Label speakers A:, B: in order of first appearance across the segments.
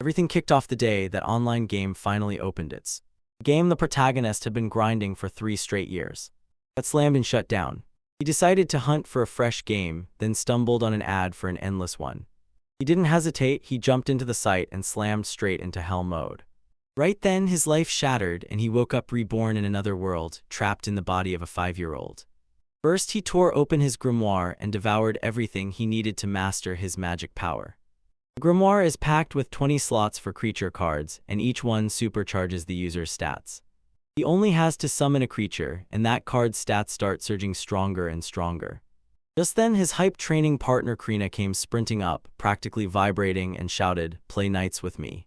A: Everything kicked off the day that online game finally opened its game the protagonist had been grinding for 3 straight years. Got slammed and shut down. He decided to hunt for a fresh game, then stumbled on an ad for an endless one. He didn't hesitate, he jumped into the site and slammed straight into hell mode. Right then, his life shattered and he woke up reborn in another world, trapped in the body of a 5-year-old. First, he tore open his grimoire and devoured everything he needed to master his magic power. The grimoire is packed with 20 slots for creature cards, and each one supercharges the user's stats. He only has to summon a creature, and that card's stats start surging stronger and stronger. Just then, his hype training partner Krina came sprinting up, practically vibrating, and shouted, "Play Knights with me."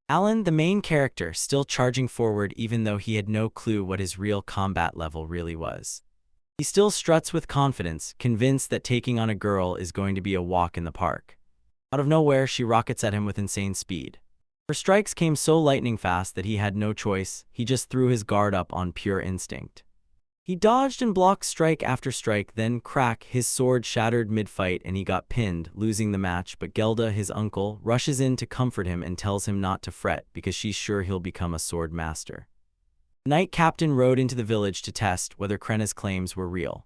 A: Alan, the main character, still charging forward even though he had no clue what his real combat level really was. He still struts with confidence, convinced that taking on a girl is going to be a walk in the park. Out of nowhere, she rockets at him with insane speed. Her strikes came so lightning fast that he had no choice, he just threw his guard up on pure instinct. He dodged and blocked strike after strike, then crack, his sword shattered mid-fight and he got pinned, losing the match, but Gelda, his uncle, rushes in to comfort him and tells him not to fret because she's sure he'll become a sword master. The knight captain rode into the village to test whether Krena's claims were real.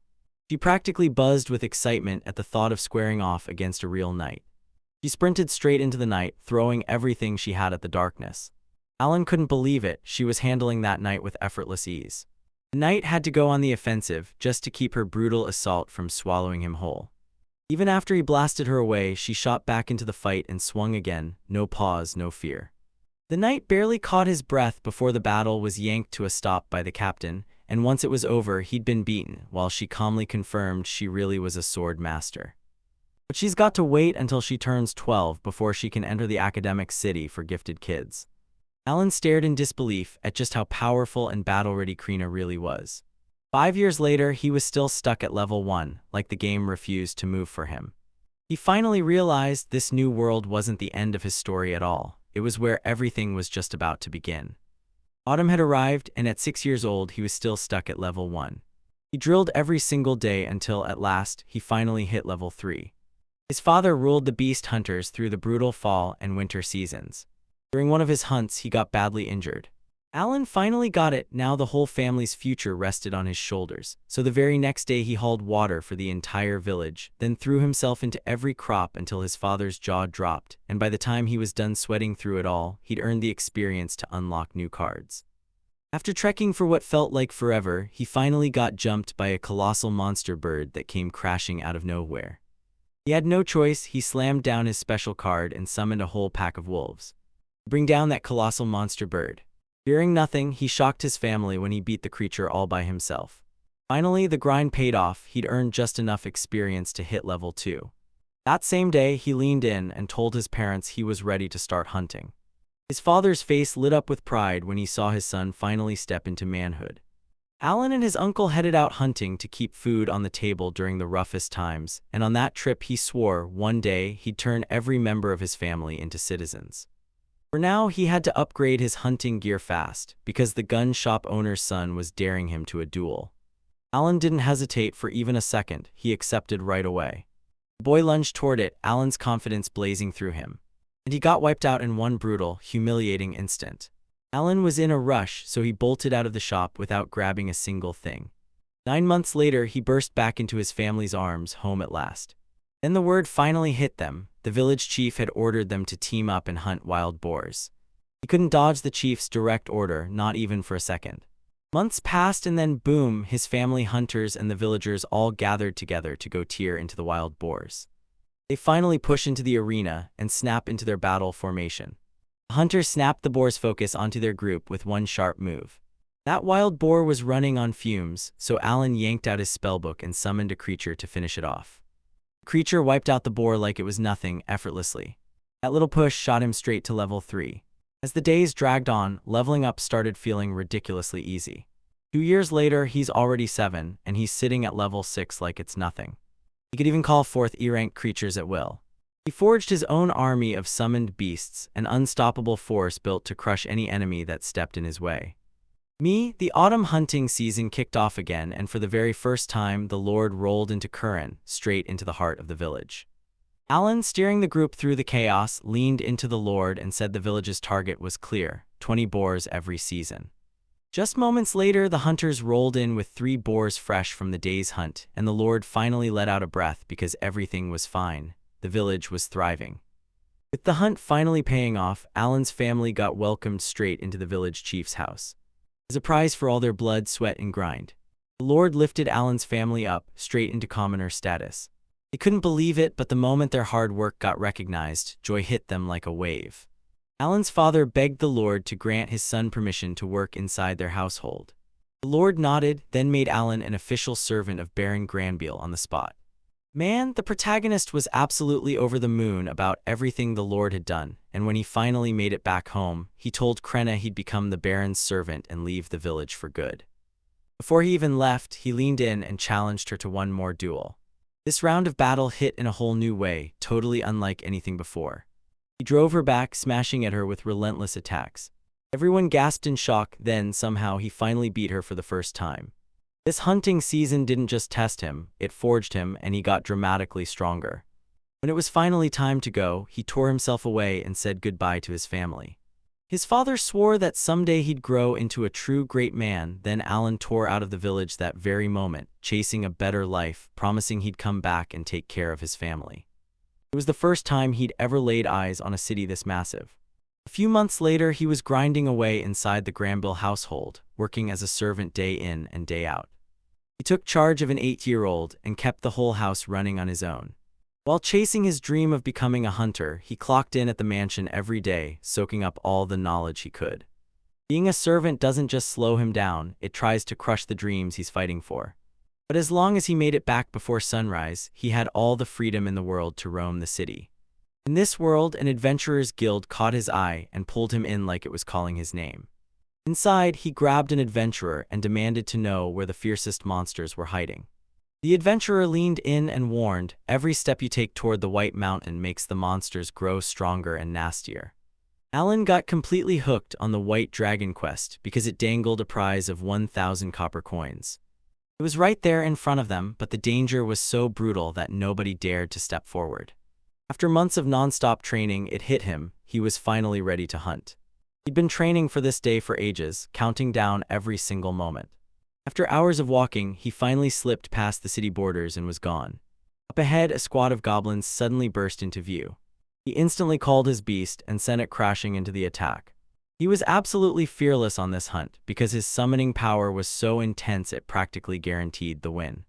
A: She practically buzzed with excitement at the thought of squaring off against a real knight. She sprinted straight into the night, throwing everything she had at the darkness. Alan couldn't believe it, she was handling that knight with effortless ease. The knight had to go on the offensive just to keep her brutal assault from swallowing him whole. Even after he blasted her away, she shot back into the fight and swung again, no pause, no fear. The knight barely caught his breath before the battle was yanked to a stop by the captain, and once it was over, he'd been beaten, while she calmly confirmed she really was a sword master. But she's got to wait until she turns 12 before she can enter the academic city for gifted kids. Alan stared in disbelief at just how powerful and battle-ready Krina really was. 5 years later, he was still stuck at level 1, like the game refused to move for him. He finally realized this new world wasn't the end of his story at all. It was where everything was just about to begin. Autumn had arrived, and at 6 years old, he was still stuck at level 1. He drilled every single day until, at last, he finally hit level 3. His father ruled the beast hunters through the brutal fall and winter seasons. During one of his hunts, he got badly injured. Alan finally got it, now the whole family's future rested on his shoulders, so the very next day he hauled water for the entire village, then threw himself into every crop until his father's jaw dropped, and by the time he was done sweating through it all, he'd earned the experience to unlock new cards. After trekking for what felt like forever, he finally got jumped by a colossal monster bird that came crashing out of nowhere. He had no choice, he slammed down his special card and summoned a whole pack of wolves. Bring down that colossal monster bird. Fearing nothing, he shocked his family when he beat the creature all by himself. Finally, the grind paid off, he'd earned just enough experience to hit level 2. That same day, he leaned in and told his parents he was ready to start hunting. His father's face lit up with pride when he saw his son finally step into manhood. Alan and his uncle headed out hunting to keep food on the table during the roughest times, and on that trip he swore one day he'd turn every member of his family into citizens. For now, he had to upgrade his hunting gear fast, because the gun shop owner's son was daring him to a duel. Alan didn't hesitate for even a second, he accepted right away. The boy lunged toward it, Alan's confidence blazing through him. And he got wiped out in one brutal, humiliating instant. Alan was in a rush, so he bolted out of the shop without grabbing a single thing. 9 months later, he burst back into his family's arms, home at last. Then the word finally hit them. The village chief had ordered them to team up and hunt wild boars. He couldn't dodge the chief's direct order, not even for a second. Months passed and then boom, his family hunters and the villagers all gathered together to go tear into the wild boars. They finally push into the arena and snap into their battle formation. The hunters snapped the boar's focus onto their group with one sharp move. That wild boar was running on fumes, so Alan yanked out his spellbook and summoned a creature to finish it off. The creature wiped out the boar like it was nothing, effortlessly. That little push shot him straight to level 3. As the days dragged on, leveling up started feeling ridiculously easy. 2 years later, he's already 7, and he's sitting at level 6 like it's nothing. He could even call forth E-rank creatures at will. He forged his own army of summoned beasts, an unstoppable force built to crush any enemy that stepped in his way. The autumn hunting season kicked off again, and for the very first time, the Lord rolled into Curran, straight into the heart of the village. Alan, steering the group through the chaos, leaned into the Lord and said the village's target was clear: 20 boars every season. Just moments later, the hunters rolled in with 3 boars fresh from the day's hunt, and the Lord finally let out a breath because everything was fine. The village was thriving. With the hunt finally paying off, Alan's family got welcomed straight into the village chief's house. As a prize for all their blood, sweat, and grind, the Lord lifted Alan's family up, straight into commoner status. They couldn't believe it, but the moment their hard work got recognized, joy hit them like a wave. Alan's father begged the Lord to grant his son permission to work inside their household. The Lord nodded, then made Alan an official servant of Baron Granville on the spot. Man, the protagonist was absolutely over the moon about everything the Lord had done, and when he finally made it back home, he told Krenna he'd become the Baron's servant and leave the village for good. Before he even left, he leaned in and challenged her to one more duel. This round of battle hit in a whole new way, totally unlike anything before. He drove her back, smashing at her with relentless attacks. Everyone gasped in shock, then somehow he finally beat her for the first time. This hunting season didn't just test him, it forged him, and he got dramatically stronger. When it was finally time to go, he tore himself away and said goodbye to his family. His father swore that someday he'd grow into a true great man. Then Alan tore out of the village that very moment, chasing a better life, promising he'd come back and take care of his family. It was the first time he'd ever laid eyes on a city this massive. A few months later, he was grinding away inside the Granville household, working as a servant day in and day out. He took charge of an 8-year-old and kept the whole house running on his own. While chasing his dream of becoming a hunter, he clocked in at the mansion every day, soaking up all the knowledge he could. Being a servant doesn't just slow him down, it tries to crush the dreams he's fighting for. But as long as he made it back before sunrise, he had all the freedom in the world to roam the city. In this world, an adventurer's guild caught his eye and pulled him in like it was calling his name. Inside, he grabbed an adventurer and demanded to know where the fiercest monsters were hiding. The adventurer leaned in and warned, "Every step you take toward the White Mountain makes the monsters grow stronger and nastier." Alan got completely hooked on the White Dragon quest because it dangled a prize of 1,000 copper coins. It was right there in front of them, but the danger was so brutal that nobody dared to step forward. After months of non-stop training, it hit him. He was finally ready to hunt. He'd been training for this day for ages, counting down every single moment. After hours of walking, he finally slipped past the city borders and was gone. Up ahead, a squad of goblins suddenly burst into view. He instantly called his beast and sent it crashing into the attack. He was absolutely fearless on this hunt because his summoning power was so intense it practically guaranteed the win.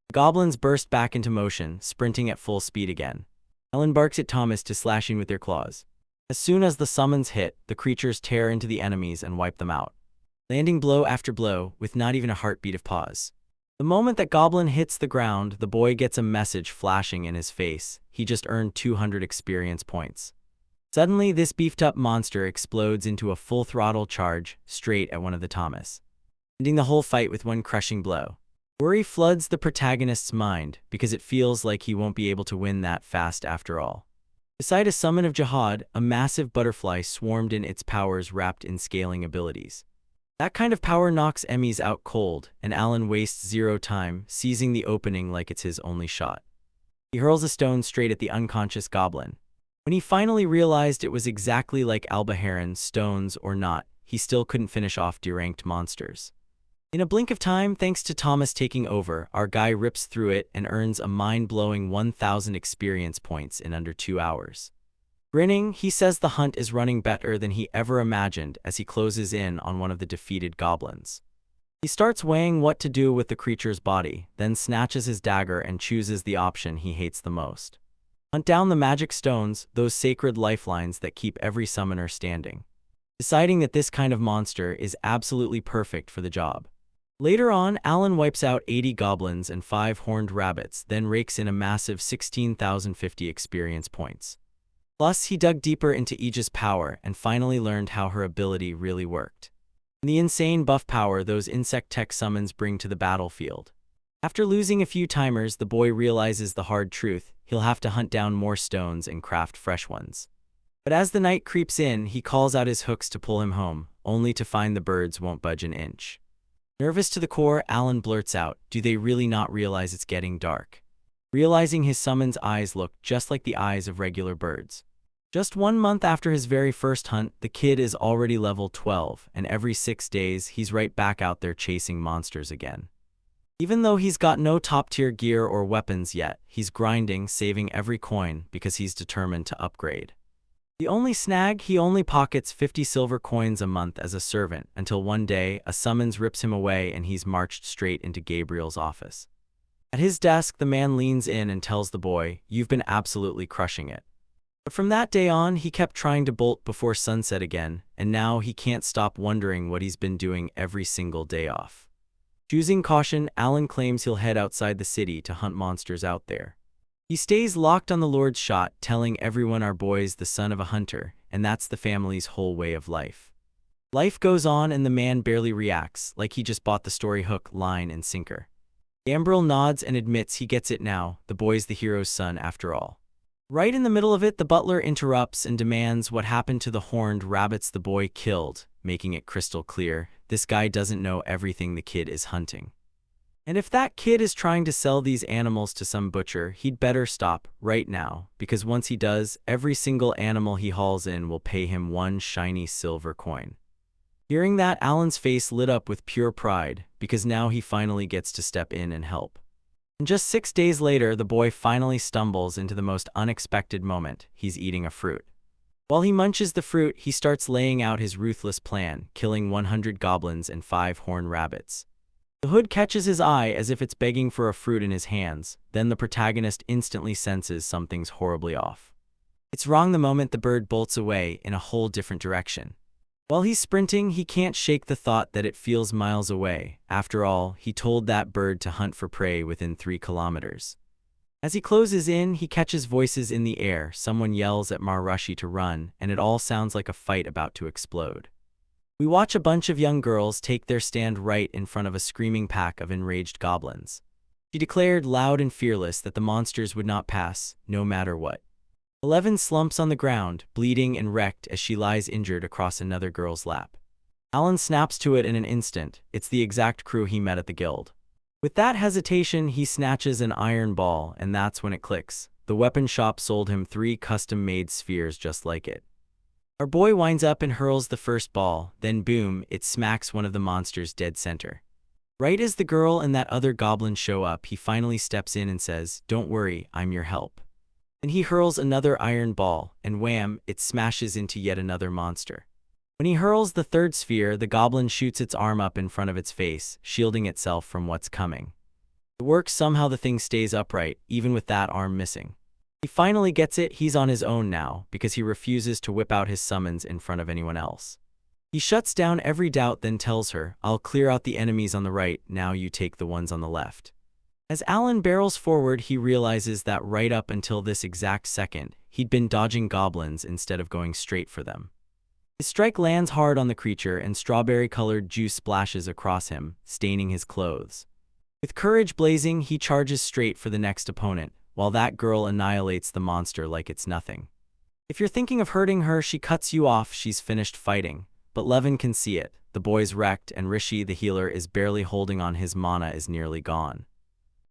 A: The goblins burst back into motion, sprinting at full speed again. Alan barks at Thomas to slash in with their claws. As soon as the summons hit, the creatures tear into the enemies and wipe them out, landing blow after blow with not even a heartbeat of pause. The moment that goblin hits the ground, the boy gets a message flashing in his face. He just earned 200 experience points. Suddenly, this beefed-up monster explodes into a full-throttle charge straight at one of the Thomas, ending the whole fight with one crushing blow. Worry floods the protagonist's mind because it feels like he won't be able to win that fast after all. Beside a summon of Jihad, a massive butterfly swarmed in, its powers wrapped in scaling abilities. That kind of power knocks enemies out cold, and Alan wastes zero time, seizing the opening like it's his only shot. He hurls a stone straight at the unconscious goblin. When he finally realized it was exactly like Albaharan, stones or not, he still couldn't finish off deranked monsters. In a blink of time, thanks to Thomas taking over, our guy rips through it and earns a mind-blowing 1,000 experience points in under 2 hours. Grinning, he says the hunt is running better than he ever imagined as he closes in on one of the defeated goblins. He starts weighing what to do with the creature's body, then snatches his dagger and chooses the option he hates the most. Hunt down the magic stones, those sacred lifelines that keep every summoner standing, deciding that this kind of monster is absolutely perfect for the job. Later on, Alan wipes out 80 goblins and 5 horned rabbits, then rakes in a massive 16,050 experience points. Plus, he dug deeper into Aege's power and finally learned how her ability really worked, and the insane buff power those insect tech summons bring to the battlefield. After losing a few timers, the boy realizes the hard truth: he'll have to hunt down more stones and craft fresh ones. But as the night creeps in, he calls out his hooks to pull him home, only to find the birds won't budge an inch. Nervous to the core, Alan blurts out, "Do they really not realize it's getting dark?" realizing his summons eyes look just like the eyes of regular birds. Just 1 month after his very first hunt, the kid is already level 12, and every 6 days, he's right back out there chasing monsters again. Even though he's got no top-tier gear or weapons yet, he's grinding, saving every coin because he's determined to upgrade. The only snag, he only pockets 50 silver coins a month as a servant until one day, a summons rips him away and he's marched straight into Gabriel's office. At his desk, the man leans in and tells the boy, "You've been absolutely crushing it." But from that day on, he kept trying to bolt before sunset again, and now he can't stop wondering what he's been doing every single day off. Choosing caution, Alan claims he'll head outside the city to hunt monsters out there. He stays locked on the Lord's shot, telling everyone our boy's the son of a hunter, and that's the family's whole way of life. Life goes on and the man barely reacts, like he just bought the story hook, line, and sinker. Gabriel nods and admits he gets it now, the boy's the hero's son after all. Right in the middle of it, the butler interrupts and demands what happened to the horned rabbits the boy killed, making it crystal clear, this guy doesn't know everything the kid is hunting. And if that kid is trying to sell these animals to some butcher, he'd better stop right now, because once he does, every single animal he hauls in will pay him 1 shiny silver coin. Hearing that, Alan's face lit up with pure pride, because now he finally gets to step in and help. And just 6 days later, the boy finally stumbles into the most unexpected moment. He's eating a fruit. While he munches the fruit, he starts laying out his ruthless plan, killing 100 goblins and 5 horned rabbits. The hood catches his eye as if it's begging for a fruit in his hands, then the protagonist instantly senses something's horribly off. It's wrong the moment the bird bolts away in a whole different direction. While he's sprinting, he can't shake the thought that it feels miles away. After all, he told that bird to hunt for prey within 3 kilometers. As he closes in, he catches voices in the air, someone yells at Marushi to run, and it all sounds like a fight about to explode. We watch a bunch of young girls take their stand right in front of a screaming pack of enraged goblins. She declared loud and fearless that the monsters would not pass, no matter what. 11 slumps on the ground, bleeding and wrecked as she lies injured across another girl's lap. Alan snaps to it in an instant. It's the exact crew he met at the guild. With that hesitation, he snatches an iron ball, and that's when it clicks. The weapon shop sold him 3 custom-made spheres just like it. Our boy winds up and hurls the first ball, then boom, it smacks one of the monsters dead center. Right as the girl and that other goblin show up, he finally steps in and says, "Don't worry, I'm your help." And he hurls another iron ball, and wham, it smashes into yet another monster. When he hurls the 3rd sphere, the goblin shoots its arm up in front of its face, shielding itself from what's coming. It works somehow, the thing stays upright, even with that arm missing. He finally gets it, he's on his own now, because he refuses to whip out his summons in front of anyone else. He shuts down every doubt, then tells her, "I'll clear out the enemies on the right, now you take the ones on the left." As Alan barrels forward, he realizes that right up until this exact second, he'd been dodging goblins instead of going straight for them. His strike lands hard on the creature, and strawberry-colored juice splashes across him, staining his clothes. With courage blazing, he charges straight for the next opponent, while that girl annihilates the monster like it's nothing. If you're thinking of hurting her, she cuts you off, she's finished fighting. But Levin can see it. The boy's wrecked, and Rishi, the healer, is barely holding on, his mana is nearly gone.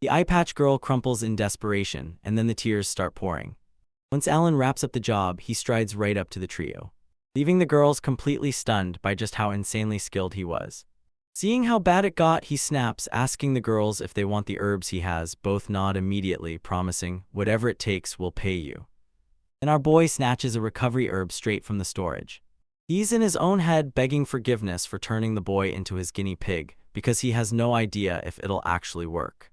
A: The eye patch girl crumples in desperation, and then the tears start pouring. Once Alan wraps up the job, he strides right up to the trio, leaving the girls completely stunned by just how insanely skilled he was. Seeing how bad it got, he snaps, asking the girls if they want the herbs he has. Both nod immediately, promising, "Whatever it takes, we'll pay you." And our boy snatches a recovery herb straight from the storage. He's in his own head begging forgiveness for turning the boy into his guinea pig, because he has no idea if it'll actually work.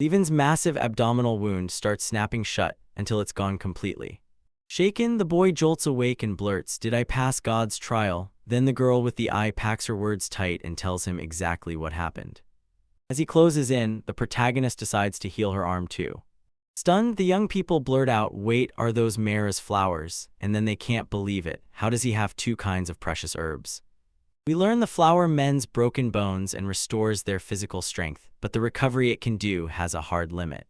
A: Levin's massive abdominal wound starts snapping shut until it's gone completely. Shaken, the boy jolts awake and blurts, "Did I pass God's trial?" Then the girl with the eye packs her words tight and tells him exactly what happened. As he closes in, the protagonist decides to heal her arm too. Stunned, the young people blurt out, "Wait, are those Mara's flowers?" And then they can't believe it. How does he have 2 kinds of precious herbs? We learn the flower mends broken bones and restores their physical strength, but the recovery it can do has a hard limit.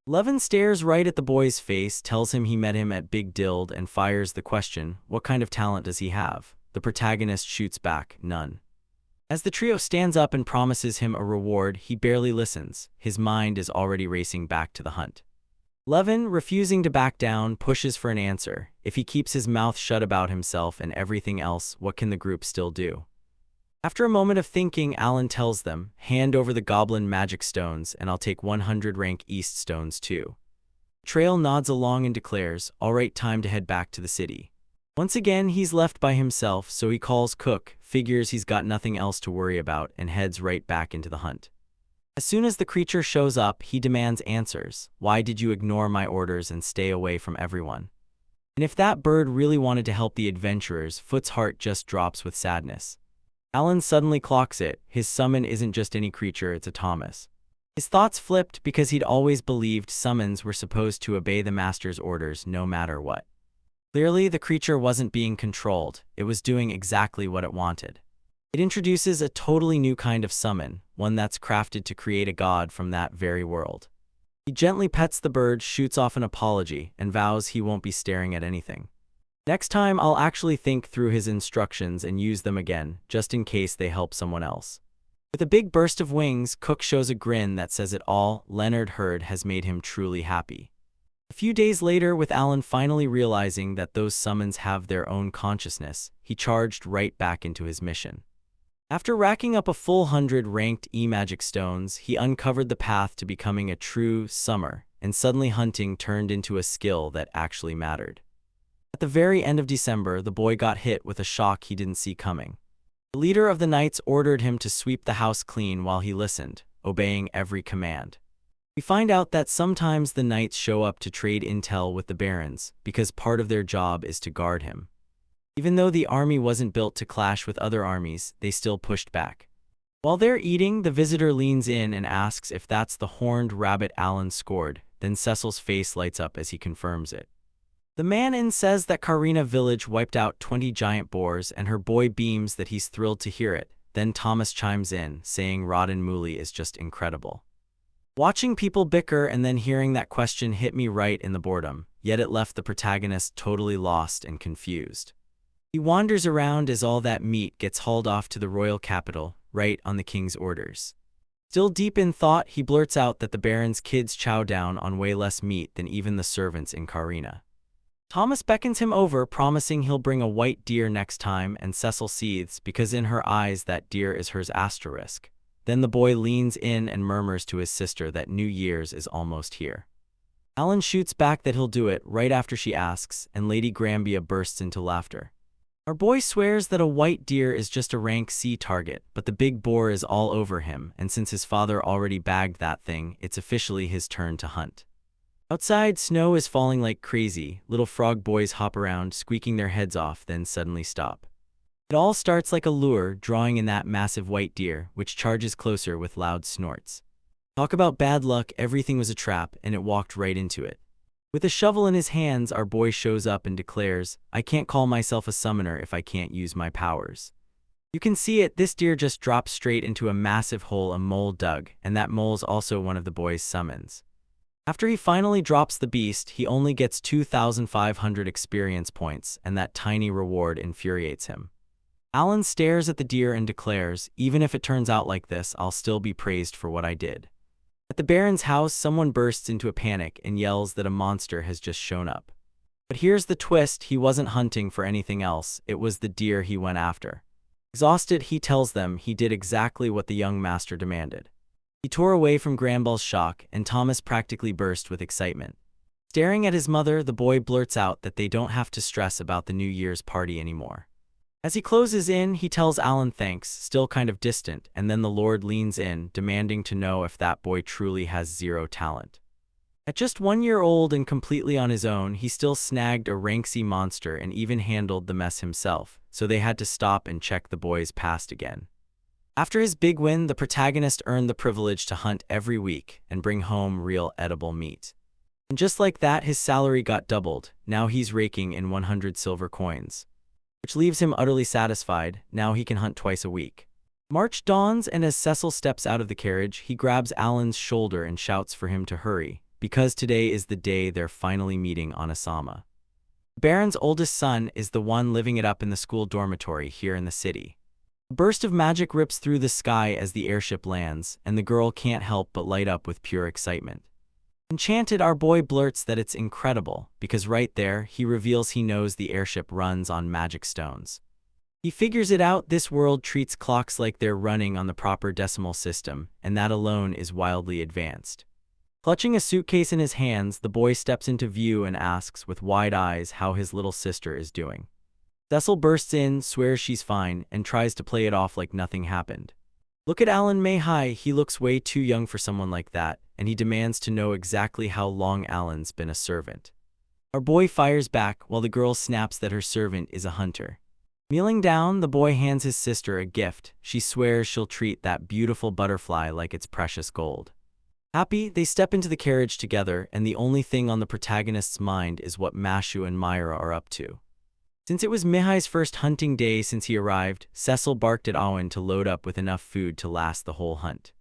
A: Levin stares right at the boy's face, tells him he met him at Big Dild, and fires the question, "What kind of talent does he have?" The protagonist shoots back, "None." As the trio stands up and promises him a reward, he barely listens. His mind is already racing back to the hunt. Levin, refusing to back down, pushes for an answer. If he keeps his mouth shut about himself and everything else, what can the group still do? After a moment of thinking, Alan tells them, hand over the goblin magic stones and I'll take 100 rank East stones too. Betrayal nods along and declares, all right, time to head back to the city. Once again, he's left by himself, so he calls Cook, figures he's got nothing else to worry about, and heads right back into the hunt. As soon as the creature shows up, he demands answers. Why did you ignore my orders and stay away from everyone? And if that bird really wanted to help the adventurers, Foot's heart just drops with sadness. Alan suddenly clocks it. His summon isn't just any creature, it's a Thomas. His thoughts flipped because he'd always believed summons were supposed to obey the master's orders no matter what. Clearly, the creature wasn't being controlled. It was doing exactly what it wanted. It introduces a totally new kind of summon, one that's crafted to create a god from that very world. He gently pets the bird, shoots off an apology, and vows he won't be staring at anything. Next time, I'll actually think through his instructions and use them again, just in case they help someone else. With a big burst of wings, Cook shows a grin that says it all. Leonard Hurd has made him truly happy. A few days later, with Alan finally realizing that those summons have their own consciousness, he charged right back into his mission. After racking up a full 100 ranked E-magic stones, he uncovered the path to becoming a true summer, and suddenly hunting turned into a skill that actually mattered. At the very end of December, the boy got hit with a shock he didn't see coming. The leader of the knights ordered him to sweep the house clean while he listened, obeying every command. We find out that sometimes the knights show up to trade intel with the barons, because part of their job is to guard him. Even though the army wasn't built to clash with other armies, they still pushed back. While they're eating, the visitor leans in and asks if that's the horned rabbit Alan scored, then Cecil's face lights up as he confirms it. The man in says that Karina village wiped out 20 giant boars and her boy beams that he's thrilled to hear it. Then Thomas chimes in, saying Rodden Mooley is just incredible. Watching people bicker and then hearing that question hit me right in the boredom, yet it left the protagonist totally lost and confused. He wanders around as all that meat gets hauled off to the royal capital, right on the king's orders. Still deep in thought, he blurts out that the baron's kids chow down on way less meat than even the servants in Karina. Thomas beckons him over, promising he'll bring a white deer next time, and Cecil seethes because in her eyes that deer is hers asterisk. Then the boy leans in and murmurs to his sister that New Year's is almost here. Alan shoots back that he'll do it right after she asks, and Lady Grambia bursts into laughter. Our boy swears that a white deer is just a rank C target, but the big boar is all over him, and since his father already bagged that thing, it's officially his turn to hunt. Outside, snow is falling like crazy. Little frog boys hop around, squeaking their heads off, then suddenly stop. It all starts like a lure, drawing in that massive white deer, which charges closer with loud snorts. Talk about bad luck, everything was a trap, and it walked right into it. With a shovel in his hands, our boy shows up and declares, I can't call myself a summoner if I can't use my powers. You can see it, this deer just drops straight into a massive hole a mole dug, and that mole's also one of the boy's summons. After he finally drops the beast, he only gets 2,500 experience points, and that tiny reward infuriates him. Alan stares at the deer and declares, even if it turns out like this, I'll still be praised for what I did. At the Baron's house, someone bursts into a panic and yells that a monster has just shown up. But here's the twist, he wasn't hunting for anything else, it was the deer he went after. Exhausted, he tells them he did exactly what the young master demanded. He tore away from Granball's shock, and Thomas practically burst with excitement. Staring at his mother, the boy blurts out that they don't have to stress about the New Year's party anymore. As he closes in, he tells Alan thanks, still kind of distant, and then the Lord leans in, demanding to know if that boy truly has zero talent. At just 1 year old and completely on his own, he still snagged a rank C monster and even handled the mess himself, so they had to stop and check the boy's past again. After his big win, the protagonist earned the privilege to hunt every week and bring home real edible meat. And just like that, his salary got doubled. Now he's raking in 100 silver coins, which leaves him utterly satisfied. Now he can hunt twice a week. March dawns, and as Cecil steps out of the carriage, he grabs Alan's shoulder and shouts for him to hurry, because today is the day they're finally meeting Onasama. Baron's oldest son is the one living it up in the school dormitory here in the city. A burst of magic rips through the sky as the airship lands, and the girl can't help but light up with pure excitement. Enchanted, our boy blurts that it's incredible, because right there, he reveals he knows the airship runs on magic stones. He figures it out. This world treats clocks like they're running on the proper decimal system, and that alone is wildly advanced. Clutching a suitcase in his hands, the boy steps into view and asks with wide eyes how his little sister is doing. Cecil bursts in, swears she's fine, and tries to play it off like nothing happened. Look at Alan Mayhai, he looks way too young for someone like that, and he demands to know exactly how long Alan's been a servant. Our boy fires back while the girl snaps that her servant is a hunter. Kneeling down, the boy hands his sister a gift. She swears she'll treat that beautiful butterfly like it's precious gold. Happy, they step into the carriage together, and the only thing on the protagonist's mind is what Mashu and Myra are up to. Since it was Mihai's first hunting day since he arrived, Cecil barked at Owen to load up with enough food to last the whole hunt.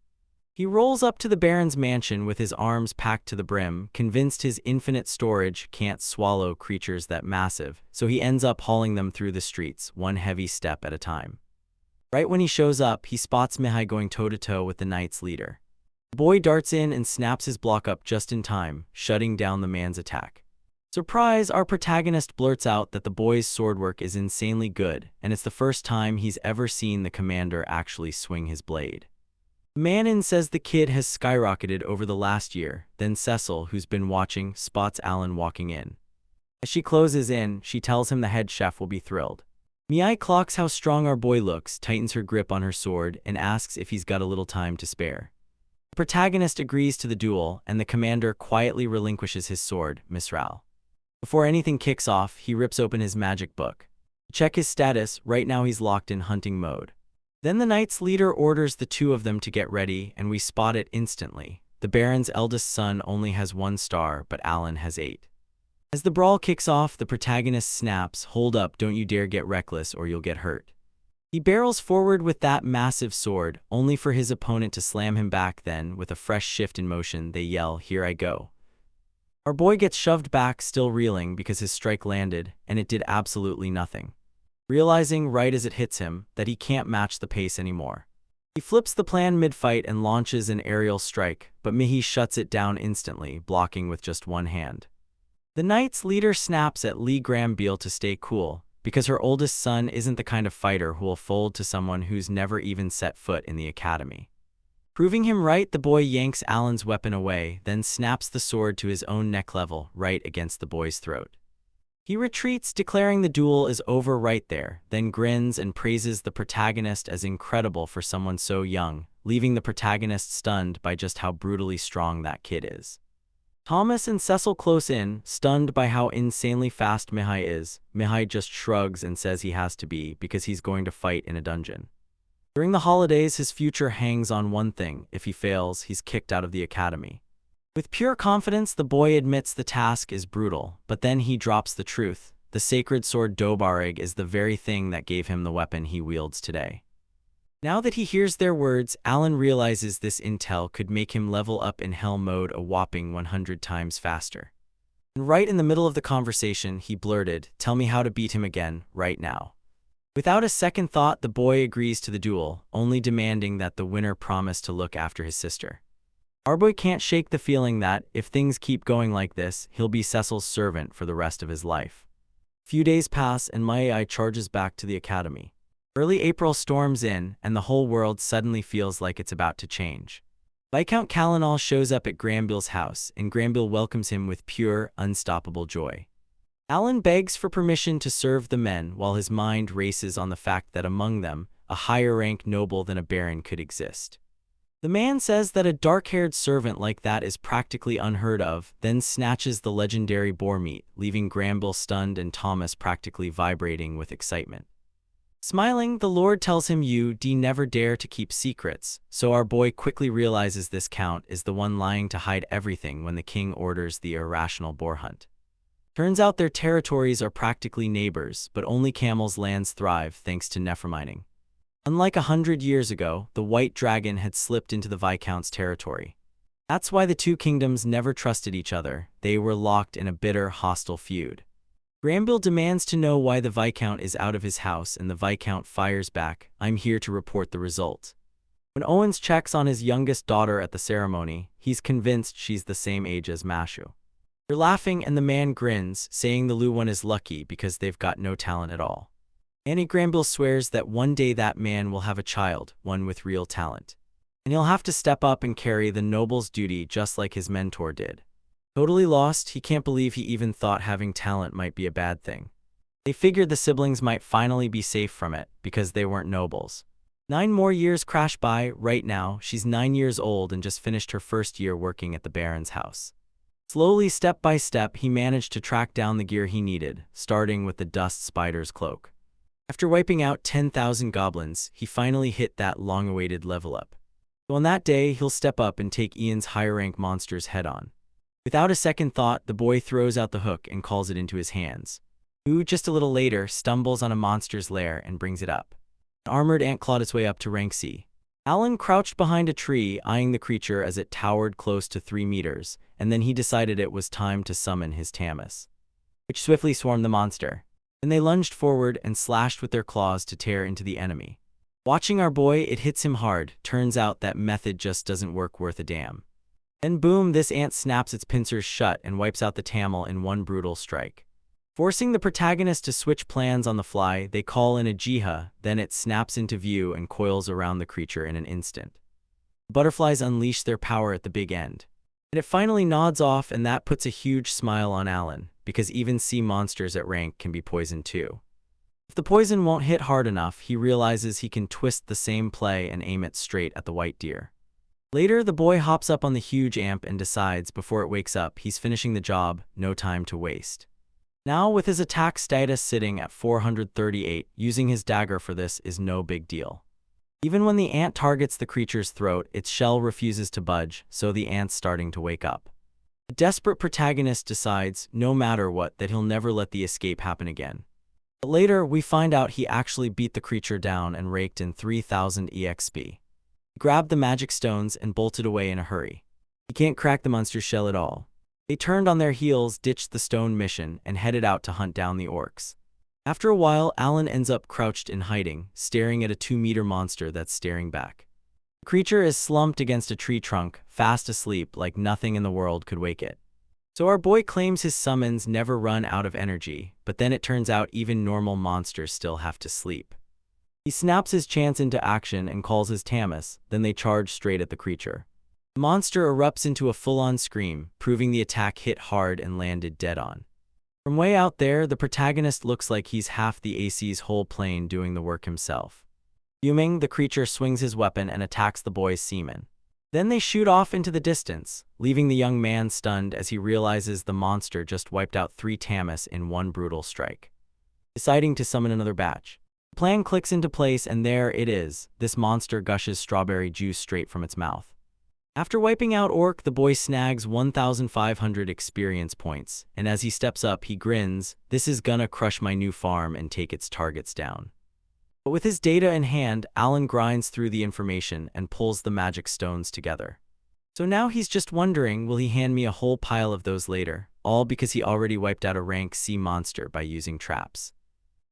A: He rolls up to the Baron's mansion with his arms packed to the brim, convinced his infinite storage can't swallow creatures that massive, so he ends up hauling them through the streets, one heavy step at a time. Right when he shows up, he spots Mihai going toe-to-toe with the Knight's leader. The boy darts in and snaps his block up just in time, shutting down the man's attack. Surprise, our protagonist blurts out that the boy's swordwork is insanely good, and it's the first time he's ever seen the commander actually swing his blade. Manon says the kid has skyrocketed over the last year, then Cecil, who's been watching, spots Alan walking in. As she closes in, she tells him the head chef will be thrilled. Mihai clocks how strong our boy looks, tightens her grip on her sword, and asks if he's got a little time to spare. The protagonist agrees to the duel, and the commander quietly relinquishes his sword, Misral. Before anything kicks off, he rips open his magic book. To check his status, right now he's locked in hunting mode. Then the Knight's leader orders the two of them to get ready, and we spot it instantly. The Baron's eldest son only has 1 star, but Alan has 8. As the brawl kicks off, the protagonist snaps, "Hold up, don't you dare get reckless or you'll get hurt." He barrels forward with that massive sword, only for his opponent to slam him back. Then, with a fresh shift in motion, they yell, "Here I go." Our boy gets shoved back, still reeling because his strike landed, and it did absolutely nothing. Realizing right as it hits him that he can't match the pace anymore, he flips the plan mid-fight and launches an aerial strike, but Mihi shuts it down instantly, blocking with just one hand. The Knight's leader snaps at Lee Granville to stay cool, because her oldest son isn't the kind of fighter who will fold to someone who's never even set foot in the academy. Proving him right, the boy yanks Alan's weapon away, then snaps the sword to his own neck level, right against the boy's throat. He retreats, declaring the duel is over right there, then grins and praises the protagonist as incredible for someone so young, leaving the protagonist stunned by just how brutally strong that kid is. Thomas and Cecil close in, stunned by how insanely fast Mihai is. Mihai just shrugs and says he has to be because he's going to fight in a dungeon. During the holidays, his future hangs on one thing. If he fails, he's kicked out of the academy. With pure confidence, the boy admits the task is brutal, but then he drops the truth. The sacred sword Dobarig is the very thing that gave him the weapon he wields today. Now that he hears their words, Alan realizes this intel could make him level up in hell mode a whopping 100 times faster. And right in the middle of the conversation, he blurted, "Tell me how to beat him again, right now." Without a second thought, the boy agrees to the duel, only demanding that the winner promise to look after his sister. Our boy can't shake the feeling that, if things keep going like this, he'll be Cecil's servant for the rest of his life. Few days pass and Mai charges back to the academy. Early April storms in, and the whole world suddenly feels like it's about to change. Viscount Callanal shows up at Granville's house, and Granville welcomes him with pure, unstoppable joy. Alan begs for permission to serve the men while his mind races on the fact that among them, a higher-ranked noble than a baron could exist. The man says that a dark-haired servant like that is practically unheard of, then snatches the legendary boar meat, leaving Granville stunned and Thomas practically vibrating with excitement. Smiling, the Lord tells him you never dare to keep secrets, so our boy quickly realizes this count is the one lying to hide everything when the king orders the irrational boar hunt. Turns out their territories are practically neighbors, but only camels' lands thrive thanks to nephromining. Unlike 100 years ago, the White Dragon had slipped into the Viscount's territory. That's why the two kingdoms never trusted each other. They were locked in a bitter, hostile feud. Granville demands to know why the Viscount is out of his house, and the Viscount fires back, "I'm here to report the result." When Owens checks on his youngest daughter at the ceremony, he's convinced she's the same age as Mashu. They're laughing and the man grins, saying the Lu one is lucky because they've got no talent at all. Annie Granville swears that one day that man will have a child, one with real talent. And he'll have to step up and carry the noble's duty just like his mentor did. Totally lost, he can't believe he even thought having talent might be a bad thing. They figured the siblings might finally be safe from it because they weren't nobles. 9 more years crash by. Right now, she's 9 years old and just finished her first year working at the Baron's house. Slowly, step by step, he managed to track down the gear he needed, starting with the dust spider's cloak. After wiping out 10,000 goblins, he finally hit that long-awaited level up. So on that day, he'll step up and take Ian's higher-rank monsters head-on. Without a second thought, the boy throws out the hook and calls it into his hands. Who, just a little later, stumbles on a monster's lair and brings it up. An armored ant clawed its way up to rank C. Alan crouched behind a tree, eyeing the creature as it towered close to 3 meters, and then he decided it was time to summon his Tamas, which swiftly swarmed the monster. Then they lunged forward and slashed with their claws to tear into the enemy. Watching our boy, it hits him hard. Turns out that method just doesn't work worth a damn. Then boom, this ant snaps its pincers shut and wipes out the Tamil in one brutal strike. Forcing the protagonist to switch plans on the fly, they call in a Jiha, then it snaps into view and coils around the creature in an instant. The butterflies unleash their power at the big end. And it finally nods off, and that puts a huge smile on Alan, because even sea monsters at rank can be poisoned too. If the poison won't hit hard enough, he realizes he can twist the same play and aim it straight at the white deer. Later, the boy hops up on the huge amp and decides, before it wakes up, he's finishing the job, no time to waste. Now, with his attack status sitting at 438, using his dagger for this is no big deal. Even when the ant targets the creature's throat, its shell refuses to budge, so the ant's starting to wake up. The desperate protagonist decides, no matter what, that he'll never let the escape happen again. But later, we find out he actually beat the creature down and raked in 3,000 EXP. He grabbed the magic stones and bolted away in a hurry. He can't crack the monster's shell at all. They turned on their heels, ditched the stone mission, and headed out to hunt down the orcs. After a while, Alan ends up crouched in hiding, staring at a 2-meter monster that's staring back. The creature is slumped against a tree trunk, fast asleep like nothing in the world could wake it. So our boy claims his summons never run out of energy, but then it turns out even normal monsters still have to sleep. He snaps his chance into action and calls his Tamas, then they charge straight at the creature. The monster erupts into a full-on scream, proving the attack hit hard and landed dead on. From way out there, the protagonist looks like he's half the AC's whole plane doing the work himself. Fuming, the creature swings his weapon and attacks the boy's seaman. Then they shoot off into the distance, leaving the young man stunned as he realizes the monster just wiped out 3 Tamas in one brutal strike. Deciding to summon another batch. The plan clicks into place, and there it is. This monster gushes strawberry juice straight from its mouth. After wiping out Orc, the boy snags 1,500 experience points, and as he steps up, he grins, "This is gonna crush my new farm and take its targets down." But with his data in hand, Alan grinds through the information and pulls the magic stones together. So now he's just wondering, will he hand me a whole pile of those later, all because he already wiped out a rank C monster by using traps.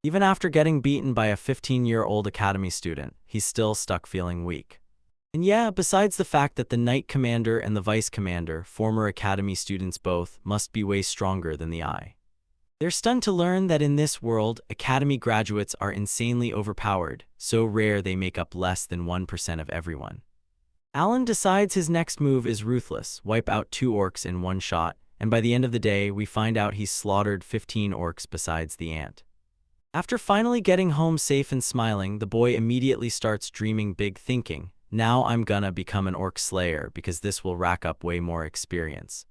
A: Even after getting beaten by a 15-year-old academy student, he's still stuck feeling weak. And yeah, besides the fact that the Knight Commander and the Vice Commander, former Academy students both, must be way stronger than the Eye. They're stunned to learn that in this world, Academy graduates are insanely overpowered, so rare they make up less than 1% of everyone. Alan decides his next move is ruthless, wipe out 2 orcs in one shot, and by the end of the day, we find out he's slaughtered 15 orcs besides the ant. After finally getting home safe and smiling, the boy immediately starts dreaming big, thinking, now I'm gonna become an orc slayer because this will rack up way more experience.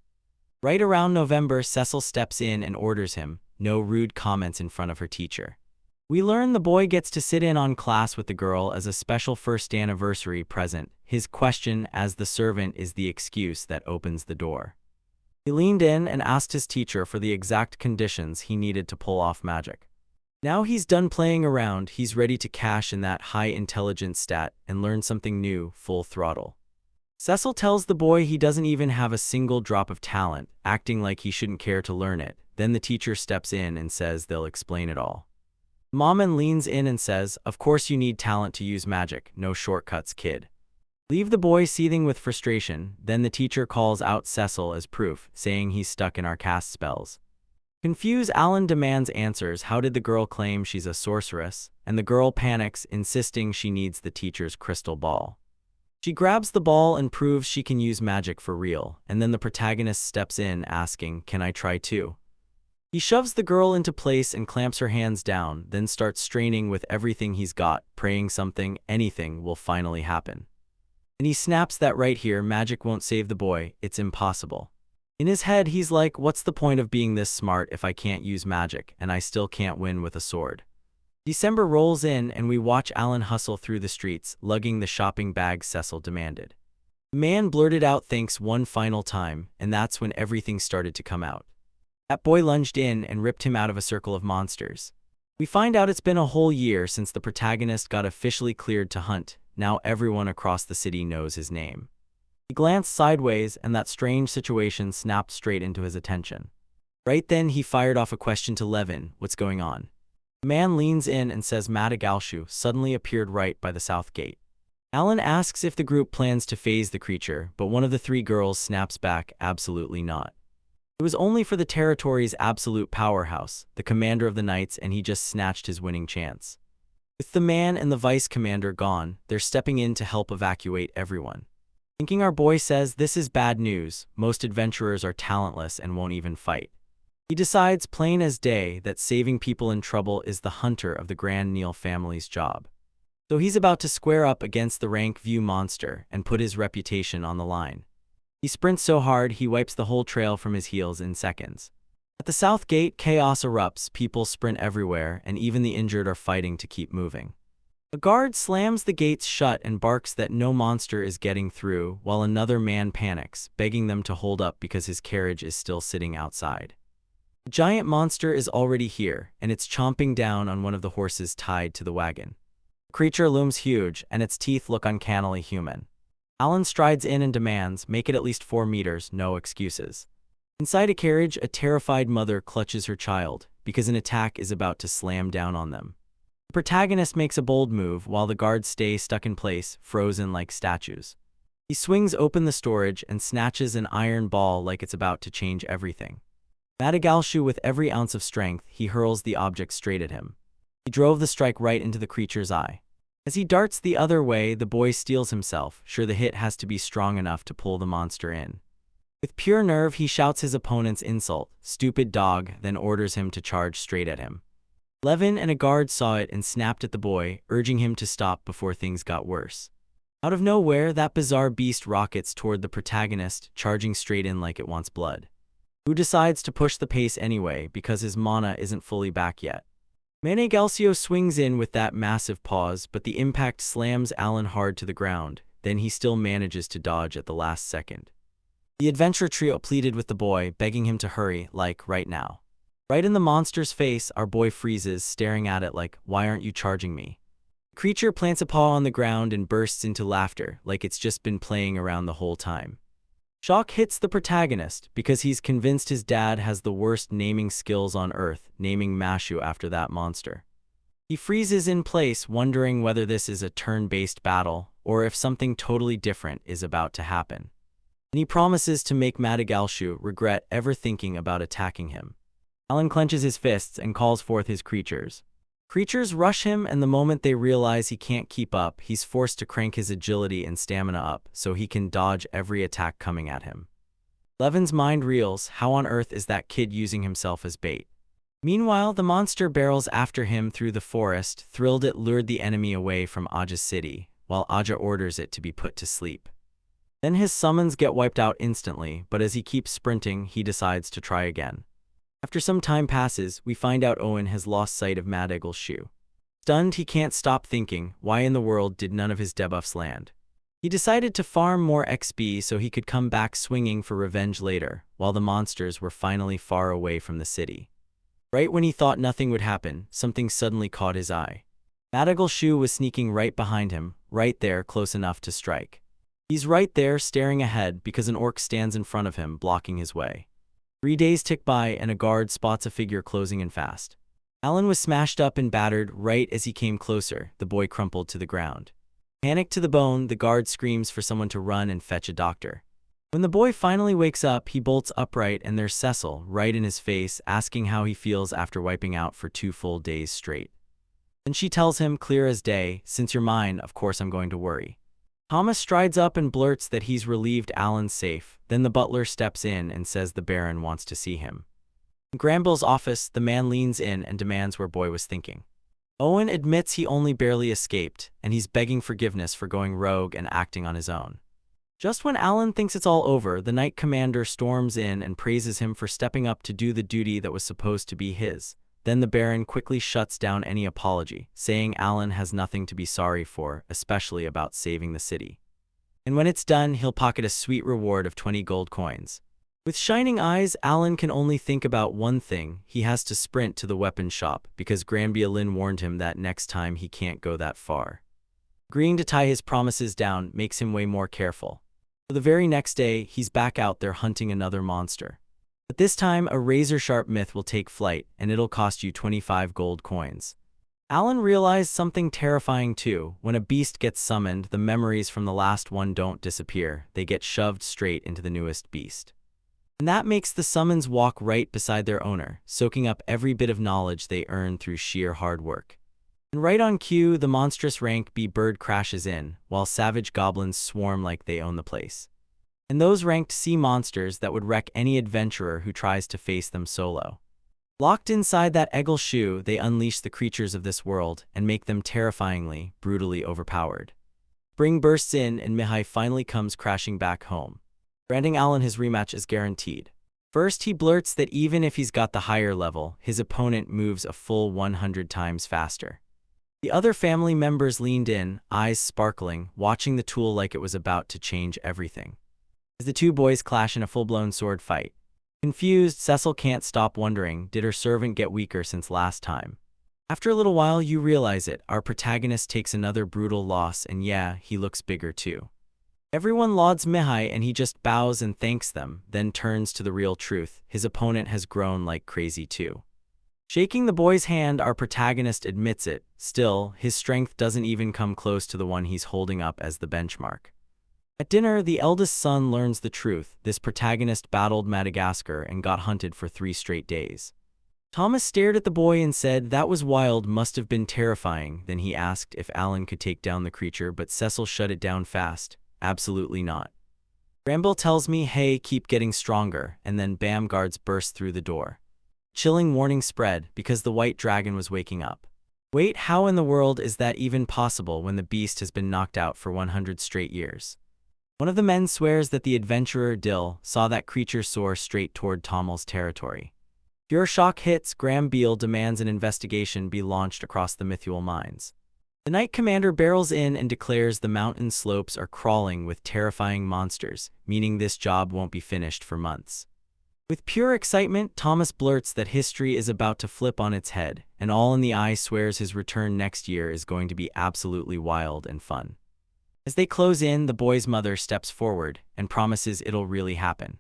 A: Right around November, Cecil steps in and orders him, no rude comments in front of her teacher. We learn the boy gets to sit in on class with the girl as a special first anniversary present. His question as the servant is the excuse that opens the door. He leaned in and asked his teacher for the exact conditions he needed to pull off magic. Now he's done playing around, he's ready to cash in that high intelligence stat and learn something new, full throttle. Cecil tells the boy he doesn't even have a single drop of talent, acting like he shouldn't care to learn it. Then the teacher steps in and says they'll explain it all. Maman leans in and says, of course you need talent to use magic, no shortcuts, kid. Leave the boy seething with frustration, then the teacher calls out Cecil as proof, saying he's stuck in our cast spells. Confused, Alan demands answers. How did the girl claim she's a sorceress? And the girl panics, insisting she needs the teacher's crystal ball. She grabs the ball and proves she can use magic for real, and then the protagonist steps in, asking, "Can I try too?" He shoves the girl into place and clamps her hands down, then starts straining with everything he's got, praying something, anything, will finally happen. And he snaps that right here, magic won't save the boy, it's impossible. In his head, he's like, what's the point of being this smart if I can't use magic, and I still can't win with a sword? December rolls in, and we watch Alan hustle through the streets, lugging the shopping bag Cecil demanded. The man blurted out thanks one final time, and that's when everything started to come out. That boy lunged in and ripped him out of a circle of monsters. We find out it's been a whole year since the protagonist got officially cleared to hunt. Now everyone across the city knows his name. He glanced sideways, and that strange situation snapped straight into his attention. Right then, he fired off a question to Levin, "What's going on?" The man leans in and says Madagalshu suddenly appeared right by the south gate. Alan asks if the group plans to phase the creature, but one of the three girls snaps back, absolutely not. It was only for the territory's absolute powerhouse, the commander of the knights, and he just snatched his winning chance. With the man and the vice commander gone, they're stepping in to help evacuate everyone. Thinking our boy says this is bad news, most adventurers are talentless and won't even fight. He decides, plain as day, that saving people in trouble is the hunter of the Grand Neil family's job. So he's about to square up against the rank view monster and put his reputation on the line. He sprints so hard he wipes the whole trail from his heels in seconds. At the south gate, chaos erupts, people sprint everywhere, and even the injured are fighting to keep moving. A guard slams the gates shut and barks that no monster is getting through, while another man panics, begging them to hold up because his carriage is still sitting outside. The giant monster is already here, and it's chomping down on one of the horses tied to the wagon. The creature looms huge, and its teeth look uncannily human. Alan strides in and demands, "Make it at least 4 meters, no excuses." Inside a carriage, a terrified mother clutches her child, because an attack is about to slam down on them. The protagonist makes a bold move, while the guards stay stuck in place, frozen like statues. He swings open the storage and snatches an iron ball like it's about to change everything. Madagalshu, with every ounce of strength, he hurls the object straight at him. He drove the strike right into the creature's eye. As he darts the other way, the boy steels himself, sure the hit has to be strong enough to pull the monster in. With pure nerve, he shouts his opponent's insult, "Stupid dog," then orders him to charge straight at him. Levin and a guard saw it and snapped at the boy, urging him to stop before things got worse. Out of nowhere, that bizarre beast rockets toward the protagonist, charging straight in like it wants blood. Who decides to push the pace anyway, because his mana isn't fully back yet. Madagalshu swings in with that massive pause, but the impact slams Alan hard to the ground, then he still manages to dodge at the last second. The adventure trio pleaded with the boy, begging him to hurry, like, right now. Right in the monster's face, our boy freezes, staring at it like, "Why aren't you charging me?" The creature plants a paw on the ground and bursts into laughter, like it's just been playing around the whole time. Shock hits the protagonist, because he's convinced his dad has the worst naming skills on Earth, naming Mashu after that monster. He freezes in place, wondering whether this is a turn-based battle, or if something totally different is about to happen. And he promises to make Madagalshu regret ever thinking about attacking him. Alan clenches his fists and calls forth his creatures. Creatures rush him, and the moment they realize he can't keep up, he's forced to crank his agility and stamina up so he can dodge every attack coming at him. Levin's mind reels, how on earth is that kid using himself as bait? Meanwhile, the monster barrels after him through the forest, thrilled it lured the enemy away from Aja's city, while Aja orders it to be put to sleep. Then his summons get wiped out instantly, but as he keeps sprinting, he decides to try again. After some time passes, we find out Owen has lost sight of Madagalshu. Stunned, he can't stop thinking, why in the world did none of his debuffs land? He decided to farm more XP so he could come back swinging for revenge later, while the monsters were finally far away from the city. Right when he thought nothing would happen, something suddenly caught his eye. Madagalshu was sneaking right behind him, right there, close enough to strike. He's right there, staring ahead, because an orc stands in front of him, blocking his way. 3 days tick by, and a guard spots a figure closing in fast. Alan was smashed up and battered. Right as he came closer, the boy crumpled to the ground. Panicked to the bone, the guard screams for someone to run and fetch a doctor. When the boy finally wakes up, he bolts upright and there's Cecil, right in his face, asking how he feels after wiping out for 2 full days straight. Then she tells him, clear as day, since you're mine, of course I'm going to worry. Thomas strides up and blurts that he's relieved Alan's safe. Then the butler steps in and says the Baron wants to see him. In Granville's office, the man leans in and demands where Boy was thinking. Owen admits he only barely escaped, and he's begging forgiveness for going rogue and acting on his own. Just when Alan thinks it's all over, the Knight Commander storms in and praises him for stepping up to do the duty that was supposed to be his. Then the Baron quickly shuts down any apology, saying Alan has nothing to be sorry for, especially about saving the city. And when it's done, he'll pocket a sweet reward of 20 gold coins. With shining eyes, Alan can only think about one thing. He has to sprint to the weapon shop, because Granby Lynn warned him that next time he can't go that far. Agreeing to tie his promises down makes him way more careful. So the very next day, he's back out there hunting another monster. But this time, a razor-sharp myth will take flight, and it'll cost you 25 gold coins. Alan realized something terrifying too. When a beast gets summoned, the memories from the last one don't disappear. They get shoved straight into the newest beast. And that makes the summons walk right beside their owner, soaking up every bit of knowledge they earn through sheer hard work. And right on cue, the monstrous rank B bird crashes in, while savage goblins swarm like they own the place. And those ranked C monsters that would wreck any adventurer who tries to face them solo. Locked inside that Eggle shoe, they unleash the creatures of this world and make them terrifyingly, brutally overpowered. Spring bursts in and Mihai finally comes crashing back home. Granting Alan his rematch is guaranteed. First, he blurts that even if he's got the higher level, his opponent moves a full 100 times faster. The other family members leaned in, eyes sparkling, watching the tool like it was about to change everything. As the two boys clash in a full-blown sword fight. Confused, Cecil can't stop wondering, did her servant get weaker since last time? After a little while, you realize it. Our protagonist takes another brutal loss, and yeah, he looks bigger too. Everyone lauds Mihai and he just bows and thanks them, then turns to the real truth. His opponent has grown like crazy too. Shaking the boy's hand, our protagonist admits it. Still, his strength doesn't even come close to the one he's holding up as the benchmark. At dinner, the eldest son learns the truth. This protagonist battled Madagascar and got hunted for 3 straight days. Thomas stared at the boy and said, that was wild, must have been terrifying. Then he asked if Alan could take down the creature, but Cecil shut it down fast. Absolutely not. Granville tells me, hey, keep getting stronger, and then bam, guards burst through the door. Chilling warning spread because the white dragon was waking up. Wait, how in the world is that even possible when the beast has been knocked out for 100 straight years? One of the men swears that the adventurer Dill saw that creature soar straight toward Tommel's territory. Pure shock hits. Graham Beale demands an investigation be launched across the Mythual mines. The Knight Commander barrels in and declares the mountain slopes are crawling with terrifying monsters, meaning this job won't be finished for months. With pure excitement, Thomas blurts that history is about to flip on its head, and All in the Eye swears his return next year is going to be absolutely wild and fun. As they close in, the boy's mother steps forward and promises it'll really happen.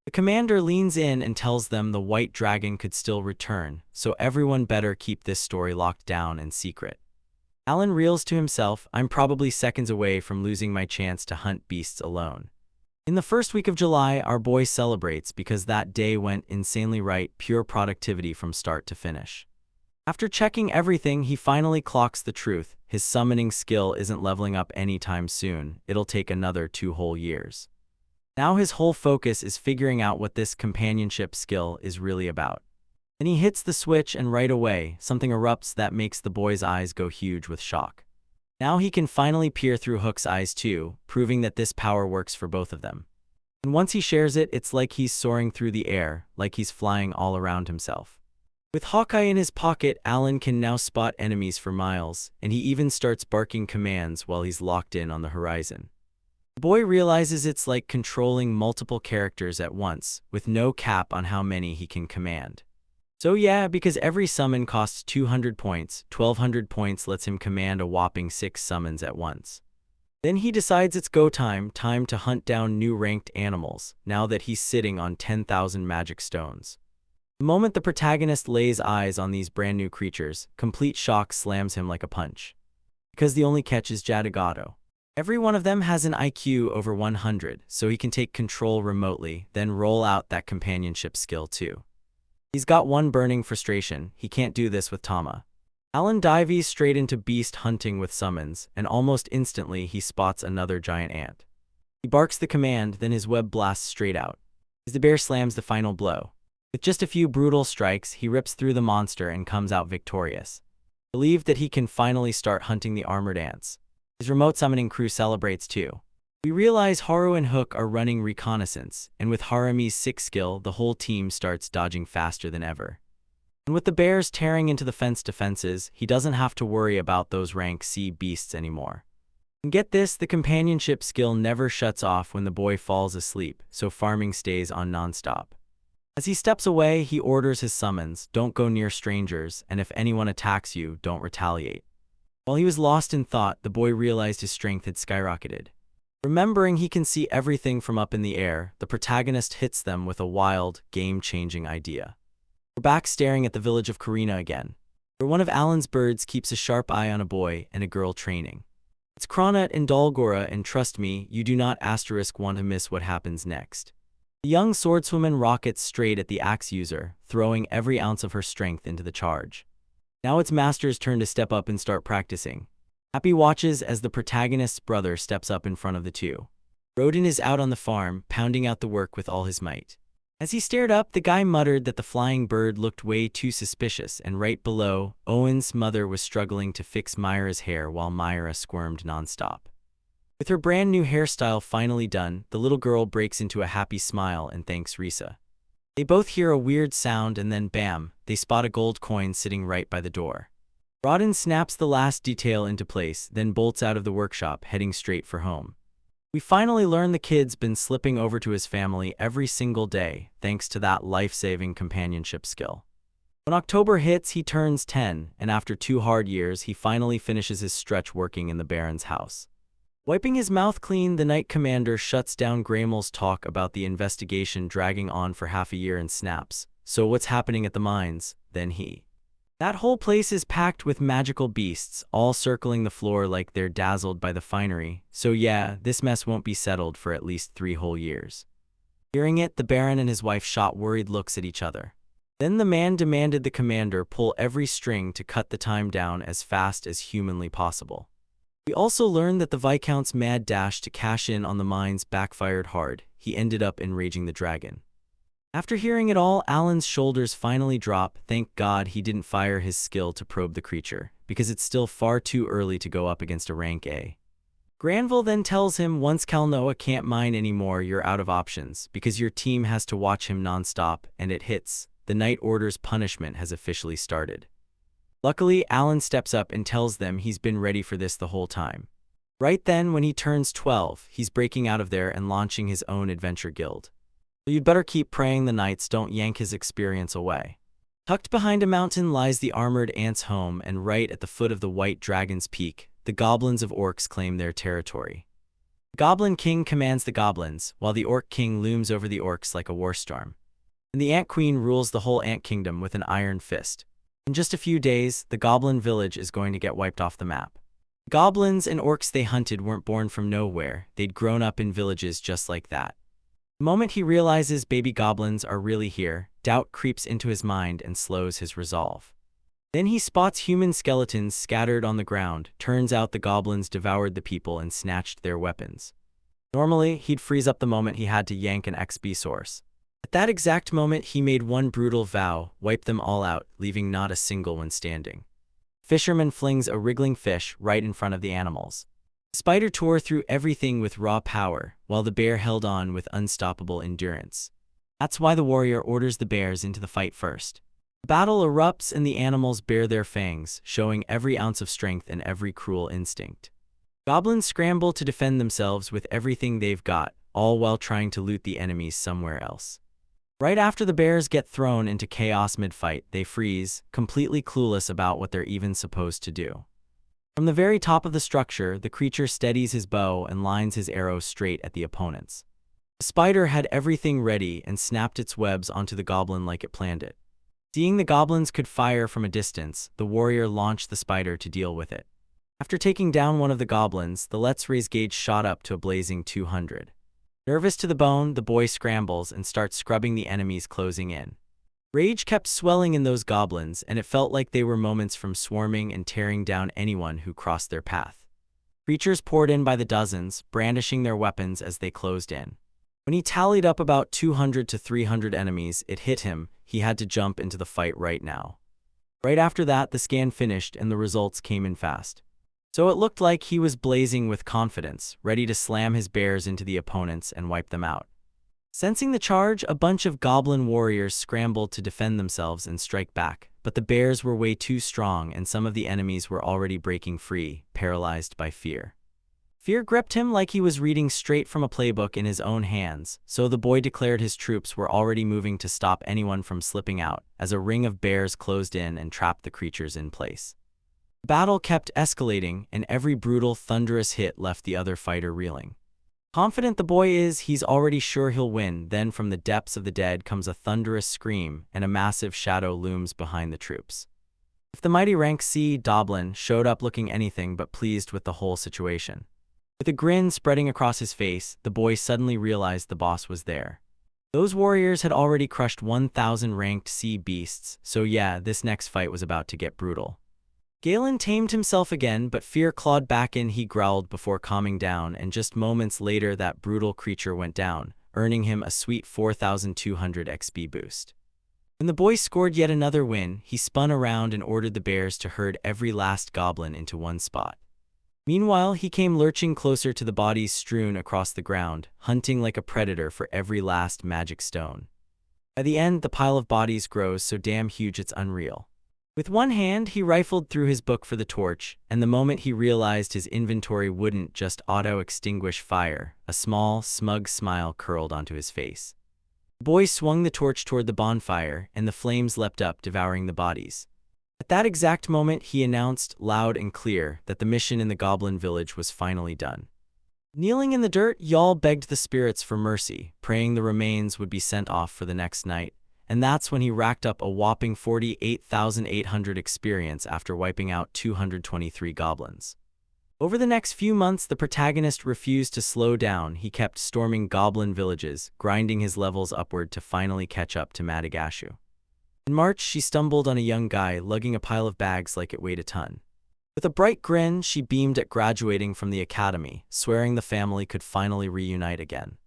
A: The commander leans in and tells them the white dragon could still return, so everyone better keep this story locked down and secret. Alan reels to himself, I'm probably seconds away from losing my chance to hunt beasts alone. In the first week of July, our boy celebrates because that day went insanely right, pure productivity from start to finish. After checking everything, he finally clocks the truth. His summoning skill isn't leveling up anytime soon. It'll take another 2 whole years. Now his whole focus is figuring out what this companionship skill is really about. Then he hits the switch and right away, something erupts that makes the boy's eyes go huge with shock. Now he can finally peer through Hook's eyes too, proving that this power works for both of them. And once he shares it, it's like he's soaring through the air, like he's flying all around himself. With Hawkeye in his pocket, Alan can now spot enemies for miles, and he even starts barking commands while he's locked in on the horizon. The boy realizes it's like controlling multiple characters at once, with no cap on how many he can command. So yeah, because every summon costs 200 points, 1200 points lets him command a whopping 6 summons at once. Then he decides it's go time to hunt down new ranked animals, now that he's sitting on 10,000 magic stones. The moment the protagonist lays eyes on these brand new creatures, complete shock slams him like a punch. Because the only catch is Jadagato. Every one of them has an IQ over 100, so he can take control remotely, then roll out that companionship skill too. He's got one burning frustration: he can't do this with Tama. Alan dives straight into beast hunting with summons, and almost instantly he spots another giant ant. He barks the command, then his web blasts straight out. As the bear slams the final blow, with just a few brutal strikes, he rips through the monster and comes out victorious, relieved that he can finally start hunting the armored ants. His remote summoning crew celebrates too. We realize Haru and Hook are running reconnaissance, and with Harumi's sick skill, the whole team starts dodging faster than ever. And with the bears tearing into the fence defenses, he doesn't have to worry about those rank C beasts anymore. And get this, the companionship skill never shuts off when the boy falls asleep, so farming stays on nonstop. As he steps away, he orders his summons: don't go near strangers, and if anyone attacks you, don't retaliate. While he was lost in thought, the boy realized his strength had skyrocketed. Remembering he can see everything from up in the air, the protagonist hits them with a wild, game-changing idea. We're back staring at the village of Karina again, where one of Alan's birds keeps a sharp eye on a boy and a girl training. It's Kronut and Dalgora, and trust me, you do not want to miss what happens next. The young swordswoman rockets straight at the axe user, throwing every ounce of her strength into the charge. Now it's Master's turn to step up and start practicing. Happy watches as the protagonist's brother steps up in front of the two. Rodin is out on the farm, pounding out the work with all his might. As he stared up, the guy muttered that the flying bird looked way too suspicious, and right below, Owen's mother was struggling to fix Myra's hair while Myra squirmed nonstop. With her brand new hairstyle finally done, the little girl breaks into a happy smile and thanks Risa. They both hear a weird sound, and then bam, they spot a gold coin sitting right by the door. Rodin snaps the last detail into place, then bolts out of the workshop, heading straight for home. We finally learn the kid's been slipping over to his family every single day, thanks to that life-saving companionship skill. When October hits, he turns 10, and after 2 hard years, he finally finishes his stretch working in the Baron's house. Wiping his mouth clean, the Knight Commander shuts down Graymel's talk about the investigation dragging on for half a year and snaps, "So what's happening at the mines?" Then that whole place is packed with magical beasts, all circling the floor like they're dazzled by the finery, so yeah, this mess won't be settled for at least 3 whole years. Hearing it, the Baron and his wife shot worried looks at each other. Then the man demanded the commander pull every string to cut the time down as fast as humanly possible. We also learned that the Viscount's mad dash to cash in on the mines backfired hard. He ended up enraging the dragon. After hearing it all, Alan's shoulders finally drop. Thank God he didn't fire his skill to probe the creature, because it's still far too early to go up against a rank A. Granville then tells him once Kalnoa can't mine anymore, you're out of options, because your team has to watch him nonstop, and it hits. The Knight Order's punishment has officially started. Luckily, Alan steps up and tells them he's been ready for this the whole time. Right then, when he turns 12, he's breaking out of there and launching his own adventure guild. So you'd better keep praying the knights don't yank his experience away. Tucked behind a mountain lies the armored ants' home, and right at the foot of the White Dragon's Peak, the goblins of orcs claim their territory. The Goblin King commands the goblins, while the Orc King looms over the orcs like a warstorm. And the Ant Queen rules the whole ant kingdom with an iron fist. In just a few days, the goblin village is going to get wiped off the map. Goblins and orcs they hunted weren't born from nowhere, they'd grown up in villages just like that. The moment he realizes baby goblins are really here, doubt creeps into his mind and slows his resolve. Then he spots human skeletons scattered on the ground. Turns out the goblins devoured the people and snatched their weapons. Normally, he'd freeze up the moment he had to yank an XP source. At that exact moment, he made one brutal vow: wipe them all out, leaving not a single one standing. Fisherman flings a wriggling fish right in front of the animals. Spider tore through everything with raw power, while the bear held on with unstoppable endurance. That's why the warrior orders the bears into the fight first. The battle erupts and the animals bare their fangs, showing every ounce of strength and every cruel instinct. Goblins scramble to defend themselves with everything they've got, all while trying to loot the enemies somewhere else. Right after the bears get thrown into chaos mid-fight, they freeze, completely clueless about what they're even supposed to do. From the very top of the structure, the creature steadies his bow and lines his arrow straight at the opponents. The spider had everything ready and snapped its webs onto the goblin like it planned it. Seeing the goblins could fire from a distance, the warrior launched the spider to deal with it. After taking down one of the goblins, the Let's Raise gauge shot up to a blazing 200. Nervous to the bone, the boy scrambles and starts scrubbing the enemies closing in. Rage kept swelling in those goblins, and it felt like they were moments from swarming and tearing down anyone who crossed their path. Creatures poured in by the dozens, brandishing their weapons as they closed in. When he tallied up about 200 to 300 enemies, it hit him. He had to jump into the fight right now. Right after that, the scan finished and the results came in fast. So it looked like he was blazing with confidence, ready to slam his bears into the opponents and wipe them out. Sensing the charge, a bunch of goblin warriors scrambled to defend themselves and strike back, but the bears were way too strong and some of the enemies were already breaking free, paralyzed by fear. Fear gripped him like he was reading straight from a playbook in his own hands, so the boy declared his troops were already moving to stop anyone from slipping out, as a ring of bears closed in and trapped the creatures in place. The battle kept escalating, and every brutal, thunderous hit left the other fighter reeling. Confident the boy is, he's already sure he'll win. Then from the depths of the dead comes a thunderous scream, and a massive shadow looms behind the troops. If the mighty rank C. Doblin showed up looking anything but pleased with the whole situation. With a grin spreading across his face, the boy suddenly realized the boss was there. Those warriors had already crushed 1,000 ranked C beasts, so yeah, this next fight was about to get brutal. Galen tamed himself again, but fear clawed back in. He growled before calming down, and just moments later that brutal creature went down, earning him a sweet 4,200 XP boost. When the boy scored yet another win, he spun around and ordered the bears to herd every last goblin into one spot. Meanwhile, he came lurching closer to the bodies strewn across the ground, hunting like a predator for every last magic stone. By the end, the pile of bodies grows so damn huge it's unreal. With one hand, he rifled through his book for the torch, and the moment he realized his inventory wouldn't just auto-extinguish fire, a small, smug smile curled onto his face. The boy swung the torch toward the bonfire, and the flames leapt up, devouring the bodies. At that exact moment, he announced, loud and clear, that the mission in the goblin village was finally done. Kneeling in the dirt, Y'all begged the spirits for mercy, praying the remains would be sent off for the next night. And that's when he racked up a whopping 48,800 experience after wiping out 223 goblins. Over the next few months, the protagonist refused to slow down. He kept storming goblin villages, grinding his levels upward to finally catch up to Madagashu. In March, she stumbled on a young guy lugging a pile of bags like it weighed a ton. With a bright grin, she beamed at graduating from the academy, swearing the family could finally reunite again.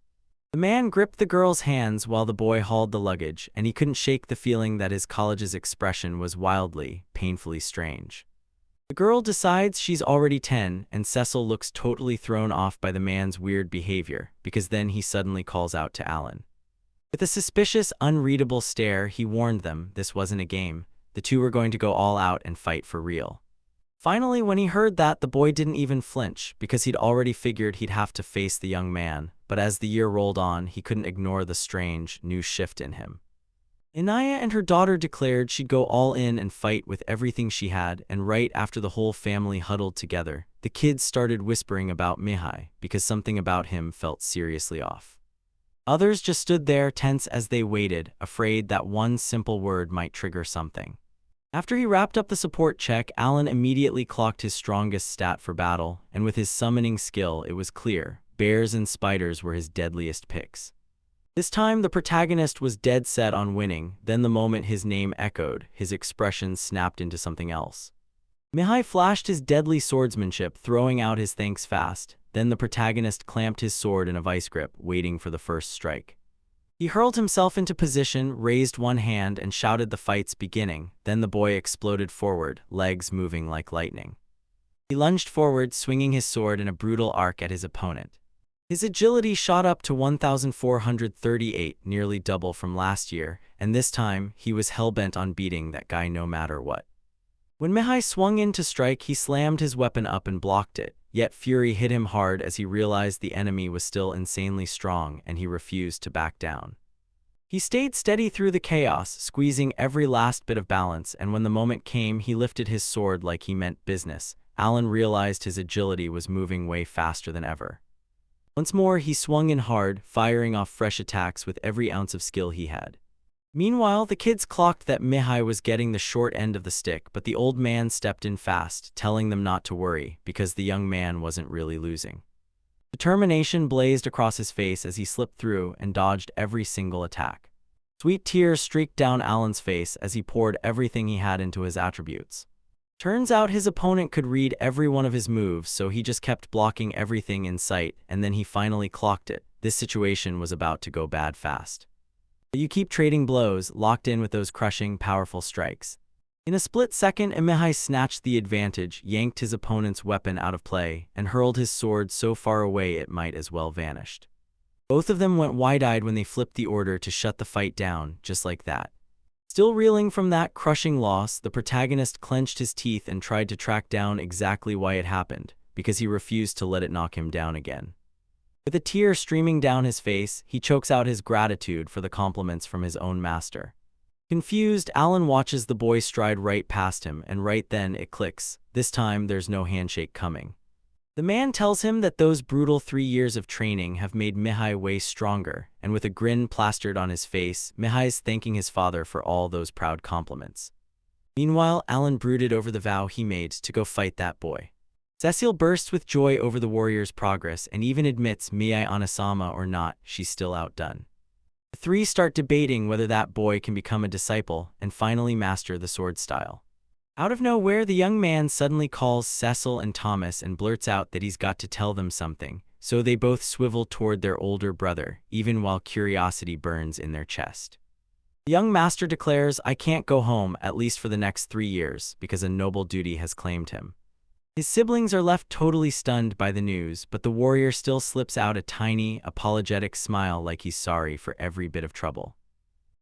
A: The man gripped the girl's hands while the boy hauled the luggage, and he couldn't shake the feeling that his college's expression was wildly, painfully strange. The girl decides she's already 10, and Cecil looks totally thrown off by the man's weird behavior, because then he suddenly calls out to Alan. With a suspicious, unreadable stare, he warned them this wasn't a game. The two were going to go all out and fight for real. Finally, when he heard that, the boy didn't even flinch, because he'd already figured he'd have to face the young man. But as the year rolled on, he couldn't ignore the strange, new shift in him. Inaya and her daughter declared she'd go all in and fight with everything she had, and right after the whole family huddled together, the kids started whispering about Mihai, because something about him felt seriously off. Others just stood there tense as they waited, afraid that one simple word might trigger something. After he wrapped up the support check, Alan immediately clocked his strongest stat for battle, and with his summoning skill, it was clear. Bears and spiders were his deadliest picks. This time, the protagonist was dead set on winning. Then the moment his name echoed, his expression snapped into something else. Mihai flashed his deadly swordsmanship, throwing out his thanks fast. Then the protagonist clamped his sword in a vice grip, waiting for the first strike. He hurled himself into position, raised one hand, and shouted the fight's beginning. Then the boy exploded forward, legs moving like lightning. He lunged forward, swinging his sword in a brutal arc at his opponent. His agility shot up to 1,438, nearly double from last year, and this time, he was hell-bent on beating that guy no matter what. When Mihai swung in to strike, he slammed his weapon up and blocked it, yet fury hit him hard as he realized the enemy was still insanely strong and he refused to back down. He stayed steady through the chaos, squeezing every last bit of balance, and when the moment came, he lifted his sword like he meant business. Alan realized his agility was moving way faster than ever. Once more, he swung in hard, firing off fresh attacks with every ounce of skill he had. Meanwhile, the kids clocked that Mihai was getting the short end of the stick, but the old man stepped in fast, telling them not to worry, because the young man wasn't really losing. Determination blazed across his face as he slipped through and dodged every single attack. Sweet tears streaked down Alan's face as he poured everything he had into his attributes. Turns out his opponent could read every one of his moves, so he just kept blocking everything in sight, and then he finally clocked it. This situation was about to go bad fast. But you keep trading blows, locked in with those crushing, powerful strikes. In a split second, Mihai snatched the advantage, yanked his opponent's weapon out of play, and hurled his sword so far away it might as well vanished. Both of them went wide-eyed when they flipped the order to shut the fight down, just like that. Still reeling from that crushing loss, the protagonist clenched his teeth and tried to track down exactly why it happened, because he refused to let it knock him down again. With a tear streaming down his face, he chokes out his gratitude for the compliments from his own master. Confused, Alan watches the boy stride right past him, and right then it clicks. This time, there's no handshake coming. The man tells him that those brutal 3 years of training have made Mihai way stronger, and with a grin plastered on his face, Mihai's thanking his father for all those proud compliments. Meanwhile, Alan brooded over the vow he made to go fight that boy. Cecile bursts with joy over the warrior's progress and even admits Mihai Onasama or not, she's still outdone. The three start debating whether that boy can become a disciple and finally master the sword style. Out of nowhere, the young man suddenly calls Cecil and Thomas and blurts out that he's got to tell them something, so they both swivel toward their older brother, even while curiosity burns in their chest. The young master declares, "I can't go home, at least for the next 3 years, because a noble duty has claimed him." His siblings are left totally stunned by the news, but the warrior still slips out a tiny, apologetic smile like he's sorry for every bit of trouble.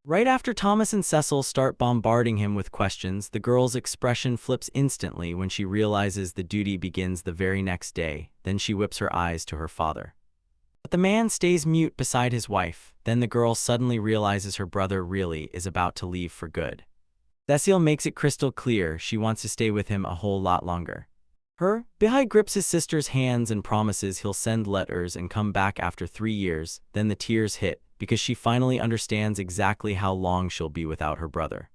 A: Right after Thomas and Cecil start bombarding him with questions, the girl's expression flips instantly when she realizes the duty begins the very next day. Then she whips her eyes to her father. But the man stays mute beside his wife. Then the girl suddenly realizes her brother really is about to leave for good. Cecile makes it crystal clear she wants to stay with him a whole lot longer. Mihai grips his sister's hands and promises he'll send letters and come back after 3 years. Then the tears hit, because she finally understands exactly how long she'll be without her brother.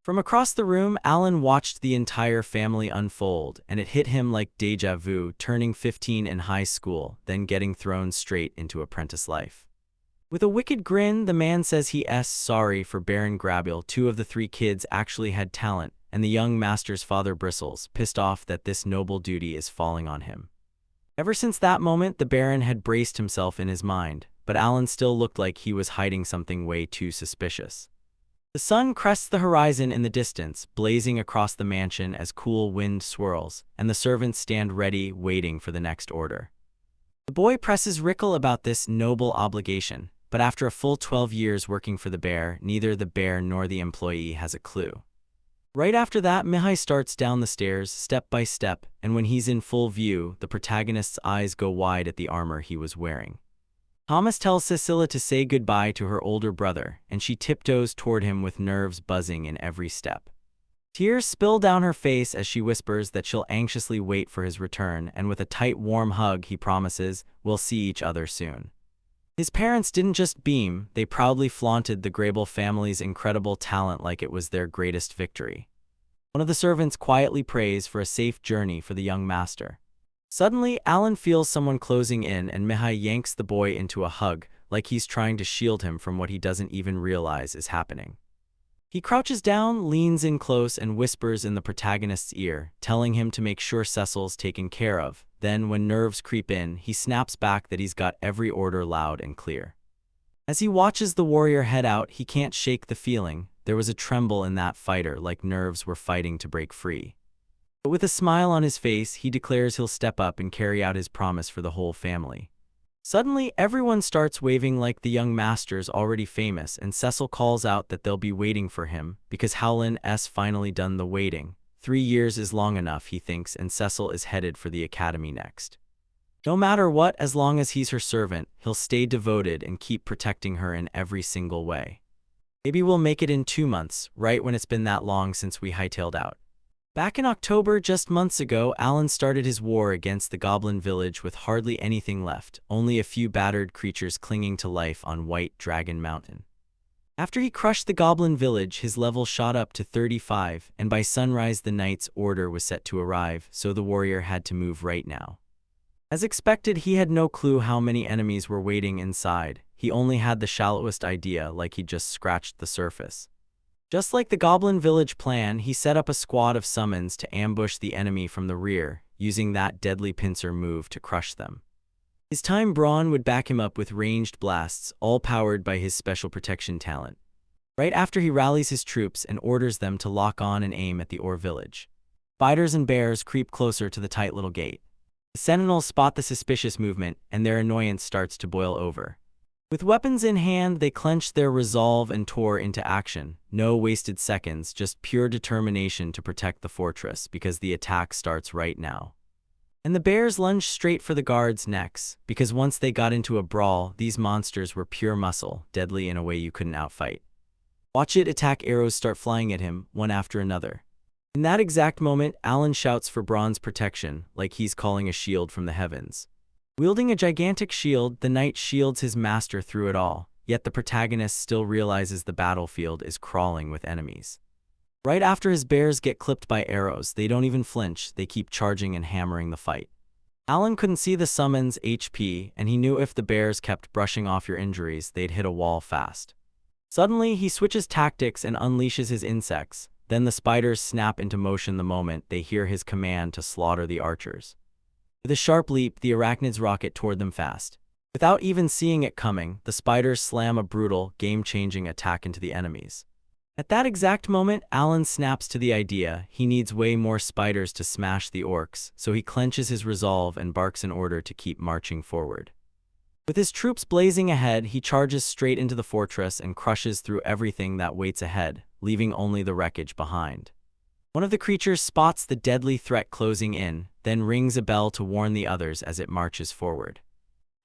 A: From across the room, Alan watched the entire family unfold, and it hit him like deja vu, turning 15 in high school, then getting thrown straight into apprentice life. With a wicked grin, the man says he's sorry for Baron Grabil. 2 of the 3 kids actually had talent, and the young master's father bristles, pissed off that this noble duty is falling on him. Ever since that moment, the Baron had braced himself in his mind, but Alan still looked like he was hiding something way too suspicious. The sun crests the horizon in the distance, blazing across the mansion as cool wind swirls, and the servants stand ready, waiting for the next order. The boy presses Rickle about this noble obligation, but after a full 12 years working for the bear, neither the bear nor the employee has a clue. Right after that, Mihai starts down the stairs, step by step, and when he's in full view, the protagonist's eyes go wide at the armor he was wearing. Thomas tells Cecilia to say goodbye to her older brother, and she tiptoes toward him with nerves buzzing in every step. Tears spill down her face as she whispers that she'll anxiously wait for his return, and with a tight, warm hug, he promises, "We'll see each other soon." His parents didn't just beam, they proudly flaunted the Grable family's incredible talent like it was their greatest victory. One of the servants quietly prays for a safe journey for the young master. Suddenly, Alan feels someone closing in, and Mihai yanks the boy into a hug, like he's trying to shield him from what he doesn't even realize is happening. He crouches down, leans in close, and whispers in the protagonist's ear, telling him to make sure Cecil's taken care of. Then, when nerves creep in, he snaps back that he's got every order loud and clear. As he watches the warrior head out, he can't shake the feeling. There was a tremble in that fighter, like nerves were fighting to break free. But with a smile on his face, he declares he'll step up and carry out his promise for the whole family. Suddenly, everyone starts waving like the young master's already famous, and Cecil calls out that they'll be waiting for him, because Howland's finally done the waiting. 3 years is long enough, he thinks, and Cecil is headed for the academy next. No matter what, as long as he's her servant, he'll stay devoted and keep protecting her in every single way. Maybe we'll make it in 2 months, right when it's been that long since we hightailed out. Back in October, just months ago, Alan started his war against the Goblin Village with hardly anything left, only a few battered creatures clinging to life on White Dragon Mountain. After he crushed the goblin village, his level shot up to 35, and by sunrise the knight's order was set to arrive, so the warrior had to move right now. As expected, he had no clue how many enemies were waiting inside. He only had the shallowest idea, like he'd just scratched the surface. Just like the goblin village plan, he set up a squad of summons to ambush the enemy from the rear, using that deadly pincer move to crush them. His time Braun would back him up with ranged blasts, all powered by his special protection talent. Right after he rallies his troops and orders them to lock on and aim at the Ore village. Spiders and bears creep closer to the tight little gate. The sentinels spot the suspicious movement, and their annoyance starts to boil over. With weapons in hand, they clenched their resolve and tore into action. No wasted seconds, just pure determination to protect the fortress, because the attack starts right now. And the bears lunged straight for the guards' necks, because once they got into a brawl, these monsters were pure muscle, deadly in a way you couldn't outfight. Watch it attack. Arrows start flying at him, one after another. In that exact moment, Alan shouts for Braun's protection, like he's calling a shield from the heavens. Wielding a gigantic shield, the knight shields his master through it all, yet the protagonist still realizes the battlefield is crawling with enemies. Right after his bears get clipped by arrows, they don't even flinch, they keep charging and hammering the fight. Alan couldn't see the summon's HP, and he knew if the bears kept brushing off your injuries, they'd hit a wall fast. Suddenly, he switches tactics and unleashes his insects. Then the spiders snap into motion the moment they hear his command to slaughter the archers. With a sharp leap, the arachnids rocket toward them fast. Without even seeing it coming, the spiders slam a brutal, game-changing attack into the enemies. At that exact moment, Alan snaps to the idea he needs way more spiders to smash the orcs, so he clenches his resolve and barks an order to keep marching forward. With his troops blazing ahead, he charges straight into the fortress and crushes through everything that waits ahead, leaving only the wreckage behind. One of the creatures spots the deadly threat closing in, then rings a bell to warn the others as it marches forward.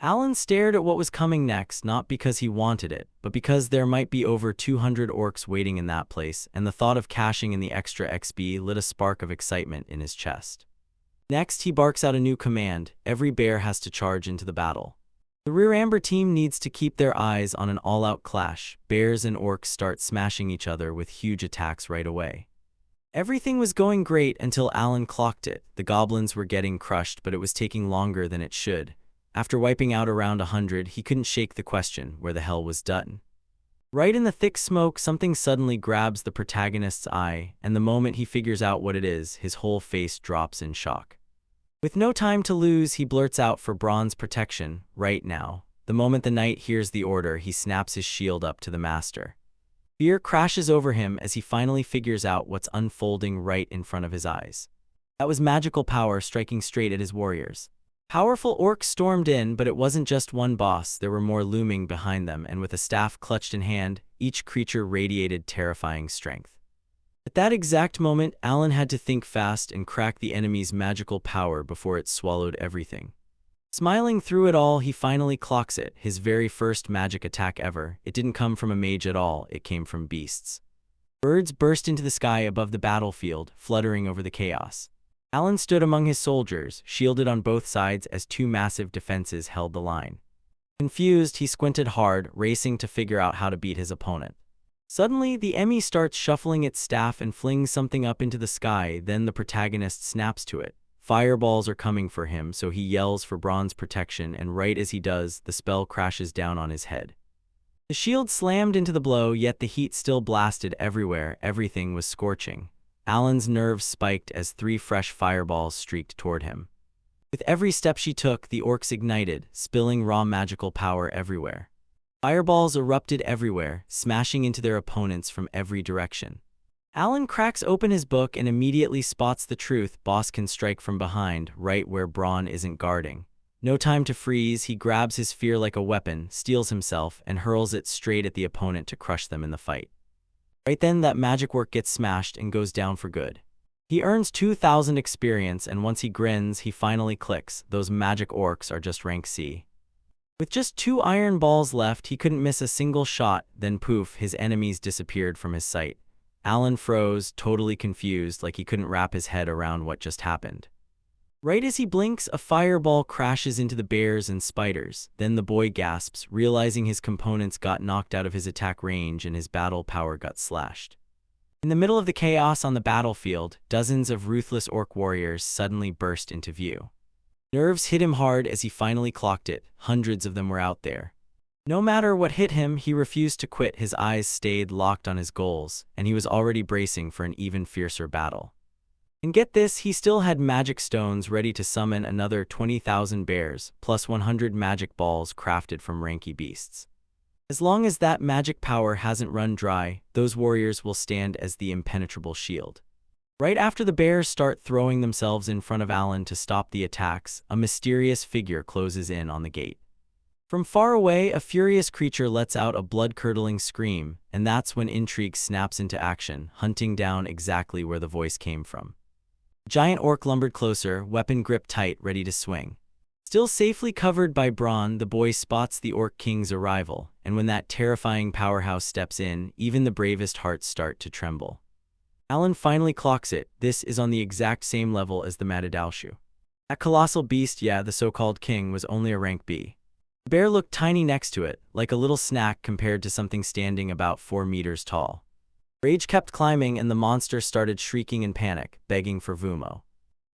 A: Alan stared at what was coming next, not because he wanted it, but because there might be over 200 orcs waiting in that place, and the thought of cashing in the extra XP lit a spark of excitement in his chest. Next, he barks out a new command: every bear has to charge into the battle. The rear amber team needs to keep their eyes on an all-out clash. Bears and orcs start smashing each other with huge attacks right away. Everything was going great until Alan clocked it. The goblins were getting crushed, but it was taking longer than it should. After wiping out around 100, he couldn't shake the question, where the hell was Dutton? Right in the thick smoke, something suddenly grabs the protagonist's eye, and the moment he figures out what it is, his whole face drops in shock. With no time to lose, he blurts out for Braun's protection, right now. The moment the knight hears the order, he snaps his shield up to the master. Fear crashes over him as he finally figures out what's unfolding right in front of his eyes. That was magical power striking straight at his warriors. Powerful orcs stormed in, but it wasn't just one boss, there were more looming behind them, and with a staff clutched in hand, each creature radiated terrifying strength. At that exact moment, Alan had to think fast and crack the enemy's magical power before it swallowed everything. Smiling through it all, he finally clocks it, his very first magic attack ever. It didn't come from a mage at all, it came from beasts. Birds burst into the sky above the battlefield, fluttering over the chaos. Alan stood among his soldiers, shielded on both sides as two massive defenses held the line. Confused, he squinted hard, racing to figure out how to beat his opponent. Suddenly, the Emmy starts shuffling its staff and flings something up into the sky, then the protagonist snaps to it. Fireballs are coming for him, so he yells for Braun's protection, and right as he does, the spell crashes down on his head. The shield slammed into the blow, yet the heat still blasted everywhere. Everything was scorching. Alan's nerves spiked as 3 fresh fireballs streaked toward him. With every step she took, the orcs ignited, spilling raw magical power everywhere. Fireballs erupted everywhere, smashing into their opponents from every direction. Alan cracks open his book and immediately spots the truth: boss can strike from behind, right where Braun isn't guarding. No time to freeze, he grabs his fear like a weapon, steels himself, and hurls it straight at the opponent to crush them in the fight. Right then, that magic work gets smashed and goes down for good. He earns 2,000 experience, and once he grins, he finally clicks: those magic orcs are just rank C. With just 2 iron balls left, he couldn't miss a single shot, then poof, his enemies disappeared from his sight. Alan froze, totally confused, like he couldn't wrap his head around what just happened. Right as he blinks, a fireball crashes into the bears and spiders. Then the boy gasps, realizing his components got knocked out of his attack range and his battle power got slashed. In the middle of the chaos on the battlefield, dozens of ruthless orc warriors suddenly burst into view. Nerves hit him hard as he finally clocked it. Hundreds of them were out there. No matter what hit him, he refused to quit. His eyes stayed locked on his goals, and he was already bracing for an even fiercer battle. And get this, he still had magic stones ready to summon another 20,000 bears, plus 100 magic balls crafted from ranky beasts. As long as that magic power hasn't run dry, those warriors will stand as the impenetrable shield. Right after the bears start throwing themselves in front of Alan to stop the attacks, a mysterious figure closes in on the gate. From far away, a furious creature lets out a blood-curdling scream, and that's when intrigue snaps into action, hunting down exactly where the voice came from. The giant orc lumbered closer, weapon gripped tight, ready to swing. Still safely covered by brawn, the boy spots the Orc King's arrival, and when that terrifying powerhouse steps in, even the bravest hearts start to tremble. Alan finally clocks it. This is on the exact same level as the Madadalshu. That colossal beast, the so-called king, was only a rank B. The bear looked tiny next to it, like a little snack compared to something standing about 4 meters tall. Rage kept climbing and the monster started shrieking in panic, begging for Vumo.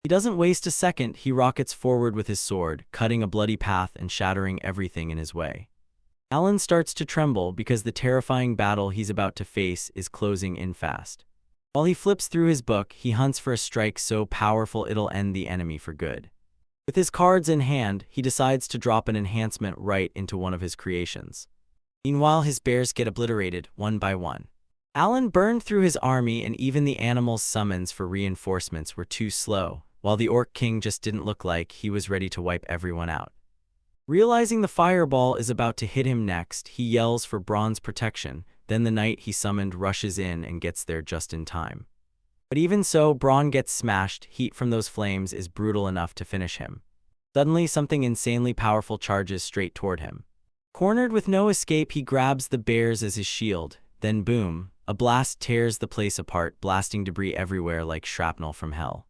A: He doesn't waste a second, he rockets forward with his sword, cutting a bloody path and shattering everything in his way. Alan starts to tremble because the terrifying battle he's about to face is closing in fast. While he flips through his book, he hunts for a strike so powerful it'll end the enemy for good. With his cards in hand, he decides to drop an enhancement right into one of his creations. Meanwhile, his bears get obliterated, one by one. Alan burned through his army and even the animals' summons for reinforcements were too slow, while the Orc King just didn't look like he was ready to wipe everyone out. Realizing the fireball is about to hit him next, he yells for Braun's protection, then the knight he summoned rushes in and gets there just in time. But even so, Braun gets smashed. Heat from those flames is brutal enough to finish him. Suddenly, something insanely powerful charges straight toward him. Cornered with no escape, he grabs the bears as his shield. Then boom, a blast tears the place apart, blasting debris everywhere like shrapnel from hell.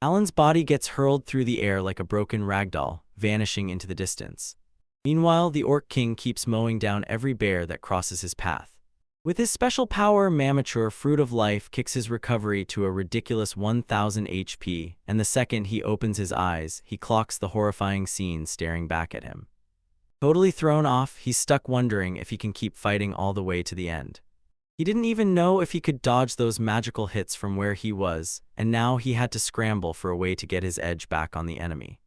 A: Alan's body gets hurled through the air like a broken ragdoll, vanishing into the distance. Meanwhile, the Orc King keeps mowing down every bear that crosses his path. With his special power, Mamature, Fruit of Life, kicks his recovery to a ridiculous 1000 HP, and the second he opens his eyes, he clocks the horrifying scene staring back at him. Totally thrown off, he's stuck wondering if he can keep fighting all the way to the end. He didn't even know if he could dodge those magical hits from where he was, and now he had to scramble for a way to get his edge back on the enemy.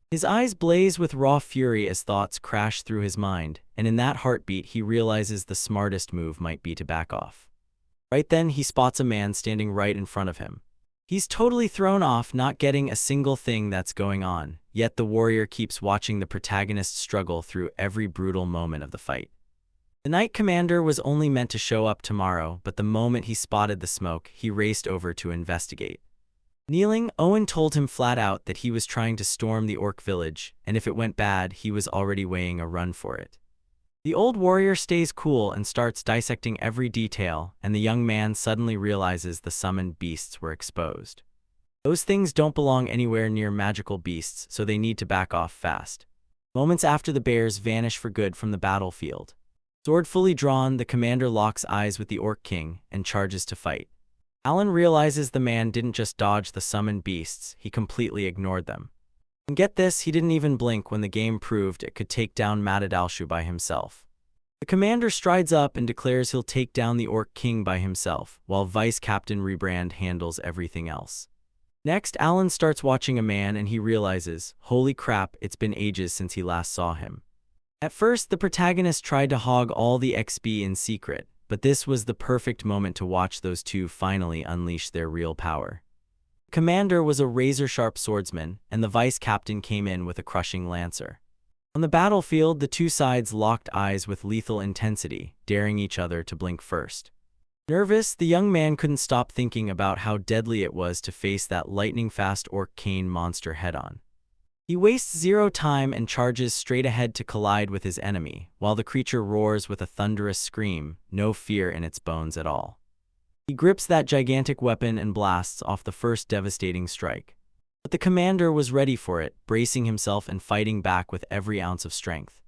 A: His eyes blaze with raw fury as thoughts crash through his mind, and in that heartbeat he realizes the smartest move might be to back off. Right then he spots a man standing right in front of him. He's totally thrown off, not getting a single thing that's going on, yet the warrior keeps watching the protagonist struggle through every brutal moment of the fight. The Knight Commander was only meant to show up tomorrow, but the moment he spotted the smoke, he raced over to investigate. Kneeling, Owen told him flat out that he was trying to storm the orc village, and if it went bad, he was already weighing a run for it. The old warrior stays cool and starts dissecting every detail, and the young man suddenly realizes the summoned beasts were exposed. Those things don't belong anywhere near magical beasts, so they need to back off fast. Moments after the bears vanish for good from the battlefield. Sword fully drawn, the commander locks eyes with the Orc King and charges to fight. Alan realizes the man didn't just dodge the summoned beasts, he completely ignored them. And get this, he didn't even blink when the game proved it could take down Madadalshu by himself. The commander strides up and declares he'll take down the Orc King by himself, while Vice Captain Rebrand handles everything else. Next, Alan starts watching a man and he realizes, holy crap, it's been ages since he last saw him. At first, the protagonist tried to hog all the XP in secret, but this was the perfect moment to watch those two finally unleash their real power. The commander was a razor-sharp swordsman, and the vice captain came in with a crushing lancer. On the battlefield, the two sides locked eyes with lethal intensity, daring each other to blink first. Nervous, the young man couldn't stop thinking about how deadly it was to face that lightning-fast Orc Cane monster head-on. He wastes zero time and charges straight ahead to collide with his enemy, while the creature roars with a thunderous scream, no fear in its bones at all. He grips that gigantic weapon and blasts off the first devastating strike. But the commander was ready for it, bracing himself and fighting back with every ounce of strength.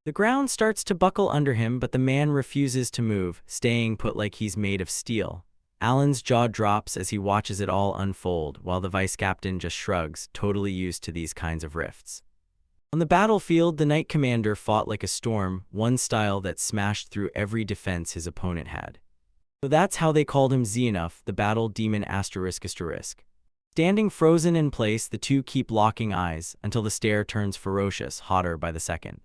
A: The ground starts to buckle under him, but the man refuses to move, staying put like he's made of steel. Alan's jaw drops as he watches it all unfold, while the vice captain just shrugs, totally used to these kinds of rifts. On the battlefield, the knight commander fought like a storm, one style that smashed through every defense his opponent had. So that's how they called him Xehanort, the battle demon asterisk. Standing frozen in place, the two keep locking eyes until the stare turns ferocious, hotter by the second.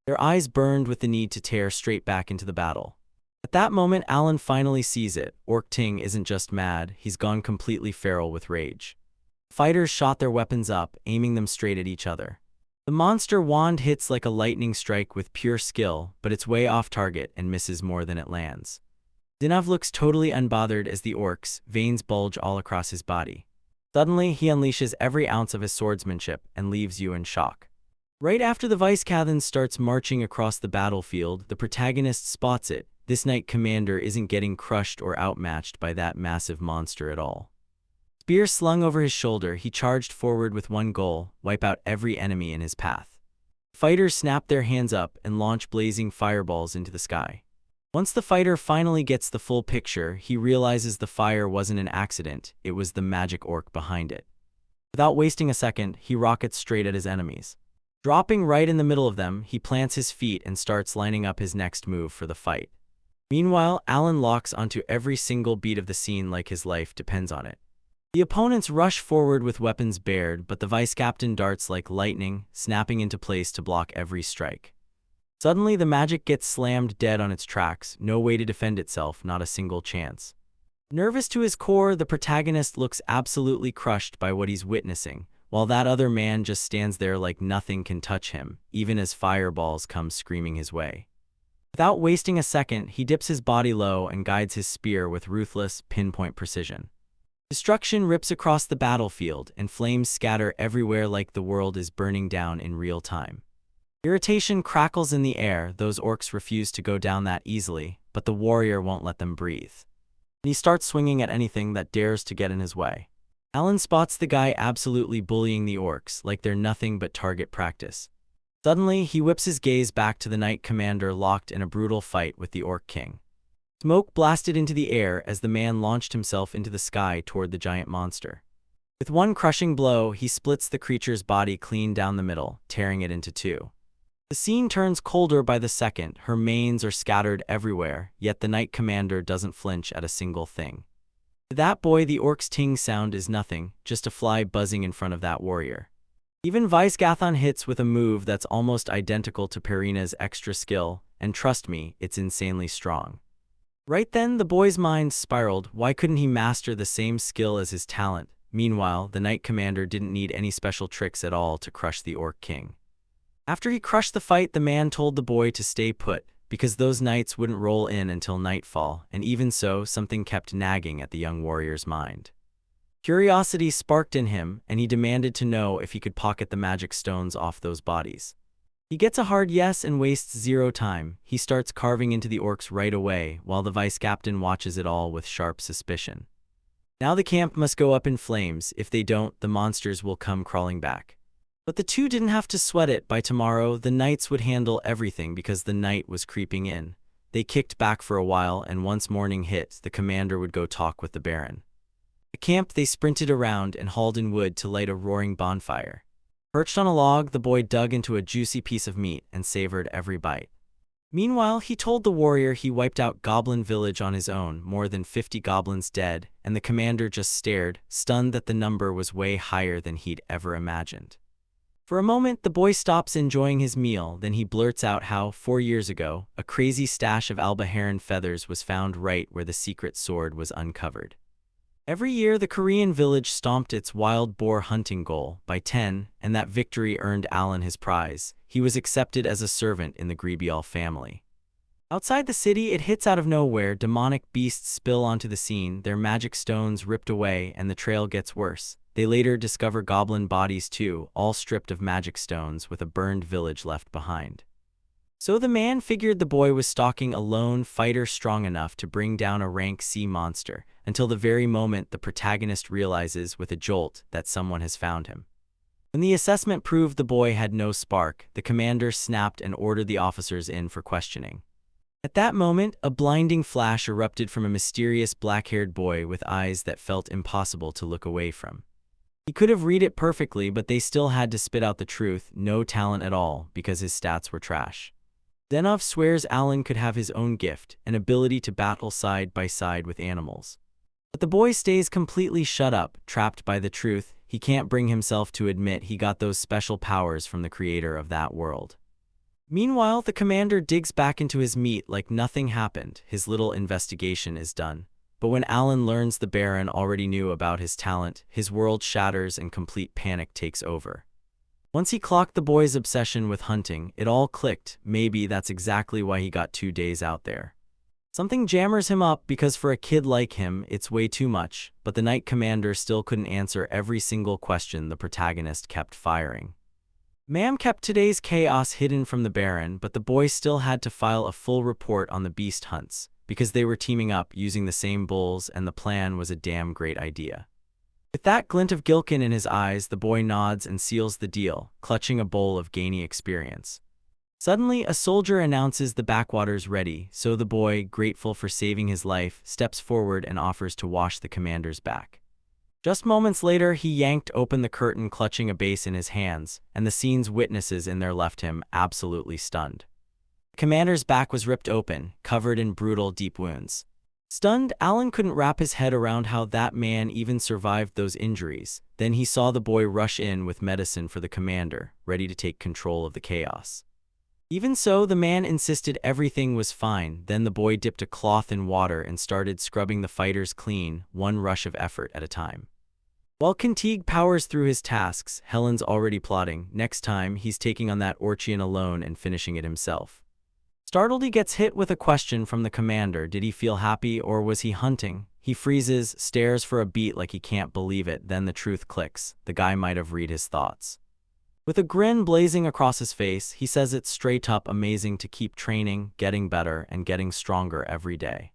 A: Their eyes burned with the need to tear straight back into the battle. At that moment, Alan finally sees it. Orc Ting isn't just mad, he's gone completely feral with rage. Fighters shot their weapons up, aiming them straight at each other. The monster wand hits like a lightning strike with pure skill, but it's way off target and misses more than it lands. Dynav looks totally unbothered as the orc's veins bulge all across his body. Suddenly, he unleashes every ounce of his swordsmanship and leaves you in shock. Right after the vice captain starts marching across the battlefield, the protagonist spots it. This knight commander isn't getting crushed or outmatched by that massive monster at all. Spear slung over his shoulder, he charged forward with one goal: wipe out every enemy in his path. Fighters snap their hands up and launch blazing fireballs into the sky. Once the fighter finally gets the full picture, he realizes the fire wasn't an accident, it was the magic orc behind it. Without wasting a second, he rockets straight at his enemies. Dropping right in the middle of them, he plants his feet and starts lining up his next move for the fight. Meanwhile, Alan locks onto every single beat of the scene like his life depends on it. The opponents rush forward with weapons bared, but the vice captain darts like lightning, snapping into place to block every strike. Suddenly, the magic gets slammed dead on its tracks, no way to defend itself, not a single chance. Nervous to his core, the protagonist looks absolutely crushed by what he's witnessing, while that other man just stands there like nothing can touch him, even as fireballs come screaming his way. Without wasting a second, he dips his body low and guides his spear with ruthless, pinpoint precision. Destruction rips across the battlefield, and flames scatter everywhere like the world is burning down in real time. Irritation crackles in the air. Those orcs refuse to go down that easily, but the warrior won't let them breathe. And he starts swinging at anything that dares to get in his way. Alan spots the guy absolutely bullying the orcs like they're nothing but target practice. Suddenly, he whips his gaze back to the knight commander locked in a brutal fight with the orc king. Smoke blasted into the air as the man launched himself into the sky toward the giant monster. With one crushing blow, he splits the creature's body clean down the middle, tearing it into two. The scene turns colder by the second, her manes are scattered everywhere, yet the knight commander doesn't flinch at a single thing. To that boy, the orc's ting sound is nothing, just a fly buzzing in front of that warrior. Even Vice Gathon hits with a move that's almost identical to Perina's extra skill, and trust me, it's insanely strong. Right then, the boy's mind spiraled. Why couldn't he master the same skill as his talent? Meanwhile, the knight commander didn't need any special tricks at all to crush the orc king. After he crushed the fight, the man told the boy to stay put, because those knights wouldn't roll in until nightfall, and even so, something kept nagging at the young warrior's mind. Curiosity sparked in him, and he demanded to know if he could pocket the magic stones off those bodies. He gets a hard yes and wastes zero time. He starts carving into the orcs right away, while the vice captain watches it all with sharp suspicion. Now the camp must go up in flames. If they don't, the monsters will come crawling back. But the two didn't have to sweat it. By tomorrow, the knights would handle everything because the night was creeping in. They kicked back for a while, and once morning hit, the commander would go talk with the baron. At camp, they sprinted around and hauled in wood to light a roaring bonfire. Perched on a log, the boy dug into a juicy piece of meat and savored every bite. Meanwhile, he told the warrior he wiped out Goblin Village on his own, more than 50 goblins dead, and the commander just stared, stunned that the number was way higher than he'd ever imagined. For a moment, the boy stops enjoying his meal, then he blurts out how, 4 years ago, a crazy stash of albaharan feathers was found right where the secret sword was uncovered. Every year, the Korean village stomped its wild boar hunting goal by 10, and that victory earned Alan his prize. He was accepted as a servant in the Grebial family. Outside the city, it hits out of nowhere. Demonic beasts spill onto the scene, their magic stones ripped away, and the trail gets worse. They later discover goblin bodies too, all stripped of magic stones, with a burned village left behind. So the man figured the boy was stalking a lone fighter strong enough to bring down a rank C monster, until the very moment the protagonist realizes with a jolt that someone has found him. When the assessment proved the boy had no spark, the commander snapped and ordered the officers in for questioning. At that moment, a blinding flash erupted from a mysterious black-haired boy with eyes that felt impossible to look away from. He could have read it perfectly, but they still had to spit out the truth, no talent at all, because his stats were trash. Denov swears Alan could have his own gift, an ability to battle side by side with animals. But the boy stays completely shut up, trapped by the truth. He can't bring himself to admit he got those special powers from the creator of that world. Meanwhile, the commander digs back into his meat like nothing happened. His little investigation is done. But when Alan learns the Baron already knew about his talent, his world shatters and complete panic takes over. Once he clocked the boy's obsession with hunting, it all clicked. Maybe that's exactly why he got 2 days out there. Something jammers him up because for a kid like him, it's way too much, but the Knight Commander still couldn't answer every single question the protagonist kept firing. Mam kept today's chaos hidden from the Baron, but the boy still had to file a full report on the beast hunts, because they were teaming up using the same bulls and the plan was a damn great idea. With that glint of Gilkin in his eyes, the boy nods and seals the deal, clutching a bowl of gamey experience. Suddenly, a soldier announces the backwater's ready, so the boy, grateful for saving his life, steps forward and offers to wash the commander's back. Just moments later, he yanked open the curtain clutching a base in his hands, and the scene's witnesses in there left him absolutely stunned. The commander's back was ripped open, covered in brutal, deep wounds. Stunned, Alan couldn't wrap his head around how that man even survived those injuries. Then he saw the boy rush in with medicine for the commander, ready to take control of the chaos. Even so, the man insisted everything was fine. Then the boy dipped a cloth in water and started scrubbing the fighters clean, one rush of effort at a time. While Kentig powers through his tasks, Helen's already plotting. Next time, he's taking on that Orchian alone and finishing it himself. Startled, he gets hit with a question from the commander. Did he feel happy or was he hunting? He freezes, stares for a beat like he can't believe it. Then the truth clicks. The guy might have read his thoughts. With a grin blazing across his face, he says it's straight up amazing to keep training, getting better, and getting stronger every day.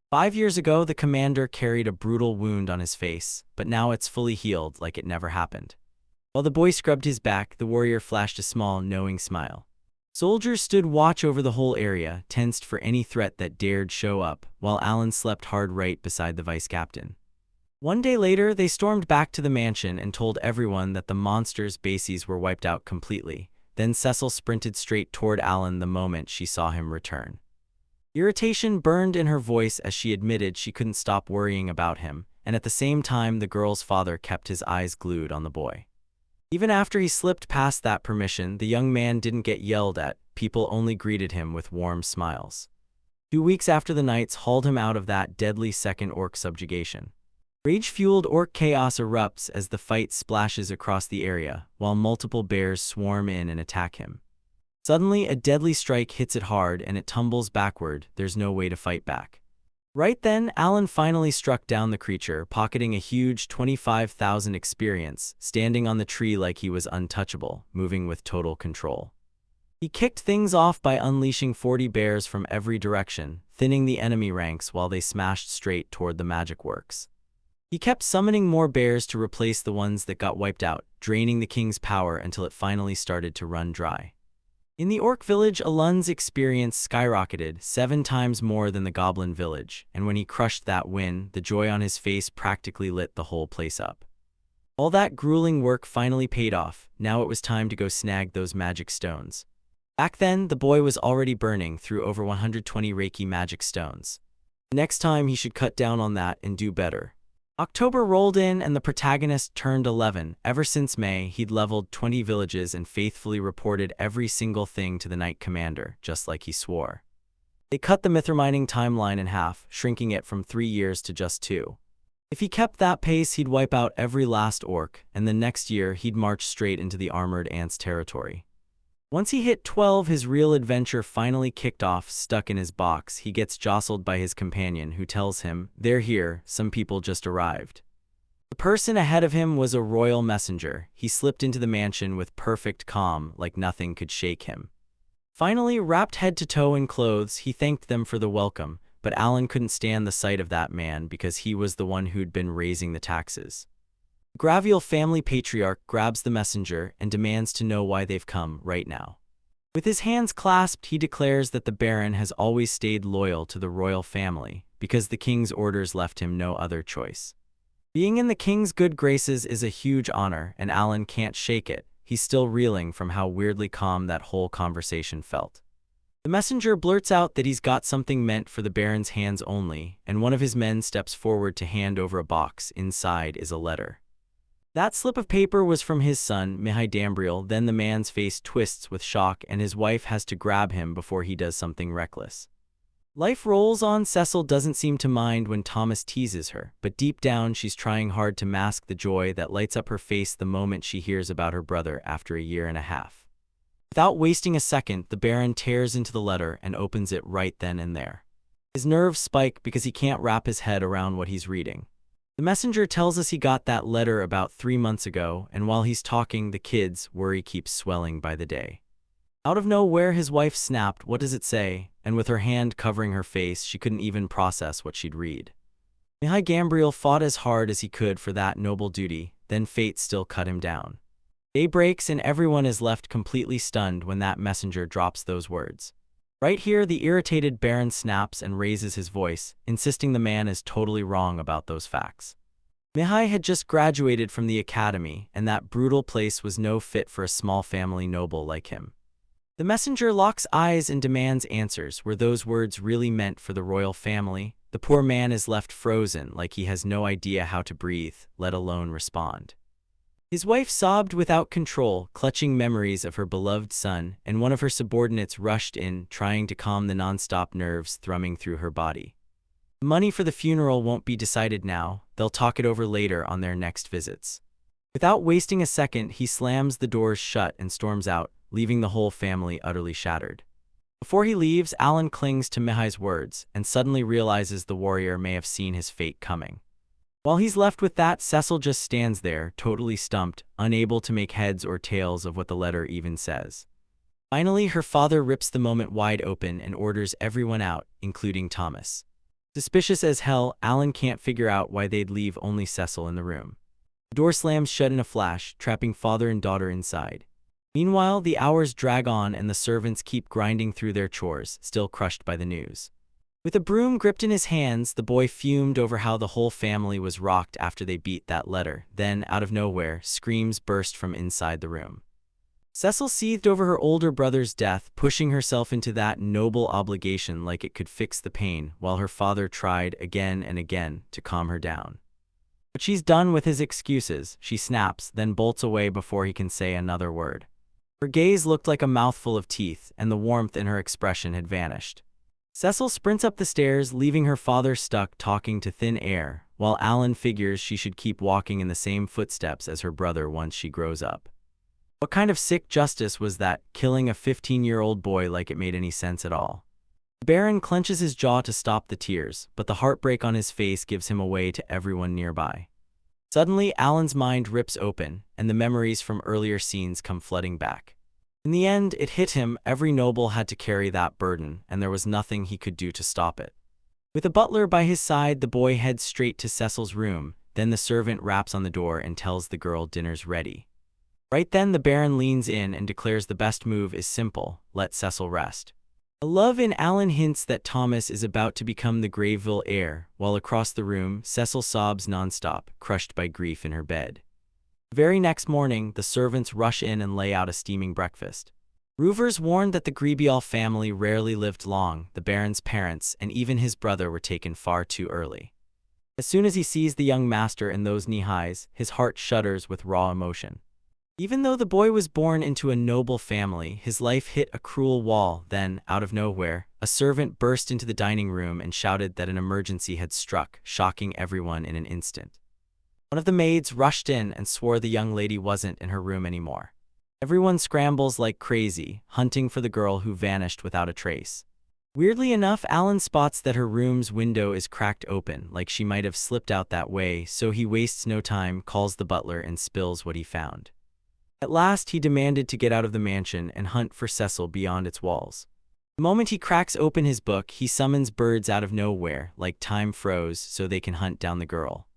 A: 5 years ago, the commander carried a brutal wound on his face, but now it's fully healed like it never happened. While the boy scrubbed his back, the warrior flashed a small, knowing smile. Soldiers stood watch over the whole area, tensed for any threat that dared show up, while Alan slept hard right beside the vice-captain. 1 day later, they stormed back to the mansion and told everyone that the monster's bases were wiped out completely. Then Cecil sprinted straight toward Alan the moment she saw him return. Irritation burned in her voice as she admitted she couldn't stop worrying about him, and at the same time the girl's father kept his eyes glued on the boy. Even after he slipped past that permission, the young man didn't get yelled at. People only greeted him with warm smiles. 2 weeks after the Knights hauled him out of that deadly second orc subjugation. Rage-fueled orc chaos erupts as the fight splashes across the area, while multiple bears swarm in and attack him. Suddenly, a deadly strike hits it hard and it tumbles backward. There's no way to fight back. Right then, Alan finally struck down the creature, pocketing a huge 25,000 experience, standing on the tree like he was untouchable, moving with total control. He kicked things off by unleashing 40 bears from every direction, thinning the enemy ranks while they smashed straight toward the magic works. He kept summoning more bears to replace the ones that got wiped out, draining the king's power until it finally started to run dry. In the orc village, Alun's experience skyrocketed 7 times more than the goblin village, and when he crushed that win, the joy on his face practically lit the whole place up. All that grueling work finally paid off. Now it was time to go snag those magic stones. Back then, the boy was already burning through over 120 Reiki magic stones. Next time, he should cut down on that and do better. October rolled in and the protagonist turned 11. Ever since May, he'd leveled 20 villages and faithfully reported every single thing to the Knight Commander, just like he swore. They cut the Mithramining timeline in half, shrinking it from 3 years to just 2. If he kept that pace, he'd wipe out every last orc, and the next year he'd march straight into the Armored Ants territory. Once he hit 12, his real adventure finally kicked off. Stuck in his box, he gets jostled by his companion who tells him, "They're here, some people just arrived." The person ahead of him was a royal messenger. He slipped into the mansion with perfect calm, like nothing could shake him. Finally, wrapped head to toe in clothes, he thanked them for the welcome, but Alan couldn't stand the sight of that man because he was the one who'd been raising the taxes. The Graviel family patriarch grabs the messenger and demands to know why they've come right now. With his hands clasped, he declares that the Baron has always stayed loyal to the royal family because the king's orders left him no other choice. Being in the king's good graces is a huge honor, and Alan can't shake it. He's still reeling from how weirdly calm that whole conversation felt. The messenger blurts out that he's got something meant for the Baron's hands only, and one of his men steps forward to hand over a box. Inside is a letter. That slip of paper was from his son, Mihai Dambriel. Then the man's face twists with shock and his wife has to grab him before he does something reckless. Life rolls on. Cecil doesn't seem to mind when Thomas teases her, but deep down she's trying hard to mask the joy that lights up her face the moment she hears about her brother after a year and a half. Without wasting a second, the Baron tears into the letter and opens it right then and there. His nerves spike because he can't wrap his head around what he's reading. The messenger tells us he got that letter about 3 months ago, and while he's talking, the kid's worry keeps swelling by the day. Out of nowhere, his wife snapped, "What does it say?" And with her hand covering her face, she couldn't even process what she'd read. Mihai Dambriel fought as hard as he could for that noble duty, then fate still cut him down. Day breaks and everyone is left completely stunned when that messenger drops those words. Right here, the irritated Baron snaps and raises his voice, insisting the man is totally wrong about those facts. Mihai had just graduated from the academy, and that brutal place was no fit for a small family noble like him. The messenger locks eyes and demands answers. Were those words really meant for the royal family? The poor man is left frozen, like he has no idea how to breathe, let alone respond. His wife sobbed without control, clutching memories of her beloved son, and one of her subordinates rushed in, trying to calm the non-stop nerves thrumming through her body. The money for the funeral won't be decided now. They'll talk it over later on their next visits. Without wasting a second, he slams the doors shut and storms out, leaving the whole family utterly shattered. Before he leaves, Alan clings to Mihai's words and suddenly realizes the warrior may have seen his fate coming. While he's left with that, Cecil just stands there, totally stumped, unable to make heads or tails of what the letter even says. Finally, her father rips the moment wide open and orders everyone out, including Thomas. Suspicious as hell, Alan can't figure out why they'd leave only Cecil in the room. The door slams shut in a flash, trapping father and daughter inside. Meanwhile, the hours drag on and the servants keep grinding through their chores, still crushed by the news. With a broom gripped in his hands, the boy fumed over how the whole family was rocked after they beat that letter. Then, out of nowhere, screams burst from inside the room. Cecil seethed over her older brother's death, pushing herself into that noble obligation like it could fix the pain, while her father tried again and again to calm her down. But she's done with his excuses. She snaps, then bolts away before he can say another word. Her gaze looked like a mouthful of teeth, and the warmth in her expression had vanished. Cecil sprints up the stairs, leaving her father stuck talking to thin air, while Alan figures she should keep walking in the same footsteps as her brother once she grows up. What kind of sick justice was that, killing a 15-year-old boy like it made any sense at all? The Baron clenches his jaw to stop the tears, but the heartbreak on his face gives him away to everyone nearby. Suddenly, Alan's mind rips open, and the memories from earlier scenes come flooding back. In the end, it hit him. Every noble had to carry that burden, and there was nothing he could do to stop it. With a butler by his side, the boy heads straight to Cecil's room. Then the servant raps on the door and tells the girl dinner's ready. Right then, the Baron leans in and declares the best move is simple: let Cecil rest. A love in Alan hints that Thomas is about to become the Greville heir, while across the room, Cecil sobs nonstop, crushed by grief in her bed. The very next morning, the servants rush in and lay out a steaming breakfast. Rumors warned that the Greville family rarely lived long. The Baron's parents and even his brother were taken far too early. As soon as he sees the young master in those knee-highs, his heart shudders with raw emotion. Even though the boy was born into a noble family, his life hit a cruel wall. Then, out of nowhere, a servant burst into the dining room and shouted that an emergency had struck, shocking everyone in an instant. One of the maids rushed in and swore the young lady wasn't in her room anymore. Everyone scrambles like crazy, hunting for the girl who vanished without a trace. Weirdly enough, Alan spots that her room's window is cracked open, like she might have slipped out that way, so he wastes no time, calls the butler, and spills what he found. At last, he demanded to get out of the mansion and hunt for Cecil beyond its walls. The moment he cracks open his book, he summons birds out of nowhere, like time froze, so they can hunt down the girl.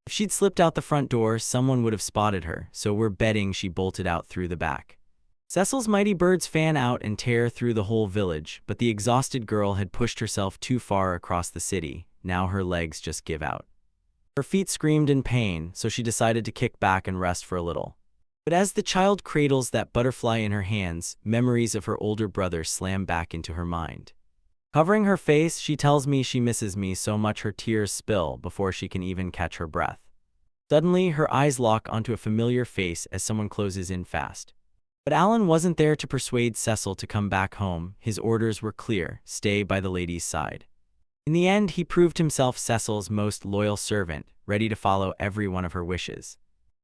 A: If she'd slipped out the front door, someone would have spotted her, so we're betting she bolted out through the back. Cecil's mighty birds fan out and tear through the whole village, but the exhausted girl had pushed herself too far across the city. Now her legs just give out. Her feet screamed in pain, so she decided to kick back and rest for a little. But as the child cradles that butterfly in her hands, memories of her older brother slam back into her mind. Covering her face, she tells me she misses me so much her tears spill before she can even catch her breath. Suddenly, her eyes lock onto a familiar face as someone closes in fast. But Alan wasn't there to persuade Cecil to come back home. His orders were clear: stay by the lady's side. In the end, he proved himself Cecil's most loyal servant, ready to follow every one of her wishes.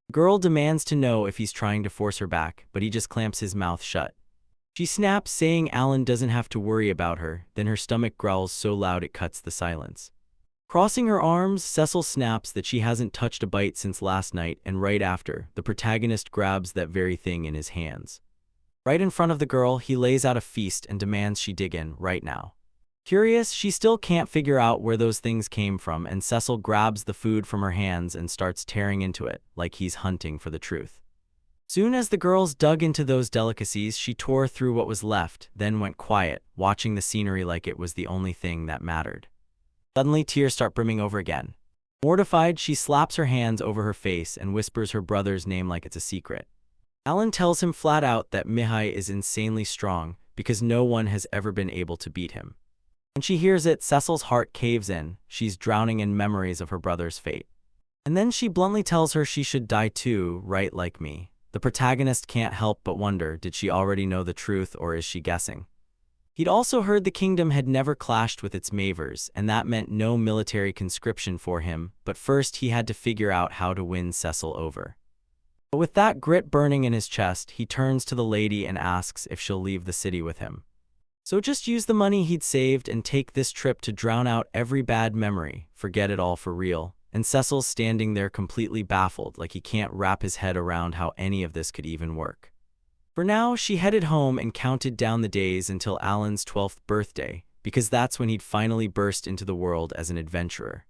A: The girl demands to know if he's trying to force her back, but he just clamps his mouth shut. She snaps, saying Alan doesn't have to worry about her, then her stomach growls so loud it cuts the silence. Crossing her arms, Cecil snaps that she hasn't touched a bite since last night, and right after, the protagonist grabs that very thing in his hands. Right in front of the girl, he lays out a feast and demands she dig in, right now. Curious, she still can't figure out where those things came from, and Cecil grabs the food from her hands and starts tearing into it, like he's hunting for the truth. Soon as the girls dug into those delicacies, she tore through what was left, then went quiet, watching the scenery like it was the only thing that mattered. Suddenly, tears start brimming over again. Mortified, she slaps her hands over her face and whispers her brother's name like it's a secret. Alan tells him flat out that Mihai is insanely strong because no one has ever been able to beat him. When she hears it, Cecil's heart caves in. She's drowning in memories of her brother's fate. And then she bluntly tells her she should die too, right like me. The protagonist can't help but wonder, did she already know the truth or is she guessing? He'd also heard the kingdom had never clashed with its neighbors, and that meant no military conscription for him, but first he had to figure out how to win Cecil over. But with that grit burning in his chest, he turns to the lady and asks if she'll leave the city with him. So just use the money he'd saved and take this trip to drown out every bad memory, forget it all for real. And Cecil's standing there completely baffled, like he can't wrap his head around how any of this could even work. For now, she headed home and counted down the days until Alan's 12th birthday, because that's when he'd finally burst into the world as an adventurer.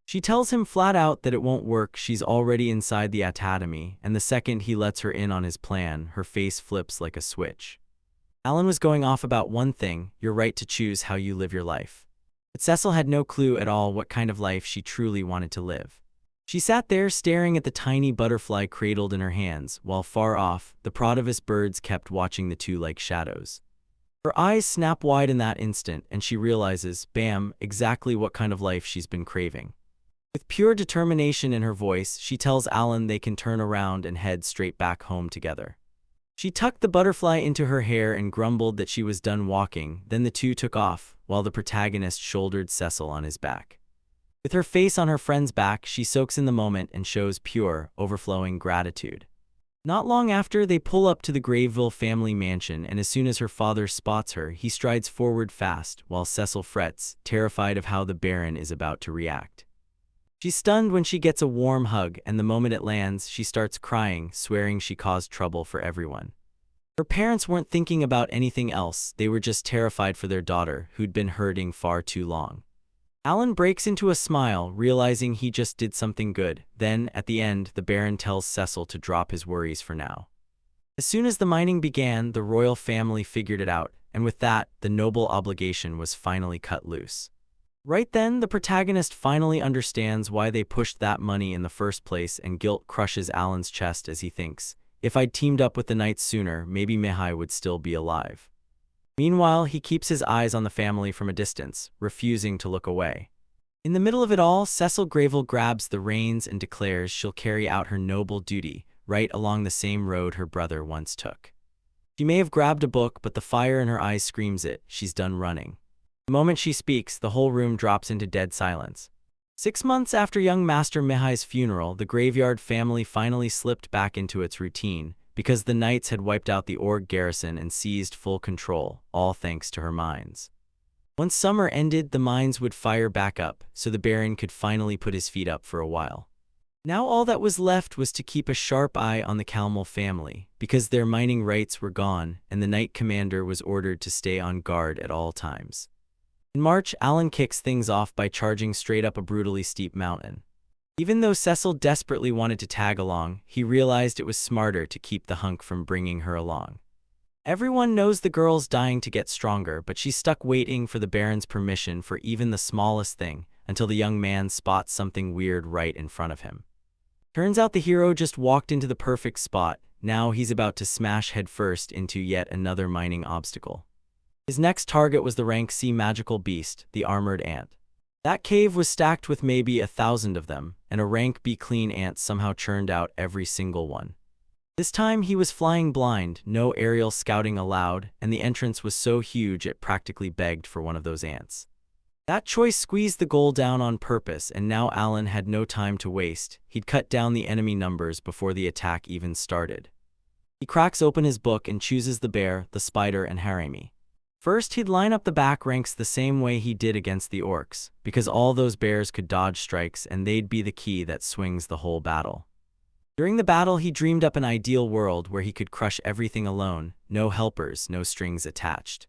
A: She tells him flat out that it won't work. She's already inside the academy, and the second he lets her in on his plan, her face flips like a switch. Alan was going off about one thing: your right to choose how you live your life. But Cecil had no clue at all what kind of life she truly wanted to live. She sat there staring at the tiny butterfly cradled in her hands, while far off, the Prodivus birds kept watching the two like shadows. Her eyes snap wide in that instant, and she realizes, bam, exactly what kind of life she's been craving. With pure determination in her voice, she tells Alan they can turn around and head straight back home together. She tucked the butterfly into her hair and grumbled that she was done walking, then the two took off, while the protagonist shouldered Cecil on his back. With her face on her friend's back, she soaks in the moment and shows pure, overflowing gratitude. Not long after, they pull up to the Graveville family mansion, and as soon as her father spots her, he strides forward fast, while Cecil frets, terrified of how the Baron is about to react. She's stunned when she gets a warm hug, and the moment it lands, she starts crying, swearing she caused trouble for everyone. Her parents weren't thinking about anything else, they were just terrified for their daughter, who'd been hurting far too long. Alan breaks into a smile, realizing he just did something good. Then, at the end, the Baron tells Cecil to drop his worries for now. As soon as the mining began, the royal family figured it out, and with that, the noble obligation was finally cut loose. Right then, the protagonist finally understands why they pushed that money in the first place, and guilt crushes Alan's chest as he thinks, if I'd teamed up with the knights sooner, maybe Mihai would still be alive. Meanwhile, he keeps his eyes on the family from a distance, refusing to look away. In the middle of it all, Cecil Graveville grabs the reins and declares she'll carry out her noble duty, right along the same road her brother once took. She may have grabbed a book, but the fire in her eyes screams it. She's done running. The moment she speaks, the whole room drops into dead silence. 6 months after young Master Mihai's funeral, the graveyard family finally slipped back into its routine, because the knights had wiped out the orc garrison and seized full control, all thanks to her mines. Once summer ended, the mines would fire back up, so the Baron could finally put his feet up for a while. Now all that was left was to keep a sharp eye on the Calmal family, because their mining rights were gone and the Knight Commander was ordered to stay on guard at all times. In March, Alan kicks things off by charging straight up a brutally steep mountain. Even though Cecil desperately wanted to tag along, he realized it was smarter to keep the hunk from bringing her along. Everyone knows the girl's dying to get stronger, but she's stuck waiting for the Baron's permission for even the smallest thing, until the young man spots something weird right in front of him. Turns out the hero just walked into the perfect spot. Now he's about to smash headfirst into yet another mining obstacle. His next target was the rank C magical beast, the armored ant. That cave was stacked with maybe 1,000 of them, and a rank B clean ant somehow churned out every single one. This time he was flying blind, no aerial scouting allowed, and the entrance was so huge it practically begged for one of those ants. That choice squeezed the goal down on purpose, and now Alan had no time to waste. He'd cut down the enemy numbers before the attack even started. He cracks open his book and chooses the bear, the spider, and harami. First, he'd line up the back ranks the same way he did against the orcs, because all those bears could dodge strikes and they'd be the key that swings the whole battle. During the battle, he dreamed up an ideal world where he could crush everything alone, no helpers, no strings attached.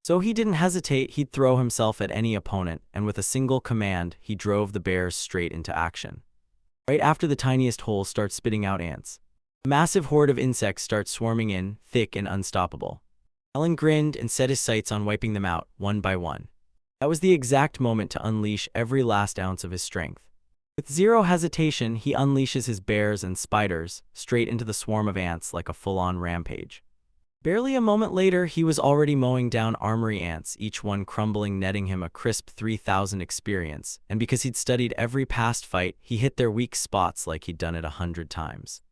A: So he didn't hesitate, he'd throw himself at any opponent, and with a single command, he drove the bears straight into action. Right after the tiniest hole starts spitting out ants, a massive horde of insects starts swarming in, thick and unstoppable. Alan grinned and set his sights on wiping them out, one by one. That was the exact moment to unleash every last ounce of his strength. With zero hesitation, he unleashes his bears and spiders straight into the swarm of ants like a full-on rampage. Barely a moment later, he was already mowing down armory ants, each one crumbling, netting him a crisp 3,000 experience, and because he'd studied every past fight, he hit their weak spots like he'd done it 100 times.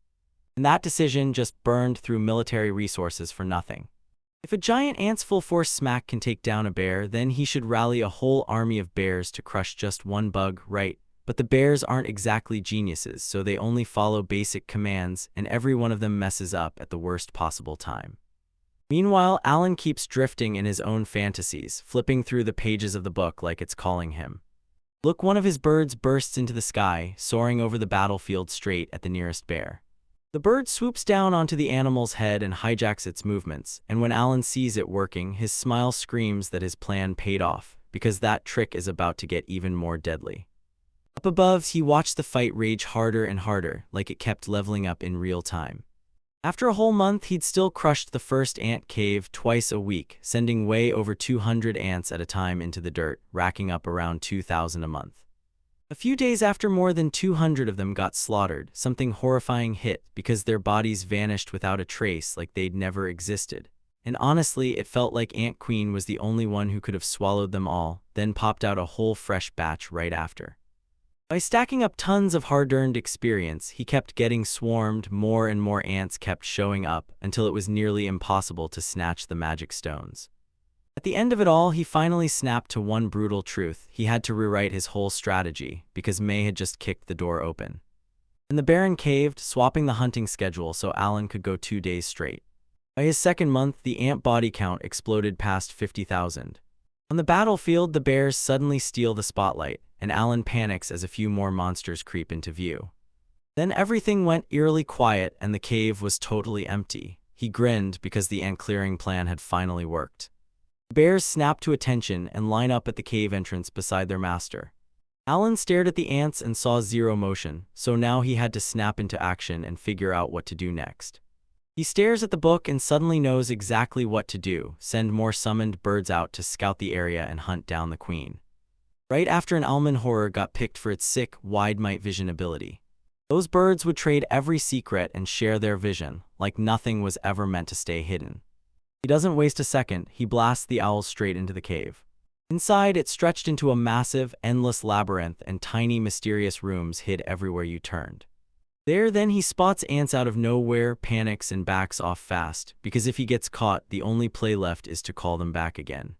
A: And that decision just burned through military resources for nothing. If a giant ant's full-force smack can take down a bear, then he should rally a whole army of bears to crush just one bug, right? But the bears aren't exactly geniuses, so they only follow basic commands, and every one of them messes up at the worst possible time. Meanwhile, Alan keeps drifting in his own fantasies, flipping through the pages of the book like it's calling him. Look, one of his birds bursts into the sky, soaring over the battlefield straight at the nearest bear. The bird swoops down onto the animal's head and hijacks its movements, and when Alan sees it working, his smile screams that his plan paid off, because that trick is about to get even more deadly. Up above, he watched the fight rage harder and harder, like it kept leveling up in real time. After a whole month, he'd still crushed the first ant cave twice a week, sending way over 200 ants at a time into the dirt, racking up around 2,000 a month. A few days after more than 200 of them got slaughtered, something horrifying hit because their bodies vanished without a trace, like they'd never existed. And honestly, it felt like Ant Queen was the only one who could have swallowed them all, then popped out a whole fresh batch right after. By stacking up tons of hard-earned experience, he kept getting swarmed, more and more ants kept showing up, until it was nearly impossible to snatch the magic stones. At the end of it all, he finally snapped to one brutal truth: he had to rewrite his whole strategy, because May had just kicked the door open. And the Baron caved, swapping the hunting schedule so Alan could go 2 days straight. By his second month, the ant body count exploded past 50,000. On the battlefield, the bears suddenly steal the spotlight, and Alan panics as a few more monsters creep into view. Then everything went eerily quiet and the cave was totally empty. He grinned because the ant-clearing plan had finally worked. The bears snap to attention and line up at the cave entrance beside their master. Alan stared at the ants and saw zero motion, so now he had to snap into action and figure out what to do next. He stares at the book and suddenly knows exactly what to do: send more summoned birds out to scout the area and hunt down the queen. Right after an almond horror got picked for its sick, wide night vision ability. Those birds would trade every secret and share their vision, like nothing was ever meant to stay hidden. He doesn't waste a second, he blasts the owl straight into the cave. Inside, it stretched into a massive, endless labyrinth, and tiny, mysterious rooms hid everywhere you turned. There, then, he spots ants out of nowhere, panics, and backs off fast, because if he gets caught, the only play left is to call them back again.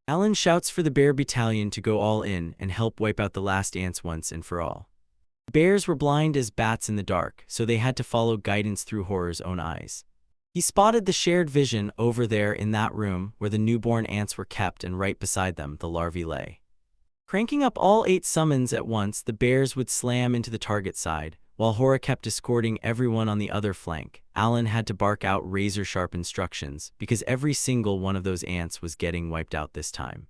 A: Alan shouts for the bear battalion to go all in and help wipe out the last ants once and for all. The bears were blind as bats in the dark, so they had to follow guidance through horror's own eyes. He spotted the shared vision over there in that room where the newborn ants were kept, and right beside them the larvae lay. Cranking up all 8 summons at once, the bears would slam into the target side, While Hora kept escorting everyone on the other flank, Alan had to bark out razor-sharp instructions because every single one of those ants was getting wiped out this time.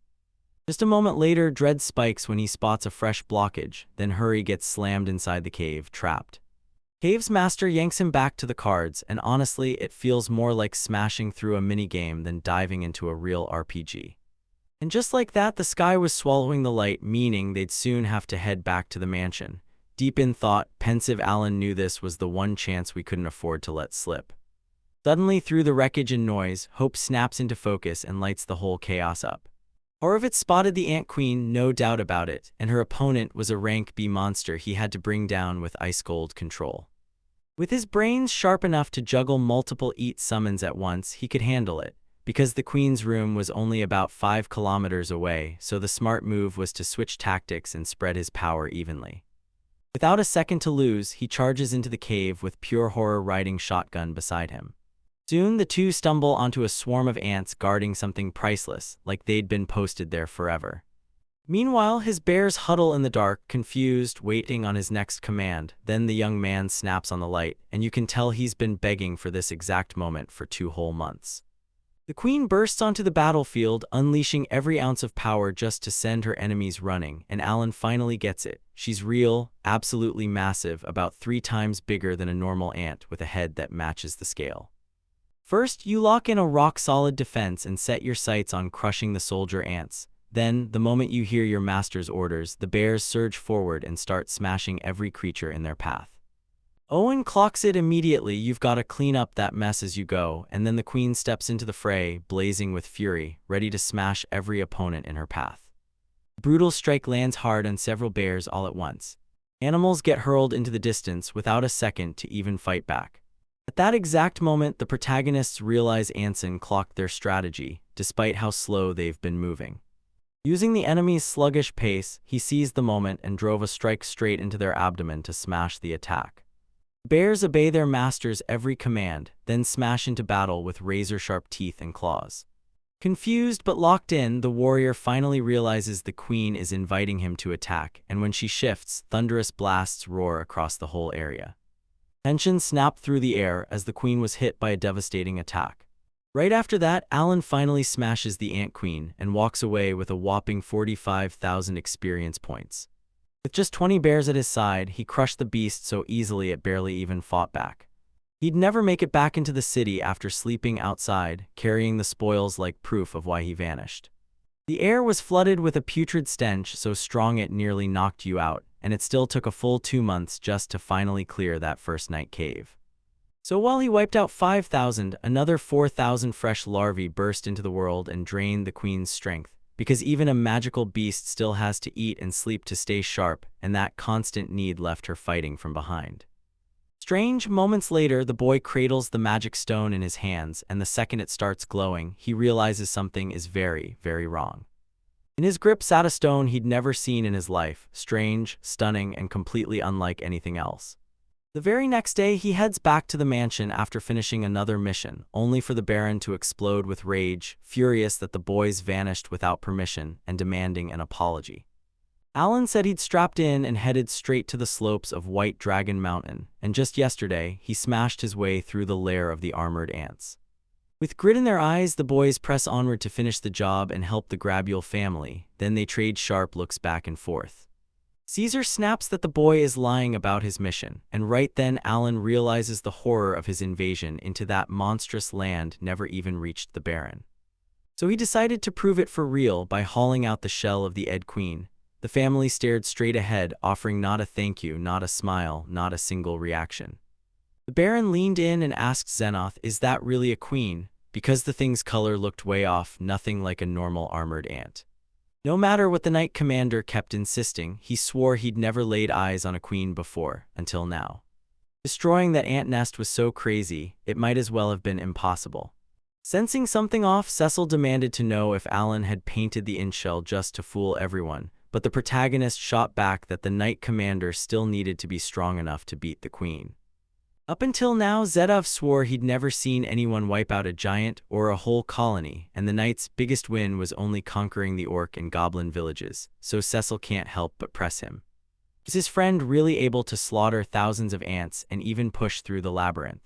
A: Just a moment later, Dread spikes when he spots a fresh blockage, then Hurry gets slammed inside the cave, trapped. Cave's master yanks him back to the cards, and honestly, it feels more like smashing through a minigame than diving into a real RPG. And just like that, the sky was swallowing the light, meaning they'd soon have to head back to the mansion. Deep in thought, pensive Alan knew this was the one chance we couldn't afford to let slip. Suddenly, through the wreckage and noise, Hope snaps into focus and lights the whole chaos up. Horowitz spotted the Ant Queen, no doubt about it, and her opponent was a rank B monster he had to bring down with ice cold control. With his brains sharp enough to juggle multiple Eat summons at once, he could handle it, because the Queen's room was only about 5 kilometers away, so the smart move was to switch tactics and spread his power evenly. Without a second to lose, he charges into the cave with pure horror riding shotgun beside him. Soon, the two stumble onto a swarm of ants guarding something priceless, like they'd been posted there forever. Meanwhile, his bears huddle in the dark, confused, waiting on his next command. Then the young man snaps on the light, and you can tell he's been begging for this exact moment for 2 whole months. The Queen bursts onto the battlefield, unleashing every ounce of power just to send her enemies running, and Alan finally gets it. She's real, absolutely massive, about 3 times bigger than a normal ant with a head that matches the scale. First, you lock in a rock-solid defense and set your sights on crushing the soldier ants. Then, the moment you hear your master's orders, the bears surge forward and start smashing every creature in their path. Owen clocks it immediately. You've got to clean up that mess as you go, and then the Queen steps into the fray, blazing with fury, ready to smash every opponent in her path. The brutal strike lands hard on several bears all at once. Animals get hurled into the distance without a second to even fight back. At that exact moment, the protagonists realize Anson clocked their strategy, despite how slow they've been moving. Using the enemy's sluggish pace, he seized the moment and drove a strike straight into their abdomen to smash the attack. Bears obey their master's every command, then smash into battle with razor-sharp teeth and claws. Confused but locked in, the warrior finally realizes the Queen is inviting him to attack, and when she shifts, thunderous blasts roar across the whole area. Tension snapped through the air as the Queen was hit by a devastating attack. Right after that, Alan finally smashes the Ant Queen and walks away with a whopping 45,000 experience points. With just 20 bears at his side, he crushed the beast so easily it barely even fought back. He'd never make it back into the city after sleeping outside, carrying the spoils like proof of why he vanished. The air was flooded with a putrid stench so strong it nearly knocked you out, and it still took a full 2 months just to finally clear that first night cave. So while he wiped out 5,000, another 4,000 fresh larvae burst into the world and drained the Queen's strength, because even a magical beast still has to eat and sleep to stay sharp, and that constant need left her fighting from behind. Strange, moments later, the boy cradles the magic stone in his hands, and the second it starts glowing, he realizes something is very, very wrong. In his grip sat a stone he'd never seen in his life, strange, stunning, and completely unlike anything else. The very next day, he heads back to the mansion after finishing another mission, only for the Baron to explode with rage, furious that the boys vanished without permission, and demanding an apology. Alan said he'd strapped in and headed straight to the slopes of White Dragon Mountain, and just yesterday, he smashed his way through the lair of the armored ants. With grit in their eyes, the boys press onward to finish the job and help the Grabule family, then they trade sharp looks back and forth. Caesar snaps that the boy is lying about his mission, and right then Alan realizes the horror of his invasion into that monstrous land never even reached the Baron. So he decided to prove it for real by hauling out the shell of the Ed Queen. The family stared straight ahead, offering not a thank you, not a smile, not a single reaction. The Baron leaned in and asked Xenoth, "Is that really a queen?" Because the thing's color looked way off, nothing like a normal armored ant. No matter what the Knight Commander kept insisting, he swore he'd never laid eyes on a queen before, until now. Destroying that ant nest was so crazy, it might as well have been impossible. Sensing something off, Cecil demanded to know if Alan had painted the inshell just to fool everyone, but the protagonist shot back that the Knight Commander still needed to be strong enough to beat the queen. Up until now, Zedov swore he'd never seen anyone wipe out a giant or a whole colony, and the Knight's biggest win was only conquering the orc and goblin villages, so Cecil can't help but press him. Is his friend really able to slaughter thousands of ants and even push through the labyrinth?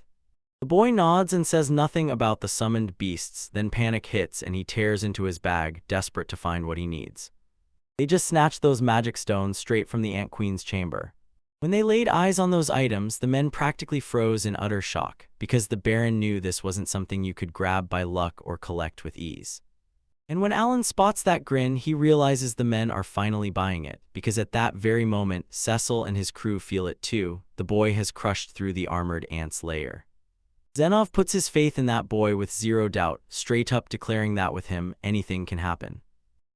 A: The boy nods and says nothing about the summoned beasts, then panic hits and he tears into his bag, desperate to find what he needs. They just snatched those magic stones straight from the Ant Queen's chamber. When they laid eyes on those items, the men practically froze in utter shock, because the Baron knew this wasn't something you could grab by luck or collect with ease. And when Alan spots that grin, he realizes the men are finally buying it, because at that very moment, Cecil and his crew feel it too. The boy has crushed through the armored ant's lair. Zenov puts his faith in that boy with zero doubt, straight up declaring that with him, anything can happen.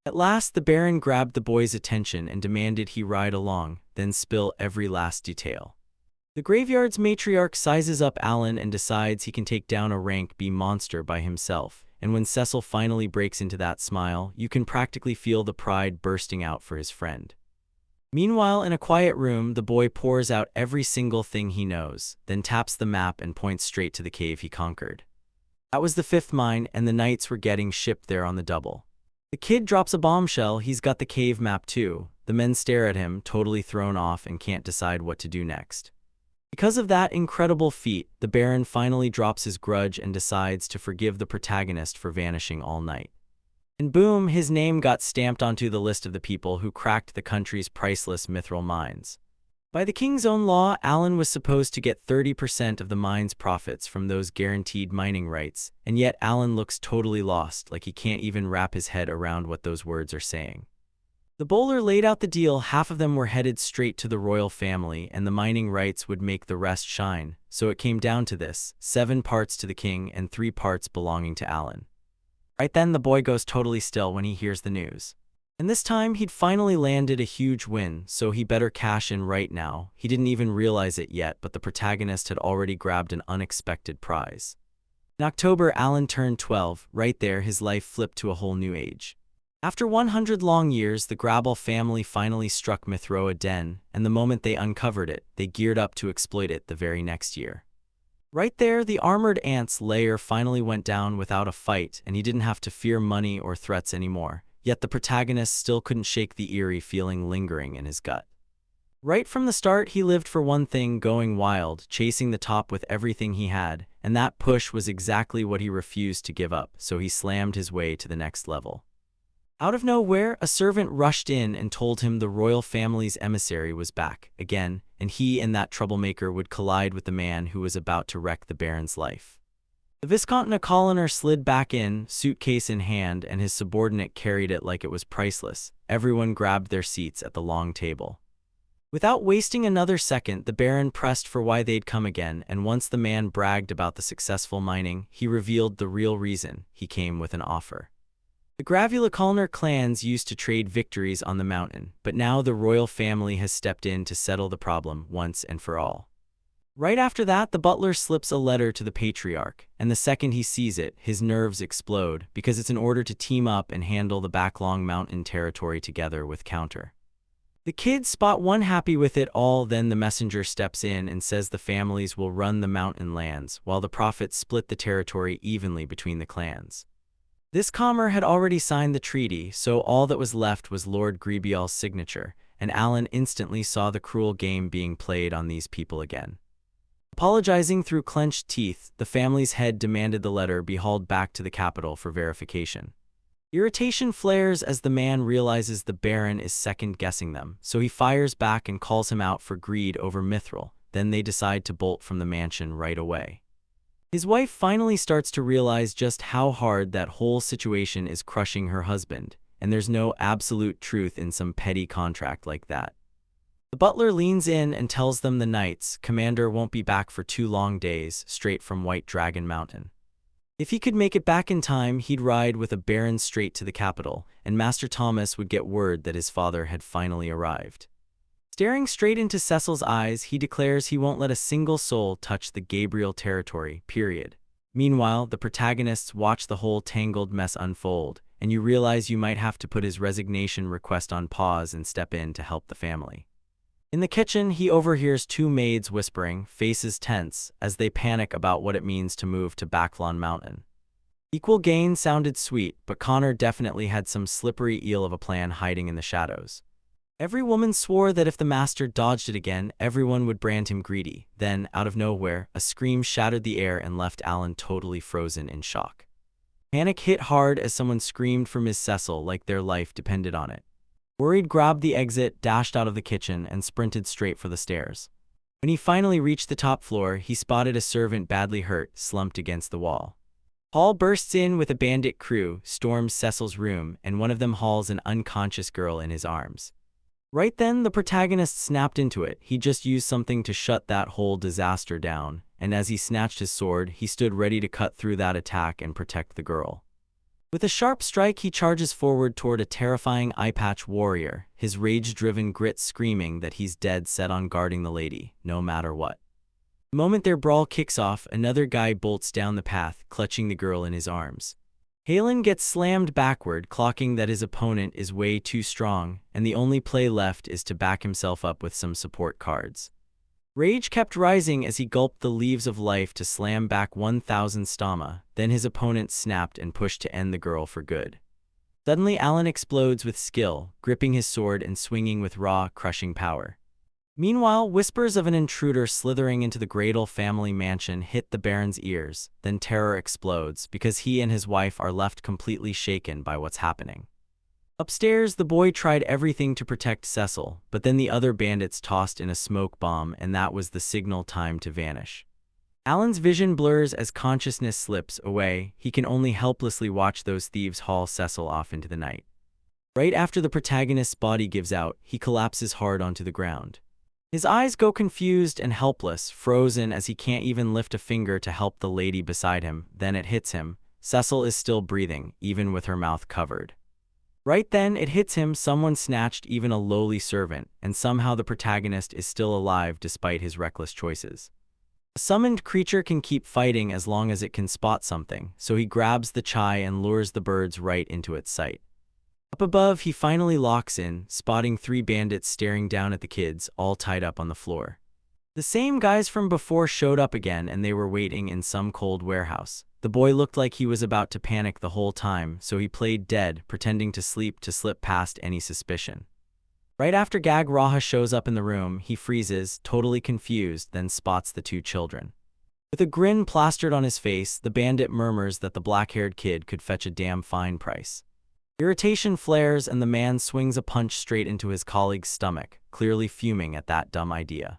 A: At last, the Baron grabbed the boy's attention and demanded he ride along, then spill every last detail. The graveyard's matriarch sizes up Alan and decides he can take down a rank B monster by himself, and when Cecil finally breaks into that smile, you can practically feel the pride bursting out for his friend. Meanwhile, in a quiet room, the boy pours out every single thing he knows, then taps the map and points straight to the cave he conquered. That was the 5th mine, and the knights were getting shipped there on the double. The kid drops a bombshell, he's got the cave map too. The men stare at him, totally thrown off and can't decide what to do next. Because of that incredible feat, the Baron finally drops his grudge and decides to forgive the protagonist for vanishing all night. And boom, his name got stamped onto the list of the people who cracked the country's priceless mithril mines. By the king's own law, Alan was supposed to get 30% of the mine's profits from those guaranteed mining rights, and yet Alan looks totally lost, like he can't even wrap his head around what those words are saying. The bowler laid out the deal, half of them were headed straight to the royal family, and the mining rights would make the rest shine, so it came down to this, 7 parts to the king and 3 parts belonging to Alan. Right then the boy goes totally still when he hears the news. And this time he'd finally landed a huge win, so he better cash in right now. He didn't even realize it yet, but the protagonist had already grabbed an unexpected prize. In October, Alan turned 12. Right there, his life flipped to a whole new age. After 100 long years, the Grabble family finally struck Mithroa Den, and the moment they uncovered it, they geared up to exploit it the very next year. Right there, the armored ant's lair finally went down without a fight, and he didn't have to fear money or threats anymore. Yet the protagonist still couldn't shake the eerie feeling lingering in his gut. Right from the start, he lived for one thing, going wild, chasing the top with everything he had, and that push was exactly what he refused to give up, so he slammed his way to the next level. Out of nowhere, a servant rushed in and told him the royal family's emissary was back again, and he and that troublemaker would collide with the man who was about to wreck the Baron's life. The Viscount Nicolaner slid back in, suitcase in hand, and his subordinate carried it like it was priceless. Everyone grabbed their seats at the long table. Without wasting another second, the Baron pressed for why they'd come again, and once the man bragged about the successful mining, he revealed the real reason. He came with an offer. The Gravula-Kulner clans used to trade victories on the mountain, but now the royal family has stepped in to settle the problem once and for all. Right after that, the butler slips a letter to the patriarch, and the second he sees it, his nerves explode, because it's an order to team up and handle the Backlong Mountain territory together with Counter. The kids spot one happy with it all, then the messenger steps in and says the families will run the mountain lands, while the prophets split the territory evenly between the clans. This Comer had already signed the treaty, so all that was left was Lord Grebial's signature, and Alan instantly saw the cruel game being played on these people again. Apologizing through clenched teeth, the family's head demanded the letter be hauled back to the capital for verification. Irritation flares as the man realizes the Baron is second-guessing them, so he fires back and calls him out for greed over mithril. Then they decide to bolt from the mansion right away. His wife finally starts to realize just how hard that whole situation is crushing her husband, and there's no absolute truth in some petty contract like that. The butler leans in and tells them the knights' commander won't be back for 2 long days, straight from White Dragon Mountain. If he could make it back in time, he'd ride with a baron straight to the capital, and Master Thomas would get word that his father had finally arrived. Staring straight into Cecil's eyes, he declares he won't let a single soul touch the Gabriel territory, period. Meanwhile, the protagonists watch the whole tangled mess unfold, and you realize you might have to put his resignation request on pause and step in to help the family. In the kitchen, he overhears 2 maids whispering, faces tense, as they panic about what it means to move to Backlon Mountain. Equal gain sounded sweet, but Connor definitely had some slippery eel of a plan hiding in the shadows. Every woman swore that if the master dodged it again, everyone would brand him greedy. Then, out of nowhere, a scream shattered the air and left Alan totally frozen in shock. Panic hit hard as someone screamed for Miss Cecil like their life depended on it. Worried, grabbed the exit, dashed out of the kitchen, and sprinted straight for the stairs. When he finally reached the top floor, he spotted a servant badly hurt, slumped against the wall. Hall bursts in with a bandit crew, storms Cecil's room, and one of them hauls an unconscious girl in his arms. Right then, the protagonist snapped into it. He just used something to shut that whole disaster down, and as he snatched his sword, he stood ready to cut through that attack and protect the girl. With a sharp strike, he charges forward toward a terrifying eye-patch warrior, his rage-driven grit screaming that he's dead set on guarding the lady, no matter what. The moment their brawl kicks off, another guy bolts down the path, clutching the girl in his arms. Halen gets slammed backward, clocking that his opponent is way too strong, and the only play left is to back himself up with some support cards. Rage kept rising as he gulped the leaves of life to slam back 1,000 stama, then his opponent snapped and pushed to end the girl for good. Suddenly Alan explodes with skill, gripping his sword and swinging with raw, crushing power. Meanwhile, whispers of an intruder slithering into the Gradle family mansion hit the Baron's ears, then terror explodes because he and his wife are left completely shaken by what's happening. Upstairs, the boy tried everything to protect Cecil, but then the other bandits tossed in a smoke bomb, and that was the signal time to vanish. Alan's vision blurs as consciousness slips away. He can only helplessly watch those thieves haul Cecil off into the night. Right after the protagonist's body gives out, he collapses hard onto the ground. His eyes go confused and helpless, frozen as he can't even lift a finger to help the lady beside him. Then it hits him. Cecil is still breathing, even with her mouth covered. Right then, it hits him. Someone snatched even a lowly servant, and somehow the protagonist is still alive despite his reckless choices. A summoned creature can keep fighting as long as it can spot something, so he grabs the chai and lures the birds right into its sight. Up above, he finally locks in, spotting 3 bandits staring down at the kids, all tied up on the floor. The same guys from before showed up again, and they were waiting in some cold warehouse. The boy looked like he was about to panic the whole time, so he played dead, pretending to sleep to slip past any suspicion. Right after Gag Raha shows up in the room, he freezes, totally confused, then spots the 2 children. With a grin plastered on his face, the bandit murmurs that the black-haired kid could fetch a damn fine price. Irritation flares and the man swings a punch straight into his colleague's stomach, clearly fuming at that dumb idea.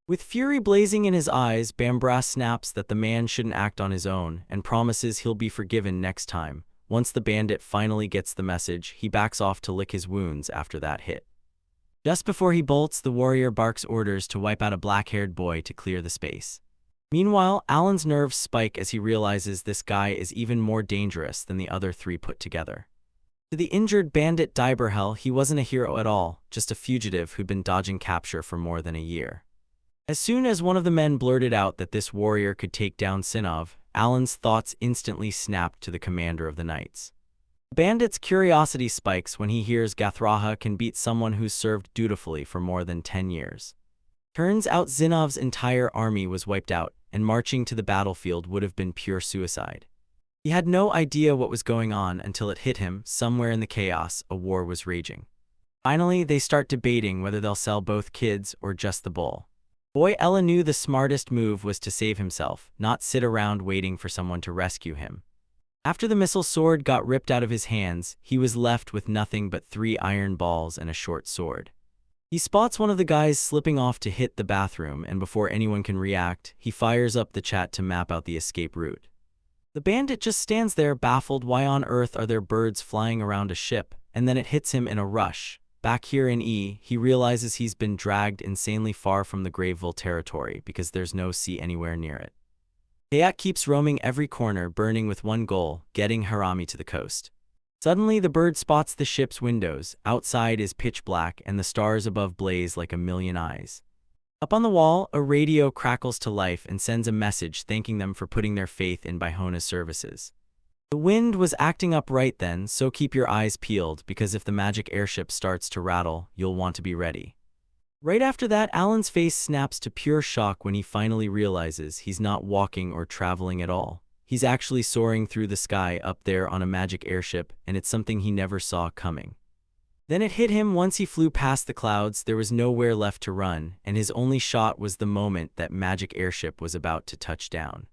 A: With fury blazing in his eyes, Bambras snaps that the man shouldn't act on his own and promises he'll be forgiven next time. Once the bandit finally gets the message, he backs off to lick his wounds after that hit. Just before he bolts, the warrior barks orders to wipe out a black-haired boy to clear the space. Meanwhile, Alan's nerves spike as he realizes this guy is even more dangerous than the other 3 put together. To the injured bandit Dyberhell, he wasn't a hero at all, just a fugitive who'd been dodging capture for more than a year. As soon as one of the men blurted out that this warrior could take down Sinov, Alan's thoughts instantly snapped to the commander of the Knights. The bandit's curiosity spikes when he hears Gathraha can beat someone who's served dutifully for more than 10 years. Turns out Zinov's entire army was wiped out, and marching to the battlefield would have been pure suicide. He had no idea what was going on until it hit him. Somewhere in the chaos, a war was raging. Finally, they start debating whether they'll sell both kids or just the bull. Boy Ella knew the smartest move was to save himself, not sit around waiting for someone to rescue him. After the missile sword got ripped out of his hands, he was left with nothing but 3 iron balls and a short sword. He spots one of the guys slipping off to hit the bathroom, and before anyone can react, he fires up the chat to map out the escape route. The bandit just stands there baffled. Why on earth are there birds flying around a ship? And then it hits him in a rush. Back here in E, he realizes he's been dragged insanely far from the Graveville territory because there's no sea anywhere near it. Kayak keeps roaming every corner, burning with one goal, getting Harami to the coast. Suddenly, the bird spots the ship's windows. Outside is pitch black, and the stars above blaze like a million eyes. Up on the wall, a radio crackles to life and sends a message thanking them for putting their faith in Baihona's services. The wind was acting up right then, so keep your eyes peeled, because if the magic airship starts to rattle, you'll want to be ready. Right after that, Alan's face snaps to pure shock when he finally realizes he's not walking or traveling at all. He's actually soaring through the sky up there on a magic airship, and it's something he never saw coming. Then it hit him once he flew past the clouds. There was nowhere left to run, and his only shot was the moment that magic airship was about to touch down.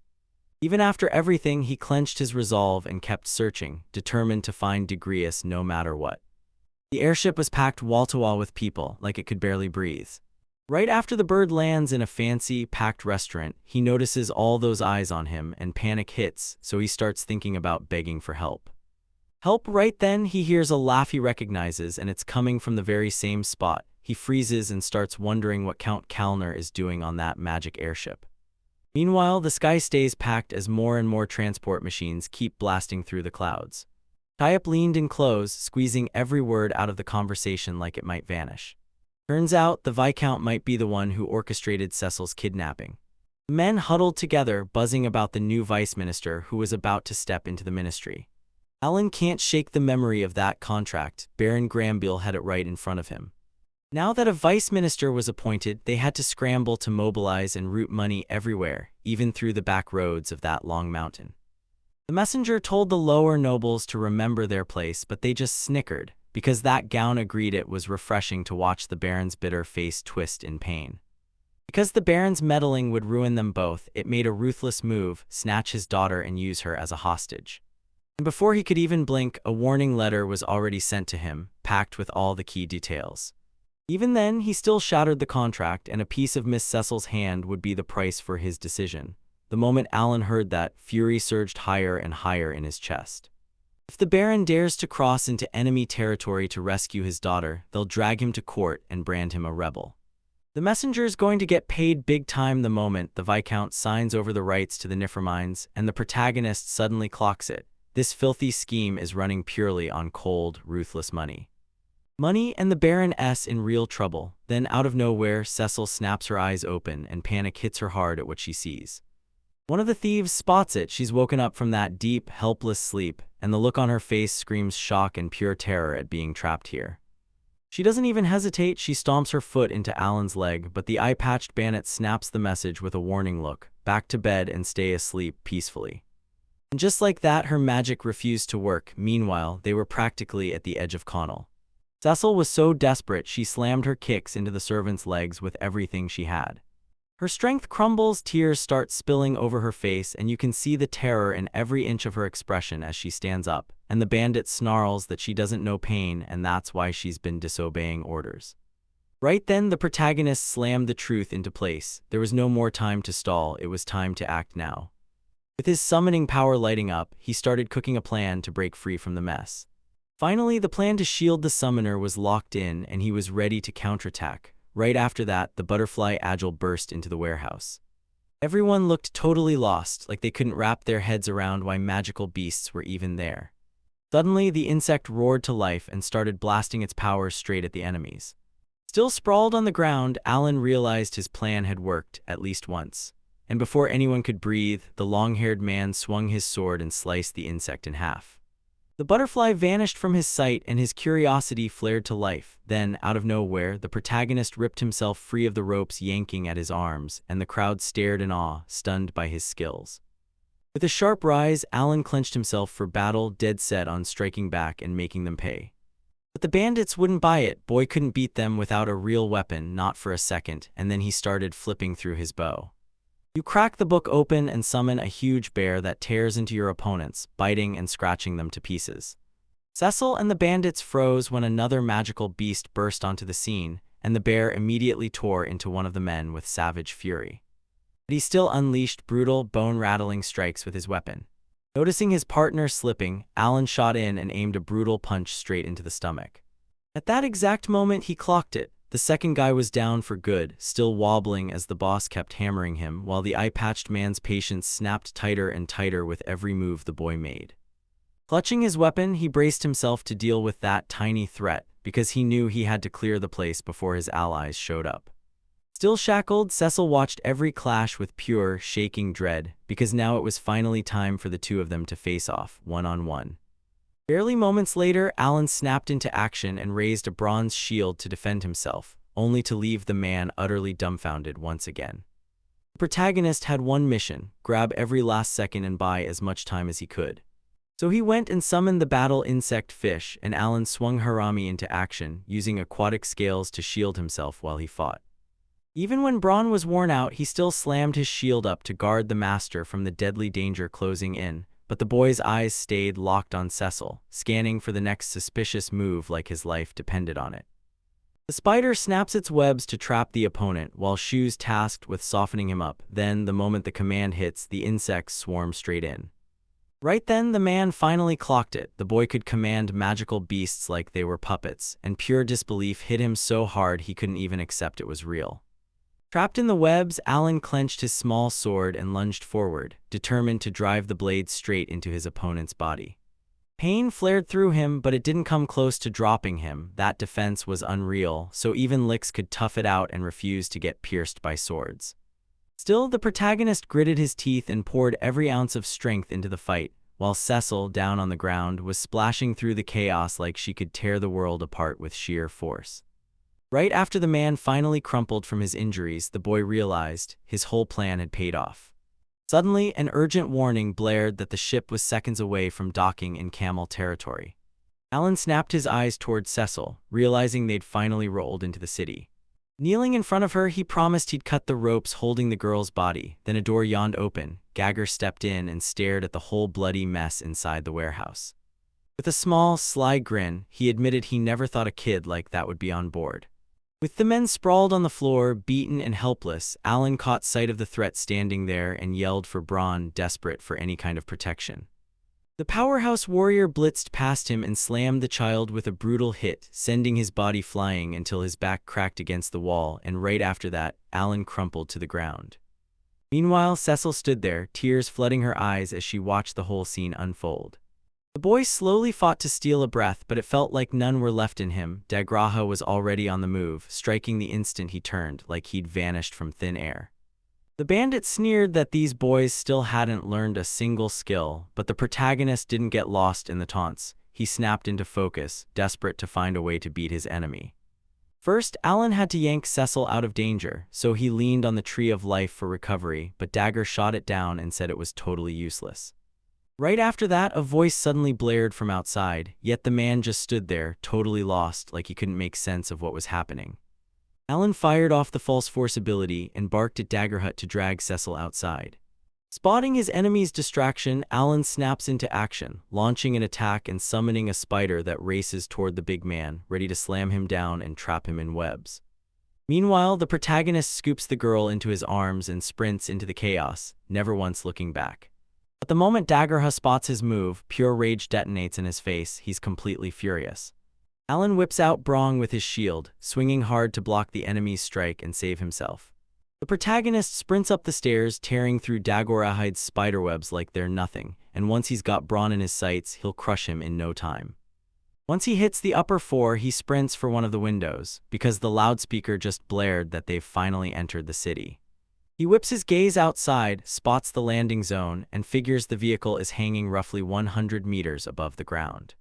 A: Even after everything, he clenched his resolve and kept searching, determined to find Degreus no matter what. The airship was packed wall-to-wall with people, like it could barely breathe. Right after the bird lands in a fancy, packed restaurant, he notices all those eyes on him and panic hits, so he starts thinking about begging for help. Right then, he hears a laugh he recognizes, and it's coming from the very same spot. He freezes and starts wondering what Count Kalner is doing on that magic airship. Meanwhile, the sky stays packed as more and more transport machines keep blasting through the clouds. Tyop leaned in close, squeezing every word out of the conversation like it might vanish. Turns out the Viscount might be the one who orchestrated Cecil's kidnapping. The men huddled together, buzzing about the new vice minister who was about to step into the ministry. Alan can't shake the memory of that contract. Baron Granville had it right in front of him. Now that a vice minister was appointed, they had to scramble to mobilize and route money everywhere, even through the back roads of that long mountain. The messenger told the lower nobles to remember their place, but they just snickered, because that gown agreed. It was refreshing to watch the Baron's bitter face twist in pain. Because the Baron's meddling would ruin them both, it made a ruthless move, snatch his daughter and use her as a hostage. And before he could even blink, a warning letter was already sent to him, packed with all the key details. Even then, he still shattered the contract, and a piece of Miss Cecil's hand would be the price for his decision. The moment Alan heard that, fury surged higher and higher in his chest. If the Baron dares to cross into enemy territory to rescue his daughter, they'll drag him to court and brand him a rebel. The messenger's going to get paid big time the moment the Viscount signs over the rights to the Niffermines, and the protagonist suddenly clocks it. This filthy scheme is running purely on cold, ruthless money. Money, and the Baroness in real trouble. Then out of nowhere, Cecil snaps her eyes open and panic hits her hard at what she sees. One of the thieves spots it. She's woken up from that deep, helpless sleep, and the look on her face screams shock and pure terror at being trapped here. She doesn't even hesitate. She stomps her foot into Alan's leg, but the eye-patched bandit snaps the message with a warning look: back to bed and stay asleep peacefully. And just like that, her magic refused to work. Meanwhile, they were practically at the edge of Connell. Cecil was so desperate she slammed her kicks into the servant's legs with everything she had. Her strength crumbles, tears start spilling over her face, and you can see the terror in every inch of her expression as she stands up, and the bandit snarls that she doesn't know pain and that's why she's been disobeying orders. Right then, the protagonist slammed the truth into place. There was no more time to stall, it was time to act now. With his summoning power lighting up, he started cooking a plan to break free from the mess. Finally, the plan to shield the summoner was locked in, and he was ready to counterattack. Right after that, the butterfly agile burst into the warehouse. Everyone looked totally lost, like they couldn't wrap their heads around why magical beasts were even there. Suddenly, the insect roared to life and started blasting its powers straight at the enemies. Still sprawled on the ground, Alan realized his plan had worked, at least once. And before anyone could breathe, the long-haired man swung his sword and sliced the insect in half. The butterfly vanished from his sight, and his curiosity flared to life. Then, out of nowhere, the protagonist ripped himself free of the ropes yanking at his arms, and the crowd stared in awe, stunned by his skills. With a sharp rise, Alan clenched himself for battle, dead set on striking back and making them pay. But the bandits wouldn't buy it. Boy couldn't beat them without a real weapon, not for a second, and then he started flipping through his bow. You crack the book open and summon a huge bear that tears into your opponents, biting and scratching them to pieces. Cecil and the bandits froze when another magical beast burst onto the scene, and the bear immediately tore into one of the men with savage fury. But he still unleashed brutal, bone-rattling strikes with his weapon. Noticing his partner slipping, Alan shot in and aimed a brutal punch straight into the stomach. At that exact moment, he clocked it. The second guy was down for good, still wobbling as the boss kept hammering him, while the eye-patched man's patience snapped tighter and tighter with every move the boy made. Clutching his weapon, he braced himself to deal with that tiny threat, because he knew he had to clear the place before his allies showed up. Still shackled, Cecil watched every clash with pure, shaking dread, because now it was finally time for the two of them to face off, one-on-one. Barely moments later, Alan snapped into action and raised a bronze shield to defend himself, only to leave the man utterly dumbfounded once again. The protagonist had one mission: grab every last second and buy as much time as he could. So he went and summoned the battle insect fish, and Alan swung Harami into action, using aquatic scales to shield himself while he fought. Even when Braun was worn out, he still slammed his shield up to guard the master from the deadly danger closing in, but the boy's eyes stayed locked on Cecil, scanning for the next suspicious move like his life depended on it. The spider snaps its webs to trap the opponent, while Shu's tasked with softening him up. Then, the moment the command hits, the insects swarm straight in. Right then, the man finally clocked it. The boy could command magical beasts like they were puppets, and pure disbelief hit him so hard he couldn't even accept it was real. Trapped in the webs, Alan clenched his small sword and lunged forward, determined to drive the blade straight into his opponent's body. Pain flared through him, but it didn't come close to dropping him. That defense was unreal, so even Lix could tough it out and refuse to get pierced by swords. Still, the protagonist gritted his teeth and poured every ounce of strength into the fight, while Cecil, down on the ground, was splashing through the chaos like she could tear the world apart with sheer force. Right after the man finally crumpled from his injuries, the boy realized his whole plan had paid off. Suddenly, an urgent warning blared that the ship was seconds away from docking in Camel territory. Alan snapped his eyes toward Cecil, realizing they'd finally rolled into the city. Kneeling in front of her, he promised he'd cut the ropes holding the girl's body. Then a door yawned open. Gagger stepped in and stared at the whole bloody mess inside the warehouse. With a small, sly grin, he admitted he never thought a kid like that would be on board. With the men sprawled on the floor, beaten and helpless, Alan caught sight of the threat standing there and yelled for Braun, desperate for any kind of protection. The powerhouse warrior blitzed past him and slammed the child with a brutal hit, sending his body flying until his back cracked against the wall, and right after that, Alan crumpled to the ground. Meanwhile, Cecil stood there, tears flooding her eyes as she watched the whole scene unfold. The boy slowly fought to steal a breath, but it felt like none were left in him. Dagraha was already on the move, striking the instant he turned, like he'd vanished from thin air. The bandit sneered that these boys still hadn't learned a single skill, but the protagonist didn't get lost in the taunts. He snapped into focus, desperate to find a way to beat his enemy. First, Alan had to yank Cecil out of danger, so he leaned on the Tree of Life for recovery, but Dagger shot it down and said it was totally useless. Right after that, a voice suddenly blared from outside, yet the man just stood there, totally lost, like he couldn't make sense of what was happening. Alan fired off the false force ability and barked at Daggerhut to drag Cecil outside. Spotting his enemy's distraction, Alan snaps into action, launching an attack and summoning a spider that races toward the big man, ready to slam him down and trap him in webs. Meanwhile, the protagonist scoops the girl into his arms and sprints into the chaos, never once looking back. But the moment Daggerha spots his move, pure rage detonates in his face. He's completely furious. Alan whips out Brong with his shield, swinging hard to block the enemy's strike and save himself. The protagonist sprints up the stairs, tearing through Dagorahide's spiderwebs like they're nothing, and once he's got Braun in his sights, he'll crush him in no time. Once he hits the upper floor, he sprints for one of the windows, because the loudspeaker just blared that they've finally entered the city. He whips his gaze outside, spots the landing zone, and figures the vehicle is hanging roughly 100 meters above the ground.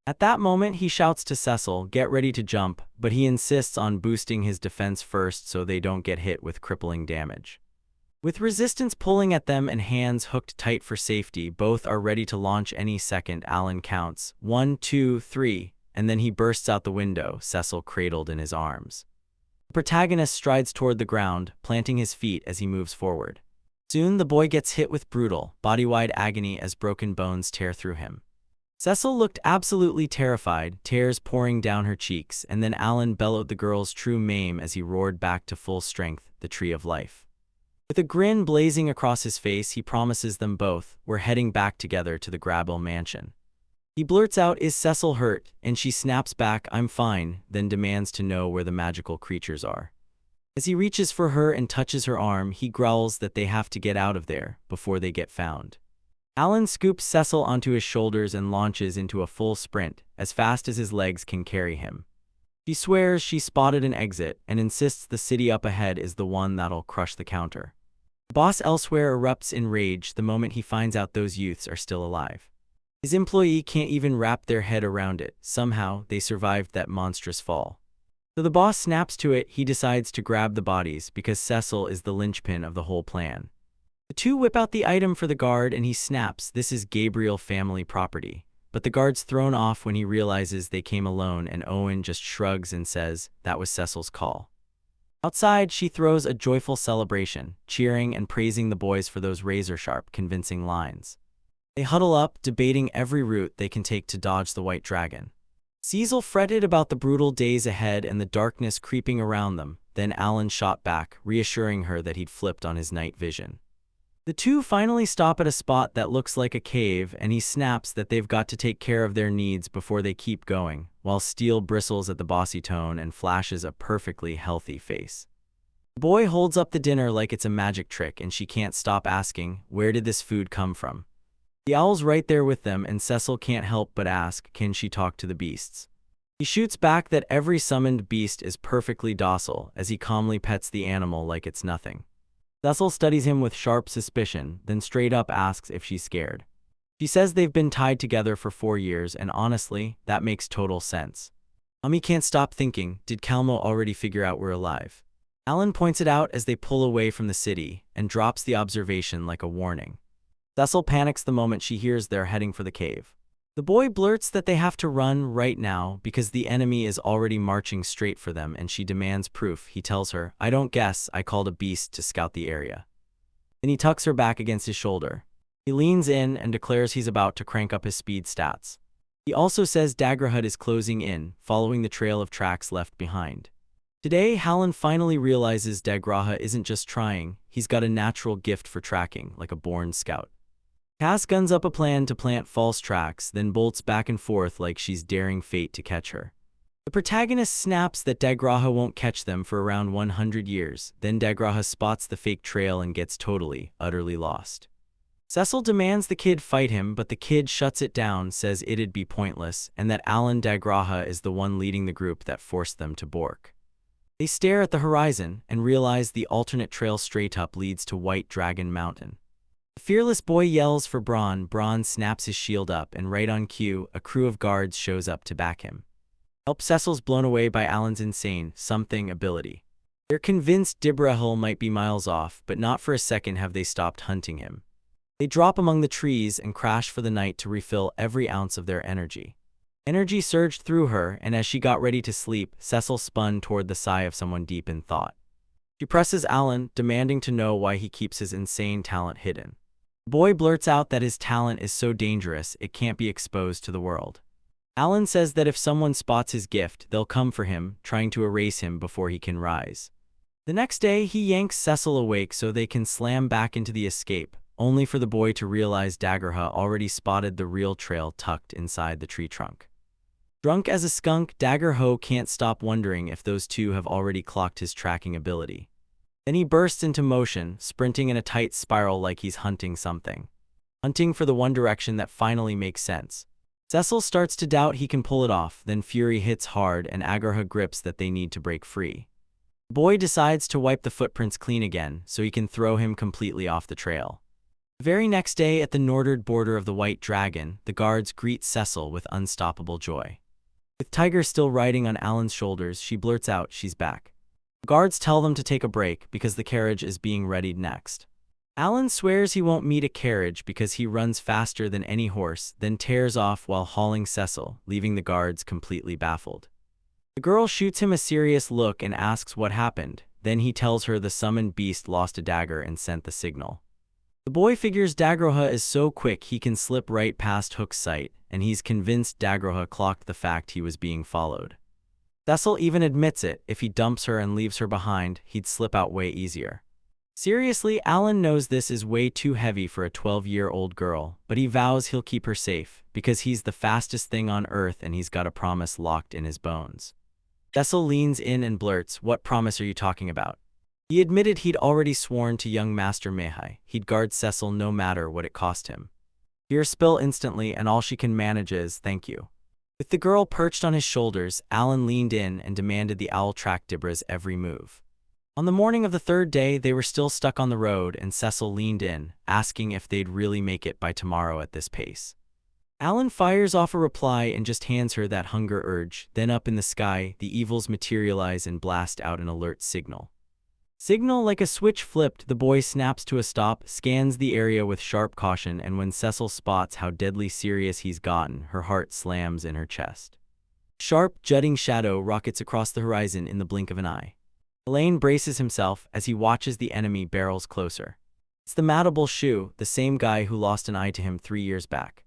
A: At that moment, he shouts to Cecil, "Get ready to jump," but he insists on boosting his defense first so they don't get hit with crippling damage. With resistance pulling at them and hands hooked tight for safety, both are ready to launch any second. Alan counts 1, 2, 3, and then he bursts out the window, Cecil cradled in his arms. The protagonist strides toward the ground, planting his feet as he moves forward. Soon, the boy gets hit with brutal, body-wide agony as broken bones tear through him. Cecil looked absolutely terrified, tears pouring down her cheeks, and then Alan bellowed the girl's true name as he roared back to full strength, the Tree of Life. With a grin blazing across his face, he promises them both, "We're heading back together to the Grabble mansion." He blurts out, "Is Cecil hurt?" and she snaps back, "I'm fine," then demands to know where the magical creatures are. As he reaches for her and touches her arm, he growls that they have to get out of there before they get found. Alan scoops Cecil onto his shoulders and launches into a full sprint, as fast as his legs can carry him. She swears she spotted an exit and insists the city up ahead is the one that'll crush the counter. The boss elsewhere erupts in rage the moment he finds out those youths are still alive. His employee can't even wrap their head around it. Somehow, they survived that monstrous fall. So the boss snaps to it. He decides to grab the bodies because Cecil is the linchpin of the whole plan. The two whip out the item for the guard and he snaps, "This is Gabriel family property." But the guard's thrown off when he realizes they came alone, and Owen just shrugs and says, "That was Cecil's call." Outside, she throws a joyful celebration, cheering and praising the boys for those razor-sharp, convincing lines. They huddle up, debating every route they can take to dodge the white dragon. Cecil fretted about the brutal days ahead and the darkness creeping around them. Then Alan shot back, reassuring her that he'd flipped on his night vision. The two finally stop at a spot that looks like a cave, and he snaps that they've got to take care of their needs before they keep going, while Steele bristles at the bossy tone and flashes a perfectly healthy face. The boy holds up the dinner like it's a magic trick, and she can't stop asking, "Where did this food come from?" The owl's right there with them, and Cecil can't help but ask, "Can she talk to the beasts?" He shoots back that every summoned beast is perfectly docile, as he calmly pets the animal like it's nothing. Cecil studies him with sharp suspicion, then straight up asks if she's scared. She says they've been tied together for 4 years, and honestly, that makes total sense. Ami can't stop thinking, did Calmo already figure out we're alive? Alan points it out as they pull away from the city, and drops the observation like a warning. Cecil panics the moment she hears they're heading for the cave. The boy blurts that they have to run right now because the enemy is already marching straight for them, and she demands proof. He tells her, "I don't guess, I called a beast to scout the area." Then he tucks her back against his shoulder. He leans in and declares he's about to crank up his speed stats. He also says Dagrahut is closing in, following the trail of tracks left behind. Today, Hallen finally realizes Dagraha isn't just trying, he's got a natural gift for tracking, like a born scout. Cass guns up a plan to plant false tracks, then bolts back and forth like she's daring fate to catch her. The protagonist snaps that Dagraha won't catch them for around 100 years, then Dagraha spots the fake trail and gets totally, utterly lost. Cecil demands the kid fight him, but the kid shuts it down, says it'd be pointless, and that Alan Dagraha is the one leading the group that forced them to Bork. They stare at the horizon and realize the alternate trail straight up leads to White Dragon Mountain. The fearless boy yells for Braun. Braun snaps his shield up, and right on cue, a crew of guards shows up to back him. Cecil's blown away by Alan's insane something ability. They're convinced Dibrahil might be miles off, but not for a second have they stopped hunting him. They drop among the trees and crash for the night to refill every ounce of their energy. Energy surged through her, and as she got ready to sleep, Cecil spun toward the sigh of someone deep in thought. She presses Alan, demanding to know why he keeps his insane talent hidden. The boy blurts out that his talent is so dangerous it can't be exposed to the world. Alan says that if someone spots his gift, they'll come for him, trying to erase him before he can rise. The next day, he yanks Cecil awake so they can slam back into the escape, only for the boy to realize Dagrha already spotted the real trail tucked inside the tree trunk. Drunk as a skunk, Dagrho can't stop wondering if those two have already clocked his tracking ability. Then he bursts into motion, sprinting in a tight spiral like he's hunting something. Hunting for the one direction that finally makes sense. Cecil starts to doubt he can pull it off, then fury hits hard and Agarha grips that they need to break free. The boy decides to wipe the footprints clean again so he can throw him completely off the trail. The very next day at the northern border of the White Dragon, the guards greet Cecil with unstoppable joy. With Tiger still riding on Alan's shoulders, she blurts out she's back. The guards tell them to take a break because the carriage is being readied next. Alan swears he won't meet a carriage because he runs faster than any horse, then tears off while hauling Cecil, leaving the guards completely baffled. The girl shoots him a serious look and asks what happened, then he tells her the summoned beast lost a dagger and sent the signal. The boy figures Dagroha is so quick he can slip right past Hook's sight, and he's convinced Dagroha clocked the fact he was being followed. Cecil even admits it, if he dumps her and leaves her behind, he'd slip out way easier. Seriously, Alan knows this is way too heavy for a 12-year-old girl, but he vows he'll keep her safe, because he's the fastest thing on Earth and he's got a promise locked in his bones. Cecil leans in and blurts, "What promise are you talking about?" He admitted he'd already sworn to young Master Mehai he'd guard Cecil no matter what it cost him. Tears spill instantly, and all she can manage is, "Thank you." With the girl perched on his shoulders, Alan leaned in and demanded the owl track Dibra's every move. On the morning of the third day, they were still stuck on the road, and Cecil leaned in, asking if they'd really make it by tomorrow at this pace. Alan fires off a reply and just hands her that hunger urge. Then up in the sky, the evils materialize and blast out an alert signal. Signal like a switch flipped, the boy snaps to a stop, scans the area with sharp caution, and when Cecil spots how deadly serious he's gotten, her heart slams in her chest. Sharp, jutting shadow rockets across the horizon in the blink of an eye. Elaine braces himself as he watches the enemy barrels closer. It's the Madable Shu, the same guy who lost an eye to him 3 years back.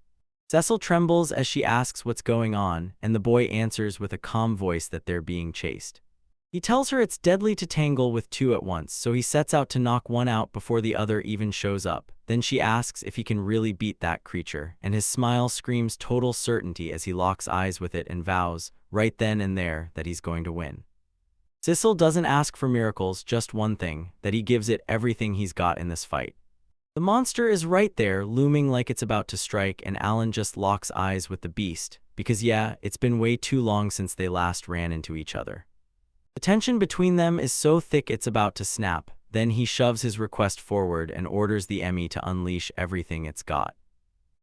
A: Cecil trembles as she asks what's going on, and the boy answers with a calm voice that they're being chased. He tells her it's deadly to tangle with two at once, so he sets out to knock one out before the other even shows up. Then she asks if he can really beat that creature, and his smile screams total certainty as he locks eyes with it and vows, right then and there, that he's going to win. Cecil doesn't ask for miracles, just one thing, that he gives it everything he's got in this fight. The monster is right there, looming like it's about to strike, and Alan just locks eyes with the beast, because yeah, it's been way too long since they last ran into each other. The tension between them is so thick it's about to snap. Then he shoves his request forward and orders the Emmy to unleash everything it's got.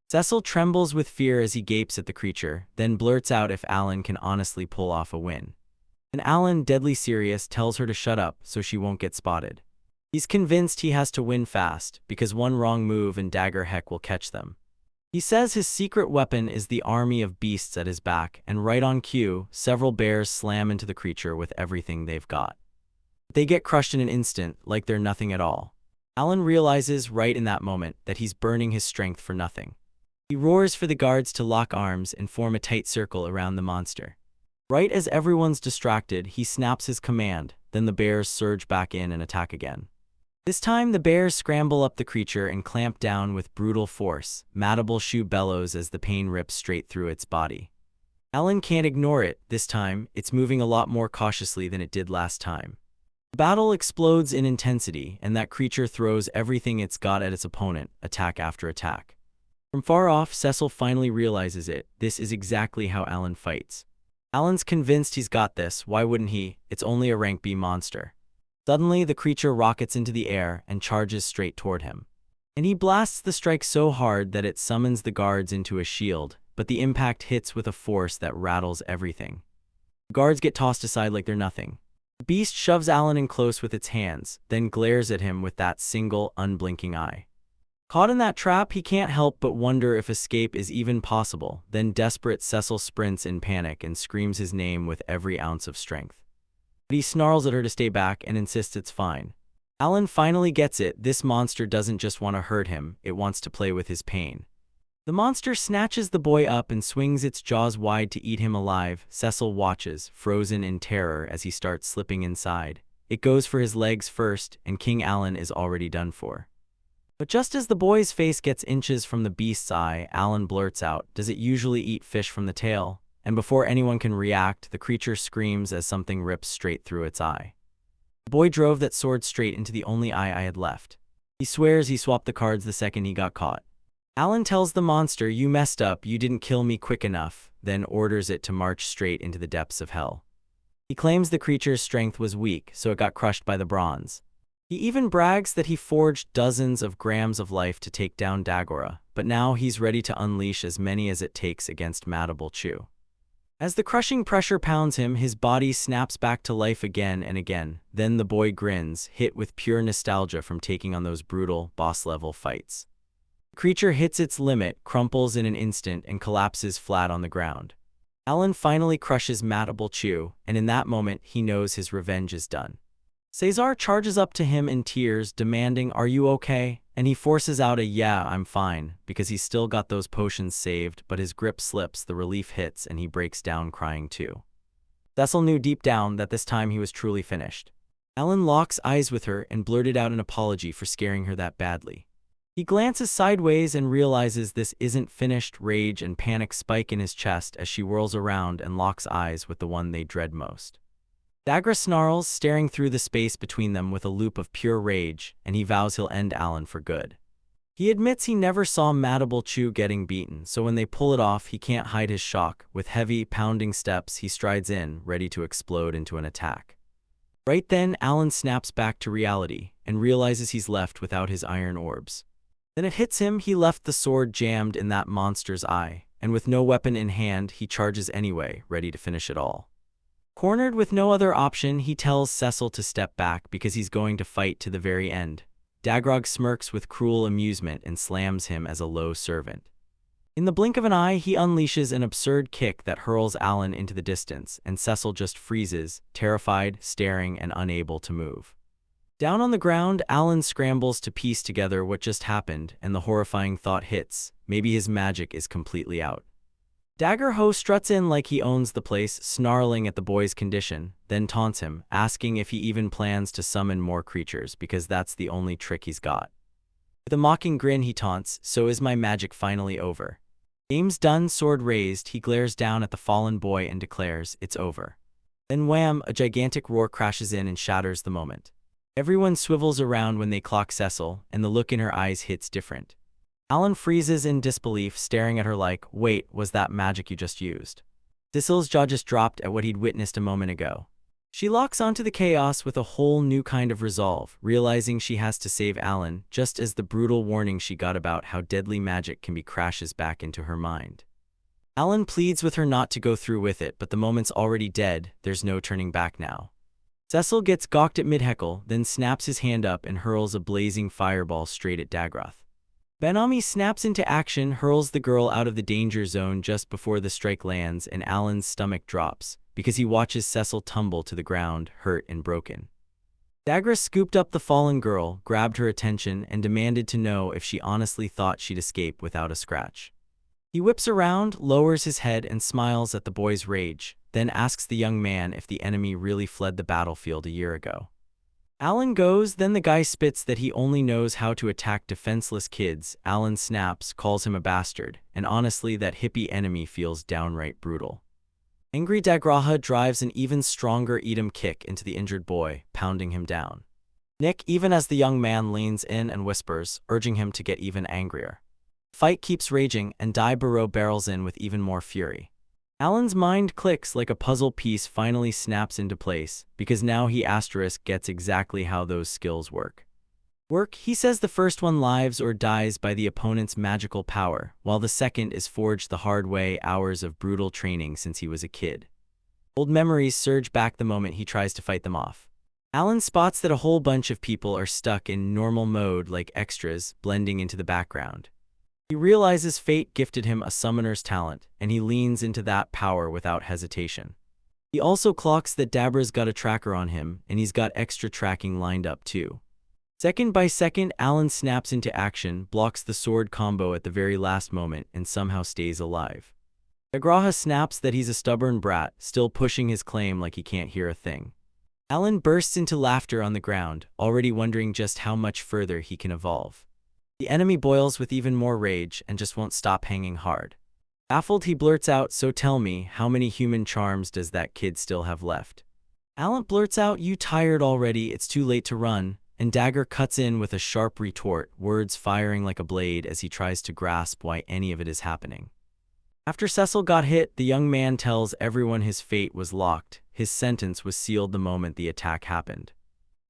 A: Cecil trembles with fear as he gapes at the creature, then blurts out if Alan can honestly pull off a win. And Alan, deadly serious, tells her to shut up so she won't get spotted. He's convinced he has to win fast, because one wrong move and Dagger Heck will catch them. He says his secret weapon is the army of beasts at his back, and right on cue, several bears slam into the creature with everything they've got. They get crushed in an instant, like they're nothing at all. Alan realizes right in that moment that he's burning his strength for nothing. He roars for the guards to lock arms and form a tight circle around the monster. Right as everyone's distracted, he snaps his command, then the bears surge back in and attack again. This time, the bears scramble up the creature and clamp down with brutal force. Madable Shu bellows as the pain rips straight through its body. Alan can't ignore it. This time, it's moving a lot more cautiously than it did last time. The battle explodes in intensity, and that creature throws everything it's got at its opponent, attack after attack. From far off, Cecil finally realizes it. This is exactly how Alan fights. Alan's convinced he's got this. Why wouldn't he? It's only a rank B monster. Suddenly, the creature rockets into the air and charges straight toward him. And he blasts the strike so hard that it summons the guards into a shield, but the impact hits with a force that rattles everything. The guards get tossed aside like they're nothing. The beast shoves Alan in close with its hands, then glares at him with that single, unblinking eye. Caught in that trap, he can't help but wonder if escape is even possible. Then desperate Cecil sprints in panic and screams his name with every ounce of strength. But he snarls at her to stay back and insists it's fine. Alan finally gets it. This monster doesn't just want to hurt him, it wants to play with his pain. The monster snatches the boy up and swings its jaws wide to eat him alive. Cecil watches, frozen in terror, as he starts slipping inside. It goes for his legs first, and King Alan is already done for. But just as the boy's face gets inches from the beast's eye, Alan blurts out, "Does it usually eat fish from the tail?" And before anyone can react, the creature screams as something rips straight through its eye. The boy drove that sword straight into the only eye I had left. He swears he swapped the cards the second he got caught. Alan tells the monster, "You messed up, you didn't kill me quick enough," then orders it to march straight into the depths of hell. He claims the creature's strength was weak, so it got crushed by the bronze. He even brags that he forged dozens of grams of life to take down Dagora, but now he's ready to unleash as many as it takes against Madable Shu. As the crushing pressure pounds him, his body snaps back to life again and again. Then the boy grins, hit with pure nostalgia from taking on those brutal, boss-level fights. The creature hits its limit, crumples in an instant, and collapses flat on the ground. Alan finally crushes Madable Shu, and in that moment, he knows his revenge is done. Cesar charges up to him in tears, demanding, "Are you okay?" And he forces out a "Yeah, I'm fine," because he's still got those potions saved, but his grip slips, the relief hits, and he breaks down crying too. Cecil knew deep down that this time he was truly finished. Alan locks eyes with her and blurted out an apology for scaring her that badly. He glances sideways and realizes this isn't finished. Rage and panic spike in his chest as she whirls around and locks eyes with the one they dread most. Dagger snarls, staring through the space between them with a loop of pure rage, and he vows he'll end Alan for good. He admits he never saw Madable Shu getting beaten, so when they pull it off, he can't hide his shock. With heavy, pounding steps, he strides in, ready to explode into an attack. Right then, Alan snaps back to reality and realizes he's left without his iron orbs. Then it hits him. He left the sword jammed in that monster's eye, and with no weapon in hand, he charges anyway, ready to finish it all. Cornered with no other option, he tells Cecil to step back because he's going to fight to the very end. Dagrog smirks with cruel amusement and slams him as a low servant. In the blink of an eye, he unleashes an absurd kick that hurls Alan into the distance, and Cecil just freezes, terrified, staring, and unable to move. Down on the ground, Alan scrambles to piece together what just happened, and the horrifying thought hits: maybe his magic is completely out. Dagger Ho struts in like he owns the place, snarling at the boy's condition, then taunts him, asking if he even plans to summon more creatures because that's the only trick he's got. With a mocking grin he taunts, "So is my magic finally over?" Game's done, sword raised, he glares down at the fallen boy and declares, "It's over." Then wham, a gigantic roar crashes in and shatters the moment. Everyone swivels around when they clock Cecil, and the look in her eyes hits different. Alan freezes in disbelief, staring at her like, "Wait, was that magic you just used?" Cecil's jaw just dropped at what he'd witnessed a moment ago. She locks onto the chaos with a whole new kind of resolve, realizing she has to save Alan, just as the brutal warning she got about how deadly magic can be crashes back into her mind. Alan pleads with her not to go through with it, but the moment's already dead, there's no turning back now. Cecil gets gawked at mid-heckle, then snaps his hand up and hurls a blazing fireball straight at Dagroth. Benami snaps into action, hurls the girl out of the danger zone just before the strike lands, and Alan's stomach drops, because he watches Cecil tumble to the ground, hurt and broken. Dagra scooped up the fallen girl, grabbed her attention, and demanded to know if she honestly thought she'd escape without a scratch. He whips around, lowers his head, and smiles at the boy's rage, then asks the young man if the enemy really fled the battlefield a year ago. Alan goes, then the guy spits that he only knows how to attack defenseless kids. Alan snaps, calls him a bastard, and honestly that hippie enemy feels downright brutal. Angry Dagraha drives an even stronger Edom kick into the injured boy, pounding him down. Nick, even as the young man leans in and whispers, urging him to get even angrier. Fight keeps raging, and Dai Barrow barrels in with even more fury. Alan's mind clicks like a puzzle piece finally snaps into place, because now he gets exactly how those skills work. He says the first one lives or dies by the opponent's magical power, while the second is forged the hard way, hours of brutal training since he was a kid. Old memories surge back the moment he tries to fight them off. Alan spots that a whole bunch of people are stuck in normal mode like extras, blending into the background. He realizes fate gifted him a summoner's talent, and he leans into that power without hesitation. He also clocks that Dabra's got a tracker on him, and he's got extra tracking lined up too. Second by second, Alan snaps into action, blocks the sword combo at the very last moment, and somehow stays alive. Dagraha snaps that he's a stubborn brat, still pushing his claim like he can't hear a thing. Alan bursts into laughter on the ground, already wondering just how much further he can evolve. The enemy boils with even more rage and just won't stop hanging hard. Baffled, he blurts out, "So tell me, how many human charms does that kid still have left?" Alan blurts out, "You tired already, it's too late to run," and Dagger cuts in with a sharp retort, words firing like a blade as he tries to grasp why any of it is happening. After Cecil got hit, the young man tells everyone his fate was locked. His sentence was sealed the moment the attack happened.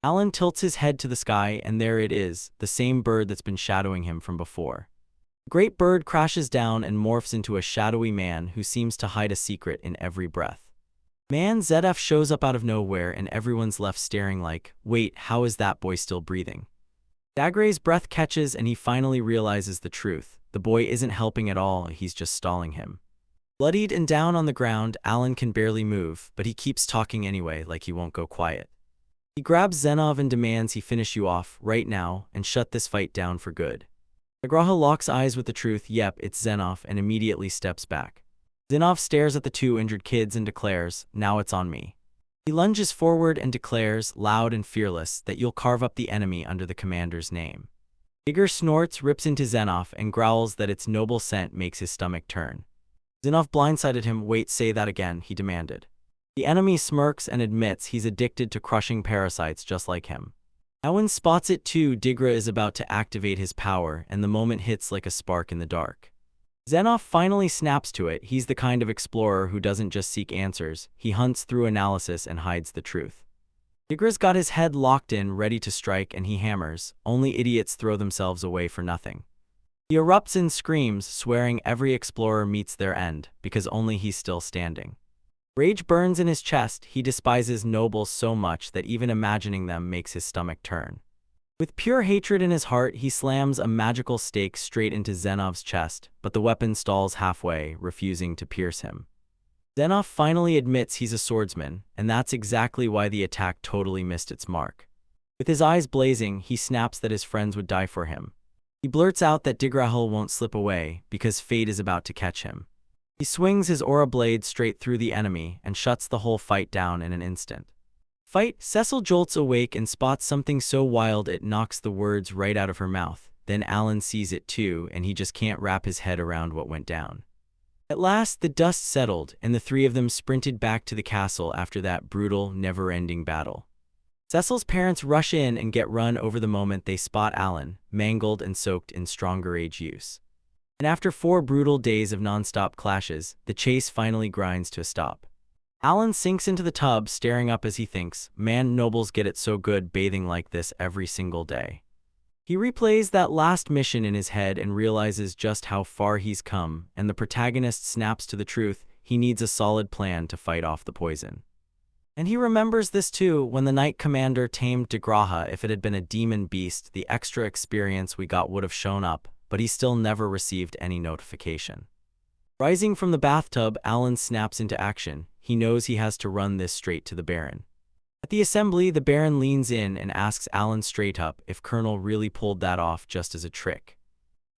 A: Alan tilts his head to the sky, and there it is, the same bird that's been shadowing him from before. The great bird crashes down and morphs into a shadowy man who seems to hide a secret in every breath. Man ZF shows up out of nowhere, and everyone's left staring like, "Wait, how is that boy still breathing?" Dagray's breath catches and he finally realizes the truth. The boy isn't helping at all, he's just stalling him. Bloodied and down on the ground, Alan can barely move, but he keeps talking anyway like he won't go quiet. He grabs Zenov and demands he finish you off, right now, and shut this fight down for good. Dagraha locks eyes with the truth, "Yep, it's Zenov," and immediately steps back. Zenov stares at the two injured kids and declares, "Now it's on me." He lunges forward and declares, loud and fearless, that you'll carve up the enemy under the commander's name. Igor snorts, rips into Zenov, and growls that its noble scent makes his stomach turn. Zenov blindsided him. "Wait, say that again," he demanded. The enemy smirks and admits he's addicted to crushing parasites just like him. Owen spots it too. Digra is about to activate his power, and the moment hits like a spark in the dark. Zenov finally snaps to it. He's the kind of explorer who doesn't just seek answers, he hunts through analysis and hides the truth. Digra's got his head locked in, ready to strike, and he hammers. Only idiots throw themselves away for nothing. He erupts in screams, swearing every explorer meets their end, because only he's still standing. Rage burns in his chest. He despises nobles so much that even imagining them makes his stomach turn. With pure hatred in his heart, he slams a magical stake straight into Zenov's chest, but the weapon stalls halfway, refusing to pierce him. Zenov finally admits he's a swordsman, and that's exactly why the attack totally missed its mark. With his eyes blazing, he snaps that his friends would die for him. He blurts out that Digrahul won't slip away, because fate is about to catch him. He swings his aura blade straight through the enemy and shuts the whole fight down in an instant. Cecil jolts awake and spots something so wild it knocks the words right out of her mouth. Then Alan sees it too, and he just can't wrap his head around what went down. At last, the dust settled, and the three of them sprinted back to the castle after that brutal, never-ending battle. Cecil's parents rush in and get run over the moment they spot Alan, mangled and soaked in stronger age use. And after 4 brutal days of non-stop clashes, the chase finally grinds to a stop. Alan sinks into the tub, staring up as he thinks, man, nobles get it so good bathing like this every single day. He replays that last mission in his head and realizes just how far he's come, and the protagonist snaps to the truth. He needs a solid plan to fight off the poison. And he remembers this too, when the Knight Commander tamed Digraha. If it had been a demon beast, the extra experience we got would have shown up, but he still never received any notification. Rising from the bathtub, Alan snaps into action. He knows he has to run this straight to the Baron. At the assembly, the Baron leans in and asks Alan straight up if Colonel really pulled that off just as a trick.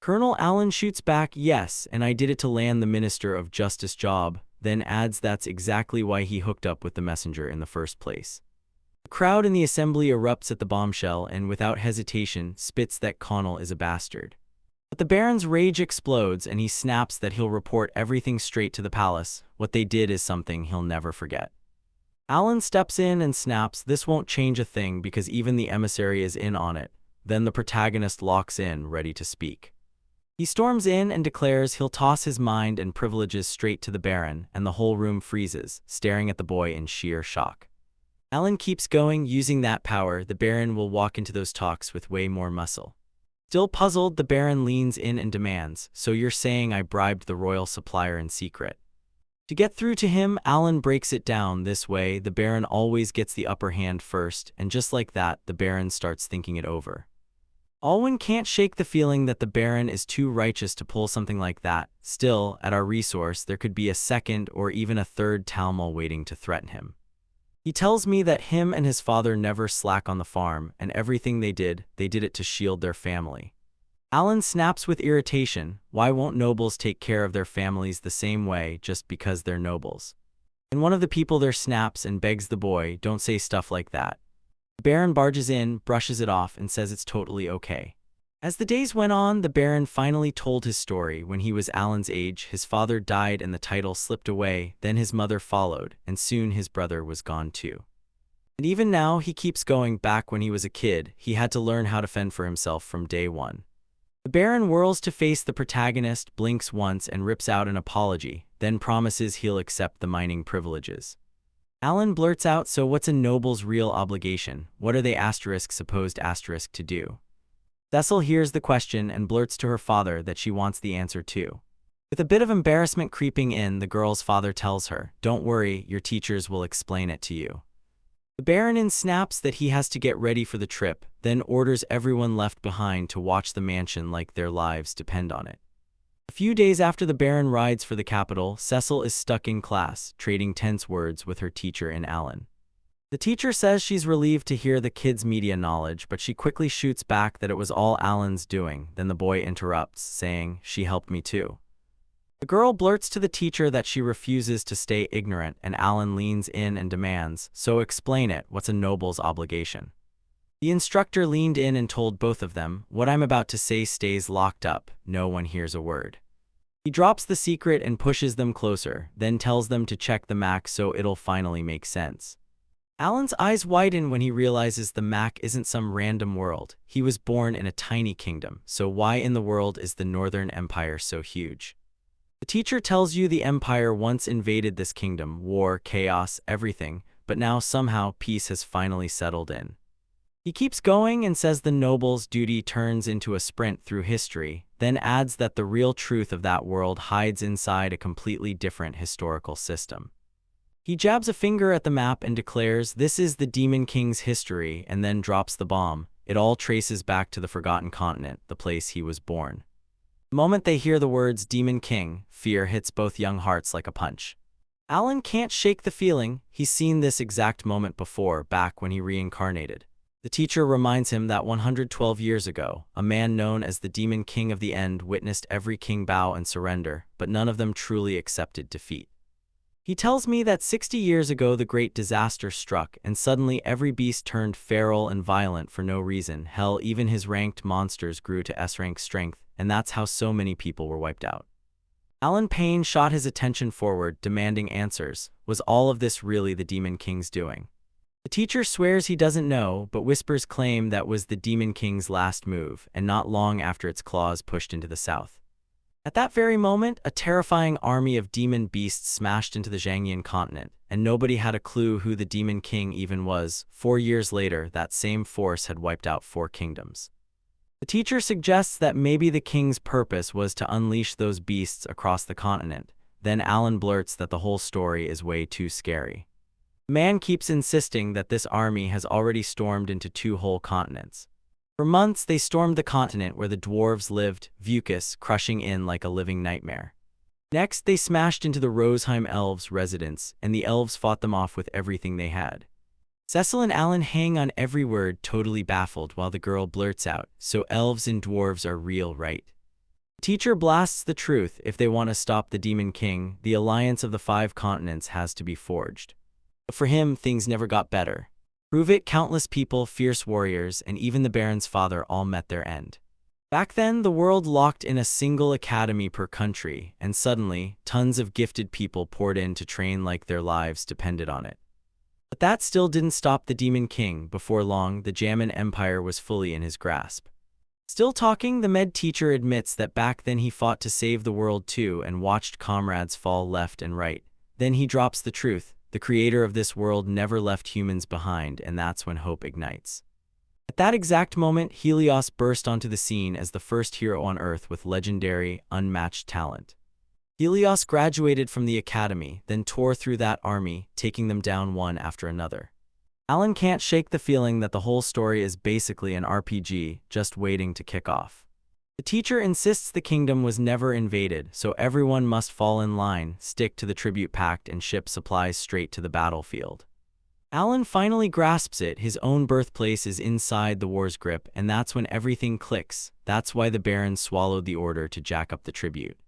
A: Colonel Alan shoots back, yes, and I did it to land the Minister of Justice job, then adds that's exactly why he hooked up with the messenger in the first place. The crowd in the assembly erupts at the bombshell and without hesitation spits that Connell is a bastard. But the Baron's rage explodes and he snaps that he'll report everything straight to the palace. What they did is something he'll never forget. Alan steps in and snaps, this won't change a thing because even the emissary is in on it. Then the protagonist locks in, ready to speak. He storms in and declares he'll toss his mind and privileges straight to the Baron, and the whole room freezes, staring at the boy in sheer shock. Alan keeps going, using that power. The Baron will walk into those talks with way more muscle. Still puzzled, the Baron leans in and demands, so you're saying I bribed the royal supplier in secret? To get through to him, Alan breaks it down this way. The Baron always gets the upper hand first, and just like that, the Baron starts thinking it over. Alwyn can't shake the feeling that the Baron is too righteous to pull something like that. Still, at our resource, there could be a second or even a third Talmal waiting to threaten him. He tells me that him and his father never slack on the farm, and everything they did it to shield their family. Alan snaps with irritation. Why won't nobles take care of their families the same way just because they're nobles? And one of the people there snaps and begs the boy, don't say stuff like that. The Baron barges in, brushes it off, and says it's totally okay. As the days went on, the Baron finally told his story. When he was Alan's age, his father died and the title slipped away, then his mother followed, and soon his brother was gone too. And even now, he keeps going. Back when he was a kid, he had to learn how to fend for himself from day one. The Baron whirls to face the protagonist, blinks once and rips out an apology, then promises he'll accept the mining privileges. Alan blurts out, so what's a noble's real obligation? What are they supposed to do? Cecil hears the question and blurts to her father that she wants the answer too. With a bit of embarrassment creeping in, the girl's father tells her, don't worry, your teachers will explain it to you. The Baron snaps that he has to get ready for the trip, then orders everyone left behind to watch the mansion like their lives depend on it. A few days after the Baron rides for the capital, Cecil is stuck in class, trading tense words with her teacher in Alan. The teacher says she's relieved to hear the kid's media knowledge, but she quickly shoots back that it was all Alan's doing. Then the boy interrupts, saying, she helped me too. The girl blurts to the teacher that she refuses to stay ignorant, and Alan leans in and demands, so explain it, what's a noble's obligation? The instructor leaned in and told both of them, what I'm about to say stays locked up, no one hears a word. He drops the secret and pushes them closer, then tells them to check the map so it'll finally make sense. Alan's eyes widen when he realizes the map isn't some random world. He was born in a tiny kingdom, so why in the world is the Northern Empire so huge? The teacher tells you the Empire once invaded this kingdom, war, chaos, everything, but now somehow peace has finally settled in. He keeps going and says the noble's duty turns into a sprint through history, then adds that the real truth of that world hides inside a completely different historical system. He jabs a finger at the map and declares this is the Demon King's history and then drops the bomb. It all traces back to the Forgotten Continent, the place he was born. The moment they hear the words Demon King, fear hits both young hearts like a punch. Alan can't shake the feeling. He's seen this exact moment before, back when he reincarnated. The teacher reminds him that 112 years ago, a man known as the Demon King of the End witnessed every king bow and surrender, but none of them truly accepted defeat. He tells me that 60 years ago the great disaster struck, and suddenly every beast turned feral and violent for no reason. Hell, even his ranked monsters grew to S-rank strength, and that's how so many people were wiped out. Alan Payne shot his attention forward, demanding answers. Was all of this really the Demon King's doing? The teacher swears he doesn't know, but whispers claim that was the Demon King's last move, and not long after its claws pushed into the south. At that very moment, a terrifying army of demon beasts smashed into the Zhangyan continent, and nobody had a clue who the Demon King even was. 4 years later, that same force had wiped out 4 kingdoms. The teacher suggests that maybe the king's purpose was to unleash those beasts across the continent. Then Alan blurts that the whole story is way too scary. The man keeps insisting that this army has already stormed into 2 whole continents. For months, they stormed the continent where the dwarves lived, Vukas crushing in like a living nightmare. Next, they smashed into the Roseheim elves' residence, and the elves fought them off with everything they had. Cecil and Alan hang on every word, totally baffled, while the girl blurts out, "So elves and dwarves are real, right?" The teacher blasts the truth. If they want to stop the Demon King, the alliance of the 5 continents has to be forged. But for him, things never got better. Prove it, countless people, fierce warriors, and even the Baron's father all met their end. Back then, the world locked in a single academy per country, and suddenly, tons of gifted people poured in to train like their lives depended on it. But that still didn't stop the Demon King. Before long, the Jammin Empire was fully in his grasp. Still talking, the med teacher admits that back then he fought to save the world too and watched comrades fall left and right. Then he drops the truth. The creator of this world never left humans behind, and that's when hope ignites. At that exact moment, Helios burst onto the scene as the first hero on Earth with legendary, unmatched talent. Helios graduated from the academy, then tore through that army, taking them down one after another. Alan can't shake the feeling that the whole story is basically an RPG, just waiting to kick off. The teacher insists the kingdom was never invaded, so everyone must fall in line, stick to the tribute pact, and ship supplies straight to the battlefield. Alan finally grasps it. His own birthplace is inside the war's grip, and that's when everything clicks. That's why the Baron swallowed the order to jack up the tribute.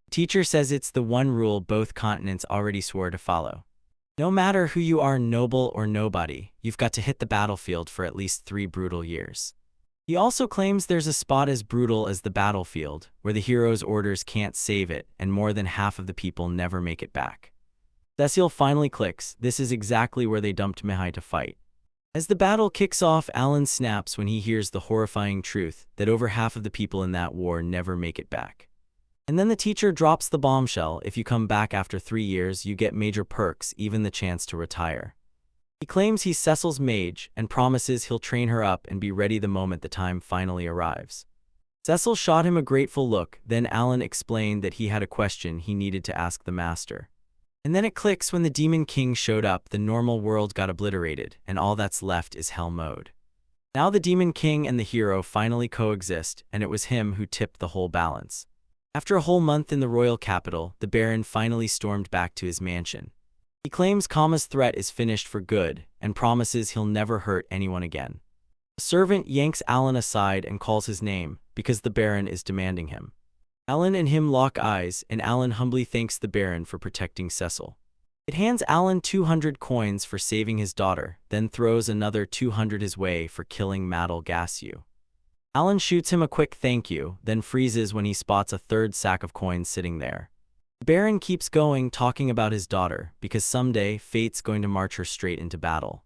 A: The teacher says it's the one rule both continents already swore to follow. No matter who you are, noble or nobody, you've got to hit the battlefield for at least 3 brutal years. He also claims there's a spot as brutal as the battlefield, where the hero's orders can't save it, and more than half of the people never make it back. Cecil finally clicks. This is exactly where they dumped Mihai to fight. As the battle kicks off, Alan snaps when he hears the horrifying truth that over half of the people in that war never make it back. And then the teacher drops the bombshell. If you come back after 3 years, you get major perks, even the chance to retire. He claims he's Cecil's mage and promises he'll train her up and be ready the moment the time finally arrives. Cecil shot him a grateful look. Then Alan explained that he had a question he needed to ask the master. And then it clicks when the Demon King showed up. The normal world got obliterated, and all that's left is hell mode. Now the Demon King and the hero finally coexist, and it was him who tipped the whole balance. After a whole month in the royal capital, the Baron finally stormed back to his mansion. He claims Kama's threat is finished for good, and promises he'll never hurt anyone again. A servant yanks Alan aside and calls his name, because the Baron is demanding him. Alan and him lock eyes, and Alan humbly thanks the Baron for protecting Cecil. It hands Alan 200 coins for saving his daughter, then throws another 200 his way for killing Madel Gassu. Alan shoots him a quick thank you, then freezes when he spots a 3rd sack of coins sitting there. The Baron keeps going, talking about his daughter, because someday fate's going to march her straight into battle.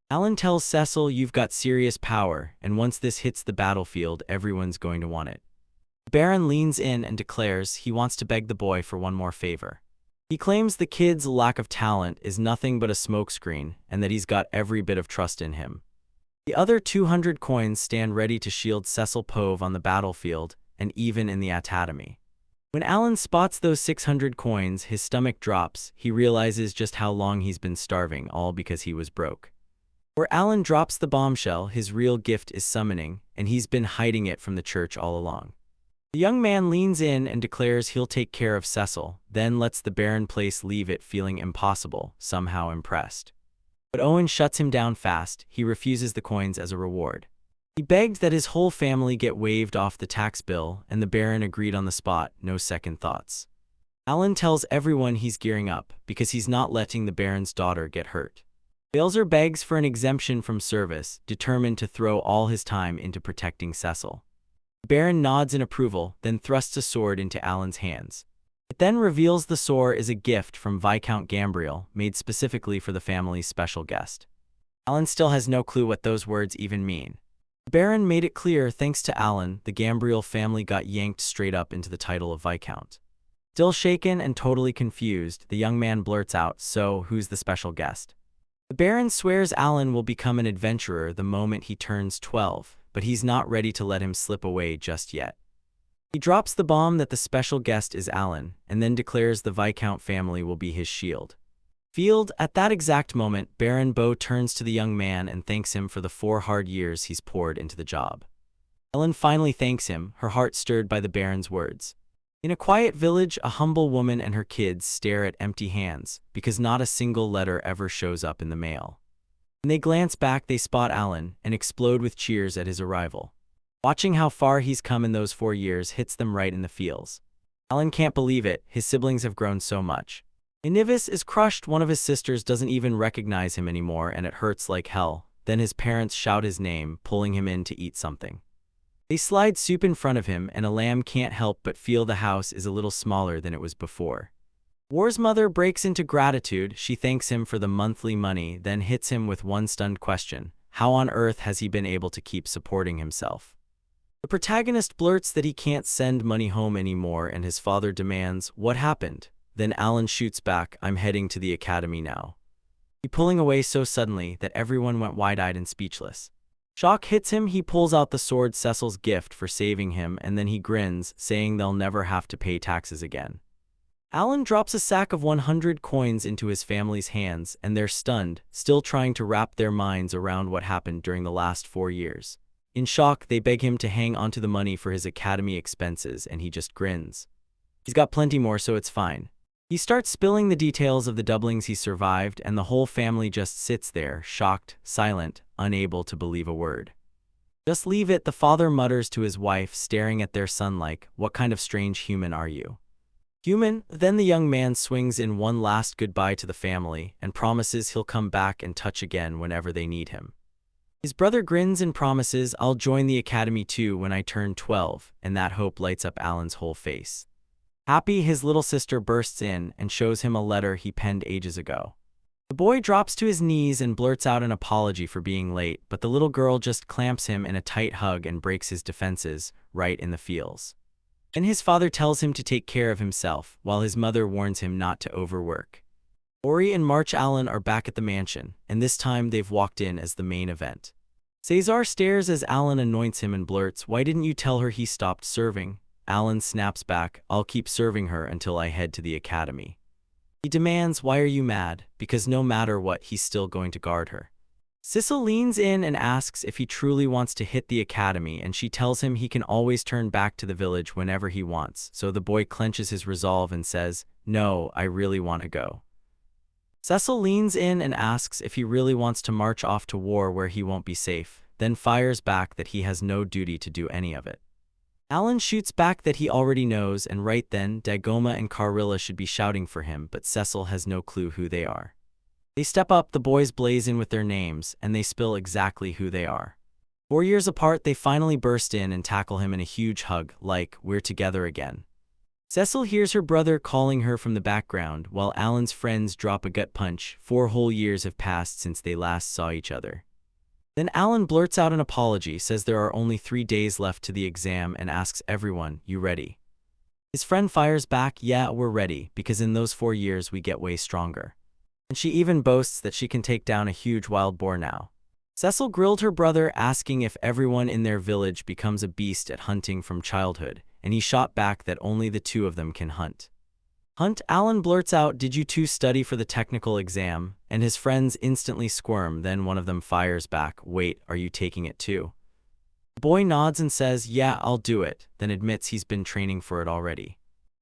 A: Alan tells Cecil, "You've got serious power, and once this hits the battlefield, everyone's going to want it." The Baron leans in and declares he wants to beg the boy for one more favor. He claims the kid's lack of talent is nothing but a smokescreen, and that he's got every bit of trust in him. The other 200 coins stand ready to shield Cecil Pove on the battlefield, and even in the academy. When Alan spots those 600 coins, his stomach drops. He realizes just how long he's been starving, all because he was broke. Where Alan drops the bombshell, his real gift is summoning, and he's been hiding it from the church all along. The young man leans in and declares he'll take care of Cecil, then lets the barren place leave it feeling impossible, somehow impressed. But Owen shuts him down fast. He refuses the coins as a reward. He begged that his whole family get waived off the tax bill, and the Baron agreed on the spot, no second thoughts. Alan tells everyone he's gearing up, because he's not letting the Baron's daughter get hurt. Balzer begs for an exemption from service, determined to throw all his time into protecting Cecil. The Baron nods in approval, then thrusts a sword into Alan's hands. It then reveals the sword is a gift from Viscount Gambriel, made specifically for the family's special guest. Alan still has no clue what those words even mean. The Baron made it clear thanks to Alan, the Gambriel family got yanked straight up into the title of Viscount. Still shaken and totally confused, the young man blurts out, "So, who's the special guest?" The Baron swears Alan will become an adventurer the moment he turns 12, but he's not ready to let him slip away just yet. He drops the bomb that the special guest is Alan, and then declares the Viscount family will be his shield. At that exact moment, Baron Beau turns to the young man and thanks him for the 4 hard years he's poured into the job. Ellen finally thanks him, her heart stirred by the Baron's words. In a quiet village, a humble woman and her kids stare at empty hands, because not a single letter ever shows up in the mail. When they glance back, they spot Alan and explode with cheers at his arrival. Watching how far he's come in those 4 years hits them right in the feels. Alan can't believe it, his siblings have grown so much. Inivis is crushed, one of his sisters doesn't even recognize him anymore and it hurts like hell. Then his parents shout his name, pulling him in to eat something. They slide soup in front of him and a lamb can't help but feel the house is a little smaller than it was before. War's mother breaks into gratitude. She thanks him for the monthly money, then hits him with one stunned question. How on earth has he been able to keep supporting himself? The protagonist blurts that he can't send money home anymore and his father demands, "What happened?" Then Alan shoots back, "I'm heading to the academy now." He pulling away so suddenly that everyone went wide-eyed and speechless. Shock hits him, he pulls out the sword, Cecil's gift for saving him, and then he grins, saying they'll never have to pay taxes again. Alan drops a sack of 100 coins into his family's hands, and they're stunned, still trying to wrap their minds around what happened during the last 4 years. In shock, they beg him to hang onto the money for his academy expenses, and he just grins. He's got plenty more, so it's fine. He starts spilling the details of the doublings he survived, and the whole family just sits there, shocked, silent, unable to believe a word. "Just leave it," the father mutters to his wife, staring at their son like, "What kind of strange human are you?" "Human?" Then the young man swings in one last goodbye to the family, and promises he'll come back and touch again whenever they need him. His brother grins and promises, "I'll join the academy too when I turn 12, and that hope lights up Alan's whole face. Happy, his little sister bursts in and shows him a letter he penned ages ago. The boy drops to his knees and blurts out an apology for being late, but the little girl just clamps him in a tight hug and breaks his defenses, right in the feels. Then his father tells him to take care of himself, while his mother warns him not to overwork. Ori and March Allen are back at the mansion, and this time they've walked in as the main event. Cesar stares as Alan anoints him and blurts, "Why didn't you tell her he stopped serving?" Alan snaps back, "I'll keep serving her until I head to the academy." He demands, "Why are you mad?" Because no matter what, he's still going to guard her. Cecil leans in and asks if he truly wants to hit the academy, and she tells him he can always turn back to the village whenever he wants, so the boy clenches his resolve and says, "No, I really want to go." Cecil leans in and asks if he really wants to march off to war where he won't be safe, then fires back that he has no duty to do any of it. Alan shoots back that he already knows, and right then, Dagoma and Carrilla should be shouting for him, but Cecil has no clue who they are. They step up, the boys blaze in with their names, and they spill exactly who they are. 4 years apart, they finally burst in and tackle him in a huge hug, like, "We're together again." Cecil hears her brother calling her from the background, while Alan's friends drop a gut punch. 4 whole years have passed since they last saw each other. Then Alan blurts out an apology, says there are only 3 days left to the exam, and asks everyone, "You ready?" His friend fires back, "Yeah, we're ready, because in those 4 years we get way stronger." And she even boasts that she can take down a huge wild boar now. Cecil grilled her brother, asking if everyone in their village becomes a beast at hunting from childhood, and he shot back that only the two of them can hunt. Hunt, Alan blurts out, "Did you two study for the technical exam?" And his friends instantly squirm, then one of them fires back, "Wait, are you taking it too?" The boy nods and says, "Yeah, I'll do it," then admits he's been training for it already.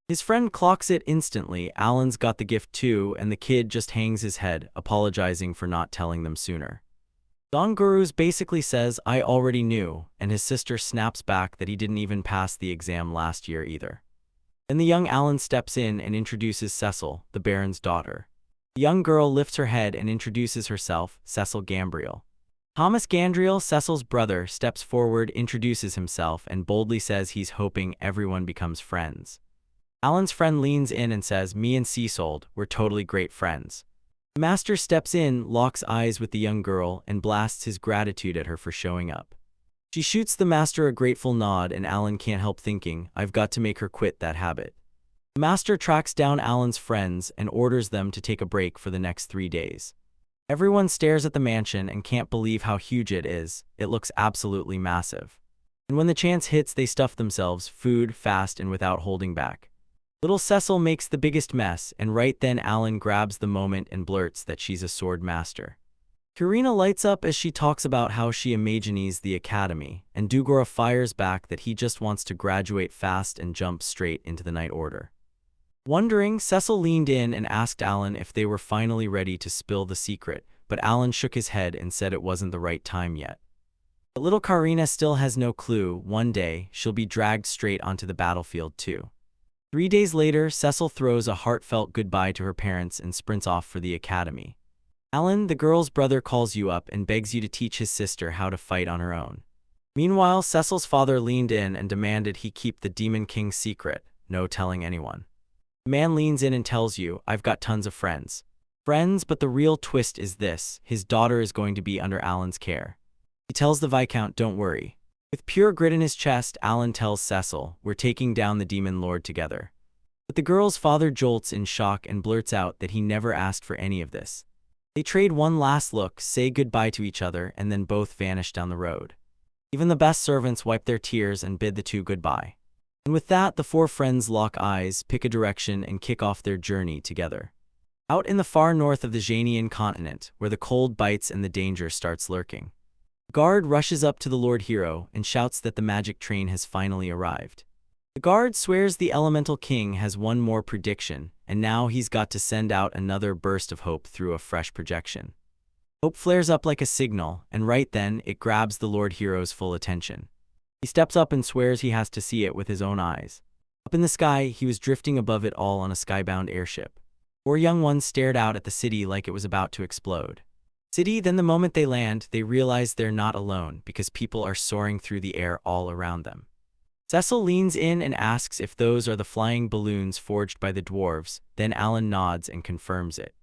A: His friend clocks it instantly. Alan's got the gift too, and the kid just hangs his head, apologizing for not telling them sooner. Don Gurus basically says, "I already knew," and his sister snaps back that he didn't even pass the exam last year either. Then the young Alan steps in and introduces Cecil, the Baron's daughter. The young girl lifts her head and introduces herself, Cecil Gambriel. Thomas Gandriel, Cecil's brother, steps forward, introduces himself, and boldly says he's hoping everyone becomes friends. Alan's friend leans in and says, "Me and Cecil, we're totally great friends." The master steps in, locks eyes with the young girl, and blasts his gratitude at her for showing up. She shoots the master a grateful nod, and Alan can't help thinking, "I've got to make her quit that habit." The master tracks down Alan's friends and orders them to take a break for the next 3 days. Everyone stares at the mansion and can't believe how huge it is. It looks absolutely massive. And when the chance hits, they stuff themselves, food, fast and without holding back. Little Cecil makes the biggest mess, and right then Alan grabs the moment and blurts that she's a sword master. Karina lights up as she talks about how she imagines the academy, and Dugora fires back that he just wants to graduate fast and jump straight into the Night Order. Wondering, Cecil leaned in and asked Alan if they were finally ready to spill the secret, but Alan shook his head and said it wasn't the right time yet. But little Karina still has no clue. One day, she'll be dragged straight onto the battlefield too. 3 days later, Cecil throws a heartfelt goodbye to her parents and sprints off for the academy. Alan, the girl's brother, calls you up and begs you to teach his sister how to fight on her own. Meanwhile, Cecil's father leaned in and demanded he keep the Demon King's secret, no telling anyone. The man leans in and tells you, "I've got tons of friends. But the real twist is this, his daughter is going to be under Alan's care." He tells the Viscount, "Don't worry." With pure grit in his chest, Alan tells Cecil, "We're taking down the Demon Lord together." But the girl's father jolts in shock and blurts out that he never asked for any of this. They trade one last look, say goodbye to each other, and then both vanish down the road. Even the best servants wipe their tears and bid the two goodbye. And with that, the four friends lock eyes, pick a direction, and kick off their journey together. Out in the far north of the Janian continent, where the cold bites and the danger starts lurking. The guard rushes up to the Lord Hero and shouts that the magic train has finally arrived. The guard swears the Elemental King has one more prediction, and now he's got to send out another burst of hope through a fresh projection. Hope flares up like a signal, and right then, it grabs the Lord Hero's full attention. He steps up and swears he has to see it with his own eyes. Up in the sky, he was drifting above it all on a skybound airship. 4 young ones stared out at the city like it was about to explode. Then the moment they land, they realize they're not alone because people are soaring through the air all around them. Cecil leans in and asks if those are the flying balloons forged by the dwarves, then Alan nods and confirms it.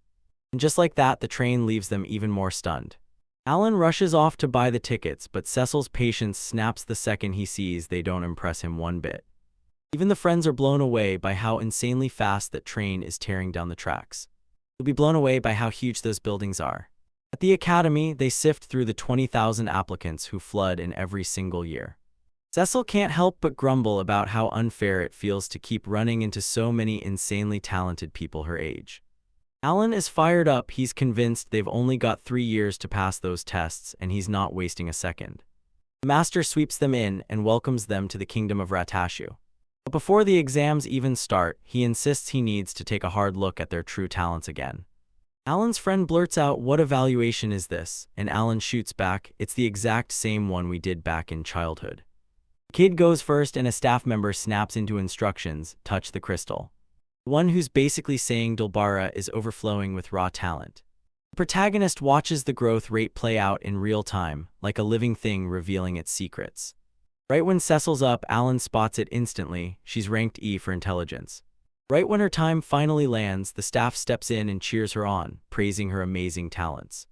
A: And just like that, the train leaves them even more stunned. Alan rushes off to buy the tickets, but Cecil's patience snaps the second he sees they don't impress him one bit. Even the friends are blown away by how insanely fast that train is tearing down the tracks. You'll be blown away by how huge those buildings are. At the academy, they sift through the 20,000 applicants who flood in every single year. Cecil can't help but grumble about how unfair it feels to keep running into so many insanely talented people her age. Alan is fired up. He's convinced they've only got 3 years to pass those tests, and he's not wasting a second. The master sweeps them in and welcomes them to the kingdom of Ratashu. But before the exams even start, he insists he needs to take a hard look at their true talents again. Alan's friend blurts out, "What evaluation is this?" And Alan shoots back, "It's the exact same one we did back in childhood." The kid goes first and a staff member snaps into instructions, "Touch the crystal." The one who's basically saying Dulbara is overflowing with raw talent. The protagonist watches the growth rate play out in real time, like a living thing revealing its secrets. Right when Cecil's up, Alan spots it instantly. She's ranked E for intelligence. Right when her time finally lands, the staff steps in and cheers her on, praising her amazing talents.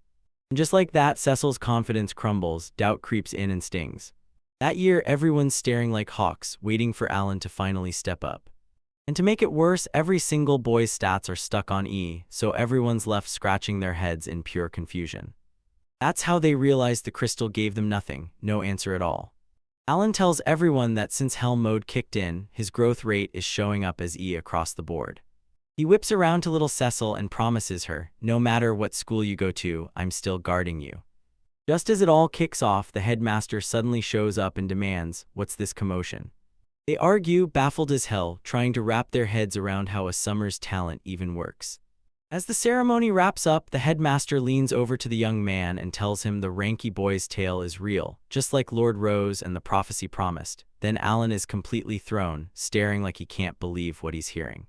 A: And just like that, Cecil's confidence crumbles, doubt creeps in and stings. That year, everyone's staring like hawks, waiting for Alan to finally step up. And to make it worse, every single boy's stats are stuck on E, so everyone's left scratching their heads in pure confusion. That's how they realized the crystal gave them nothing, no answer at all. Alan tells everyone that since Hell mode kicked in, his growth rate is showing up as E across the board. He whips around to little Cecil and promises her, no matter what school you go to, I'm still guarding you. Just as it all kicks off, the headmaster suddenly shows up and demands, what's this commotion? They argue, baffled as hell, trying to wrap their heads around how a summer's talent even works. As the ceremony wraps up, the headmaster leans over to the young man and tells him the Ranky boy's tale is real, just like Lord Rose and the prophecy promised. Then Alan is completely thrown, staring like he can't believe what he's hearing.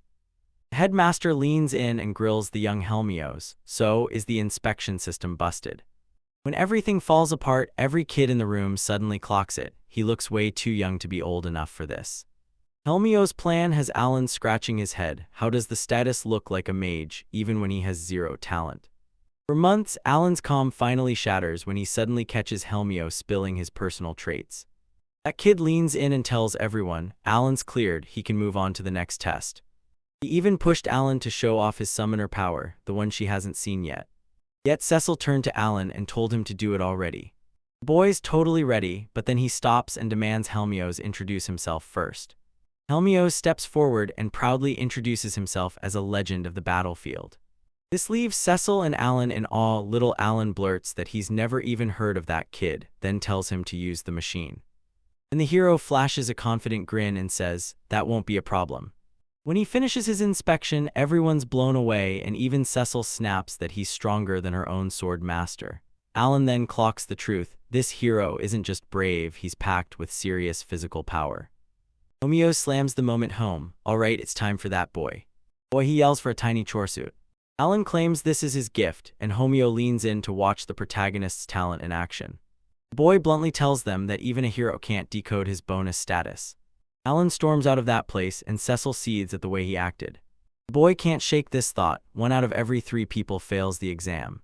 A: The headmaster leans in and grills the young Helmios. So, is the inspection system busted? When everything falls apart, every kid in the room suddenly clocks it. He looks way too young to be old enough for this. Helmio's plan has Alan scratching his head. How does the status look like a mage, even when he has zero talent? For months, Alan's calm finally shatters when he suddenly catches Helmio spilling his personal traits. That kid leans in and tells everyone, Alan's cleared, he can move on to the next test. He even pushed Alan to show off his summoner power, the one she hasn't seen yet. Yet Cecil turned to Alan and told him to do it already. The boy's totally ready, but then he stops and demands Helmios introduce himself first. Helmios steps forward and proudly introduces himself as a legend of the battlefield. This leaves Cecil and Alan in awe. Little Alan blurts that he's never even heard of that kid, then tells him to use the machine. And the hero flashes a confident grin and says, that won't be a problem. When he finishes his inspection, everyone's blown away, and even Cecil snaps that he's stronger than her own sword master. Alan then clocks the truth. This hero isn't just brave, he's packed with serious physical power. Helmio slams the moment home. Alright, it's time for that boy. Boy, he yells for a tiny chore suit. Alan claims this is his gift, and Helmio leans in to watch the protagonist's talent in action. The boy bluntly tells them that even a hero can't decode his bonus status. Alan storms out of that place, and Cecil seethes at the way he acted. The boy can't shake this thought. 1 out of every 3 people fails the exam.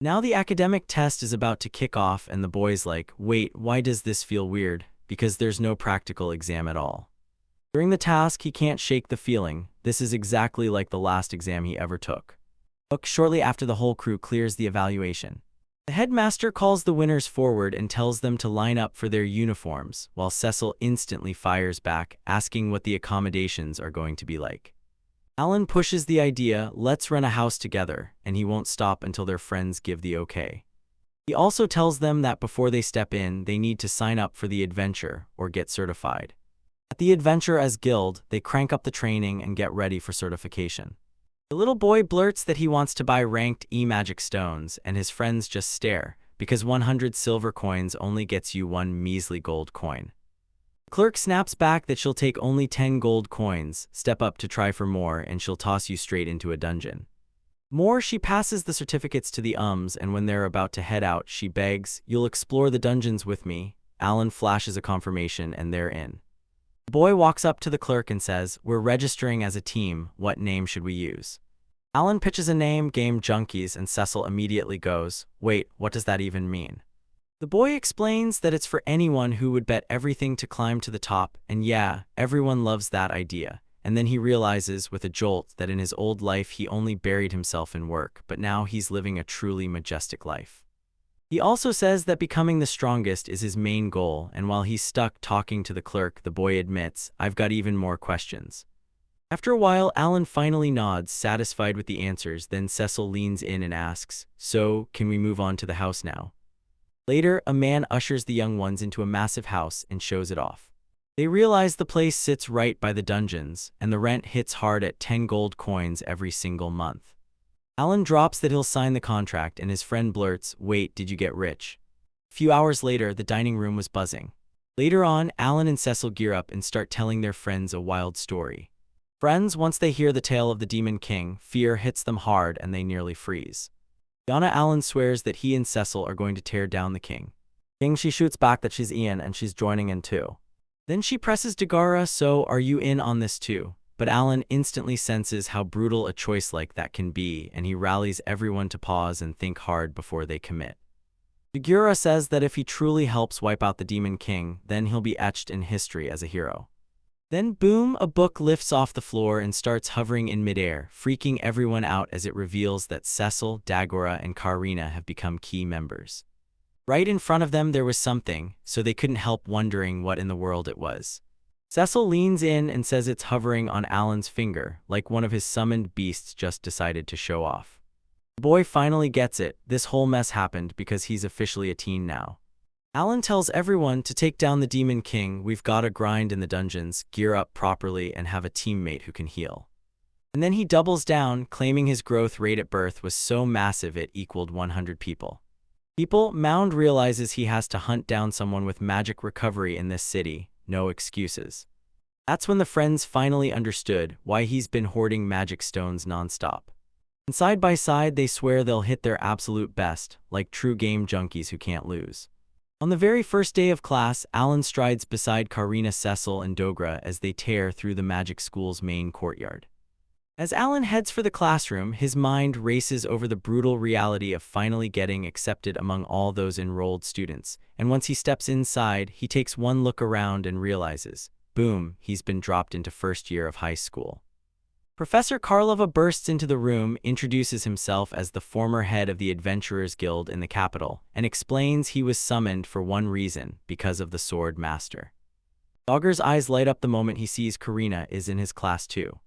A: Now the academic test is about to kick off, and the boy's like, wait, why does this feel weird? Because there's no practical exam at all. During the task, he can't shake the feeling. This is exactly like the last exam he ever took. Shortly after the whole crew clears the evaluation. The headmaster calls the winners forward and tells them to line up for their uniforms, while Cecil instantly fires back, asking what the accommodations are going to be like. Alan pushes the idea, let's rent a house together, and he won't stop until their friends give the okay. He also tells them that before they step in, they need to sign up for the adventure or get certified. At the Adventure as Guild, they crank up the training and get ready for certification. The little boy blurts that he wants to buy ranked E-magic stones, and his friends just stare, because 100 silver coins only gets you 1 measly gold coin. The clerk snaps back that she'll take only 10 gold coins, step up to try for more, and she'll toss you straight into a dungeon. She passes the certificates to the and when they're about to head out, she begs, you'll explore the dungeons with me. Alan flashes a confirmation, and they're in. The boy walks up to the clerk and says, we're registering as a team, what name should we use? Alan pitches a name, Game Junkies, and Cecil immediately goes, wait, what does that even mean? The boy explains that it's for anyone who would bet everything to climb to the top, and yeah, everyone loves that idea. And then he realizes with a jolt that in his old life he only buried himself in work, but now he's living a truly majestic life. He also says that becoming the strongest is his main goal, and while he's stuck talking to the clerk, the boy admits, I've got even more questions. After a while, Alan finally nods, satisfied with the answers, then Cecil leans in and asks, so, can we move on to the house now? Later, a man ushers the young ones into a massive house and shows it off. They realize the place sits right by the dungeons, and the rent hits hard at 10 gold coins every single month. Alan drops that he'll sign the contract, and his friend blurts, wait, did you get rich? A few hours later, the dining room was buzzing. Later on, Alan and Cecil gear up and start telling their friends a wild story. Friends, once they hear the tale of the Demon King, fear hits them hard and they nearly freeze. Alan swears that he and Cecil are going to tear down the king. She shoots back that she's Ian and she's joining in too. Then she presses Dagara, so are you in on this too? But Alan instantly senses how brutal a choice like that can be, and he rallies everyone to pause and think hard before they commit. Dagara says that if he truly helps wipe out the Demon King, then he'll be etched in history as a hero. Then boom, a book lifts off the floor and starts hovering in midair, freaking everyone out as it reveals that Cecil, Dagora, and Karina have become key members. Right in front of them there was something, so they couldn't help wondering what in the world it was. Cecil leans in and says it's hovering on Alan's finger, like one of his summoned beasts just decided to show off. The boy finally gets it. This whole mess happened because he's officially a teen now. Alan tells everyone to take down the Demon King. We've got to grind in the dungeons, gear up properly, and have a teammate who can heal. And then he doubles down, claiming his growth rate at birth was so massive it equaled 100 people. Mound realizes he has to hunt down someone with magic recovery in this city. No excuses. That's when the friends finally understood why he's been hoarding magic stones nonstop. And side by side they swear they'll hit their absolute best, like true game junkies who can't lose. On the very first day of class, Alan strides beside Karina, Cecil, and Dogra as they tear through the magic school's main courtyard. As Alan heads for the classroom, his mind races over the brutal reality of finally getting accepted among all those enrolled students, and once he steps inside, he takes one look around and realizes, boom, he's been dropped into first year of high school. Professor Karlova bursts into the room, introduces himself as the former head of the Adventurers Guild in the capital, and explains he was summoned for one reason, because of the Sword Master. Dogger's eyes light up the moment he sees Karina is in his class too.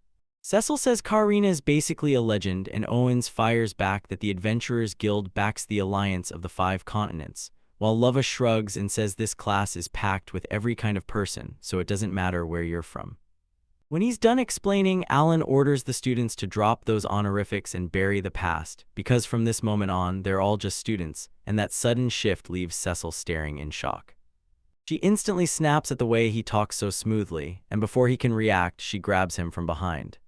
A: Cecil says Karina is basically a legend, and Owens fires back that the Adventurers Guild backs the alliance of the 5 continents, while Lova shrugs and says this class is packed with every kind of person, so it doesn't matter where you're from. When he's done explaining, Alan orders the students to drop those honorifics and bury the past, because from this moment on, they're all just students, and that sudden shift leaves Cecil staring in shock. She instantly snaps at the way he talks so smoothly, and before he can react, she grabs him from behind.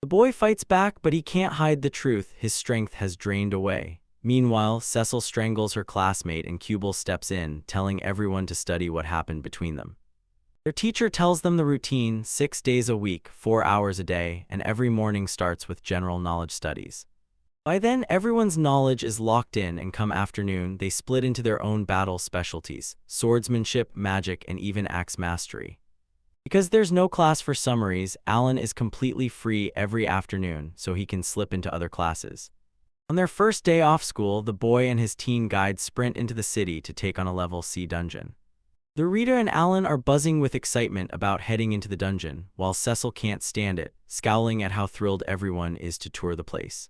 A: The boy fights back, but he can't hide the truth. His strength has drained away. Meanwhile, Cecil strangles her classmate and Kubel steps in, telling everyone to study what happened between them. Their teacher tells them the routine, 6 days a week, 4 hours a day, and every morning starts with general knowledge studies. By then, everyone's knowledge is locked in, and come afternoon, they split into their own battle specialties: swordsmanship, magic, and even axe mastery. Because there's no class for summaries, Alan is completely free every afternoon, so he can slip into other classes. On their first day off school, the boy and his teen guide sprint into the city to take on a level C dungeon. The reader and Alan are buzzing with excitement about heading into the dungeon, while Cecil can't stand it, scowling at how thrilled everyone is to tour the place.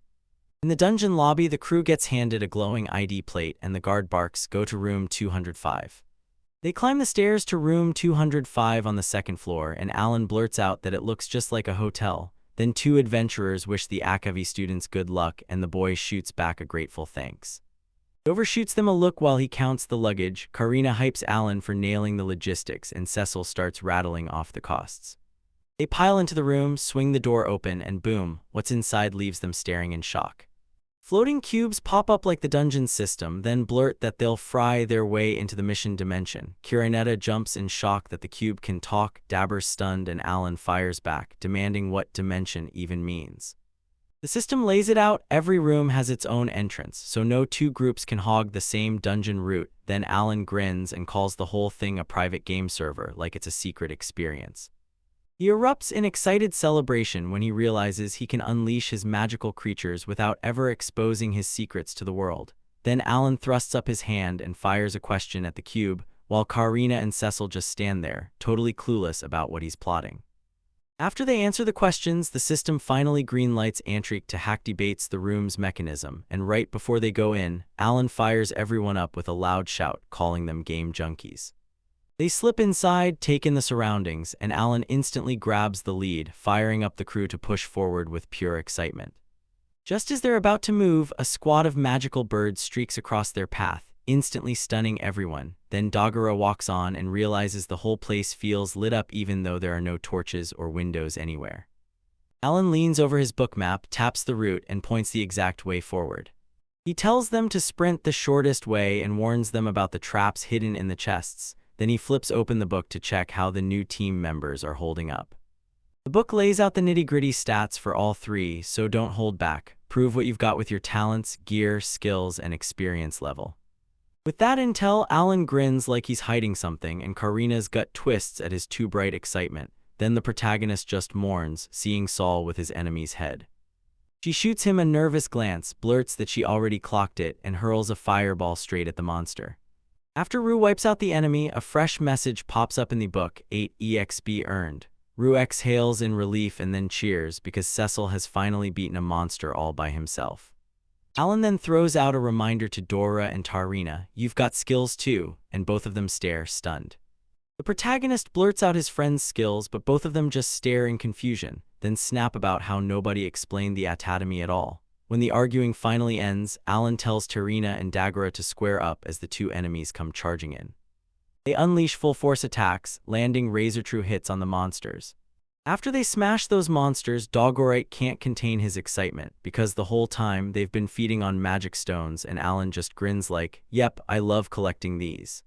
A: In the dungeon lobby, the crew gets handed a glowing ID plate and the guard barks, "Go to room 205. They climb the stairs to room 205 on the second floor, and Alan blurts out that it looks just like a hotel. Then 2 adventurers wish the Akavi students good luck, and the boy shoots back a grateful thanks. He overshoots them a look while he counts the luggage. Karina hypes Alan for nailing the logistics, and Cecil starts rattling off the costs. They pile into the room, swing the door open, and boom, what's inside leaves them staring in shock. Floating cubes pop up like the dungeon system, then blurt that they'll fry their way into the mission dimension. Kirinetta jumps in shock that the cube can talk, Dabber's stunned, and Alan fires back, demanding what dimension even means. The system lays it out: every room has its own entrance, so no 2 groups can hog the same dungeon route. Then Alan grins and calls the whole thing a private game server, like it's a secret experience. He erupts in excited celebration when he realizes he can unleash his magical creatures without ever exposing his secrets to the world. Then Alan thrusts up his hand and fires a question at the cube, while Karina and Cecil just stand there, totally clueless about what he's plotting. After they answer the questions, the system finally greenlights Antrik to hack-debates the room's mechanism, and right before they go in, Alan fires everyone up with a loud shout, calling them game junkies. They slip inside, take in the surroundings, and Alan instantly grabs the lead, firing up the crew to push forward with pure excitement. Just as they're about to move, a squad of magical birds streaks across their path, instantly stunning everyone. Then Dogura walks on and realizes the whole place feels lit up even though there are no torches or windows anywhere. Alan leans over his book map, taps the route, and points the exact way forward. He tells them to sprint the shortest way and warns them about the traps hidden in the chests. Then he flips open the book to check how the new team members are holding up. The book lays out the nitty-gritty stats for all 3, so don't hold back. Prove what you've got with your talents, gear, skills, and experience level. With that intel, Alan grins like he's hiding something, and Karina's gut twists at his too bright excitement. Then the protagonist just mourns, seeing Saul with his enemy's head. She shoots him a nervous glance, blurts that she already clocked it, and hurls a fireball straight at the monster. After Rue wipes out the enemy, a fresh message pops up in the book, 8 EXP earned. Rue exhales in relief and then cheers because Cecil has finally beaten a monster all by himself. Alan then throws out a reminder to Dora and Tarina, "You've got skills too," and both of them stare, stunned. The protagonist blurts out his friend's skills, but both of them just stare in confusion, then snap about how nobody explained the anatomy at all. When the arguing finally ends, Alan tells Tarina and Dagora to square up as the two enemies come charging in. They unleash full-force attacks, landing razor-true hits on the monsters. After they smash those monsters, Dogorite can't contain his excitement, because the whole time they've been feeding on magic stones and Alan just grins like, "Yep, I love collecting these."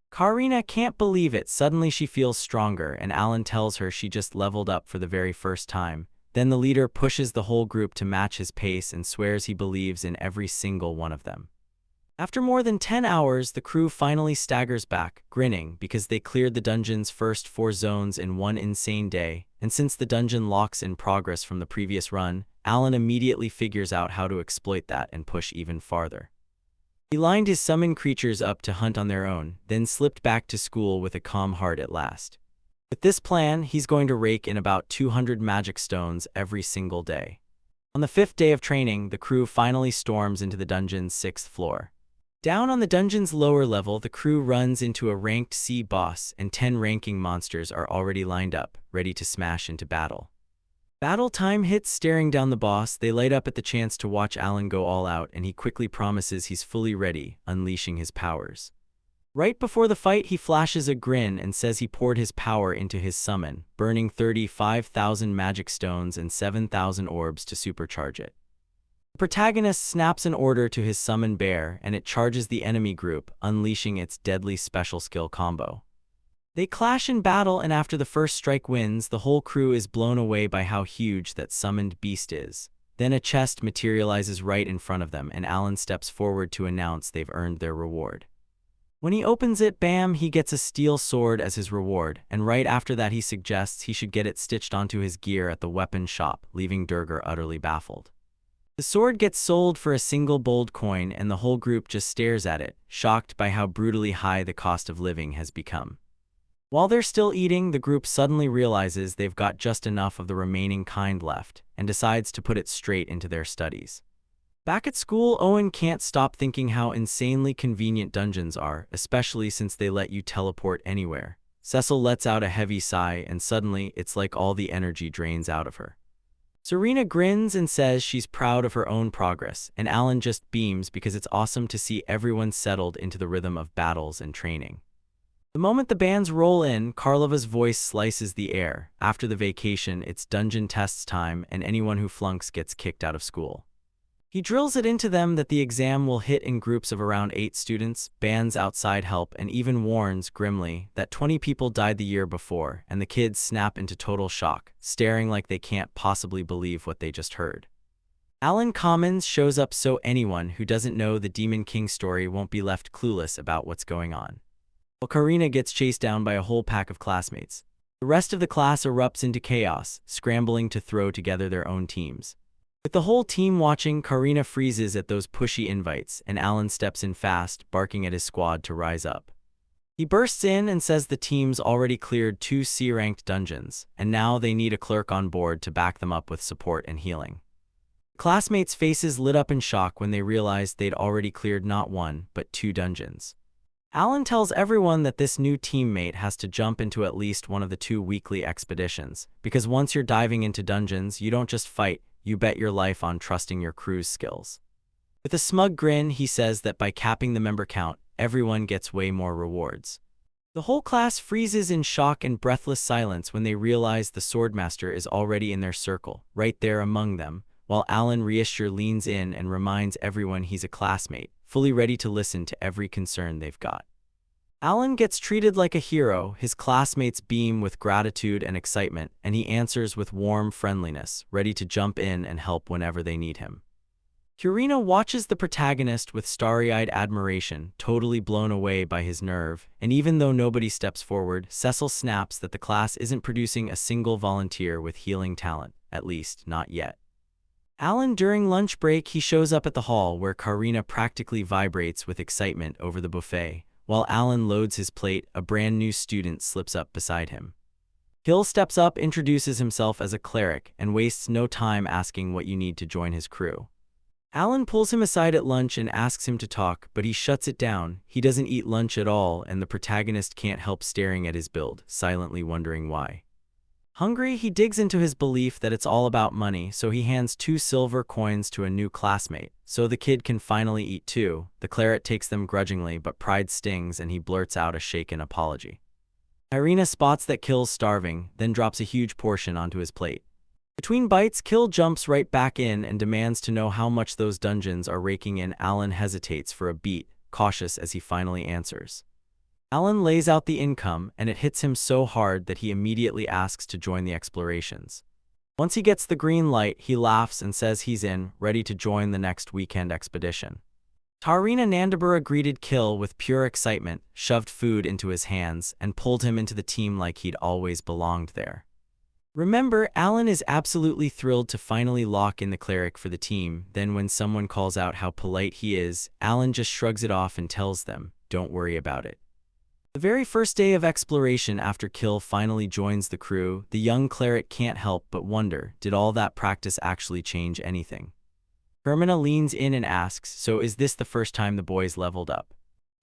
A: Karina can't believe it. Suddenly she feels stronger and Alan tells her she just leveled up for the very first time. Then the leader pushes the whole group to match his pace and swears he believes in every single one of them. After more than 10 hours, the crew finally staggers back, grinning because they cleared the dungeon's first 4 zones in one insane day, and since the dungeon locks in progress from the previous run, Alan immediately figures out how to exploit that and push even farther. He lined his summoned creatures up to hunt on their own, then slipped back to school with a calm heart at last. With this plan, he's going to rake in about 200 magic stones every single day. On the 5th day of training, the crew finally storms into the dungeon's 6th floor. Down on the dungeon's lower level, the crew runs into a ranked C boss, and 10 ranking monsters are already lined up, ready to smash into battle. Battle time hits. Staring down the boss, they light up at the chance to watch Alan go all out, and he quickly promises he's fully ready, unleashing his powers. Right before the fight, he flashes a grin and says he poured his power into his summon, burning 35,000 magic stones and 7,000 orbs to supercharge it. The protagonist snaps an order to his summon bear, and it charges the enemy group, unleashing its deadly special skill combo. They clash in battle, and after the first strike wins, the whole crew is blown away by how huge that summoned beast is. Then a chest materializes right in front of them, and Alan steps forward to announce they've earned their reward. When he opens it, bam, he gets a steel sword as his reward, and right after that he suggests he should get it stitched onto his gear at the weapon shop, leaving Durgar utterly baffled. The sword gets sold for a single gold coin, and the whole group just stares at it, shocked by how brutally high the cost of living has become. While they're still eating, the group suddenly realizes they've got just enough of the remaining kind left, and decides to put it straight into their studies. Back at school, Owen can't stop thinking how insanely convenient dungeons are, especially since they let you teleport anywhere. Cecil lets out a heavy sigh, and suddenly, it's like all the energy drains out of her. Serena grins and says she's proud of her own progress, and Alan just beams because it's awesome to see everyone settled into the rhythm of battles and training. The moment the bands roll in, Karlova's voice slices the air. After the vacation, it's dungeon tests time, and anyone who flunks gets kicked out of school. He drills it into them that the exam will hit in groups of around 8 students, bands outside help, and even warns, grimly, that 20 people died the year before, and the kids snap into total shock, staring like they can't possibly believe what they just heard. Alan Commons shows up so anyone who doesn't know the Demon King story won't be left clueless about what's going on. While Karina gets chased down by a whole pack of classmates, the rest of the class erupts into chaos, scrambling to throw together their own teams. With the whole team watching, Karina freezes at those pushy invites, and Alan steps in fast, barking at his squad to rise up. He bursts in and says the team's already cleared 2 C-ranked dungeons, and now they need a clerk on board to back them up with support and healing. Classmates' faces lit up in shock when they realized they'd already cleared not 1, but 2 dungeons. Alan tells everyone that this new teammate has to jump into at least one of the 2 weekly expeditions, because once you're diving into dungeons, you don't just fight, you bet your life on trusting your crew's skills. With a smug grin, he says that by capping the member count, everyone gets way more rewards. The whole class freezes in shock and breathless silence when they realize the Swordmaster is already in their circle, right there among them, while Alan Reissure leans in and reminds everyone he's a classmate, fully ready to listen to every concern they've got. Alan gets treated like a hero, his classmates beam with gratitude and excitement, and he answers with warm friendliness, ready to jump in and help whenever they need him. Kurina watches the protagonist with starry-eyed admiration, totally blown away by his nerve, and even though nobody steps forward, Cecil snaps that the class isn't producing a single volunteer with healing talent, at least not yet. Alan, during lunch break, he shows up at the hall where Karina practically vibrates with excitement over the buffet, While Alan loads his plate, a brand new student slips up beside him. Kill steps up, introduces himself as a cleric, and wastes no time asking what you need to join his crew. Alan pulls him aside at lunch and asks him to talk, but he shuts it down. He doesn't eat lunch at all, and the protagonist can't help staring at his build, silently wondering why. Hungry, he digs into his belief that it's all about money, so he hands 2 silver coins to a new classmate, so the kid can finally eat too. The cleric takes them grudgingly, but pride stings and he blurts out a shaken apology. Irina spots that Kill's starving, then drops a huge portion onto his plate. Between bites, Kill jumps right back in and demands to know how much those dungeons are raking in. Alan hesitates for a beat, cautious as he finally answers. Alan lays out the income, and it hits him so hard that he immediately asks to join the explorations. Once he gets the green light, he laughs and says he's in, ready to join the next weekend expedition. Tarina Nandabura greeted Kill with pure excitement, shoved food into his hands, and pulled him into the team like he'd always belonged there. Remember, Alan is absolutely thrilled to finally lock in the cleric for the team. Then when someone calls out how polite he is, Alan just shrugs it off and tells them, "Don't worry about it." The very first day of exploration after Kill finally joins the crew, the young cleric can't help but wonder, did all that practice actually change anything? Hermina leans in and asks, so is this the first time the boys leveled up?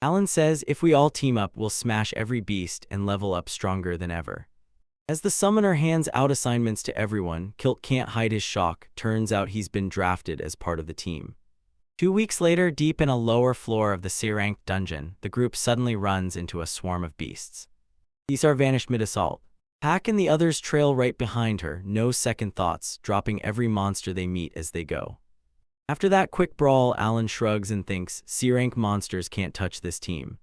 A: Alan says, if we all team up, we'll smash every beast and level up stronger than ever. As the summoner hands out assignments to everyone, Kilt can't hide his shock. Turns out he's been drafted as part of the team. 2 weeks later, deep in a lower floor of the C-ranked dungeon, the group suddenly runs into a swarm of beasts. These are vanished mid-assault. Pack and the others trail right behind her, no second thoughts, dropping every monster they meet as they go. After that quick brawl, Alan shrugs and thinks, C-rank monsters can't touch this team.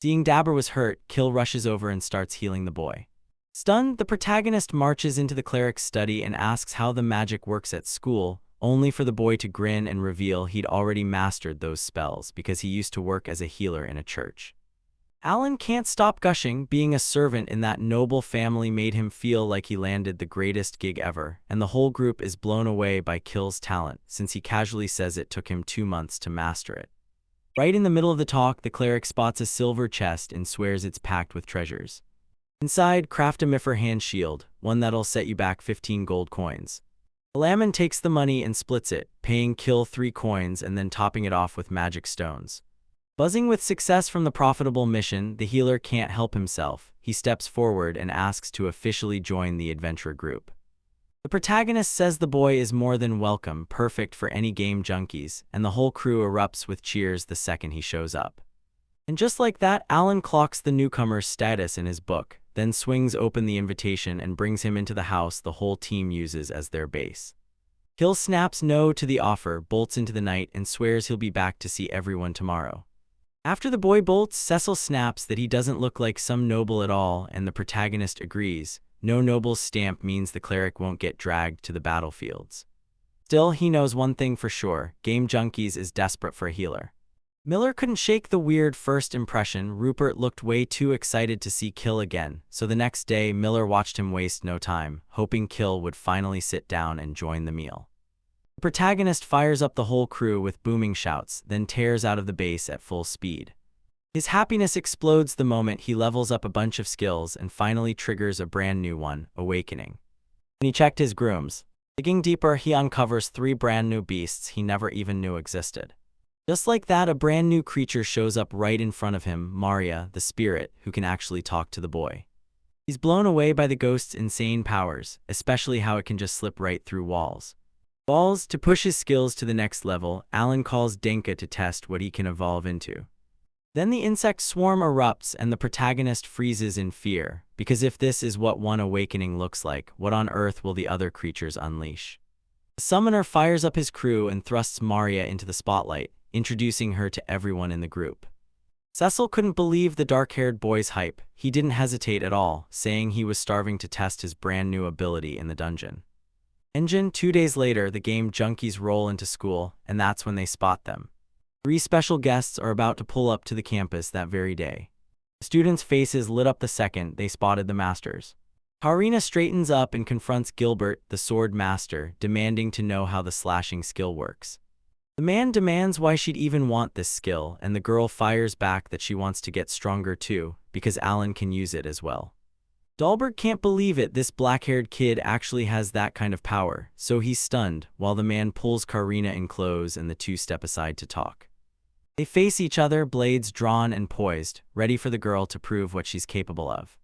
A: Seeing Dabber was hurt, Kill rushes over and starts healing the boy. Stunned, the protagonist marches into the cleric's study and asks how the magic works at school, only for the boy to grin and reveal he'd already mastered those spells because he used to work as a healer in a church. Alan can't stop gushing. Being a servant in that noble family made him feel like he landed the greatest gig ever, and the whole group is blown away by Kill's talent, since he casually says it took him 2 months to master it. Right in the middle of the talk, the cleric spots a silver chest and swears it's packed with treasures. Inside, craft a Miffer hand shield, one that'll set you back 15 gold coins. Alaman takes the money and splits it, paying Kill 3 coins and then topping it off with magic stones. Buzzing with success from the profitable mission, the healer can't help himself. He steps forward and asks to officially join the adventurer group. The protagonist says the boy is more than welcome, perfect for any game junkies, and the whole crew erupts with cheers the second he shows up. And just like that, Alan clocks the newcomer's status in his book, then swings open the invitation and brings him into the house the whole team uses as their base. Kill snaps no to the offer, bolts into the night, and swears he'll be back to see everyone tomorrow. After the boy bolts, Cecil snaps that he doesn't look like some noble at all, and the protagonist agrees. No noble's stamp means the cleric won't get dragged to the battlefields. Still, he knows one thing for sure, Game Junkies is desperate for a healer. Miller couldn't shake the weird first impression. Rupert looked way too excited to see Kill again, so the next day Miller watched him waste no time, hoping Kill would finally sit down and join the meal. The protagonist fires up the whole crew with booming shouts, then tears out of the base at full speed. His happiness explodes the moment he levels up a bunch of skills and finally triggers a brand new one, Awakening. When he checked his grooms, digging deeper, he uncovers 3 brand new beasts he never even knew existed. Just like that, a brand new creature shows up right in front of him, Maria, the spirit, who can actually talk to the boy. He's blown away by the ghost's insane powers, especially how it can just slip right through walls. To push his skills to the next level, Alan calls Denka to test what he can evolve into. Then the insect swarm erupts and the protagonist freezes in fear, because if this is what one awakening looks like, what on earth will the other creatures unleash? The summoner fires up his crew and thrusts Maria into the spotlight, introducing her to everyone in the group. Cecil couldn't believe the dark-haired boy's hype. He didn't hesitate at all, saying he was starving to test his brand new ability in the dungeon. 2 days later, the Game Junkies roll into school, and that's when they spot them. 3 special guests are about to pull up to the campus that very day. The students' faces lit up the second they spotted the masters. Harina straightens up and confronts Gilbert, the sword master, demanding to know how the slashing skill works. The man demands why she'd even want this skill, and the girl fires back that she wants to get stronger too, because Alan can use it as well. Dahlberg can't believe it, this black-haired kid actually has that kind of power, so he's stunned, while the man pulls Karina in close and the two step aside to talk. They face each other, blades drawn and poised, ready for the girl to prove what she's capable of.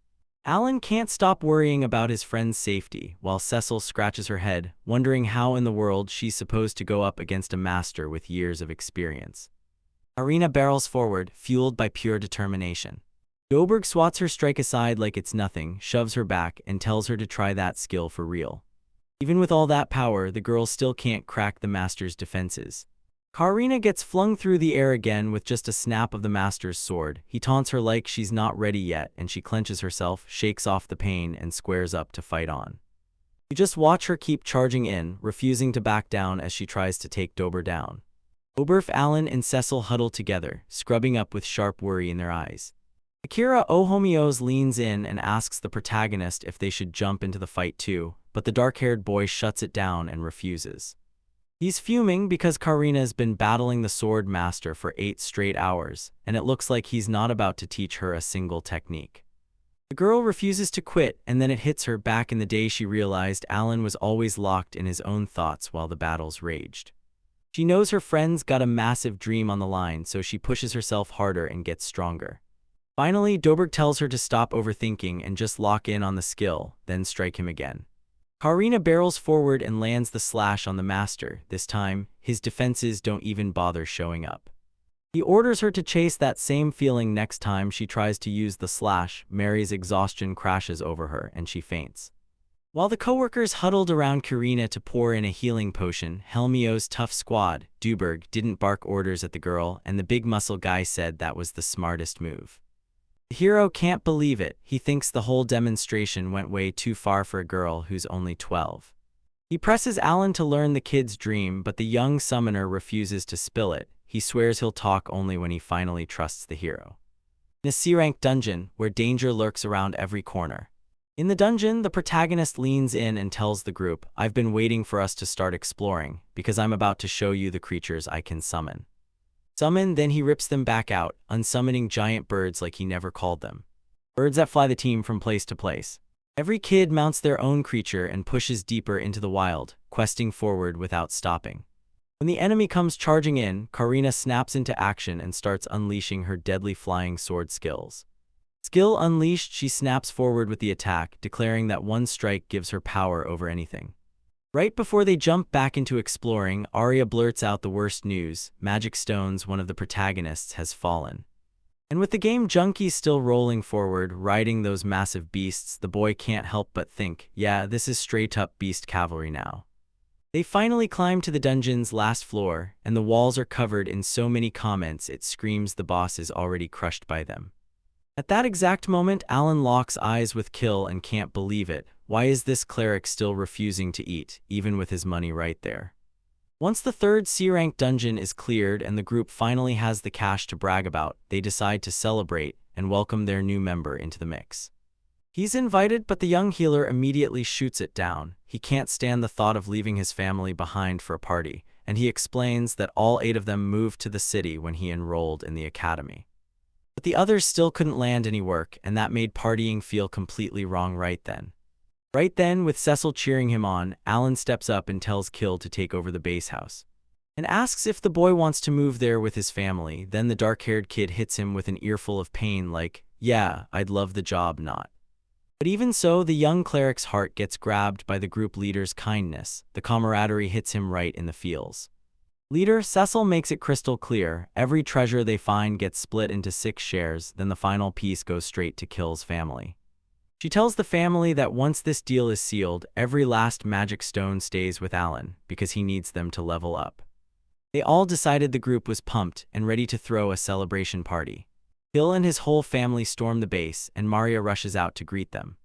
A: Alan can't stop worrying about his friend's safety, while Cecil scratches her head, wondering how in the world she's supposed to go up against a master with years of experience. Karina barrels forward, fueled by pure determination. Dahlberg swats her strike aside like it's nothing, shoves her back, and tells her to try that skill for real. Even with all that power, the girl still can't crack the master's defenses. Karina gets flung through the air again with just a snap of the master's sword. He taunts her like she's not ready yet, and she clenches herself, shakes off the pain, and squares up to fight on. You just watch her keep charging in, refusing to back down as she tries to take Dahlberg down. Oberf, Alan, and Cecil huddle together, scrubbing up with sharp worry in their eyes. Akira Ohomios leans in and asks the protagonist if they should jump into the fight too, but the dark-haired boy shuts it down and refuses. He's fuming because Karina's been battling the sword master for 8 straight hours, and it looks like he's not about to teach her a single technique. The girl refuses to quit, and then it hits her back in the day she realized Alan was always locked in his own thoughts while the battles raged. She knows her friend's got a massive dream on the line, so she pushes herself harder and gets stronger. Finally, Dahlberg tells her to stop overthinking and just lock in on the skill, then strike him again. Karina barrels forward and lands the slash on the master. This time, his defenses don't even bother showing up. He orders her to chase that same feeling next time she tries to use the slash. Mary's exhaustion crashes over her and she faints. While the coworkers huddled around Karina to pour in a healing potion, Helmio's tough squad, Dahlberg, didn't bark orders at the girl, and the big muscle guy said that was the smartest move. The hero can't believe it. He thinks the whole demonstration went way too far for a girl who's only 12. He presses Alan to learn the kid's dream, but the young summoner refuses to spill it. He swears he'll talk only when he finally trusts the hero. In a C-rank dungeon, where danger lurks around every corner. In the dungeon, the protagonist leans in and tells the group, "I've been waiting for us to start exploring, because I'm about to show you the creatures I can summon." Summon, then he rips them back out, unsummoning giant birds like he never called them. Birds that fly the team from place to place. Every kid mounts their own creature and pushes deeper into the wild, questing forward without stopping. When the enemy comes charging in, Karina snaps into action and starts unleashing her deadly flying sword skills. Skill unleashed, she snaps forward with the attack, declaring that one strike gives her power over anything. Right before they jump back into exploring, Arya blurts out the worst news: Magic Stones, one of the protagonists, has fallen. And with the game junkies still rolling forward, riding those massive beasts, the boy can't help but think, yeah, this is straight-up beast cavalry now. They finally climb to the dungeon's last floor, and the walls are covered in so many comments it screams the boss is already crushed by them. At that exact moment, Alan locks eyes with Kill and can't believe it. Why is this cleric still refusing to eat, even with his money right there? Once the third C-rank dungeon is cleared and the group finally has the cash to brag about, they decide to celebrate and welcome their new member into the mix. He's invited, but the young healer immediately shoots it down. He can't stand the thought of leaving his family behind for a party, and he explains that all 8 of them moved to the city when he enrolled in the academy. But the others still couldn't land any work, and that made partying feel completely wrong right then. Right then, with Cecil cheering him on, Alan steps up and tells Kill to take over the base house, and asks if the boy wants to move there with his family. Then the dark-haired kid hits him with an earful of pain like, "Yeah, I'd love the job, not." But even so, the young cleric's heart gets grabbed by the group leader's kindness. The camaraderie hits him right in the feels. Leader Cecil makes it crystal clear: every treasure they find gets split into 6 shares, then the final piece goes straight to Kill's family. She tells the family that once this deal is sealed, every last magic stone stays with Alan, because he needs them to level up. They all decided the group was pumped and ready to throw a celebration party. Bill and his whole family storm the base, and Maria rushes out to greet them.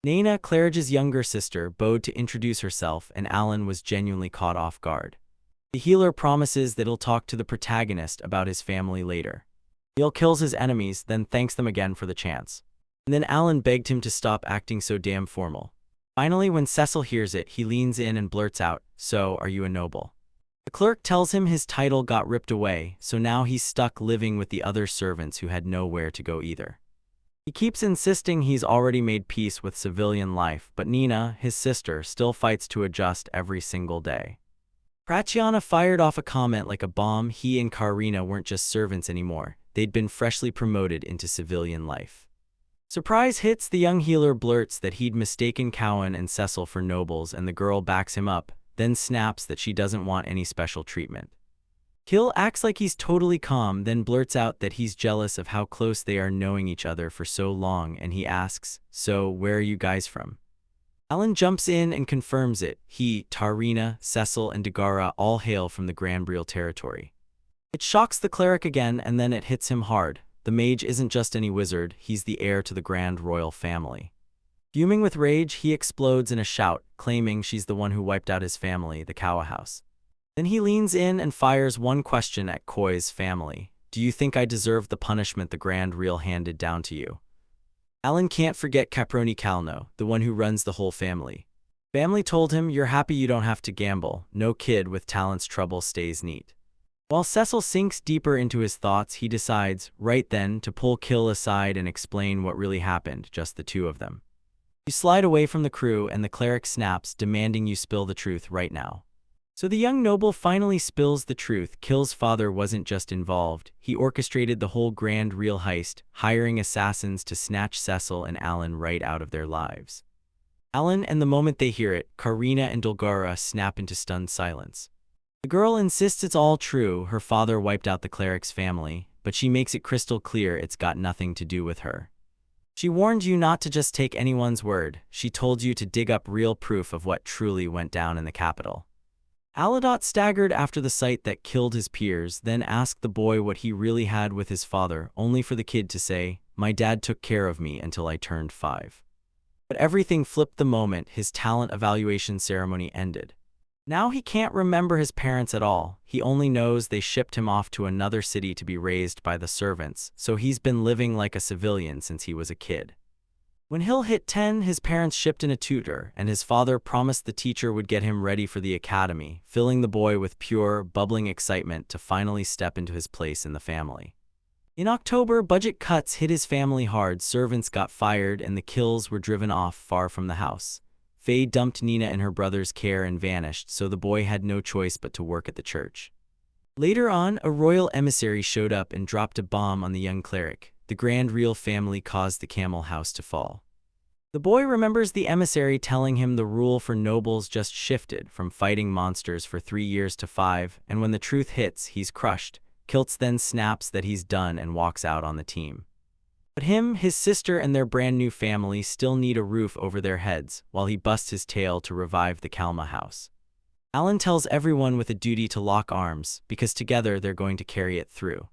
A: Naina, Claridge's younger sister, bowed to introduce herself, and Alan was genuinely caught off guard. The healer promises that he'll talk to the protagonist about his family later. Bill kills his enemies, then thanks them again for the chance. And then Alan begged him to stop acting so damn formal. Finally, when Cecil hears it, he leans in and blurts out, "So, are you a noble?" The clerk tells him his title got ripped away, so now he's stuck living with the other servants who had nowhere to go either. He keeps insisting he's already made peace with civilian life, but Nina, his sister, still fights to adjust every single day. Prachiana fired off a comment like a bomb. He and Karina weren't just servants anymore, they'd been freshly promoted into civilian life. Surprise hits, the young healer blurts that he'd mistaken Cowan and Cecil for nobles, and the girl backs him up, then snaps that she doesn't want any special treatment. Hill acts like he's totally calm, then blurts out that he's jealous of how close they are knowing each other for so long, and he asks, "So, where are you guys from?" Alan jumps in and confirms it. He, Tarina, Cecil, and Dagara all hail from the Granbriel territory. It shocks the cleric again, and then it hits him hard. The mage isn't just any wizard, he's the heir to the Grand Royal family. Fuming with rage, he explodes in a shout, claiming she's the one who wiped out his family, the Kawa house. Then he leans in and fires one question at Koi's family. "Do you think I deserve the punishment the Grand Reel handed down to you?" Alan can't forget Caproni Calno, the one who runs the whole family. Family told him, "You're happy you don't have to gamble. No kid with talent's trouble stays neat." While Cecil sinks deeper into his thoughts, he decides, right then, to pull Kill aside and explain what really happened, just the two of them. You slide away from the crew and the cleric snaps, demanding you spill the truth right now. So the young noble finally spills the truth. Kill's father wasn't just involved, he orchestrated the whole Grand Reel heist, hiring assassins to snatch Cecil and Alan right out of their lives. Alan, and the moment they hear it, Karina and Dulgara snap into stunned silence. The girl insists it's all true, her father wiped out the cleric's family, but she makes it crystal clear it's got nothing to do with her. She warned you not to just take anyone's word, she told you to dig up real proof of what truly went down in the capital. Aladot staggered after the sight that killed his peers, then asked the boy what he really had with his father, only for the kid to say, "My dad took care of me until I turned 5. But everything flipped the moment his talent evaluation ceremony ended. Now he can't remember his parents at all, he only knows they shipped him off to another city to be raised by the servants, so he's been living like a civilian since he was a kid. When Hill hit 10, his parents shipped in a tutor, and his father promised the teacher would get him ready for the academy, filling the boy with pure, bubbling excitement to finally step into his place in the family. In October, budget cuts hit his family hard, servants got fired, and the Kills were driven off far from the house. Faye dumped Nina in her brother's care and vanished, so the boy had no choice but to work at the church. Later on, a royal emissary showed up and dropped a bomb on the young cleric. The Grand Reel family caused the Camel House to fall. The boy remembers the emissary telling him the rule for nobles just shifted from fighting monsters for 3 years to 5, and when the truth hits, he's crushed. Kiltz then snaps that he's done and walks out on the team. But him, his sister, and their brand new family still need a roof over their heads, while he busts his tail to revive the Kalma house. Alan tells everyone with a duty to lock arms, because together they're going to carry it through.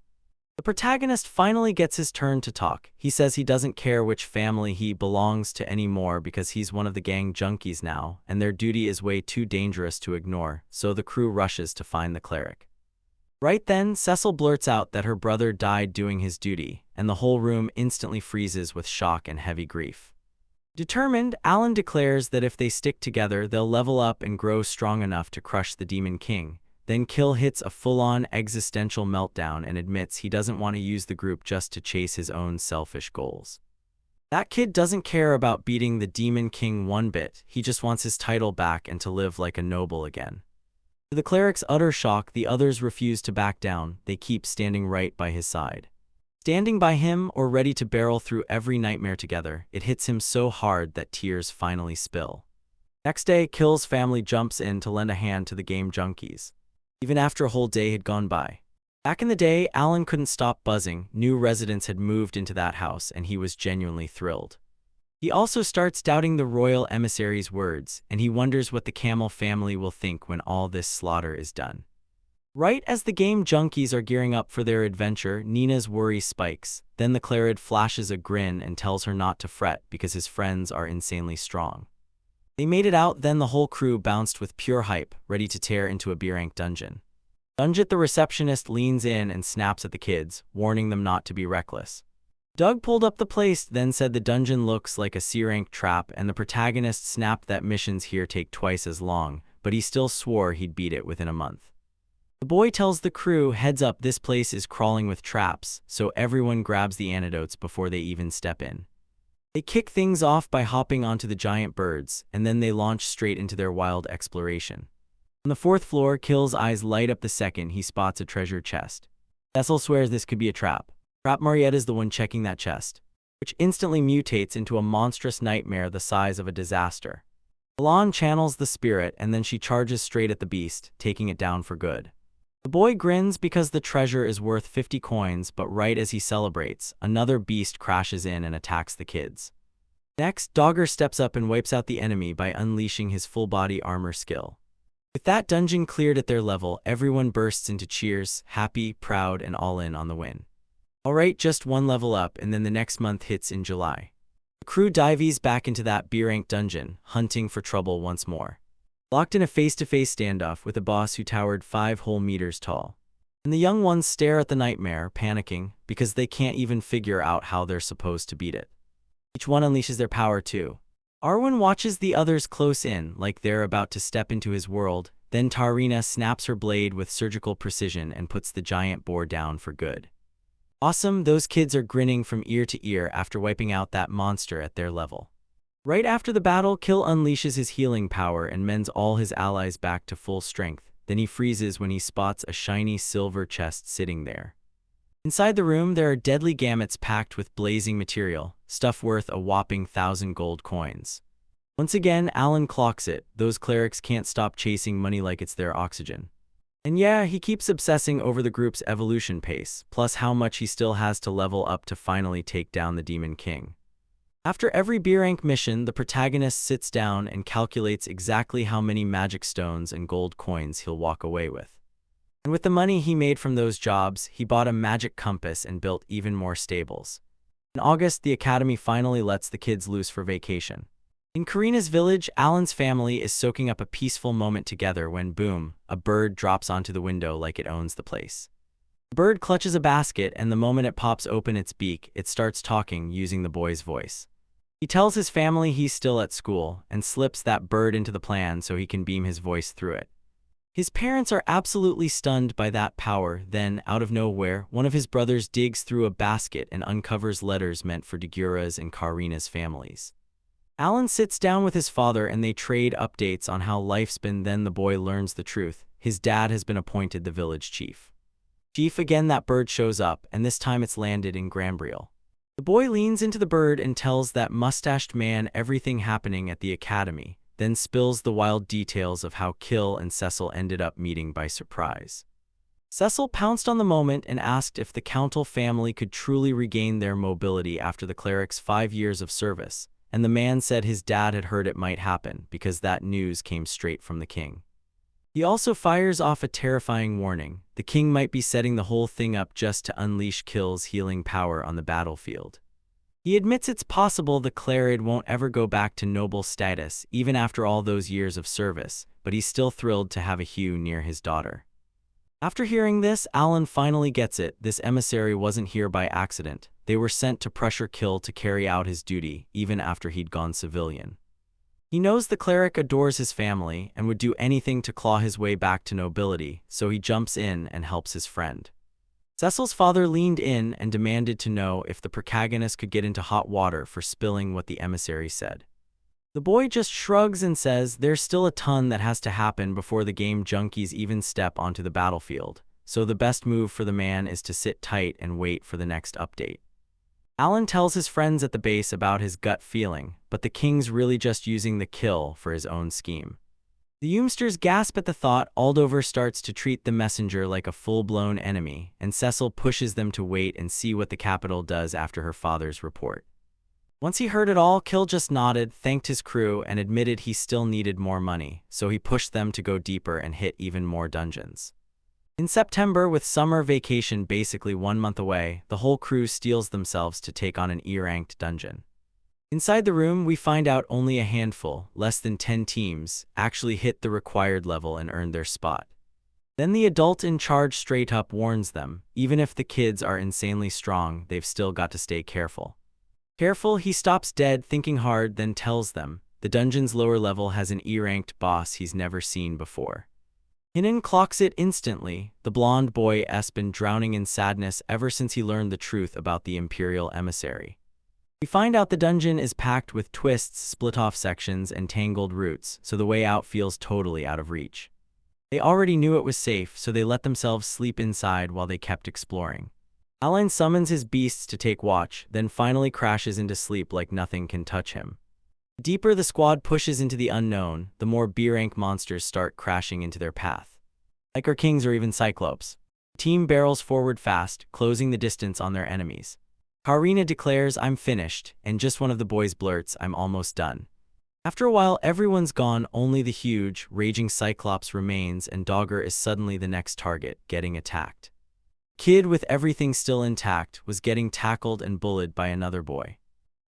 A: The protagonist finally gets his turn to talk. He says he doesn't care which family he belongs to anymore because he's one of the gang junkies now, and their duty is way too dangerous to ignore, so the crew rushes to find the cleric. Right then, Cecil blurts out that her brother died doing his duty, and the whole room instantly freezes with shock and heavy grief. Determined, Alan declares that if they stick together, they'll level up and grow strong enough to crush the Demon King. Then Kill hits a full-on existential meltdown and admits he doesn't want to use the group just to chase his own selfish goals. That kid doesn't care about beating the Demon King one bit, he just wants his title back and to live like a noble again. To the cleric's utter shock, the others refuse to back down, they keep standing right by his side. Standing by him or ready to barrel through every nightmare together, it hits him so hard that tears finally spill. Next day, Kill's family jumps in to lend a hand to the game junkies, even after a whole day had gone by. Back in the day, Alan couldn't stop buzzing. New residents had moved into that house, and he was genuinely thrilled. He also starts doubting the royal emissary's words, and he wonders what the Camel family will think when all this slaughter is done. Right as the game junkies are gearing up for their adventure, Nina's worry spikes. Then the Clarid flashes a grin and tells her not to fret because his friends are insanely strong. They made it out, then the whole crew bounced with pure hype, ready to tear into a B-rank dungeon. Dunjit the receptionist leans in and snaps at the kids, warning them not to be reckless. Doug pulled up the place, then said the dungeon looks like a C-rank trap, and the protagonist snapped that missions here take twice as long, but he still swore he'd beat it within a month. The boy tells the crew, "Heads up, this place is crawling with traps," so everyone grabs the antidotes before they even step in. They kick things off by hopping onto the giant birds, and then they launch straight into their wild exploration. On the fourth floor, Kill's eyes light up the second he spots a treasure chest. Cecil swears this could be a trap. Marietta's the one checking that chest, which instantly mutates into a monstrous nightmare the size of a disaster. Alon channels the spirit, and then she charges straight at the beast, taking it down for good. The boy grins because the treasure is worth 50 coins, but right as he celebrates, another beast crashes in and attacks the kids. Next, Dogger steps up and wipes out the enemy by unleashing his full-body armor skill. With that dungeon cleared at their level, everyone bursts into cheers, happy, proud, and all in on the win. Alright, just one level up, and then the next month hits in July. The crew dives back into that B-rank dungeon, hunting for trouble once more. Locked in a face-to-face standoff with a boss who towered 5 whole meters tall. And the young ones stare at the nightmare, panicking, because they can't even figure out how they're supposed to beat it. Each one unleashes their power too. Arwen watches the others close in, like they're about to step into his world, then Tarina snaps her blade with surgical precision and puts the giant boar down for good. Awesome, those kids are grinning from ear to ear after wiping out that monster at their level. Right after the battle, Kill unleashes his healing power and mends all his allies back to full strength. Then he freezes when he spots a shiny silver chest sitting there. Inside the room, there are deadly gamuts packed with blazing material, stuff worth a whopping 1,000 gold coins. Once again, Alan clocks it. Those clerics can't stop chasing money like it's their oxygen. And yeah, he keeps obsessing over the group's evolution pace, plus how much he still has to level up to finally take down the Demon King. After every B-rank mission, the protagonist sits down and calculates exactly how many magic stones and gold coins he'll walk away with. And with the money he made from those jobs, he bought a magic compass and built even more stables. In August, the academy finally lets the kids loose for vacation. In Karina's village, Alan's family is soaking up a peaceful moment together when, boom, a bird drops onto the window like it owns the place. The bird clutches a basket, and the moment it pops open its beak, it starts talking using the boy's voice. He tells his family he's still at school, and slips that bird into the plan so he can beam his voice through it. His parents are absolutely stunned by that power. Then, out of nowhere, one of his brothers digs through a basket and uncovers letters meant for Dagura's and Karina's families. Alan sits down with his father and they trade updates on how life's been. Then the boy learns the truth. His dad has been appointed the village chief. Again, that bird shows up, and this time it's landed in Grambriel. The boy leans into the bird and tells that mustached man everything happening at the academy, then spills the wild details of how Kill and Cecil ended up meeting by surprise. Cecil pounced on the moment and asked if the Countal family could truly regain their mobility after the cleric's 5 years of service, and the man said his dad had heard it might happen because that news came straight from the king. He also fires off a terrifying warning. The king might be setting the whole thing up just to unleash Kill's healing power on the battlefield. He admits it's possible the Clarid won't ever go back to noble status, even after all those years of service, but he's still thrilled to have a Hugh near his daughter. After hearing this, Alan finally gets it. This emissary wasn't here by accident. They were sent to pressure Kill to carry out his duty, even after he'd gone civilian. He knows the cleric adores his family and would do anything to claw his way back to nobility, so he jumps in and helps his friend. Cecil's father leaned in and demanded to know if the protagonist could get into hot water for spilling what the emissary said. The boy just shrugs and says there's still a ton that has to happen before the game junkies even step onto the battlefield, so the best move for the man is to sit tight and wait for the next update. Alan tells his friends at the base about his gut feeling, but the king's really just using the Kill for his own scheme. The Yoomsters gasp at the thought. Aldover starts to treat the messenger like a full-blown enemy, and Cecil pushes them to wait and see what the capital does after her father's report. Once he heard it all, Kill just nodded, thanked his crew, and admitted he still needed more money, so he pushed them to go deeper and hit even more dungeons. In September, with summer vacation basically 1 month away, the whole crew steels themselves to take on an E-ranked dungeon. Inside the room, we find out only a handful, less than 10 teams, actually hit the required level and earned their spot. Then the adult in charge straight up warns them, even if the kids are insanely strong, they've still got to stay careful. Careful, he stops dead, thinking hard, then tells them, the dungeon's lower level has an E-ranked boss he's never seen before. Hinan clocks it instantly. The blonde boy has been drowning in sadness ever since he learned the truth about the Imperial emissary. We find out the dungeon is packed with twists, split-off sections, and tangled roots, so the way out feels totally out of reach. They already knew it was safe, so they let themselves sleep inside while they kept exploring. Alan summons his beasts to take watch, then finally crashes into sleep like nothing can touch him. The deeper the squad pushes into the unknown, the more B-rank monsters start crashing into their path. Like our kings or even Cyclops. The team barrels forward fast, closing the distance on their enemies. Karina declares, "I'm finished," and just one of the boys blurts, "I'm almost done." After a while, everyone's gone, only the huge, raging Cyclops remains, and Dogger is suddenly the next target, getting attacked. Kid, with everything still intact, was getting tackled and bullied by another boy.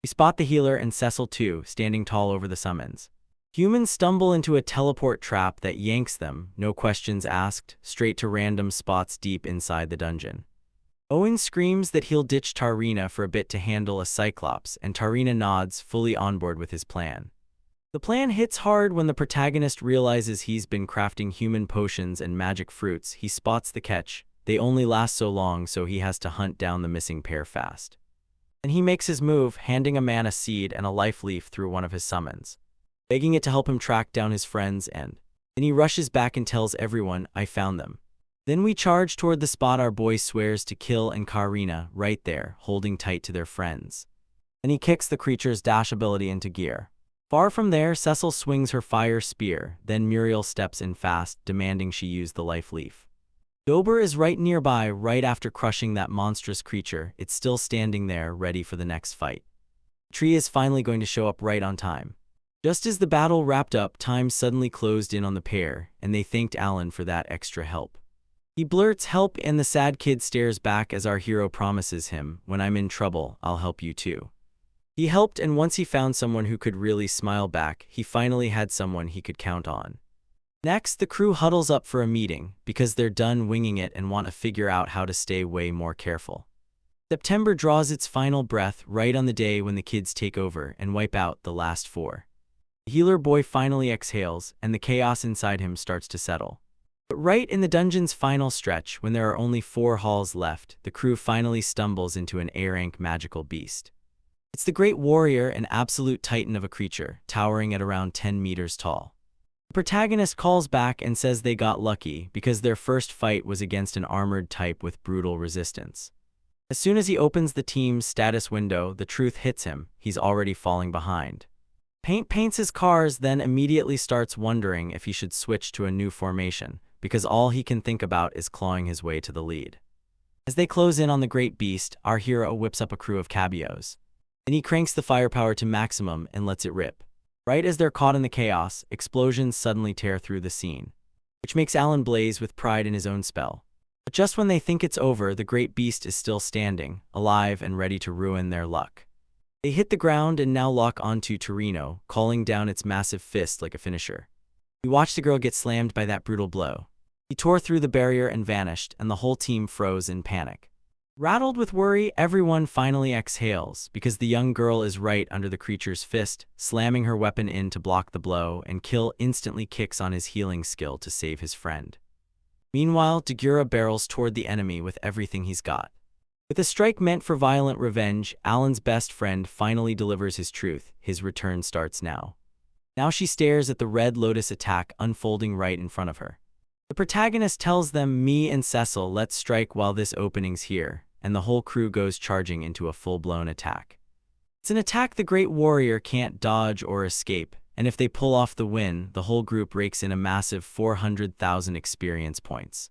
A: We spot the healer and Cecil too, standing tall over the summons. Humans stumble into a teleport trap that yanks them, no questions asked, straight to random spots deep inside the dungeon. Owen screams that he'll ditch Tarina for a bit to handle a Cyclops, and Tarina nods, fully on board with his plan. The plan hits hard when the protagonist realizes he's been crafting human potions and magic fruits. He spots the catch. They only last so long, so he has to hunt down the missing pair fast. And he makes his move, handing a man a seed and a life leaf through one of his summons, begging it to help him track down his friends, and then he rushes back and tells everyone, "I found them." Then we charge toward the spot our boy swears to kill, and Karina, right there, holding tight to their friends. Then he kicks the creature's dash ability into gear. Far from there, Cecil swings her fire spear, then Muriel steps in fast, demanding she use the life leaf. Dober is right nearby, right after crushing that monstrous creature. It's still standing there, ready for the next fight. The tree is finally going to show up right on time. Just as the battle wrapped up, time suddenly closed in on the pair, and they thanked Alan for that extra help. He blurts help, and the sad kid stares back as our hero promises him, "When I'm in trouble, I'll help you too." He helped, and once he found someone who could really smile back, he finally had someone he could count on. Next, the crew huddles up for a meeting, because they're done winging it and want to figure out how to stay way more careful. September draws its final breath right on the day when the kids take over and wipe out the last four. The healer boy finally exhales, and the chaos inside him starts to settle. But right in the dungeon's final stretch, when there are only 4 halls left, the crew finally stumbles into an A-rank magical beast. It's the Great Warrior, an absolute titan of a creature, towering at around 10 meters tall. The protagonist calls back and says they got lucky because their first fight was against an armored type with brutal resistance. As soon as he opens the team's status window, the truth hits him: he's already falling behind. Paint paints his cars, then immediately starts wondering if he should switch to a new formation, because all he can think about is clawing his way to the lead. As they close in on the great beast, our hero whips up a crew of cabios. Then he cranks the firepower to maximum and lets it rip. Right as they're caught in the chaos, explosions suddenly tear through the scene, which makes Alan blaze with pride in his own spell. But just when they think it's over, the great beast is still standing, alive and ready to ruin their luck. They hit the ground and now lock onto Torino, calling down its massive fist like a finisher. We watch the girl get slammed by that brutal blow. He tore through the barrier and vanished, and the whole team froze in panic. Rattled with worry, everyone finally exhales, because the young girl is right under the creature's fist, slamming her weapon in to block the blow, and Kill instantly kicks on his healing skill to save his friend. Meanwhile, Dagura barrels toward the enemy with everything he's got. With a strike meant for violent revenge, Alan's best friend finally delivers his truth. His return starts now. Now she stares at the Red Lotus attack unfolding right in front of her. The protagonist tells them, "Me and Cecil, let's strike while this opening's here," and the whole crew goes charging into a full-blown attack. It's an attack the Great Warrior can't dodge or escape, and if they pull off the win, the whole group rakes in a massive 400,000 experience points.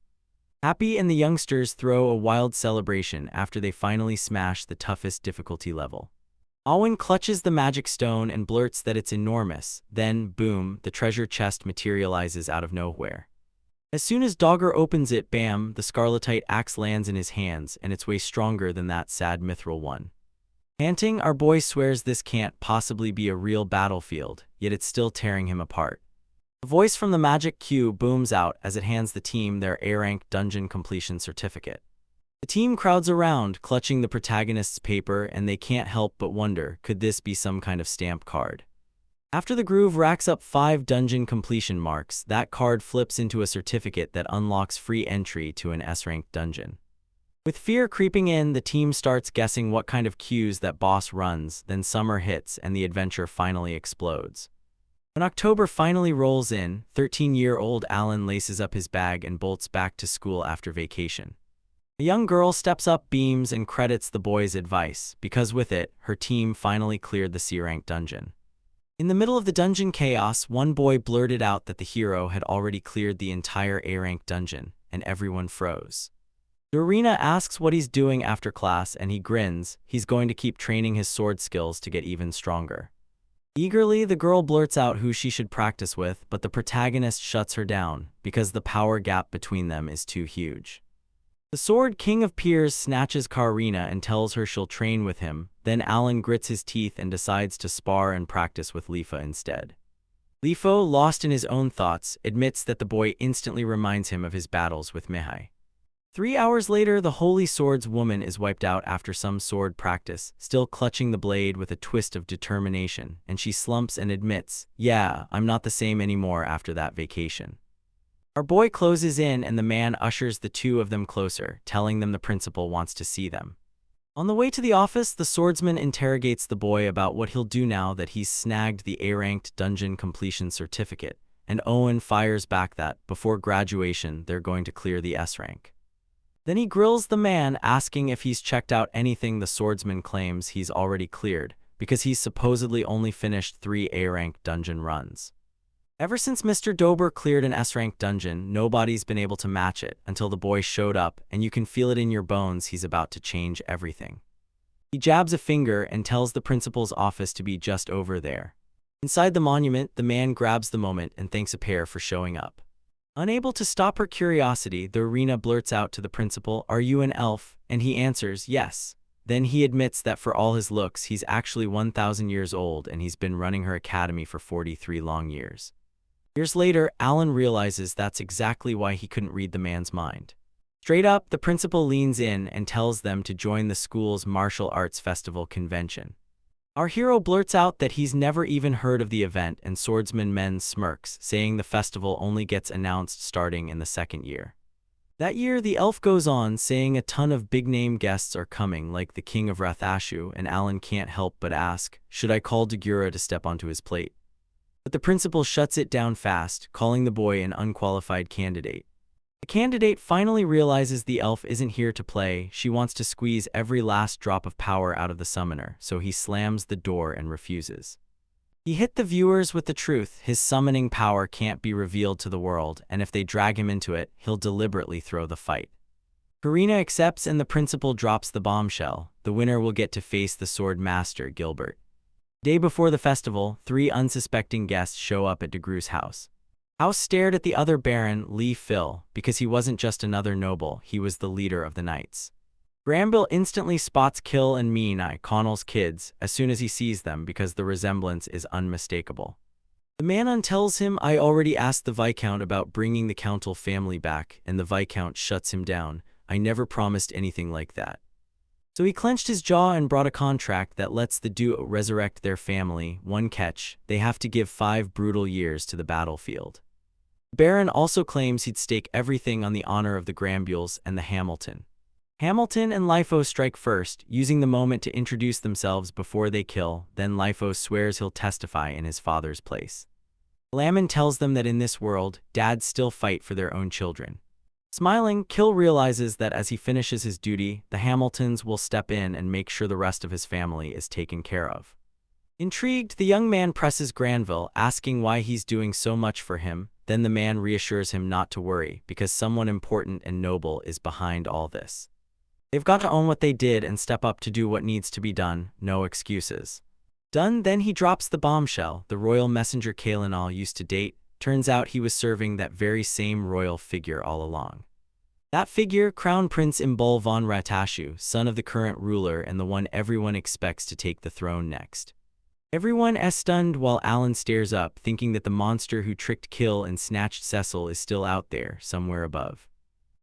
A: Happy and the youngsters throw a wild celebration after they finally smash the toughest difficulty level. Owen clutches the magic stone and blurts that it's enormous. Then, boom, the treasure chest materializes out of nowhere. As soon as Dogger opens it, bam, the scarletite axe lands in his hands, and it's way stronger than that sad mithril one. Panting, our boy swears this can't possibly be a real battlefield, yet it's still tearing him apart. A voice from the magic cube booms out as it hands the team their A-rank dungeon completion certificate. The team crowds around, clutching the protagonist's paper, and they can't help but wonder, could this be some kind of stamp card? After the groove racks up 5 dungeon completion marks, that card flips into a certificate that unlocks free entry to an S-ranked dungeon. With fear creeping in, the team starts guessing what kind of queues that boss runs, then summer hits and the adventure finally explodes. When October finally rolls in, 13-year-old Alan laces up his bag and bolts back to school after vacation. A young girl steps up, beams, and credits the boy's advice, because with it, her team finally cleared the C-rank dungeon. In the middle of the dungeon chaos, one boy blurted out that the hero had already cleared the entire A-rank dungeon, and everyone froze. Dorina asks what he's doing after class, and he grins. He's going to keep training his sword skills to get even stronger. Eagerly, the girl blurts out who she should practice with, but the protagonist shuts her down, because the power gap between them is too huge. The Sword King of Peers snatches Karina and tells her she'll train with him. Then Alan grits his teeth and decides to spar and practice with Lifa instead. Lifo, lost in his own thoughts, admits that the boy instantly reminds him of his battles with Mihai. 3 hours later, the Holy Swords woman is wiped out after some sword practice, still clutching the blade with a twist of determination, and she slumps and admits, "Yeah, I'm not the same anymore after that vacation." Our boy closes in and the man ushers the two of them closer, telling them the principal wants to see them. On the way to the office, the swordsman interrogates the boy about what he'll do now that he's snagged the A-ranked dungeon completion certificate, and Owen fires back that, before graduation, they're going to clear the S-rank. Then he grills the man, asking if he's checked out anything the swordsman claims he's already cleared, because he's supposedly only finished 3 A-rank dungeon runs. Ever since Mr. Dober cleared an S-rank dungeon, nobody's been able to match it until the boy showed up, and you can feel it in your bones he's about to change everything. He jabs a finger and tells the principal's office to be just over there. Inside the monument, the man grabs the moment and thanks a pair for showing up. Unable to stop her curiosity, the arena blurts out to the principal, "Are you an elf?" And he answers, "Yes." Then he admits that for all his looks, he's actually 1,000 years old and he's been running her academy for 43 long years. Years later, Alan realizes that's exactly why he couldn't read the man's mind. Straight up, the principal leans in and tells them to join the school's martial arts festival convention. Our hero blurts out that he's never even heard of the event, and Swordsman Men smirks, saying the festival only gets announced starting in the 2nd year. That year, the elf goes on, saying a ton of big-name guests are coming, like the King of Rathashu, and Alan can't help but ask, should I call Dagura to step onto his plate? But the principal shuts it down fast, calling the boy an unqualified candidate. The candidate finally realizes the elf isn't here to play. She wants to squeeze every last drop of power out of the summoner, so he slams the door and refuses. He hit the viewers with the truth. His summoning power can't be revealed to the world, and if they drag him into it, he'll deliberately throw the fight. Karina accepts and the principal drops the bombshell. The winner will get to face the sword master, Gilbert. Day before the festival, 3 unsuspecting guests show up at DeGroo's house. House stared at the other Baron, Lee Phil, because he wasn't just another noble, he was the leader of the knights. Granville instantly spots Kill and Mean-Eye, Connell's kids, as soon as he sees them because the resemblance is unmistakable. The man tells him, "I already asked the Viscount about bringing the Countal family back," and the Viscount shuts him down. "I never promised anything like that." So he clenched his jaw and brought a contract that lets the duo resurrect their family. One catch, they have to give 5 brutal years to the battlefield. Baron also claims he'd stake everything on the honor of the Granbules and the Hamilton. Hamilton and Lifo strike first, using the moment to introduce themselves before they kill. Then Lifo swears he'll testify in his father's place. Lamon tells them that in this world, dads still fight for their own children. Smiling, Kill realizes that as he finishes his duty, the Hamiltons will step in and make sure the rest of his family is taken care of. Intrigued, the young man presses Granville, asking why he's doing so much for him. Then the man reassures him not to worry, because someone important and noble is behind all this. They've got to own what they did and step up to do what needs to be done, no excuses. Done, then he drops the bombshell. The royal messenger Kalinal used to date. Turns out he was serving that very same royal figure all along. That figure, Crown Prince Imbol von Ratashu, son of the current ruler and the one everyone expects to take the throne next. Everyone is stunned while Alan stares up, thinking that the monster who tricked Kill and snatched Cecil is still out there, somewhere above.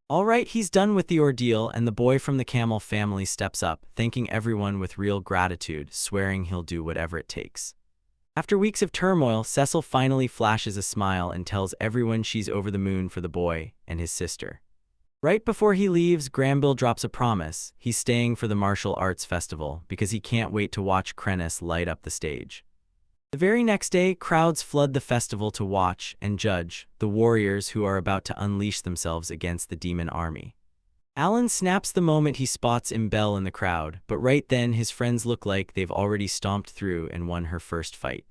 A: All right, he's done with the ordeal, and the boy from the Camel family steps up, thanking everyone with real gratitude, swearing he'll do whatever it takes. After weeks of turmoil, Cecil finally flashes a smile and tells everyone she's over the moon for the boy and his sister. Right before he leaves, Granville drops a promise. He's staying for the martial arts festival because he can't wait to watch Krennis light up the stage. The very next day, crowds flood the festival to watch and judge the warriors who are about to unleash themselves against the demon army. Alan snaps the moment he spots Imbel in the crowd, but right then his friends look like they've already stomped through and won her first fight.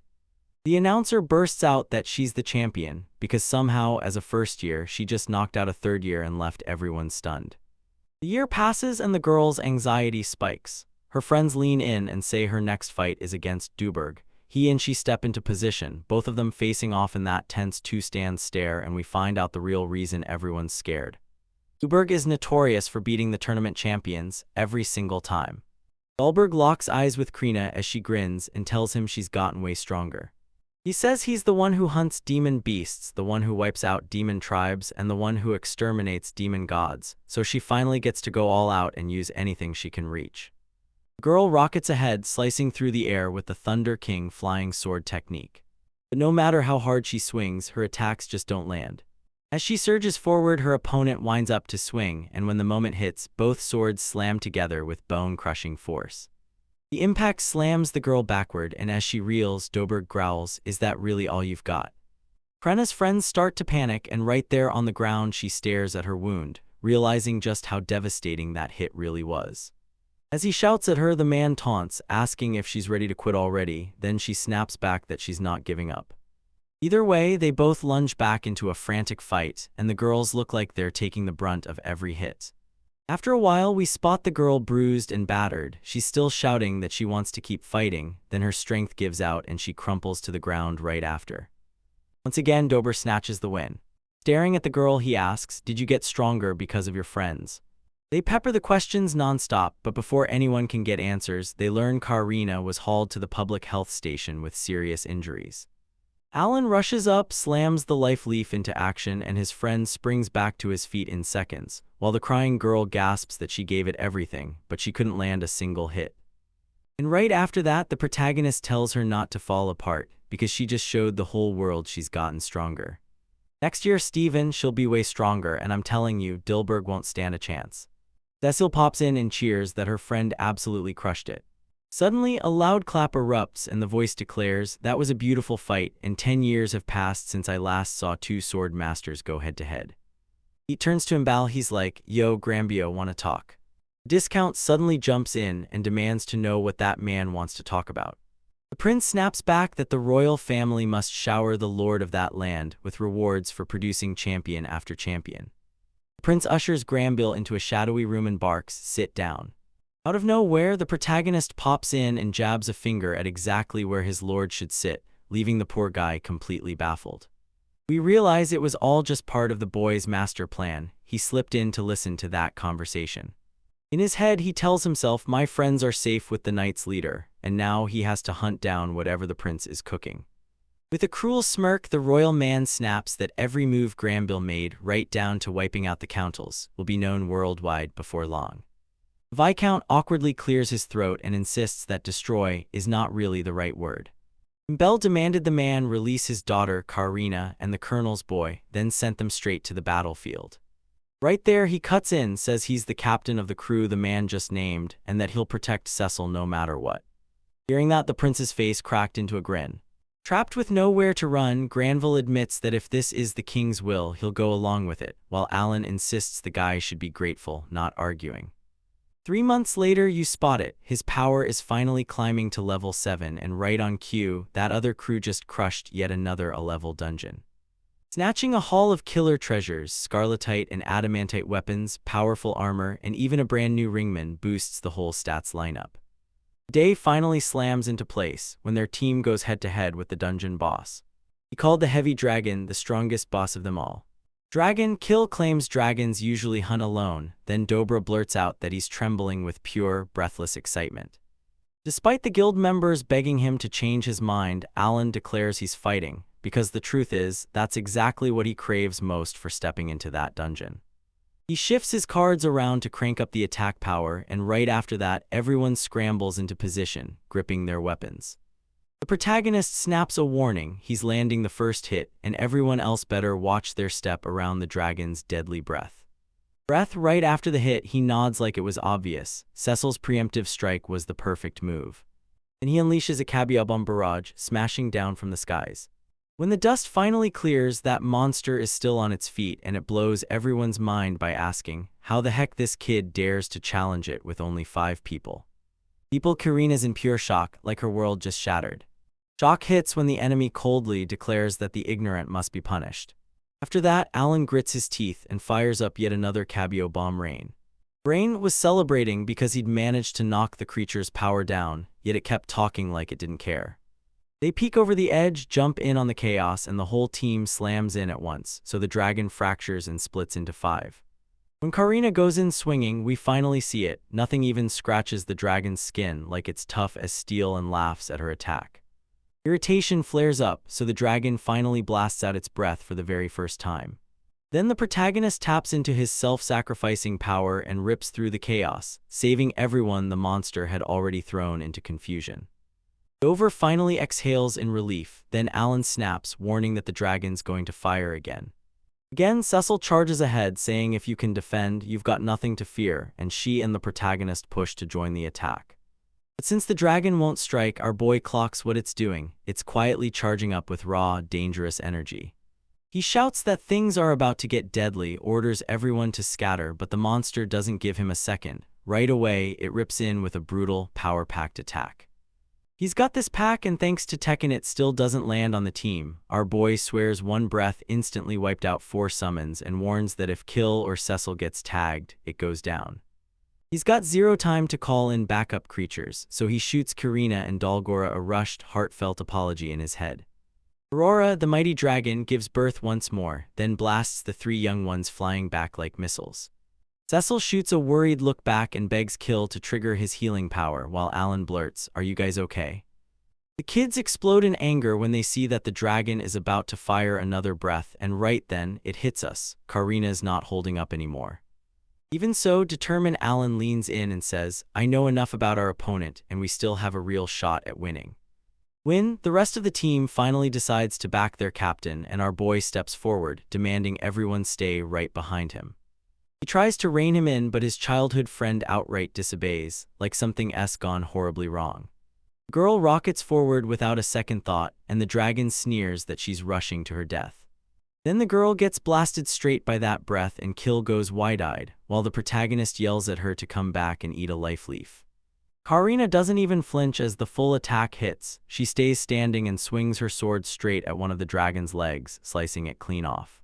A: The announcer bursts out that she's the champion, because somehow, as a first year, she just knocked out a third year and left everyone stunned. The year passes and the girl's anxiety spikes. Her friends lean in and say her next fight is against Duberg. He and she step into position, both of them facing off in that tense two-stand stare, and we find out the real reason everyone's scared. Duberg is notorious for beating the tournament champions every single time. Dahlberg locks eyes with Krina as she grins and tells him she's gotten way stronger. He says he's the one who hunts demon beasts, the one who wipes out demon tribes, and the one who exterminates demon gods, so she finally gets to go all out and use anything she can reach. The girl rockets ahead, slicing through the air with the Thunder King flying sword technique. But no matter how hard she swings, her attacks just don't land. As she surges forward, her opponent winds up to swing, and when the moment hits, both swords slam together with bone-crushing force. The impact slams the girl backward, and as she reels, Doberg growls, "Is that really all you've got?" Krenna's friends start to panic, and right there on the ground she stares at her wound, realizing just how devastating that hit really was. As he shouts at her, the man taunts, asking if she's ready to quit already, then she snaps back that she's not giving up. Either way, they both lunge back into a frantic fight, and the girls look like they're taking the brunt of every hit. After a while, we spot the girl bruised and battered. She's still shouting that she wants to keep fighting, then her strength gives out and she crumples to the ground right after. Once again, Dober snatches the win. Staring at the girl, he asks, "Did you get stronger because of your friends?" They pepper the questions nonstop, but before anyone can get answers, they learn Karina was hauled to the public health station with serious injuries. Alan rushes up, slams the life leaf into action, and his friend springs back to his feet in seconds, while the crying girl gasps that she gave it everything, but she couldn't land a single hit. And right after that, the protagonist tells her not to fall apart, because she just showed the whole world she's gotten stronger. Next year, Steven, she'll be way stronger, and I'm telling you, Dilberg won't stand a chance. Cecil pops in and cheers that her friend absolutely crushed it. Suddenly, a loud clap erupts and the voice declares, "That was a beautiful fight, and 10 years have passed since I last saw two sword masters go head-to-head." He turns to Imbal, he's like, "Yo, Grambio, wanna talk?" Discount suddenly jumps in and demands to know what that man wants to talk about. The prince snaps back that the royal family must shower the lord of that land with rewards for producing champion after champion. The prince ushers Granville into a shadowy room and barks, "Sit down." Out of nowhere, the protagonist pops in and jabs a finger at exactly where his lord should sit, leaving the poor guy completely baffled. We realize it was all just part of the boy's master plan. He slipped in to listen to that conversation. In his head, he tells himself, "My friends are safe with the knight's leader," and now he has to hunt down whatever the prince is cooking. With a cruel smirk, the royal man snaps that every move Granville made, right down to wiping out the countels, will be known worldwide before long. Viscount awkwardly clears his throat and insists that destroy is not really the right word. Bell demanded the man release his daughter, Karina, and the colonel's boy, then sent them straight to the battlefield. Right there, he cuts in, says he's the captain of the crew the man just named, and that he'll protect Cecil no matter what. Hearing that, the prince's face cracked into a grin. Trapped with nowhere to run, Granville admits that if this is the king's will, he'll go along with it, while Alan insists the guy should be grateful, not arguing. 3 months later, you spot it. His power is finally climbing to level 7, and right on cue, that other crew just crushed yet another A-level dungeon. Snatching a haul of killer treasures, scarletite and adamantite weapons, powerful armor, and even a brand new ringman boosts the whole stats lineup. The day finally slams into place when their team goes head-to-head with the dungeon boss. He called the Heavy Dragon the strongest boss of them all. Dragon Kill claims dragons usually hunt alone, then Dobra blurts out that he's trembling with pure, breathless excitement. Despite the guild members begging him to change his mind, Alan declares he's fighting, because the truth is, that's exactly what he craves most for stepping into that dungeon. He shifts his cards around to crank up the attack power, and right after that, everyone scrambles into position, gripping their weapons. The protagonist snaps a warning, he's landing the first hit, and everyone else better watch their step around the dragon's deadly breath. Right after the hit, he nods like it was obvious. Cecil's preemptive strike was the perfect move. And he unleashes a Kaguya bomb barrage, smashing down from the skies. When the dust finally clears, that monster is still on its feet, and it blows everyone's mind by asking how the heck this kid dares to challenge it with only 5 people. Karina's in pure shock, like her world just shattered. Shock hits when the enemy coldly declares that the ignorant must be punished. After that, Alan grits his teeth and fires up yet another Kaguya bomb rain. Brain was celebrating because he'd managed to knock the creature's power down, yet it kept talking like it didn't care. They peek over the edge, jump in on the chaos, and the whole team slams in at once, so the dragon fractures and splits into 5. When Karina goes in swinging, we finally see it. Nothing even scratches the dragon's skin, like it's tough as steel, and laughs at her attack. Irritation flares up, so the dragon finally blasts out its breath for the very first time. Then the protagonist taps into his self-sacrificing power and rips through the chaos, saving everyone the monster had already thrown into confusion. Dover finally exhales in relief, then Alan snaps, warning that the dragon's going to fire again. Again, Cecil charges ahead, saying if you can defend, you've got nothing to fear, and she and the protagonist push to join the attack. But since the dragon won't strike, our boy clocks what it's doing. It's quietly charging up with raw, dangerous energy. He shouts that things are about to get deadly, orders everyone to scatter, but the monster doesn't give him a second. Right away, it rips in with a brutal, power-packed attack. He's got this pack, and thanks to Tekken it still doesn't land on the team. Our boy swears one breath instantly wiped out 4 summons and warns that if Kill or Cecil gets tagged, it goes down. He's got 0 time to call in backup creatures, so he shoots Karina and Dalgora a rushed, heartfelt apology in his head. Aurora, the mighty dragon, gives birth once more, then blasts the 3 young ones flying back like missiles. Cecil shoots a worried look back and begs Kill to trigger his healing power, while Alan blurts, "Are you guys okay?" The kids explode in anger when they see that the dragon is about to fire another breath, and right then, it hits us. Karina's not holding up anymore. Even so, determined Alan leans in and says, "I know enough about our opponent, and we still have a real shot at winning." The rest of the team finally decides to back their captain, and our boy steps forward, demanding everyone stay right behind him. He tries to rein him in, but his childhood friend outright disobeys, like something's gone horribly wrong. The girl rockets forward without a second thought, and the dragon sneers that she's rushing to her death. Then the girl gets blasted straight by that breath, and Kill goes wide-eyed, while the protagonist yells at her to come back and eat a life leaf. Karina doesn't even flinch as the full attack hits. She stays standing and swings her sword straight at one of the dragon's legs, slicing it clean off.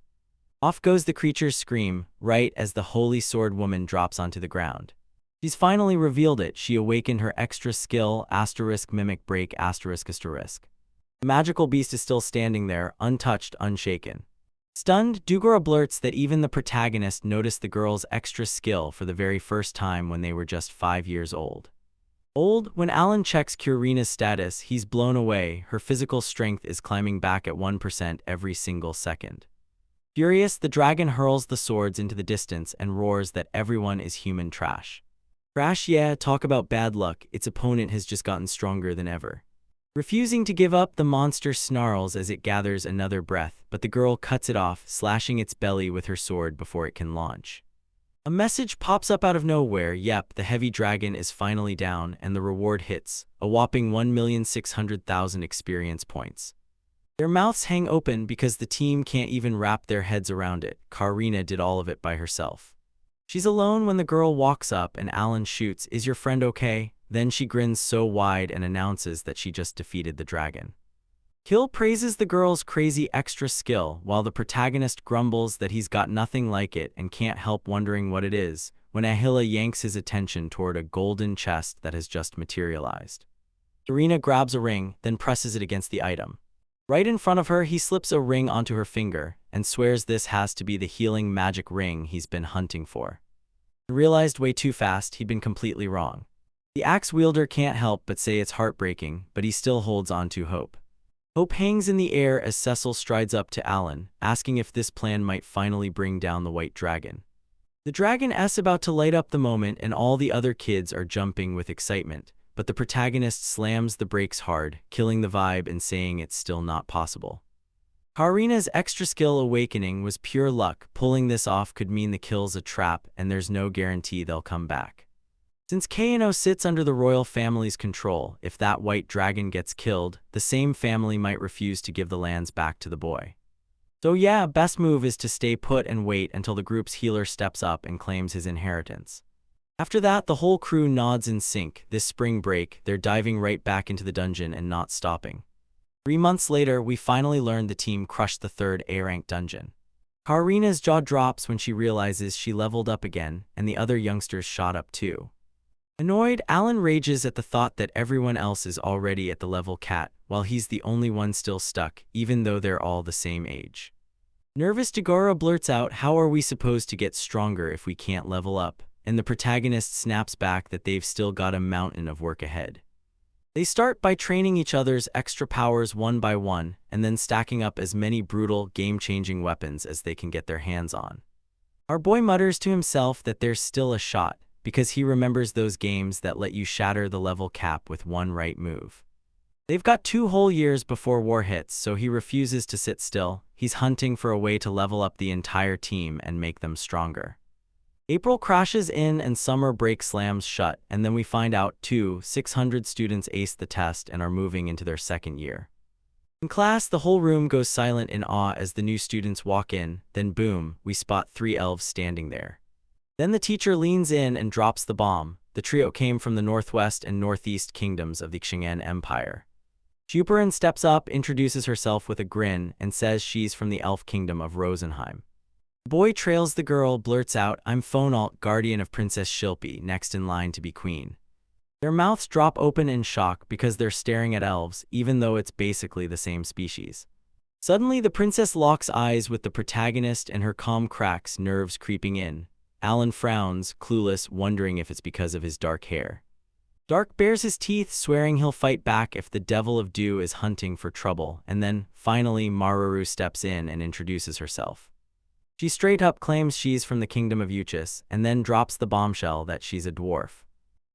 A: Off goes the creature's scream, right as the holy sword woman drops onto the ground. She's finally revealed it. She awakened her extra skill, *mimic break*. The magical beast is still standing there, untouched, unshaken. Stunned, Dugora blurts that even the protagonist noticed the girl's extra skill for the very first time when they were just 5 years old. When Alan checks Karina's status, he's blown away. Her physical strength is climbing back at 1% every single second. Furious, the dragon hurls the swords into the distance and roars that everyone is human trash. Trash, yeah, talk about bad luck. Its opponent has just gotten stronger than ever. Refusing to give up, the monster snarls as it gathers another breath, but the girl cuts it off, slashing its belly with her sword before it can launch. A message pops up out of nowhere. Yep, the heavy dragon is finally down, and the reward hits, a whopping 1,600,000 experience points. Their mouths hang open because the team can't even wrap their heads around it. Karina did all of it by herself. She's alone when the girl walks up and Alan shoots, "Is your friend okay?" Then she grins so wide and announces that she just defeated the dragon. Kill praises the girl's crazy extra skill, while the protagonist grumbles that he's got nothing like it and can't help wondering what it is, when Ahila yanks his attention toward a golden chest that has just materialized. Karina grabs a ring, then presses it against the item. Right in front of her, he slips a ring onto her finger and swears this has to be the healing magic ring he's been hunting for. He realized way too fast he'd been completely wrong. The axe wielder can't help but say it's heartbreaking, but he still holds on to hope. Hope hangs in the air as Cecil strides up to Alan, asking if this plan might finally bring down the white dragon. The dragon is about to light up the moment, and all the other kids are jumping with excitement, but the protagonist slams the brakes hard, killing the vibe and saying it's still not possible. Harina's extra skill awakening was pure luck. Pulling this off could mean the kill's a trap and there's no guarantee they'll come back. Since Kano sits under the royal family's control, if that white dragon gets killed, the same family might refuse to give the lands back to the boy. So yeah, best move is to stay put and wait until the group's healer steps up and claims his inheritance. After that, the whole crew nods in sync. This spring break, they're diving right back into the dungeon and not stopping. 3 months later, we finally learned the team crushed the 3rd A-rank dungeon. Harina's jaw drops when she realizes she leveled up again, and the other youngsters shot up too. Annoyed, Alan rages at the thought that everyone else is already at the level cat, while he's the only one still stuck, even though they're all the same age. Nervous, Dagora blurts out, "How are we supposed to get stronger if we can't level up?" And the protagonist snaps back that they've still got a mountain of work ahead. They start by training each other's extra powers one by one, and then stacking up as many brutal, game-changing weapons as they can get their hands on. Our boy mutters to himself that there's still a shot, because he remembers those games that let you shatter the level cap with one right move. They've got 2 whole years before war hits, so he refuses to sit still. He's hunting for a way to level up the entire team and make them stronger. April crashes in and summer break slams shut, and then we find out 600 students aced the test and are moving into their 2nd year. In class, the whole room goes silent in awe as the new students walk in, then boom, we spot 3 elves standing there. Then the teacher leans in and drops the bomb. The trio came from the northwest and northeast kingdoms of the Xing'an Empire. Juperin steps up, introduces herself with a grin, and says she's from the elf kingdom of Rosenheim. The boy trails the girl, blurts out, "I'm Fonalt, guardian of Princess Shilpi, next in line to be queen." Their mouths drop open in shock because they're staring at elves, even though it's basically the same species. Suddenly, the princess locks eyes with the protagonist and her calm cracks, nerves creeping in. Alan frowns, clueless, wondering if it's because of his dark hair. Dark bares his teeth, swearing he'll fight back if the Devil of Dew is hunting for trouble, and then, finally, Maruru steps in and introduces herself. She straight up claims she's from the kingdom of Uchis, and then drops the bombshell that she's a dwarf.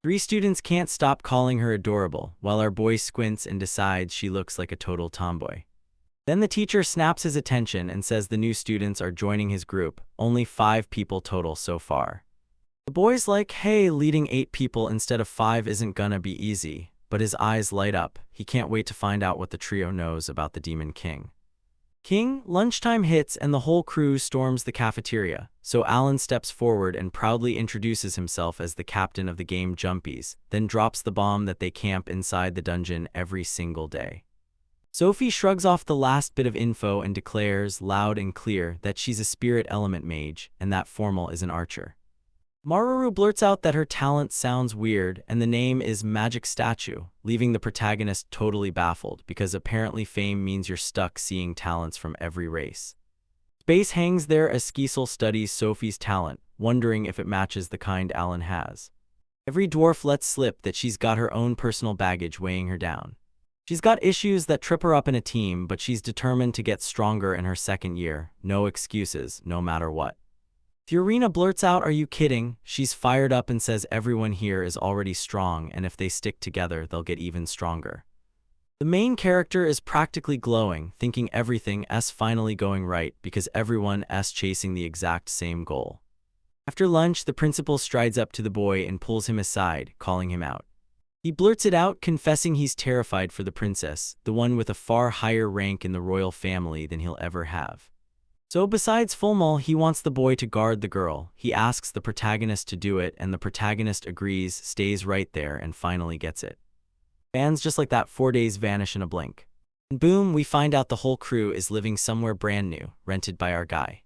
A: 3 students can't stop calling her adorable, while our boy squints and decides she looks like a total tomboy. Then the teacher snaps his attention and says the new students are joining his group, only 5 people total so far. The boy's like, "Hey, leading 8 people instead of 5 isn't gonna be easy," but his eyes light up. He can't wait to find out what the trio knows about the Demon King. Lunchtime hits and the whole crew storms the cafeteria, so Alan steps forward and proudly introduces himself as the captain of the game Jumpies, then drops the bomb that they camp inside the dungeon every single day. Sophie shrugs off the last bit of info and declares, loud and clear, that she's a spirit element mage, and that Formal is an archer. Maruru blurts out that her talent sounds weird, and the name is Magic Statue, leaving the protagonist totally baffled, because apparently fame means you're stuck seeing talents from every race. Space hangs there as Skeesel studies Sophie's talent, wondering if it matches the kind Alan has. Every dwarf lets slip that she's got her own personal baggage weighing her down. She's got issues that trip her up in a team, but she's determined to get stronger in her 2nd year. No excuses, no matter what. Fiorina blurts out, "Are you kidding?" She's fired up and says everyone here is already strong, and if they stick together, they'll get even stronger. The main character is practically glowing, thinking everything's finally going right because everyone's chasing the exact same goal. After lunch, the principal strides up to the boy and pulls him aside, calling him out. He blurts it out, confessing he's terrified for the princess, the one with a far higher rank in the royal family than he'll ever have. So besides Fulmal, he wants the boy to guard the girl. He asks the protagonist to do it, and the protagonist agrees, stays right there, and finally gets it. Bans just like that 4 days vanish in a blink. And boom, we find out the whole crew is living somewhere brand new, rented by our guy.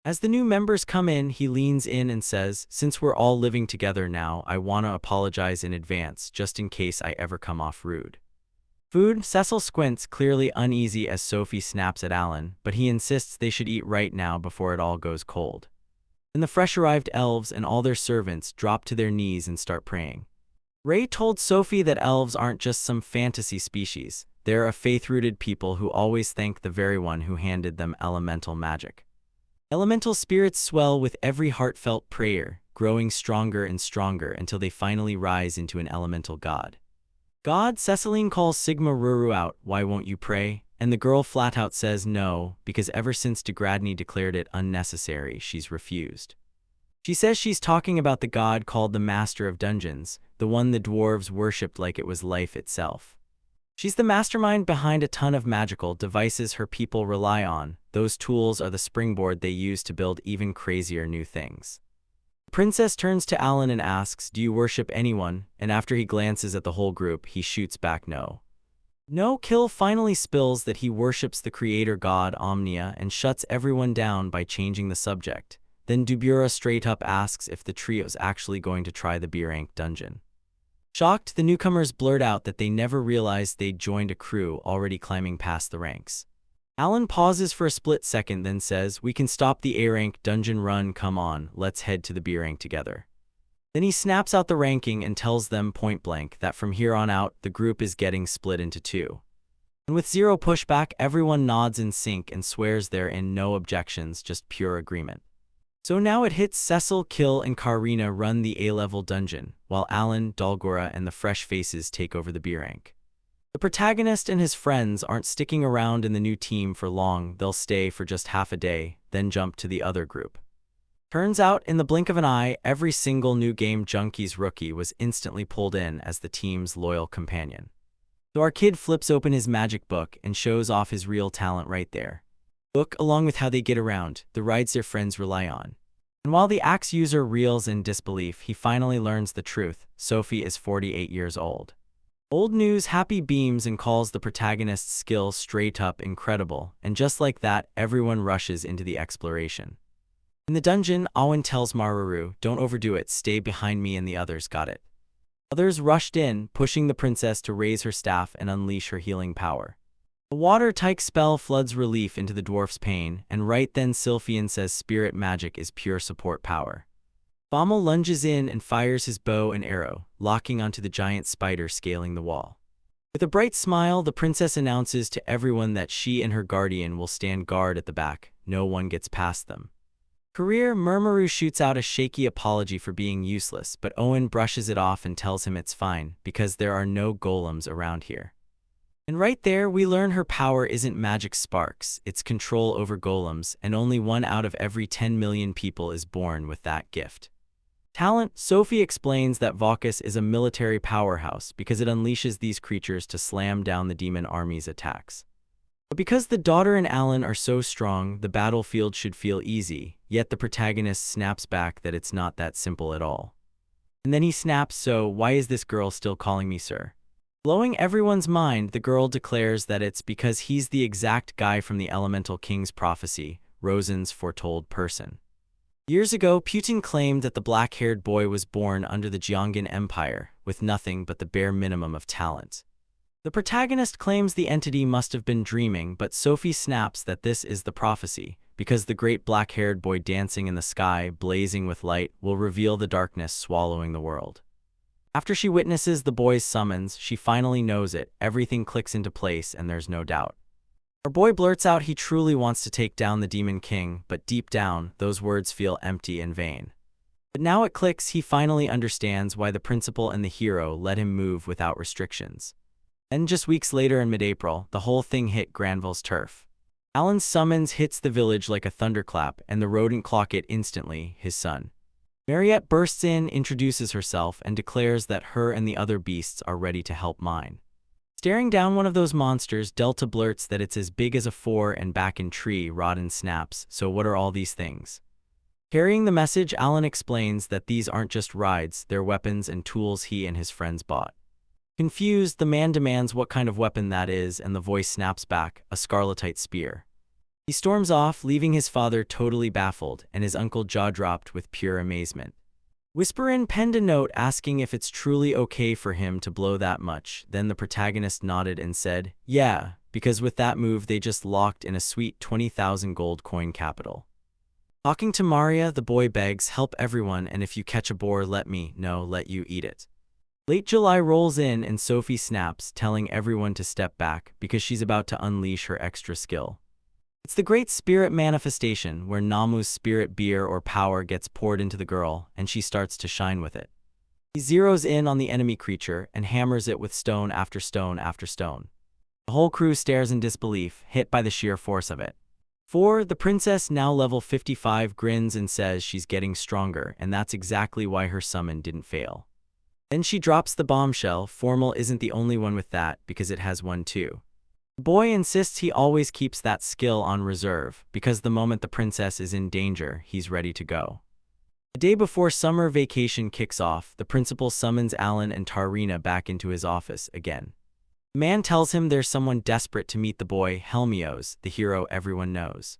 A: As the new members come in, he leans in and says, "Since we're all living together now, I wanna apologize in advance, just in case I ever come off rude." Food? Cecil squints, clearly uneasy as Sophie snaps at Alan, but he insists they should eat right now before it all goes cold. Then the fresh-arrived elves and all their servants drop to their knees and start praying. Ray told Sophie that elves aren't just some fantasy species. They're a faith-rooted people who always thank the very one who handed them elemental magic. Elemental spirits swell with every heartfelt prayer, growing stronger and stronger until they finally rise into an elemental god. God, Ceciline calls Sigma Ruru out, why won't you pray? And the girl flat out says no, because ever since Degradny declared it unnecessary, she's refused. She says she's talking about the god called the Master of Dungeons, the one the dwarves worshipped like it was life itself. She's the mastermind behind a ton of magical devices her people rely on. Those tools are the springboard they use to build even crazier new things. The princess turns to Alan and asks, do you worship anyone? And after he glances at the whole group, he shoots back no. No Kill finally spills that he worships the creator god Omnia and shuts everyone down by changing the subject. Then Dubura straight up asks if the trio's actually going to try the B-rank dungeon. Shocked, the newcomers blurt out that they never realized they'd joined a crew already climbing past the ranks. Alan pauses for a split second, then says, we can stop the A-rank dungeon run, come on, let's head to the B-rank together. Then he snaps out the ranking and tells them point blank that from here on out, the group is getting split into two. And with zero pushback, everyone nods in sync and swears there in no objections, just pure agreement. So now it hits Cecil, Kill, and Karina run the A-level dungeon, while Alan, Dalgora, and the fresh faces take over the B-rank. The protagonist and his friends aren't sticking around in the new team for long, they'll stay for just half a day, then jump to the other group. Turns out, in the blink of an eye, every single New Game Junkies rookie was instantly pulled in as the team's loyal companion. So our kid flips open his magic book and shows off his real talent right there. Book, along with how they get around, the rides their friends rely on. And while the axe user reels in disbelief, he finally learns the truth. Sophie is 48 years old. Old News happy beams and calls the protagonist's skill straight up incredible, and just like that, everyone rushes into the exploration. In the dungeon, Awen tells Maruru, don't overdo it, stay behind me and the others got it. Others rushed in, pushing the princess to raise her staff and unleash her healing power. A water-type spell floods relief into the dwarf's pain, and right then Sylphian says spirit magic is pure support power. Bommel lunges in and fires his bow and arrow, locking onto the giant spider scaling the wall. With a bright smile, the princess announces to everyone that she and her guardian will stand guard at the back. No one gets past them. Career Murmuru shoots out a shaky apology for being useless, but Owen brushes it off and tells him it's fine, because there are no golems around here. And right there, we learn her power isn't magic sparks, it's control over golems, and only 1 out of every 10 million people is born with that gift. Talent, Sophie explains that Vaucus is a military powerhouse because it unleashes these creatures to slam down the demon army's attacks. But because the daughter and Alan are so strong, the battlefield should feel easy, yet the protagonist snaps back that it's not that simple at all. And then he snaps, so why is this girl still calling me sir? Blowing everyone's mind, the girl declares that it's because he's the exact guy from the Elemental King's prophecy, Rosen's foretold person. Years ago, Putin claimed that the black-haired boy was born under the Jianghan Empire, with nothing but the bare minimum of talent. The protagonist claims the entity must have been dreaming, but Sophie snaps that this is the prophecy, because the great black-haired boy dancing in the sky, blazing with light, will reveal the darkness swallowing the world. After she witnesses the boy's summons, she finally knows it, everything clicks into place and there's no doubt. Our boy blurts out he truly wants to take down the Demon King, but deep down, those words feel empty and vain. But now it clicks, he finally understands why the principal and the hero let him move without restrictions. Then just weeks later in mid-April, the whole thing hit Granville's turf. Alan's summons hits the village like a thunderclap, and the rodent clock it instantly, his son. Mariette bursts in, introduces herself, and declares that her and the other beasts are ready to help mine. Staring down one of those monsters, Delta blurts that it's as big as a 4 and back in tree, Rodden snaps, so what are all these things? Carrying the message, Alan explains that these aren't just rides, they're weapons and tools he and his friends bought. Confused, the man demands what kind of weapon that is, and the voice snaps back, a scarletite spear. He storms off, leaving his father totally baffled, and his uncle jaw-dropped with pure amazement. Whisperin penned a note asking if it's truly okay for him to blow that much, then the protagonist nodded and said, yeah, because with that move they just locked in a sweet 20,000 gold coin capital. Talking to Maria, the boy begs, help everyone, and if you catch a boar let you eat it. Late July rolls in and Sophie snaps, telling everyone to step back because she's about to unleash her extra skill. It's the great spirit manifestation where Namu's spirit beer or power gets poured into the girl and she starts to shine with it. He zeroes in on the enemy creature and hammers it with stone after stone after stone. The whole crew stares in disbelief, hit by the sheer force of it. 4. The princess, now level 55, grins and says she's getting stronger, and that's exactly why her summon didn't fail. Then she drops the bombshell. Formal isn't the only one with that, because it has one too. The boy insists he always keeps that skill on reserve, because the moment the princess is in danger, he's ready to go. The day before summer vacation kicks off, the principal summons Alan and Tarina back into his office again. The man tells him there's someone desperate to meet the boy, Helmios, the hero everyone knows.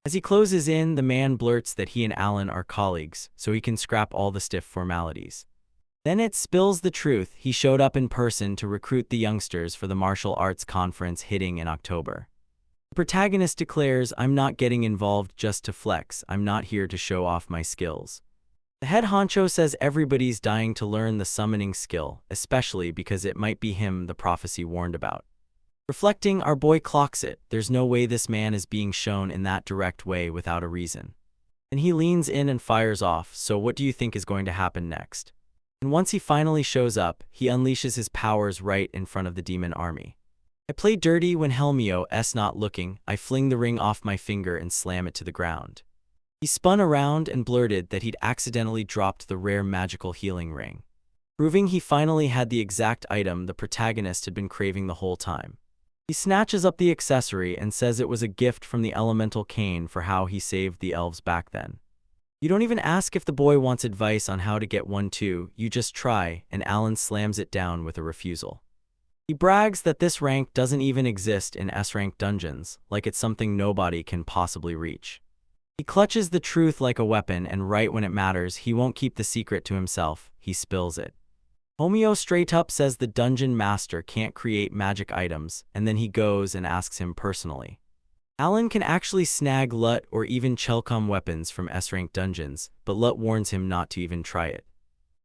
A: As he closes in, the man blurts that he and Alan are colleagues, so he can scrap all the stiff formalities. Then it spills the truth. He showed up in person to recruit the youngsters for the martial arts conference hitting in October. The protagonist declares, "I'm not getting involved just to flex, I'm not here to show off my skills." The head honcho says everybody's dying to learn the summoning skill, especially because it might be him the prophecy warned about. Reflecting, our boy clocks it. There's no way this man is being shown in that direct way without a reason. And he leans in and fires off. So what do you think is going to happen next? And once he finally shows up, he unleashes his powers right in front of the demon army. I play dirty when Helmio's not looking. I fling the ring off my finger and slam it to the ground. He spun around and blurted that he'd accidentally dropped the rare magical healing ring, proving he finally had the exact item the protagonist had been craving the whole time. He snatches up the accessory and says it was a gift from the elemental Cain for how he saved the elves back then. You don't even ask if the boy wants advice on how to get one too, you just try, and Alan slams it down with a refusal. He brags that this rank doesn't even exist in S-rank dungeons, like it's something nobody can possibly reach. He clutches the truth like a weapon, and right when it matters, he won't keep the secret to himself, he spills it. Homio straight up says the dungeon master can't create magic items, and then he goes and asks him personally. Alan can actually snag LUT or even Chelcom weapons from S-rank dungeons, but LUT warns him not to even try it.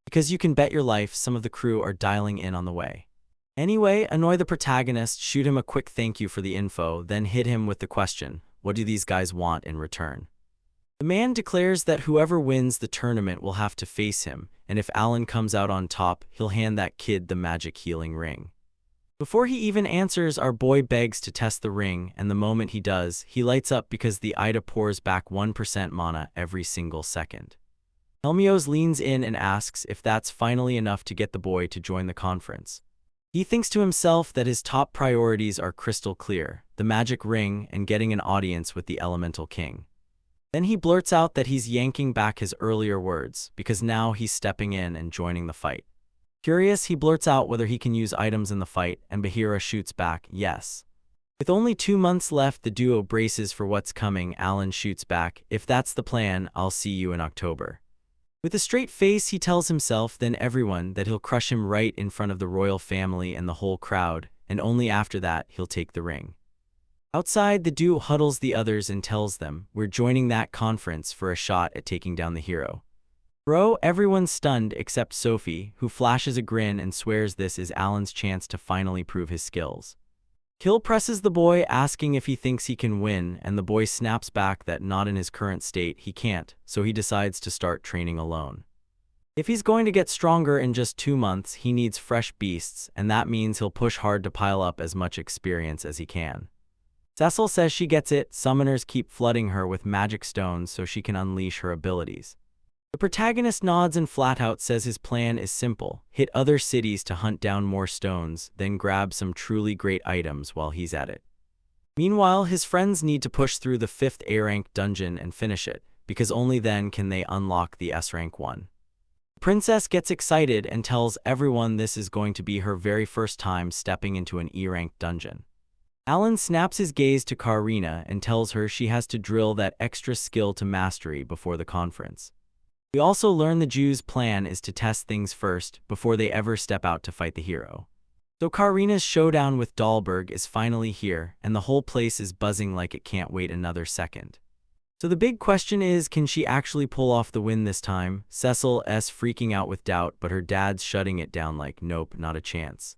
A: Because you can bet your life some of the crew are dialing in on the way. Anyway, annoy the protagonist, shoot him a quick thank you for the info, then hit him with the question, what do these guys want in return? The man declares that whoever wins the tournament will have to face him, and if Alan comes out on top, he'll hand that kid the magic healing ring. Before he even answers, our boy begs to test the ring, and the moment he does, he lights up because the Ida pours back 1% mana every single second. Helmios leans in and asks if that's finally enough to get the boy to join the conference. He thinks to himself that his top priorities are crystal clear, the magic ring and getting an audience with the elemental king. Then he blurts out that he's yanking back his earlier words, because now he's stepping in and joining the fight. Curious, he blurts out whether he can use items in the fight, and Bahira shoots back, yes. With only 2 months left, the duo braces for what's coming. Alan shoots back, if that's the plan, I'll see you in October. With a straight face, he tells himself, then everyone, that he'll crush him right in front of the royal family and the whole crowd, and only after that, he'll take the ring. Outside, the duo huddles the others and tells them, we're joining that conference for a shot at taking down the hero. Bro, everyone's stunned except Sophie, who flashes a grin and swears this is Alan's chance to finally prove his skills. Kill presses the boy, asking if he thinks he can win, and the boy snaps back that not in his current state he can't, so he decides to start training alone. If he's going to get stronger in just 2 months, he needs fresh beasts, and that means he'll push hard to pile up as much experience as he can. Cecil says she gets it. Summoners keep flooding her with magic stones so she can unleash her abilities. The protagonist nods and flat out says his plan is simple, hit other cities to hunt down more stones, then grab some truly great items while he's at it. Meanwhile, his friends need to push through the 5th A-rank dungeon and finish it, because only then can they unlock the S-rank one. The princess gets excited and tells everyone this is going to be her very first time stepping into an E-rank dungeon. Alan snaps his gaze to Karina and tells her she has to drill that extra skill to mastery before the conference. We also learn the Jews' plan is to test things first before they ever step out to fight the hero. So Karina's showdown with Dahlberg is finally here, and the whole place is buzzing like it can't wait another second. So the big question is, can she actually pull off the win this time? Cecil's freaking out with doubt, but her dad's shutting it down like, nope, not a chance.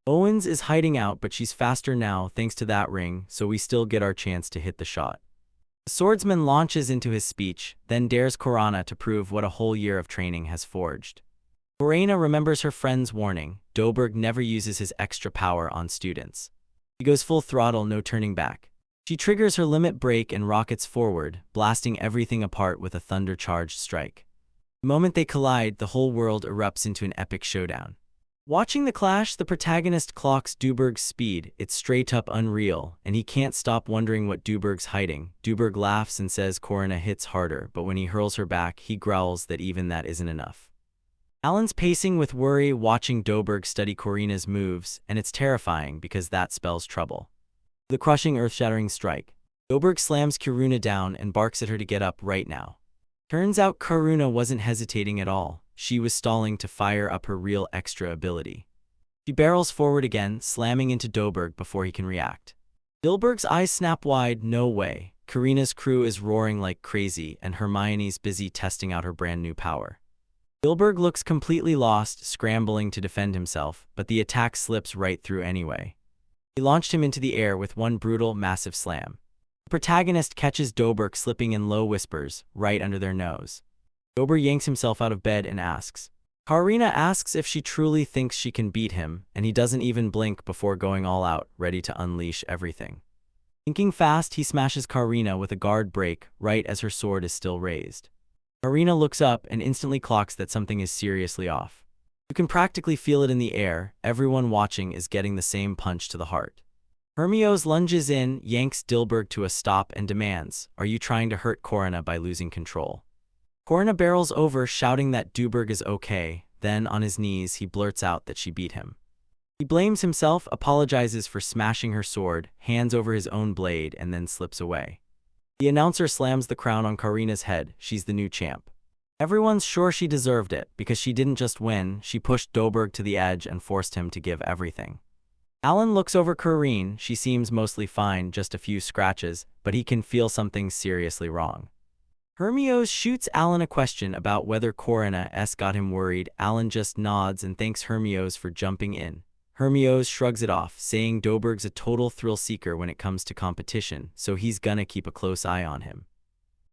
A: Owens is hiding out, but she's faster now thanks to that ring, so we still get our chance to hit the shot. The swordsman launches into his speech, then dares Korana to prove what a whole year of training has forged. Korena remembers her friend's warning. Dobberg never uses his extra power on students. He goes full throttle, no turning back. She triggers her limit break and rockets forward, blasting everything apart with a thunder-charged strike. The moment they collide, the whole world erupts into an epic showdown. Watching the clash, the protagonist clocks Dobberg's speed. It's straight up unreal, and he can't stop wondering what Dobberg's hiding. Dobberg laughs and says Korena hits harder, but when he hurls her back, he growls that even that isn't enough. Alan's pacing with worry, watching Dobberg study Korena's moves, and it's terrifying because that spells trouble. The crushing, earth-shattering strike. Dobberg slams Karuna down and barks at her to get up right now. Turns out Karuna wasn't hesitating at all. She was stalling to fire up her real extra ability. She barrels forward again, slamming into Dobberg before he can react. Dobberg's eyes snap wide. No way. Karena's crew is roaring like crazy, and Hermione's busy testing out her brand new power. Dobberg looks completely lost, scrambling to defend himself, but the attack slips right through anyway. He launched him into the air with one brutal, massive slam. The protagonist catches Dobberg slipping in low whispers, right under their nose. Dobberg yanks himself out of bed and asks. Karina asks if she truly thinks she can beat him, and he doesn't even blink before going all out, ready to unleash everything. Thinking fast, he smashes Karina with a guard break, right as her sword is still raised. Karina looks up and instantly clocks that something is seriously off. You can practically feel it in the air. Everyone watching is getting the same punch to the heart. Hermione lunges in, yanks Dobberg to a stop and demands, "Are you trying to hurt Korena by losing control?" Korena barrels over, shouting that Dobberg is okay. Then, on his knees, he blurts out that she beat him. He blames himself, apologizes for smashing her sword, hands over his own blade, and then slips away. The announcer slams the crown on Karina's head. She's the new champ. Everyone's sure she deserved it, because she didn't just win, she pushed Dobberg to the edge and forced him to give everything. Alan looks over Karine. She seems mostly fine, just a few scratches, but he can feel something seriously wrong. Hermione shoots Alan a question about whether Korena's got him worried. Alan just nods and thanks Hermione for jumping in. Hermione shrugs it off, saying Dobberg's a total thrill-seeker when it comes to competition, so he's gonna keep a close eye on him.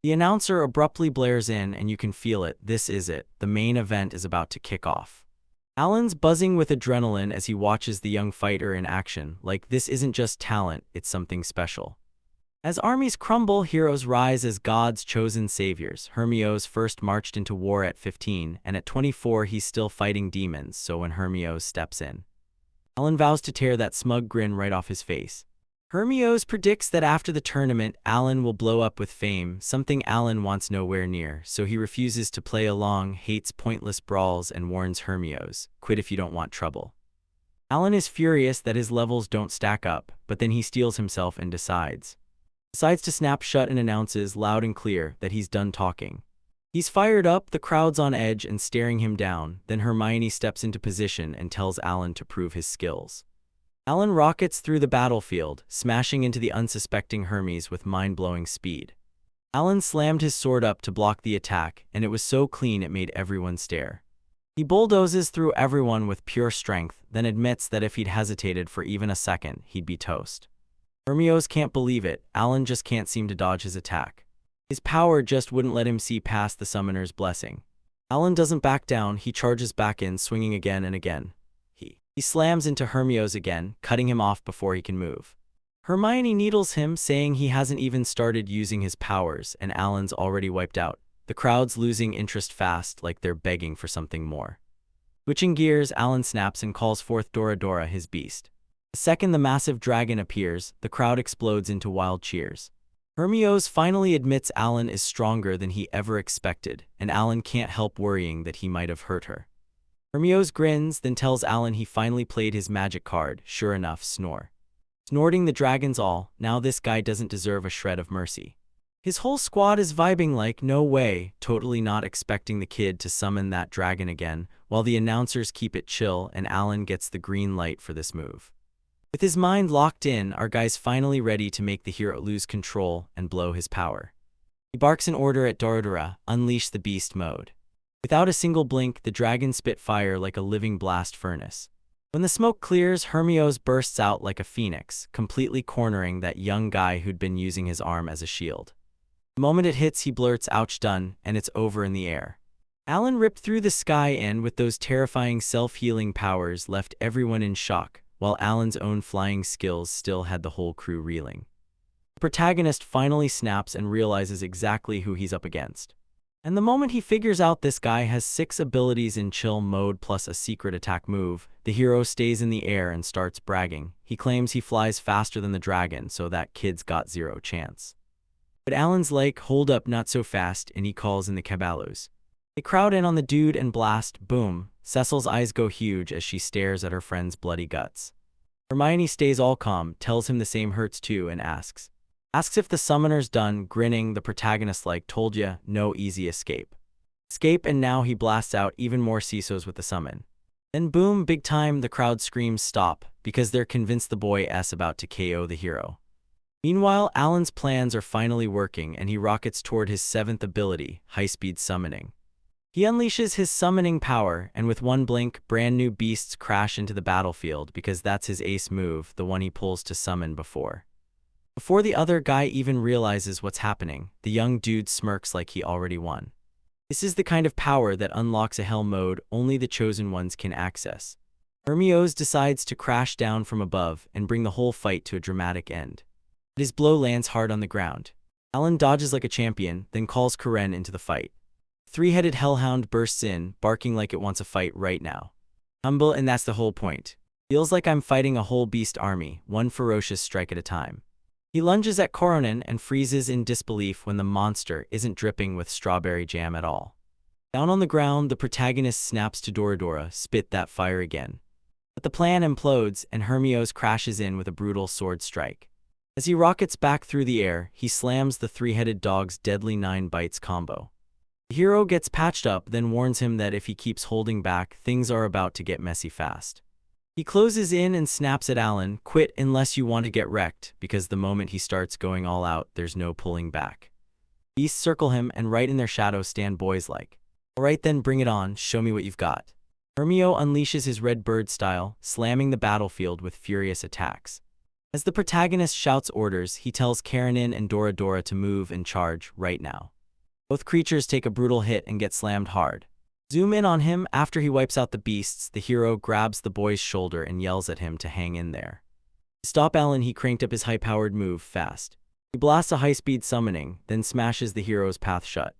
A: The announcer abruptly blares in, and you can feel it. This is it. The main event is about to kick off. Alan's buzzing with adrenaline as he watches the young fighter in action, like this isn't just talent, it's something special. As armies crumble, heroes rise as God's chosen saviors. Hermione first marched into war at 15, and at 24 he's still fighting demons, so when Hermione steps in, Alan vows to tear that smug grin right off his face. Hermione predicts that after the tournament, Alan will blow up with fame, something Alan wants nowhere near, so he refuses to play along, hates pointless brawls, and warns Hermione, "Quit if you don't want trouble." Alan is furious that his levels don't stack up, but then he steels himself and decides to snap shut and announces loud and clear that he's done talking. He's fired up, the crowd's on edge and staring him down. Then Hermione steps into position and tells Alan to prove his skills. Alan rockets through the battlefield, smashing into the unsuspecting Hermes with mind-blowing speed. Alan slammed his sword up to block the attack, and it was so clean it made everyone stare. He bulldozes through everyone with pure strength, then admits that if he'd hesitated for even a second, he'd be toast. Hermione can't believe it. Alan just can't seem to dodge his attack. His power just wouldn't let him see past the summoner's blessing. Alan doesn't back down. He charges back in, swinging again and again. He slams into Hermione again, cutting him off before he can move. Hermione needles him, saying he hasn't even started using his powers, and Alan's already wiped out. The crowd's losing interest fast, like they're begging for something more. Switching gears, Alan snaps and calls forth Dora, his beast. The second the massive dragon appears, the crowd explodes into wild cheers. Hermione finally admits Alan is stronger than he ever expected, and Alan can't help worrying that he might have hurt her. Hermione grins, then tells Alan he finally played his magic card. Sure enough, snore. Snorting the dragon's all. Now this guy doesn't deserve a shred of mercy. His whole squad is vibing like, no way, totally not expecting the kid to summon that dragon again, while the announcers keep it chill and Alan gets the green light for this move. With his mind locked in, our guy's finally ready to make the hero lose control and blow his power. He barks an order at Dora, unleash the beast mode. Without a single blink, the dragon spit fire like a living blast furnace. When the smoke clears, Hermione bursts out like a phoenix, completely cornering that young guy who'd been using his arm as a shield. The moment it hits, he blurts, "Ouch, done," and it's over in the air. Alan ripped through the sky and, with those terrifying self-healing powers, left everyone in shock, while Alan's own flying skills still had the whole crew reeling. The protagonist finally snaps and realizes exactly who he's up against. And the moment he figures out this guy has 6 abilities in chill mode plus a secret attack move, the hero stays in the air and starts bragging. He claims he flies faster than the dragon, so that kid's got 0 chance. But Alan's like, hold up, not so fast, and he calls in the caballos. They crowd in on the dude and blast, boom. Cecil's eyes go huge as she stares at her friend's bloody guts. Hermione stays all calm, tells him the same hurts too, and asks if the summoner's done, grinning. The protagonist like, told ya, no easy escape. And now he blasts out even more CISOs with the summon. Then boom, big time, the crowd screams stop, because they're convinced the boy is about to KO the hero. Meanwhile, Alan's plans are finally working and he rockets toward his 7th ability, high-speed summoning. He unleashes his summoning power, and with one blink, brand new beasts crash into the battlefield because that's his ace move, the one he pulls to summon before. Before the other guy even realizes what's happening, the young dude smirks like he already won. This is the kind of power that unlocks a hell mode only the chosen ones can access. Hermione decides to crash down from above and bring the whole fight to a dramatic end. But his blow lands hard on the ground. Alan dodges like a champion, then calls Karen into the fight. Three-headed hellhound bursts in, barking like it wants a fight right now. Humble, and that's the whole point. Feels like I'm fighting a whole beast army, one ferocious strike at a time. He lunges at Coronin and freezes in disbelief when the monster isn't dripping with strawberry jam at all. Down on the ground, the protagonist snaps to Doradora, spit that fire again. But the plan implodes and Hermione crashes in with a brutal sword strike. As he rockets back through the air, he slams the three-headed dog's deadly 9 bites combo. The hero gets patched up, then warns him that if he keeps holding back, things are about to get messy fast. He closes in and snaps at Alan, quit unless you want to get wrecked, because the moment he starts going all out, there's no pulling back. Beasts circle him, and right in their shadow stand boys like, alright then, bring it on, show me what you've got. Hermione unleashes his red bird style, slamming the battlefield with furious attacks. As the protagonist shouts orders, he tells Karenin and Doradora to move and charge right now. Both creatures take a brutal hit and get slammed hard. Zoom in on him. After he wipes out the beasts, the hero grabs the boy's shoulder and yells at him to hang in there. To stop Alan, he cranked up his high-powered move fast. He blasts a high-speed summoning, then smashes the hero's path shut.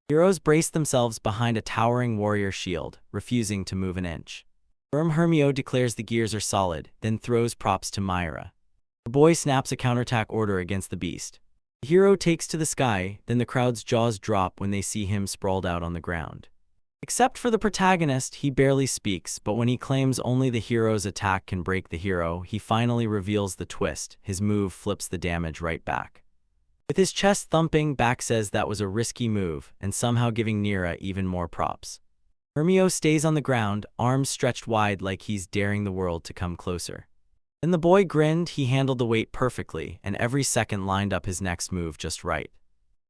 A: Heroes brace themselves behind a towering warrior shield, refusing to move an inch. Firm Hermione declares the gears are solid, then throws props to Myra. The boy snaps a counterattack order against the beast. The hero takes to the sky, then the crowd's jaws drop when they see him sprawled out on the ground. Except for the protagonist, he barely speaks, but when he claims only the hero's attack can break the hero, he finally reveals the twist. His move flips the damage right back. With his chest thumping, Back says that was a risky move, and somehow giving Nira even more props. Hermione stays on the ground, arms stretched wide like he's daring the world to come closer. Then the boy grinned. He handled the weight perfectly, and every second lined up his next move just right.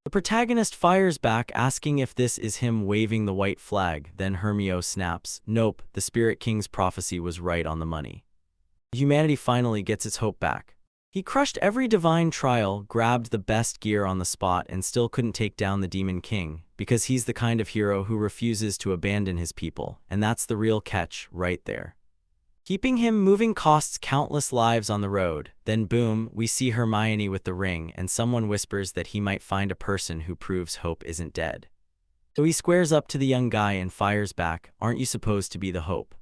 A: The protagonist fires back, asking if this is him waving the white flag. Then Hermione snaps, nope, the Spirit King's prophecy was right on the money. Humanity finally gets its hope back. He crushed every divine trial, grabbed the best gear on the spot, and still couldn't take down the Demon King, because he's the kind of hero who refuses to abandon his people, and that's the real catch right there. Keeping him moving costs countless lives on the road. Then boom, we see Hermione with the ring, and someone whispers that he might find a person who proves hope isn't dead. So he squares up to the young guy and fires back, aren't you supposed to be the hope?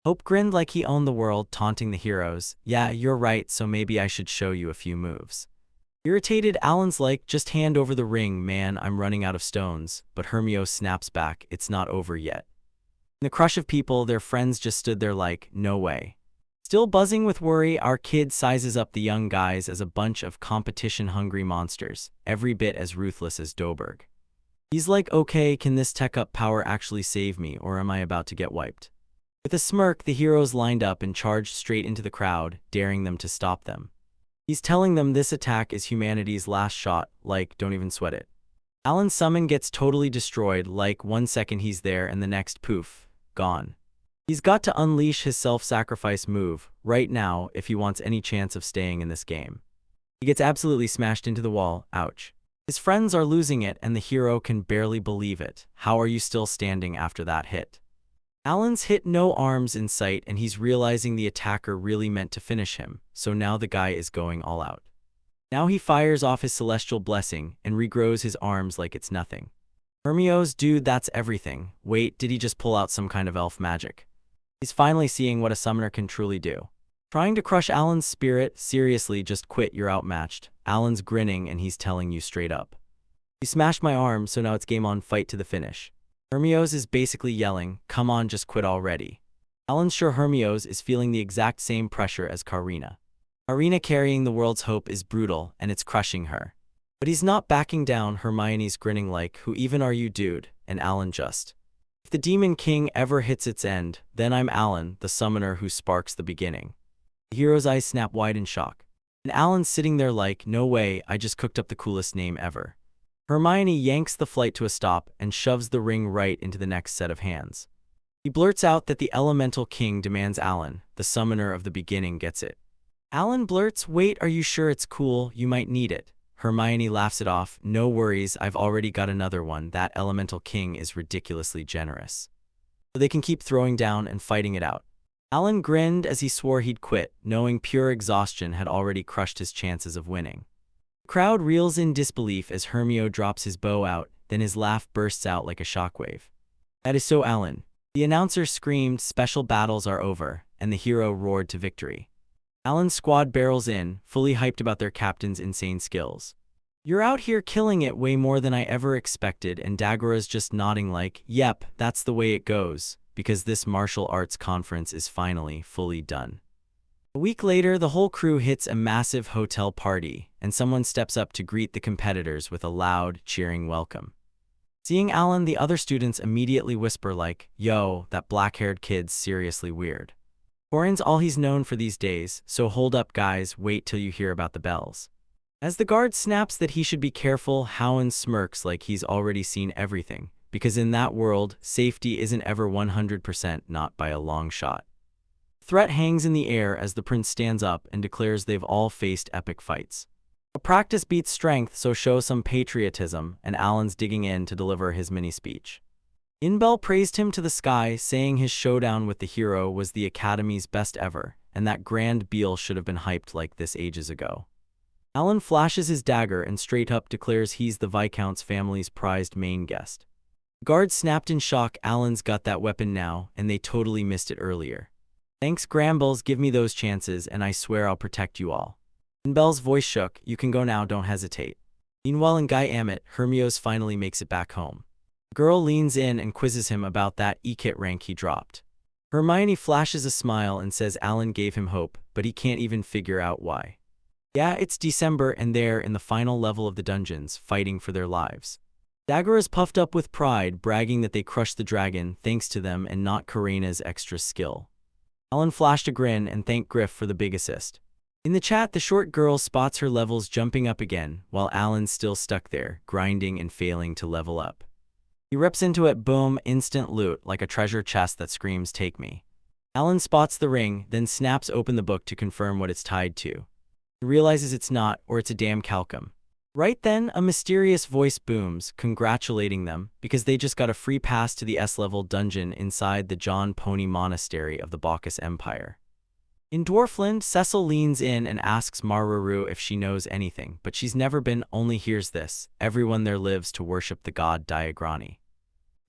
A: Hope grinned like he owned the world, taunting the heroes. Yeah, you're right, so maybe I should show you a few moves. Irritated, Alan's like, just hand over the ring, man, I'm running out of stones. But Hermione snaps back, it's not over yet. In the crush of people, their friends just stood there like, no way. Still buzzing with worry, our kid sizes up the young guys as a bunch of competition-hungry monsters, every bit as ruthless as Doberg. He's like, okay, can this tech-up power actually save me, or am I about to get wiped? With a smirk, the heroes lined up and charged straight into the crowd, daring them to stop them. He's telling them this attack is humanity's last shot, like, don't even sweat it. Alan's summon gets totally destroyed, like 1 second he's there and the next, poof. Gone. He's got to unleash his self-sacrifice move right now if he wants any chance of staying in this game. He gets absolutely smashed into the wall, ouch. His friends are losing it and the hero can barely believe it. How are you still standing after that hit? Alan's hit no arms in sight and he's realizing the attacker really meant to finish him, so now the guy is going all out. Now he fires off his celestial blessing and regrows his arms like it's nothing. Hermio's, dude, that's everything. Wait, did he just pull out some kind of elf magic? He's finally seeing what a summoner can truly do. Trying to crush Alan's spirit? Seriously, just quit, you're outmatched. Alan's grinning and he's telling you straight up. You smashed my arm, so now it's game on, fight to the finish. Hermio's is basically yelling, come on, just quit already. Alan's sure Hermio's is feeling the exact same pressure as Karina. Karina carrying the world's hope is brutal, and it's crushing her. But he's not backing down. Hermione's grinning like, who even are you, dude? And Alan just. If the Demon King ever hits its end, then I'm Alan, the summoner who sparks the beginning. The hero's eyes snap wide in shock. And Alan's sitting there like, no way, I just cooked up the coolest name ever. Hermione yanks the flight to a stop and shoves the ring right into the next set of hands. He blurts out that the Elemental King demands Alan, the summoner of the beginning, gets it. Alan blurts, wait, are you sure it's cool? You might need it. Hermione laughs it off, no worries, I've already got another one. That Elemental King is ridiculously generous. So they can keep throwing down and fighting it out. Alan grinned as he swore he'd quit, knowing pure exhaustion had already crushed his chances of winning. The crowd reels in disbelief as Hermio drops his bow out, then his laugh bursts out like a shockwave. That is so Alan. The announcer screamed, special battles are over, and the hero roared to victory. Alan's squad barrels in, fully hyped about their captain's insane skills. You're out here killing it way more than I ever expected, and Dagora's just nodding like, yep, that's the way it goes, because this martial arts conference is finally fully done. A week later, the whole crew hits a massive hotel party, and someone steps up to greet the competitors with a loud, cheering welcome. Seeing Alan, the other students immediately whisper like, yo, that black-haired kid's seriously weird. Corin's all he's known for these days, so hold up guys, wait till you hear about the bells. As the guard snaps that he should be careful, Howen smirks like he's already seen everything, because in that world, safety isn't ever 100%, not by a long shot. Threat hangs in the air as the prince stands up and declares they've all faced epic fights. A practice beats strength, so show some patriotism, and Alan's digging in to deliver his mini-speech. Inbel praised him to the sky, saying his showdown with the hero was the Academy's best ever, and that Grand Beal should have been hyped like this ages ago. Alan flashes his dagger and straight up declares he's the Viscount's family's prized main guest. Guards snapped in shock, Alan's got that weapon now, and they totally missed it earlier. Thanks Grambles, give me those chances, and I swear I'll protect you all. Inbel's voice shook, you can go now, don't hesitate. Meanwhile in Guy Ammit, Hermio's finally makes it back home. The girl leans in and quizzes him about that E-Kit rank he dropped. Hermione flashes a smile and says Alan gave him hope, but he can't even figure out why. Yeah, it's December and they're in the final level of the dungeons, fighting for their lives. Dagora's puffed up with pride, bragging that they crushed the dragon thanks to them and not Karina's extra skill. Alan flashed a grin and thanked Griff for the big assist. In the chat, the short girl spots her levels jumping up again, while Alan's still stuck there, grinding and failing to level up. He rips into it, boom, instant loot, like a treasure chest that screams, take me. Alan spots the ring, then snaps open the book to confirm what it's tied to. He realizes it's not, or it's a damn calcum. Right then, a mysterious voice booms, congratulating them, because they just got a free pass to the S-level dungeon inside the John Pony Monastery of the Bacchus Empire. In Dwarfland, Cecil leans in and asks Maruru if she knows anything, but she's never been, only hears this, everyone there lives to worship the god Diagrani.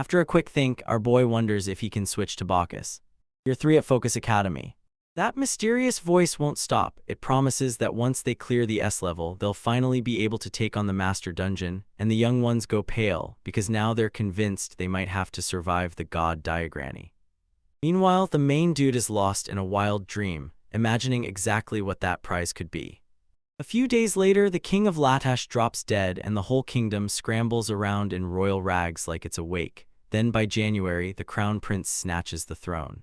A: After a quick think, our boy wonders if he can switch to Bacchus. Year 3 at Focus Academy. That mysterious voice won't stop. It promises that once they clear the S-level, they'll finally be able to take on the Master Dungeon, and the young ones go pale, because now they're convinced they might have to survive the god Diagrani. Meanwhile, the main dude is lost in a wild dream, imagining exactly what that prize could be. A few days later, the king of Latash drops dead and the whole kingdom scrambles around in royal rags like it's awake. Then by January, the crown prince snatches the throne.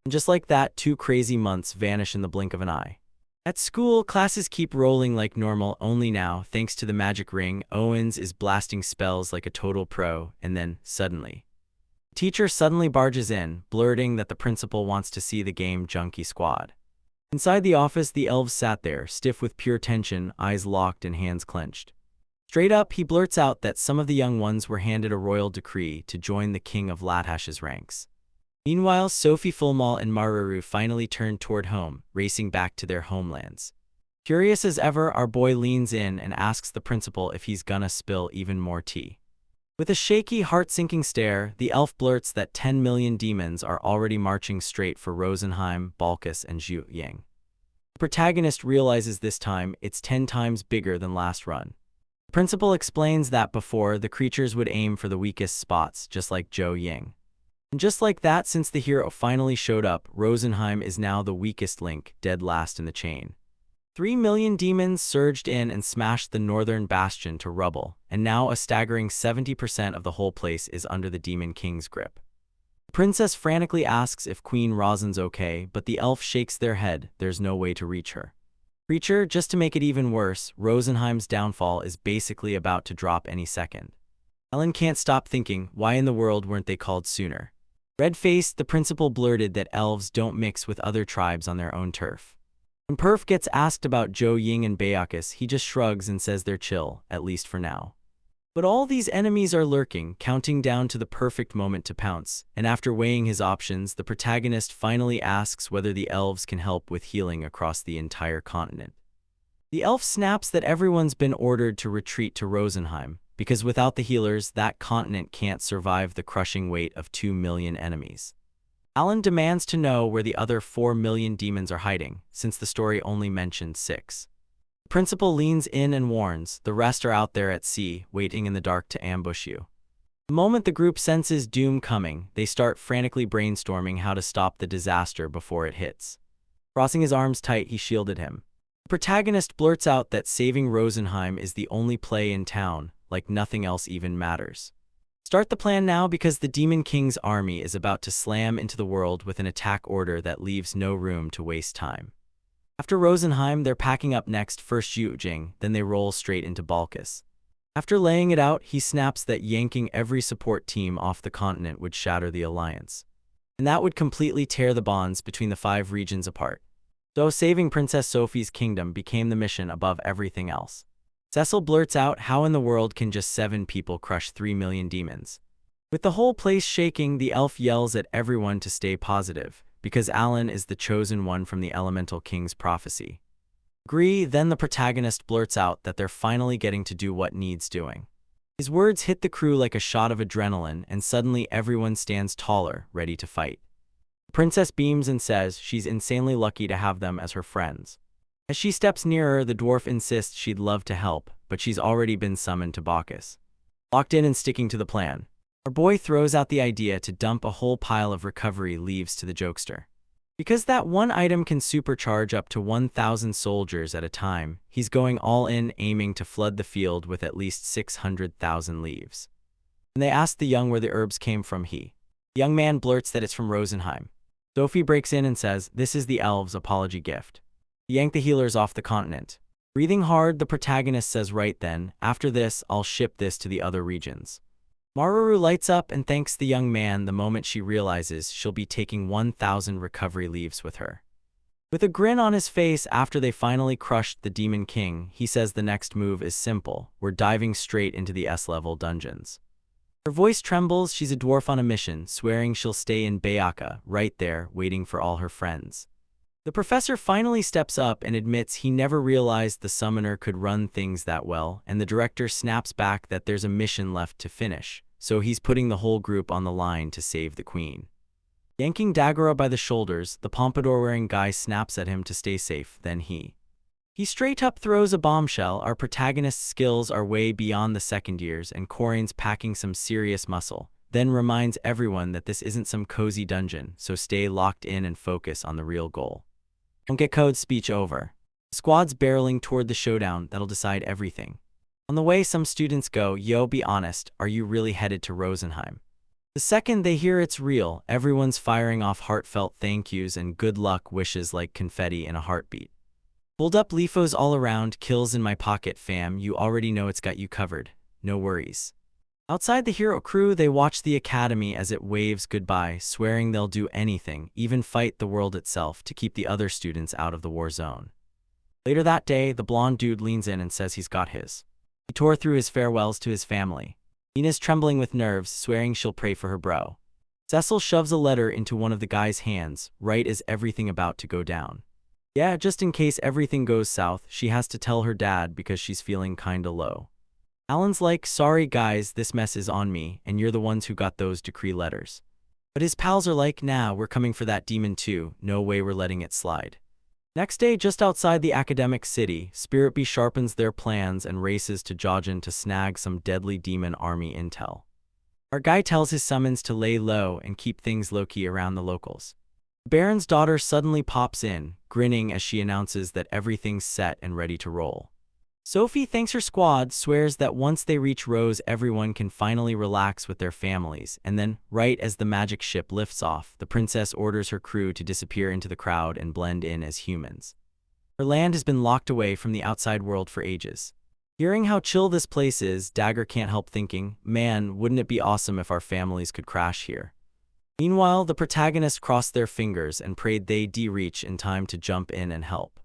A: And just like that, 2 crazy months vanish in the blink of an eye. At school, classes keep rolling like normal, only now, thanks to the magic ring, Owens is blasting spells like a total pro, and then, suddenly, the teacher suddenly barges in, blurting that the principal wants to see the game Junkie Squad. Inside the office, the elves sat there, stiff with pure tension, eyes locked and hands clenched. Straight up, he blurts out that some of the young ones were handed a royal decree to join the king of Lathash's ranks. Meanwhile, Sophie Fulmal and Maruru finally turn toward home, racing back to their homelands. Curious as ever, our boy leans in and asks the principal if he's gonna spill even more tea. With a shaky, heart-sinking stare, the elf blurts that 10 million demons are already marching straight for Rosenheim, Balkis, and Zhu Yang. The protagonist realizes this time it's 10 times bigger than last run. The principal explains that before, the creatures would aim for the weakest spots, just like Zhou Ying. And just like that, since the hero finally showed up, Rosenheim is now the weakest link, dead last in the chain. 3 million demons surged in and smashed the northern bastion to rubble, and now a staggering 70% of the whole place is under the Demon King's grip. The princess frantically asks if Queen Rosin's okay, but the elf shakes their head, there's no way to reach her. Creature, just to make it even worse, Rosenheim's downfall is basically about to drop any second. Ellen can't stop thinking, why in the world weren't they called sooner? Red-faced, the principal blurted that elves don't mix with other tribes on their own turf. When Perf gets asked about Zhou Ying and Bayakis, he just shrugs and says they're chill, at least for now. But all these enemies are lurking, counting down to the perfect moment to pounce, and after weighing his options, the protagonist finally asks whether the elves can help with healing across the entire continent. The elf snaps that everyone's been ordered to retreat to Rosenheim, because without the healers, that continent can't survive the crushing weight of 2 million enemies. Alan demands to know where the other 4 million demons are hiding, since the story only mentioned 6. The principal leans in and warns, the rest are out there at sea, waiting in the dark to ambush you. The moment the group senses doom coming, they start frantically brainstorming how to stop the disaster before it hits. Crossing his arms tight, he shielded him. The protagonist blurts out that saving Rosenheim is the only play in town, like nothing else even matters. Start the plan now because the Demon King's army is about to slam into the world with an attack order that leaves no room to waste time. After Rosenheim, they're packing up next, first Yujing, then they roll straight into Balkis. After laying it out, he snaps that yanking every support team off the continent would shatter the alliance. And that would completely tear the bonds between the 5 regions apart. So saving Princess Sophie's kingdom became the mission above everything else. Cecil blurts out, how in the world can just 7 people crush 3 million demons? With the whole place shaking, the elf yells at everyone to stay positive, because Alan is the chosen one from the Elemental King's prophecy. Agree, then the protagonist blurts out that they're finally getting to do what needs doing. His words hit the crew like a shot of adrenaline, and suddenly everyone stands taller, ready to fight. The princess beams and says she's insanely lucky to have them as her friends. As she steps nearer, the dwarf insists she'd love to help, but she's already been summoned to Bacchus. Locked in and sticking to the plan, our boy throws out the idea to dump a whole pile of recovery leaves to the jokester. Because that one item can supercharge up to 1,000 soldiers at a time, he's going all in, aiming to flood the field with at least 600,000 leaves. When they ask the young where the herbs came from, the young man blurts that it's from Rosenheim. Sophie breaks in and says, this is the elves' apology gift. Yank the healers off the continent. Breathing hard, the protagonist says, right then, after this, I'll ship this to the other regions. Maruru lights up and thanks the young man the moment she realizes she'll be taking 1,000 recovery leaves with her. With a grin on his face after they finally crushed the Demon King, he says the next move is simple, we're diving straight into the S-level dungeons. Her voice trembles, she's a dwarf on a mission, swearing she'll stay in Bayaka, right there, waiting for all her friends. The professor finally steps up and admits he never realized the summoner could run things that well, and the director snaps back that there's a mission left to finish, so he's putting the whole group on the line to save the queen. Yanking Dagora by the shoulders, the pompadour-wearing guy snaps at him to stay safe, then he straight up throws a bombshell. Our protagonist's skills are way beyond the second years, and Corine's packing some serious muscle, then reminds everyone that this isn't some cozy dungeon, so stay locked in and focus on the real goal. Don't get code speech over. The squad's barreling toward the showdown that'll decide everything. On the way, some students go, yo, be honest, are you really headed to Rosenheim? The second they hear it's real, everyone's firing off heartfelt thank yous and good luck wishes like confetti in a heartbeat. Pulled up leafos all around, kills in my pocket fam, you already know it's got you covered, no worries. Outside the hero crew, they watch the academy as it waves goodbye, swearing they'll do anything, even fight the world itself, to keep the other students out of the war zone. Later that day, the blonde dude leans in and says he's got his He tore through his farewells to his family. Nina's trembling with nerves, swearing she'll pray for her bro. Cecil shoves a letter into one of the guy's hands, right as everything about to go down. Yeah, just in case everything goes south, she has to tell her dad because she's feeling kinda low. Alan's like, sorry guys, this mess is on me, and you're the ones who got those decree letters. But his pals are like, nah, we're coming for that demon too, no way we're letting it slide. Next day, just outside the academic city, Spirit Bee sharpens their plans and races to Jojin to snag some deadly demon army intel. Our guy tells his summons to lay low and keep things low-key around the locals. Baron's daughter suddenly pops in, grinning as she announces that everything's set and ready to roll. Sophie thanks her squad, swears that once they reach Rose everyone can finally relax with their families, and then, right as the magic ship lifts off, the princess orders her crew to disappear into the crowd and blend in as humans. Her land has been locked away from the outside world for ages. Hearing how chill this place is, Dagger can't help thinking, man, wouldn't it be awesome if our families could crash here. Meanwhile, the protagonists crossed their fingers and prayed they'd reach in time to jump in and help.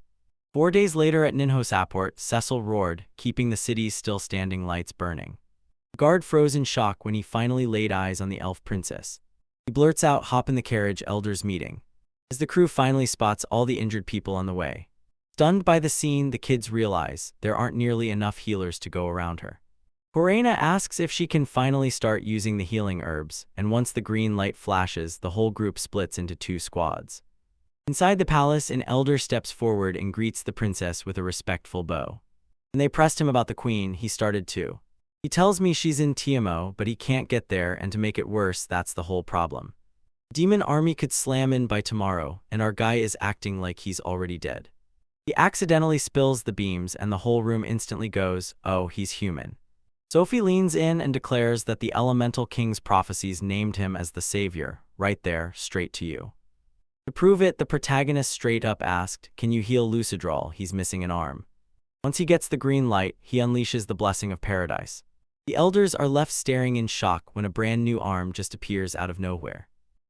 A: 4 days later at Ninho's airport, Cecil roared, keeping the city's still standing lights burning. The guard froze in shock when he finally laid eyes on the elf princess. He blurts out, hop in the carriage, elders meeting. As the crew finally spots all the injured people on the way. Stunned by the scene, the kids realize there aren't nearly enough healers to go around her. Corena asks if she can finally start using the healing herbs, and once the green light flashes, the whole group splits into 2 squads. Inside the palace, an elder steps forward and greets the princess with a respectful bow. When they pressed him about the queen, he started too. He tells me she's in Tiamo, but he can't get there, and to make it worse, that's the whole problem. Demon army could slam in by tomorrow, and our guy is acting like he's already dead. He accidentally spills the beams, and the whole room instantly goes, oh, he's human. Sophie leans in and declares that the Elemental King's prophecies named him as the savior, right there, straight to you. To prove it, the protagonist straight up asked, can you heal Lucidrol, he's missing an arm. Once he gets the green light, he unleashes the blessing of paradise. The elders are left staring in shock when a brand new arm just appears out of nowhere.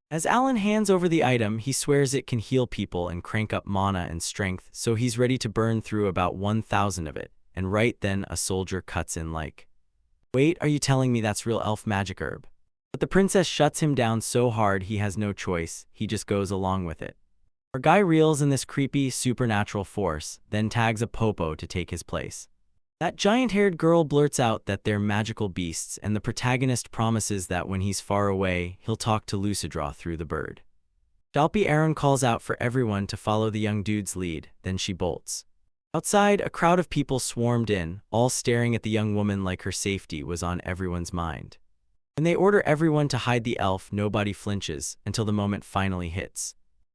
A: As Alan hands over the item, he swears it can heal people and crank up mana and strength, so he's ready to burn through about 1,000 of it, and right then a soldier cuts in like, wait, are you telling me that's real elf magic herb? But the princess shuts him down so hard he has no choice, he just goes along with it. Our guy reels in this creepy, supernatural force, then tags a popo to take his place. That giant-haired girl blurts out that they're magical beasts, and the protagonist promises that when he's far away, he'll talk to Lucidraw through the bird. Shalpy Aaron calls out for everyone to follow the young dude's lead, then she bolts. Outside, a crowd of people swarmed in, all staring at the young woman like her safety was on everyone's mind. When they order everyone to hide the elf, nobody flinches, until the moment finally hits.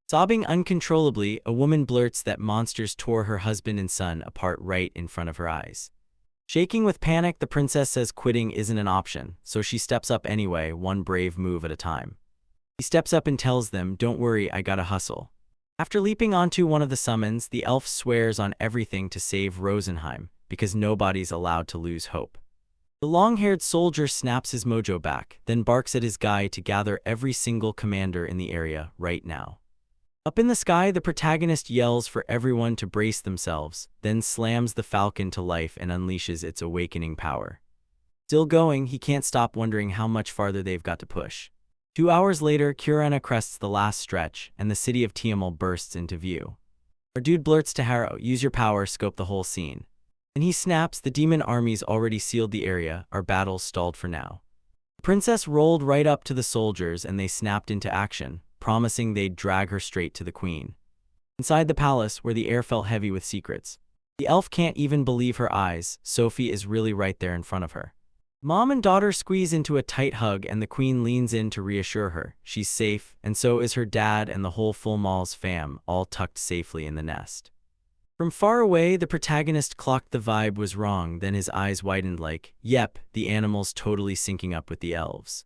A: Sobbing uncontrollably, a woman blurts that monsters tore her husband and son apart right in front of her eyes. Shaking with panic, the princess says quitting isn't an option, so she steps up anyway, one brave move at a time. He steps up and tells them, don't worry, I gotta hustle. After leaping onto one of the summons, the elf swears on everything to save Rosenheim, because nobody's allowed to lose hope. The long-haired soldier snaps his mojo back, then barks at his guy to gather every single commander in the area right now. Up in the sky, the protagonist yells for everyone to brace themselves, then slams the falcon to life and unleashes its awakening power. Still going, he can't stop wondering how much farther they've got to push. 2 hours later, Kurana crests the last stretch, and the city of Tiamal bursts into view. Our dude blurts to Harrow, use your power, scope the whole scene. And he snaps, the demon armies already sealed the area, our battle's stalled for now. The princess rolled right up to the soldiers and they snapped into action, promising they'd drag her straight to the queen. Inside the palace, where the air felt heavy with secrets, the elf can't even believe her eyes, Sophie is really right there in front of her. Mom and daughter squeeze into a tight hug and the queen leans in to reassure her, she's safe, and so is her dad and the whole Full Mall's fam, all tucked safely in the nest. From far away, the protagonist clocked the vibe was wrong, then his eyes widened like, yep, the animal's totally syncing up with the elves.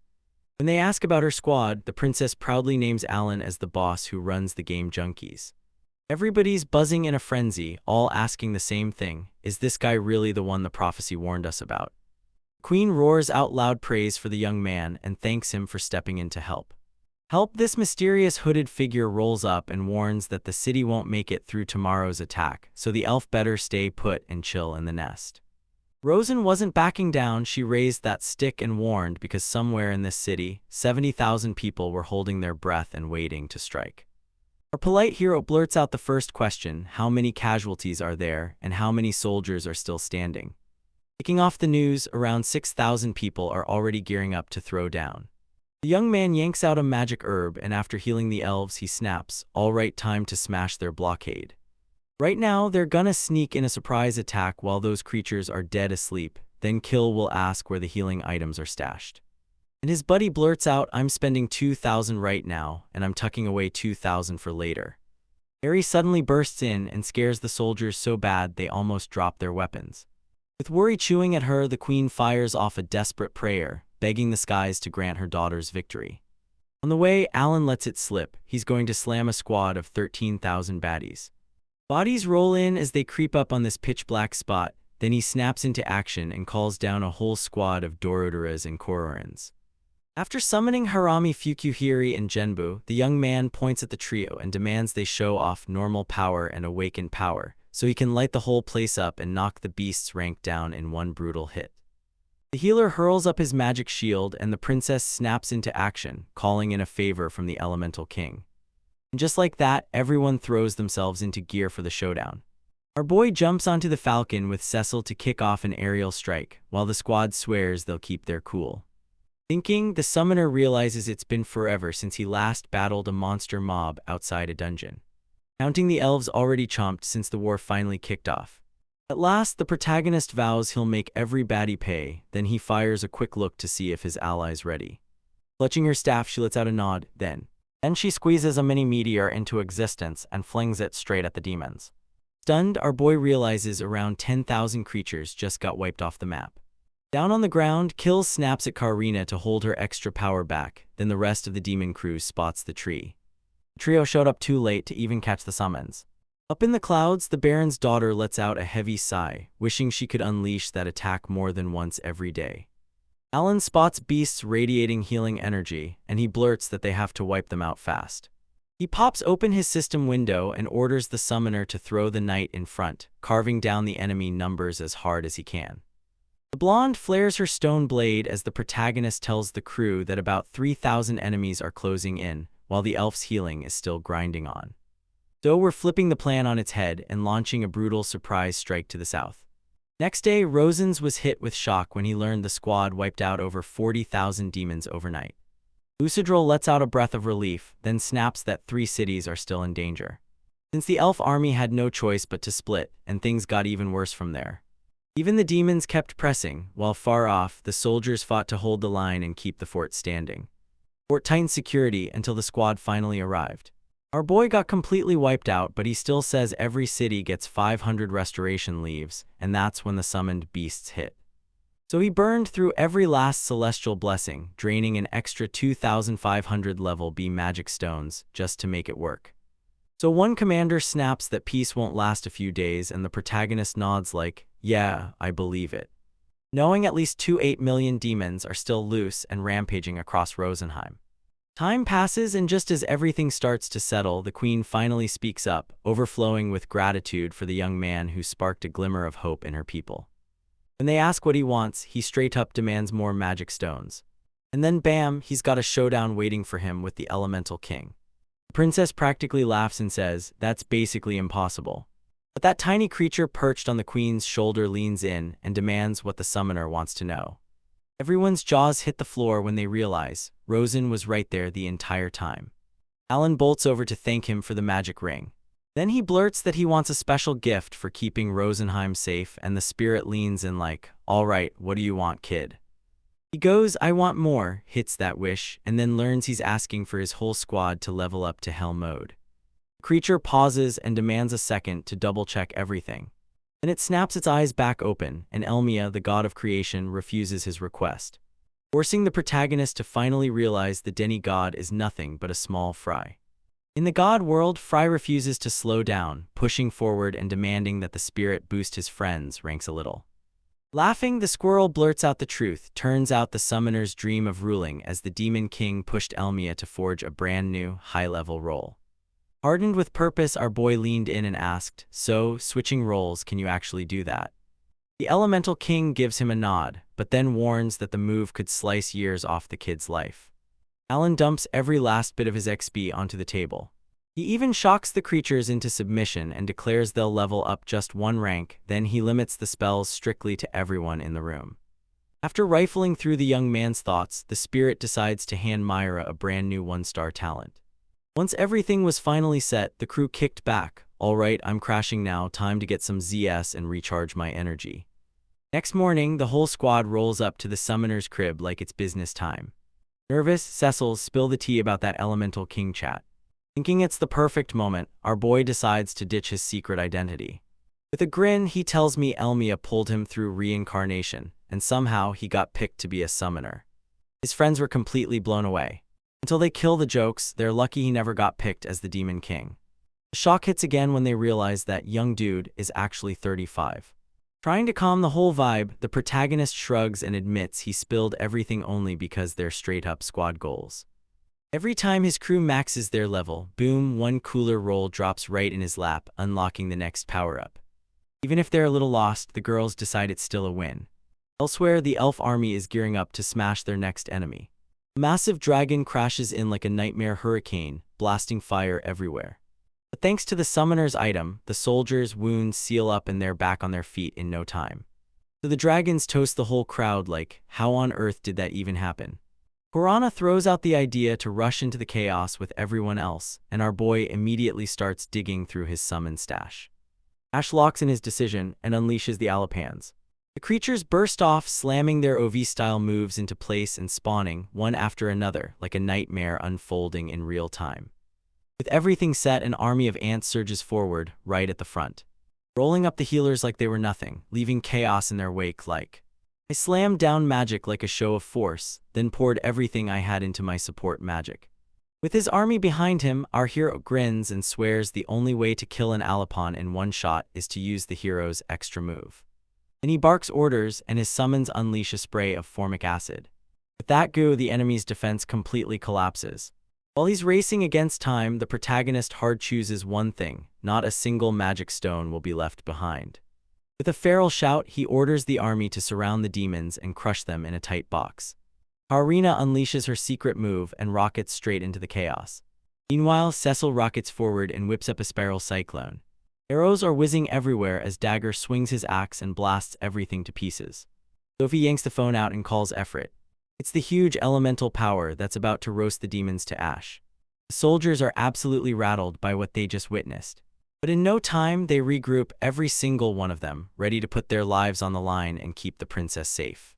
A: When they ask about her squad, the princess proudly names Alan as the boss who runs the game junkies. Everybody's buzzing in a frenzy, all asking the same thing, is this guy really the one the prophecy warned us about? Queen roars out loud praise for the young man and thanks him for stepping in to help. This mysterious hooded figure rolls up and warns that the city won't make it through tomorrow's attack, so the elf better stay put and chill in the nest. Rosen wasn't backing down. She raised that stick and warned, because somewhere in this city, 70,000 people were holding their breath and waiting to strike. Our polite hero blurts out the first question: how many casualties are there, and how many soldiers are still standing? Kicking off the news, around 6,000 people are already gearing up to throw down. The young man yanks out a magic herb, and after healing the elves, he snaps, "All right, time to smash their blockade." Right now, they're gonna sneak in a surprise attack while those creatures are dead asleep. Then Kill will ask where the healing items are stashed. And his buddy blurts out, "I'm spending 2,000 right now, and I'm tucking away 2,000 for later." Eri suddenly bursts in and scares the soldiers so bad they almost drop their weapons. With worry chewing at her, the queen fires off a desperate prayer, begging the skies to grant her daughter's victory. On the way, Alan lets it slip. He's going to slam a squad of 13,000 baddies. Bodies roll in as they creep up on this pitch-black spot. Then he snaps into action and calls down a whole squad of Dorodaras and Kororans. After summoning Harami, Fukuhiri, and Genbu, the young man points at the trio and demands they show off normal power and awakened power, so he can light the whole place up and knock the beast's rank down in one brutal hit. The healer hurls up his magic shield, and the princess snaps into action, calling in a favor from the Elemental King. And just like that, everyone throws themselves into gear for the showdown. Our boy jumps onto the Falcon with Cecil to kick off an aerial strike, while the squad swears they'll keep their cool. Thinking, the summoner realizes it's been forever since he last battled a monster mob outside a dungeon. Counting the elves already chomped since the war finally kicked off. At last, the protagonist vows he'll make every baddie pay, then he fires a quick look to see if his ally's ready. Clutching her staff, she lets out a nod, then she squeezes a mini meteor into existence and flings it straight at the demons. Stunned, our boy realizes around 10,000 creatures just got wiped off the map. Down on the ground, Kill snaps at Karina to hold her extra power back, then the rest of the demon crew spots the tree. The trio showed up too late to even catch the summons. Up in the clouds, the Baron's daughter lets out a heavy sigh, wishing she could unleash that attack more than once every day. Alan spots beasts radiating healing energy, and he blurts that they have to wipe them out fast. He pops open his system window and orders the summoner to throw the knight in front, carving down the enemy numbers as hard as he can. The blonde flares her stone blade as the protagonist tells the crew that about 3,000 enemies are closing in, while the elf's healing is still grinding on. So we're flipping the plan on its head and launching a brutal surprise strike to the south. Next day, Rosens was hit with shock when he learned the squad wiped out over 40,000 demons overnight. Lucidrol lets out a breath of relief, then snaps that 3 cities are still in danger. Since the elf army had no choice but to split, and things got even worse from there. Even the demons kept pressing, while far off, the soldiers fought to hold the line and keep the fort standing. Fort tightened security until the squad finally arrived. Our boy got completely wiped out, but he still says every city gets 500 restoration leaves, and that's when the summoned beasts hit. So he burned through every last celestial blessing, draining an extra 2,500 level B magic stones just to make it work. So one commander snaps that peace won't last a few days, and the protagonist nods like, "Yeah, I believe it," knowing at least 2.8 million demons are still loose and rampaging across Rosenheim. Time passes, and just as everything starts to settle, the queen finally speaks up, overflowing with gratitude for the young man who sparked a glimmer of hope in her people. When they ask what he wants, he straight up demands more magic stones. And then bam, he's got a showdown waiting for him with the Elemental King. The princess practically laughs and says, "That's basically impossible." But that tiny creature perched on the queen's shoulder leans in and demands what the summoner wants to know. Everyone's jaws hit the floor when they realize Rosen was right there the entire time. Alan bolts over to thank him for the magic ring. Then he blurts that he wants a special gift for keeping Rosenheim safe, and the spirit leans in like, "All right, what do you want, kid?" He goes, "I want more," hits that wish, and then learns he's asking for his whole squad to level up to hell mode. The creature pauses and demands a second to double-check everything. Then it snaps its eyes back open, and Elmia, the god of creation, refuses his request, forcing the protagonist to finally realize the demigod is nothing but a small fry. In the god world, Fry refuses to slow down, pushing forward and demanding that the spirit boost his friends' ranks a little. Laughing, the squirrel blurts out the truth. Turns out the summoner's dream of ruling as the demon king pushed Elmia to forge a brand new, high-level role. Hardened with purpose, our boy leaned in and asked, "So, switching roles, can you actually do that?" The Elemental King gives him a nod, but then warns that the move could slice years off the kid's life. Alan dumps every last bit of his XP onto the table. He even shocks the creatures into submission and declares they'll level up just one rank, then he limits the spells strictly to everyone in the room. After rifling through the young man's thoughts, the spirit decides to hand Myra a brand new 1-star talent. Once everything was finally set, the crew kicked back. "All right, I'm crashing now, time to get some ZS and recharge my energy." Next morning, the whole squad rolls up to the summoner's crib like it's business time. Nervous, Cecil's spill the tea about that Elemental King chat. Thinking it's the perfect moment, our boy decides to ditch his secret identity. With a grin, he tells me Elmia pulled him through reincarnation, and somehow he got picked to be a summoner. His friends were completely blown away. Until they kill the jokes, they're lucky he never got picked as the Demon King. The shock hits again when they realize that young dude is actually 35. Trying to calm the whole vibe, the protagonist shrugs and admits he spilled everything only because they're straight-up squad goals. Every time his crew maxes their level, boom, one cooler roll drops right in his lap, unlocking the next power-up. Even if they're a little lost, the girls decide it's still a win. Elsewhere, the elf army is gearing up to smash their next enemy. A massive dragon crashes in like a nightmare hurricane, blasting fire everywhere. But thanks to the summoner's item, the soldiers' wounds seal up and they're back on their feet in no time. So the dragons toast the whole crowd like, how on earth did that even happen? Korana throws out the idea to rush into the chaos with everyone else, and our boy immediately starts digging through his summon stash. Ash locks in his decision and unleashes the Alapans. The creatures burst off, slamming their OV-style moves into place and spawning, one after another, like a nightmare unfolding in real time. With everything set, an army of ants surges forward, right at the front, rolling up the healers like they were nothing, leaving chaos in their wake like. I slammed down magic like a show of force, then poured everything I had into my support magic. With his army behind him, our hero grins and swears the only way to kill an Alapan in one shot is to use the hero's extra move. Then he barks orders and his summons unleash a spray of formic acid. With that goo, the enemy's defense completely collapses. While he's racing against time, the protagonist hard chooses one thing: not a single magic stone will be left behind. With a feral shout, he orders the army to surround the demons and crush them in a tight box. Harina unleashes her secret move and rockets straight into the chaos. Meanwhile, Cecil rockets forward and whips up a spiral cyclone. Arrows are whizzing everywhere as Dagger swings his axe and blasts everything to pieces. Sophie yanks the phone out and calls Efrit. It's the huge elemental power that's about to roast the demons to ash. The soldiers are absolutely rattled by what they just witnessed. But in no time, they regroup, every single one of them, ready to put their lives on the line and keep the princess safe.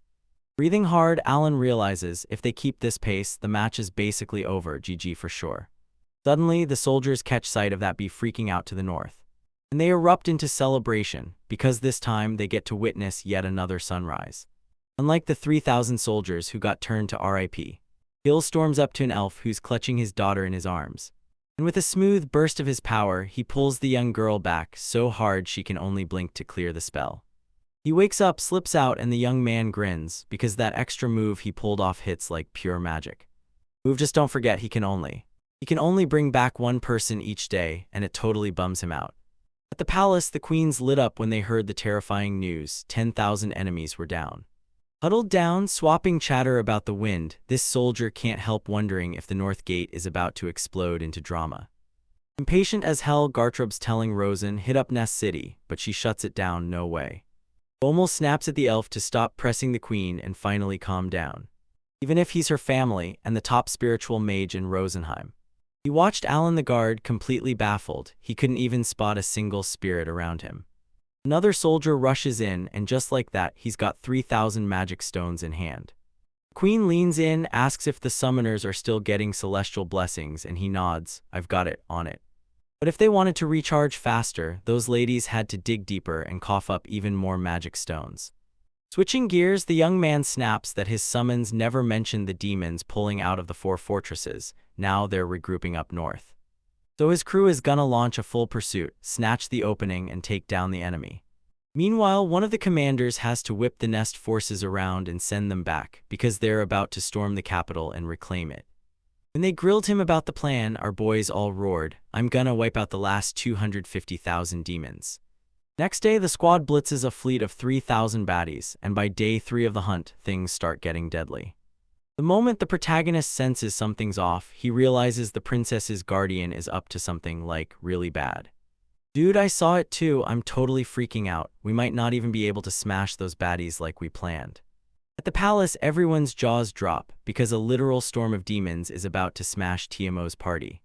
A: Breathing hard, Alan realizes if they keep this pace, the match is basically over, GG for sure. Suddenly, the soldiers catch sight of that bee freaking out to the north. And they erupt into celebration, because this time they get to witness yet another sunrise. Unlike the 3,000 soldiers who got turned to RIP, Gil storms up to an elf who's clutching his daughter in his arms. And with a smooth burst of his power, he pulls the young girl back so hard she can only blink to clear the spell. He wakes up, slips out, and the young man grins, because that extra move he pulled off hits like pure magic. Just don't forget he can only bring back one person each day, and it totally bums him out. At the palace, the queens lit up when they heard the terrifying news: 10,000 enemies were down. Huddled down, swapping chatter about the wind, this soldier can't help wondering if the North Gate is about to explode into drama. Impatient as hell, Gartrub's telling Rosen hit up Nest City, but she shuts it down, no way. Bomel snaps at the elf to stop pressing the queen and finally calm down. Even if he's her family and the top spiritual mage in Rosenheim. He watched Alan the guard, completely baffled. He couldn't even spot a single spirit around him. Another soldier rushes in, and just like that, he's got 3,000 magic stones in hand. Queen leans in, asks if the summoners are still getting celestial blessings, and he nods. I've got it, on it. But if they wanted to recharge faster, those ladies had to dig deeper and cough up even more magic stones. Switching gears, the young man snaps that his summons never mentioned the demons pulling out of the 4 fortresses. Now they're regrouping up north. So his crew is gonna launch a full pursuit, snatch the opening, and take down the enemy. Meanwhile, one of the commanders has to whip the Nest forces around and send them back, because they're about to storm the capital and reclaim it. When they grilled him about the plan, our boys all roared, I'm gonna wipe out the last 250,000 demons. Next day, the squad blitzes a fleet of 3,000 baddies, and by day 3 of the hunt, things start getting deadly. The moment the protagonist senses something's off, he realizes the princess's guardian is up to something, like, really bad. Dude, I saw it too. I'm totally freaking out. We might not even be able to smash those baddies like we planned. At the palace, everyone's jaws drop, because a literal storm of demons is about to smash TMO's party.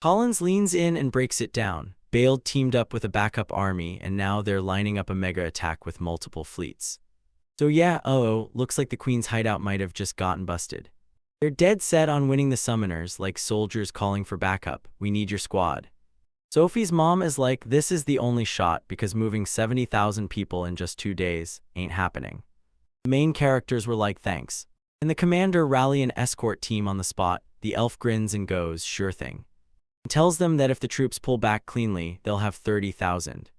A: Collins leans in and breaks it down. Bale teamed up with a backup army, and now they're lining up a mega attack with multiple fleets. So yeah, looks like the Queen's hideout might have just gotten busted. They're dead set on winning the summoners, like soldiers calling for backup. We need your squad. Sophie's mom is like, this is the only shot, because moving 70,000 people in just 2 days ain't happening. The main characters were like, thanks. And the commander rally an escort team on the spot. The elf grins and goes, sure thing. He tells them that if the troops pull back cleanly, they'll have 30,000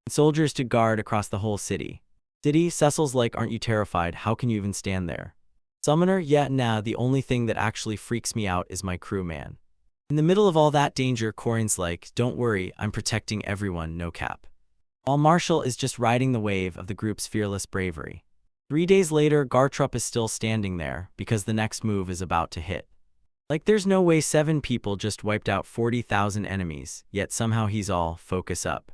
A: soldiers to guard across the whole city. Cecil's like, aren't you terrified? How can you even stand there? Summoner, yeah, nah, the only thing that actually freaks me out is my crew, man. In the middle of all that danger, Corin's like, don't worry, I'm protecting everyone, no cap. While Marshall is just riding the wave of the group's fearless bravery. 3 days later, Gartrup is still standing there, because the next move is about to hit. Like, there's no way 7 people just wiped out 40,000 enemies, yet somehow he's all, focus up.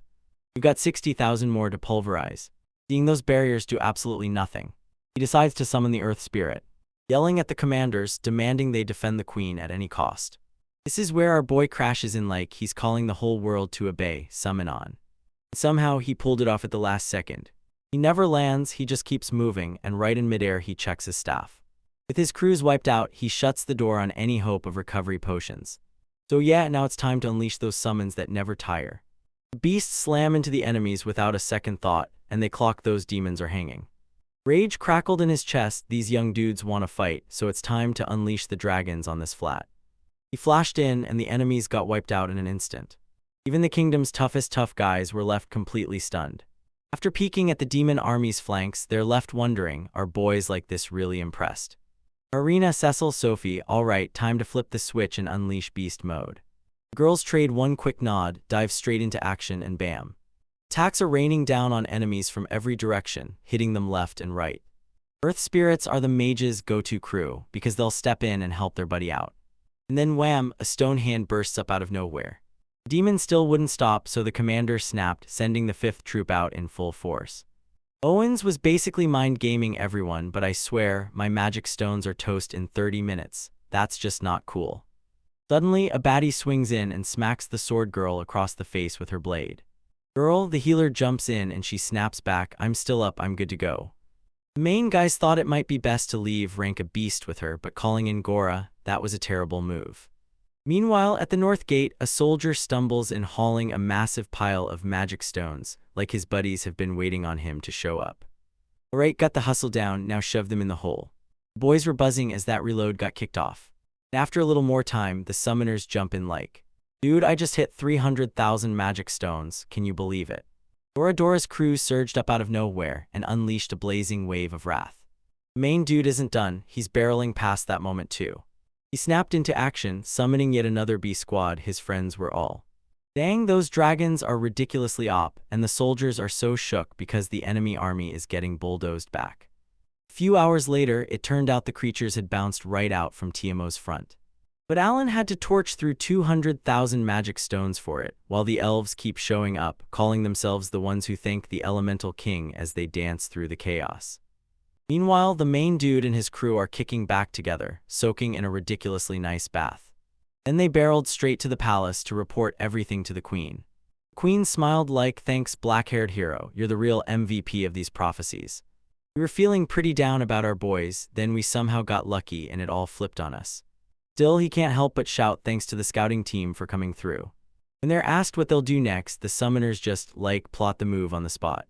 A: We've got 60,000 more to pulverize. Seeing those barriers do absolutely nothing. He decides to summon the Earth Spirit, yelling at the commanders, demanding they defend the Queen at any cost. This is where our boy crashes in, like he's calling the whole world to obey, summon on. Somehow he pulled it off at the last second. He never lands, he just keeps moving, and right in midair he checks his staff. With his crews wiped out, he shuts the door on any hope of recovery potions. So yeah, now it's time to unleash those summons that never tire. The beasts slam into the enemies without a second thought, and they clock those demons are hanging. Rage crackled in his chest. These young dudes want to fight, so it's time to unleash the dragons on this flat. He flashed in, and the enemies got wiped out in an instant. Even the kingdom's toughest tough guys were left completely stunned. After peeking at the demon army's flanks, they're left wondering, are boys like this really impressed? Arena, Cecil, Sophie, alright, time to flip the switch and unleash beast mode. The girls trade one quick nod, dive straight into action, and bam. Attacks are raining down on enemies from every direction, hitting them left and right. Earth spirits are the mages' go-to crew, because they'll step in and help their buddy out. And then wham, a stone hand bursts up out of nowhere. The demon still wouldn't stop, so the commander snapped, sending the 5th troop out in full force. Owens was basically mind-gaming everyone, but I swear, my magic stones are toast in 30 minutes. That's just not cool. Suddenly, a baddie swings in and smacks the sword girl across the face with her blade. Girl, the healer jumps in and she snaps back, I'm still up, I'm good to go. The main guys thought it might be best to leave rank a beast with her, but calling in Gora, that was a terrible move. Meanwhile, at the north gate, a soldier stumbles in hauling a massive pile of magic stones, like his buddies have been waiting on him to show up. Alright, got the hustle down, now shove them in the hole. The boys were buzzing as that reload got kicked off. After a little more time, the summoners jump in like, dude, I just hit 300,000 magic stones, can you believe it? Dora's crew surged up out of nowhere and unleashed a blazing wave of wrath. The main dude isn't done, he's barreling past that moment too. He snapped into action, summoning yet another B squad. His friends were all, dang, those dragons are ridiculously OP, and the soldiers are so shook because the enemy army is getting bulldozed back. A few hours later, it turned out the creatures had bounced right out from TMO's front. But Alan had to torch through 200,000 magic stones for it, while the elves keep showing up, calling themselves the ones who thank the elemental king as they dance through the chaos. Meanwhile, the main dude and his crew are kicking back together, soaking in a ridiculously nice bath. Then they barreled straight to the palace to report everything to the queen. The queen smiled like, thanks, black-haired hero, you're the real MVP of these prophecies. We were feeling pretty down about our boys, then we somehow got lucky and it all flipped on us. Still, he can't help but shout thanks to the scouting team for coming through. When they're asked what they'll do next, the summoners just, plot the move on the spot.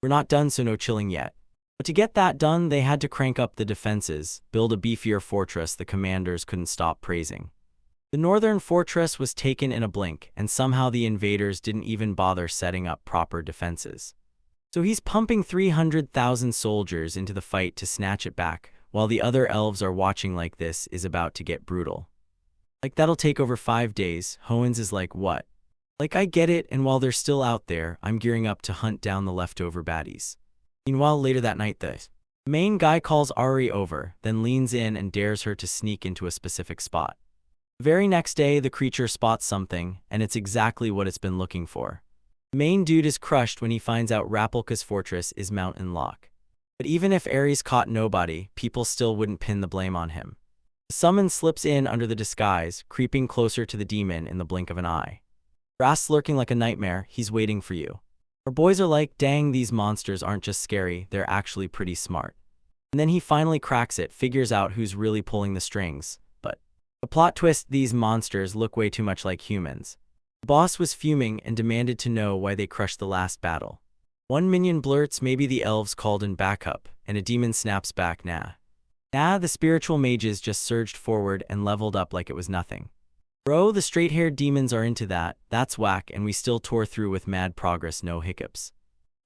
A: We're not done, so no chilling yet. But to get that done, they had to crank up the defenses, build a beefier fortress the commanders couldn't stop praising. The northern fortress was taken in a blink, and somehow the invaders didn't even bother setting up proper defenses. So he's pumping 300,000 soldiers into the fight to snatch it back, while the other elves are watching like this is about to get brutal. Like, that'll take over 5 days. Hoens is like, what? Like, I get it, and while they're still out there, I'm gearing up to hunt down the leftover baddies. Meanwhile, later that night, the main guy calls Ari over, then leans in and dares her to sneak into a specific spot. The very next day, the creature spots something, and it's exactly what it's been looking for. The main dude is crushed when he finds out Rapalka's fortress is Mountain Lock. But even if Ares caught nobody, people still wouldn't pin the blame on him. The summon slips in under the disguise, creeping closer to the demon in the blink of an eye. Grass lurking like a nightmare, he's waiting for you. Our boys are like, dang, these monsters aren't just scary, they're actually pretty smart. And then he finally cracks it, figures out who's really pulling the strings. But the plot twist, these monsters look way too much like humans. The boss was fuming and demanded to know why they crushed the last battle. One minion blurts, maybe the elves called in backup, and a demon snaps back, nah. Nah, the spiritual mages just surged forward and leveled up like it was nothing. Bro, the straight-haired demons are into that, that's whack, and we still tore through with mad progress, no hiccups.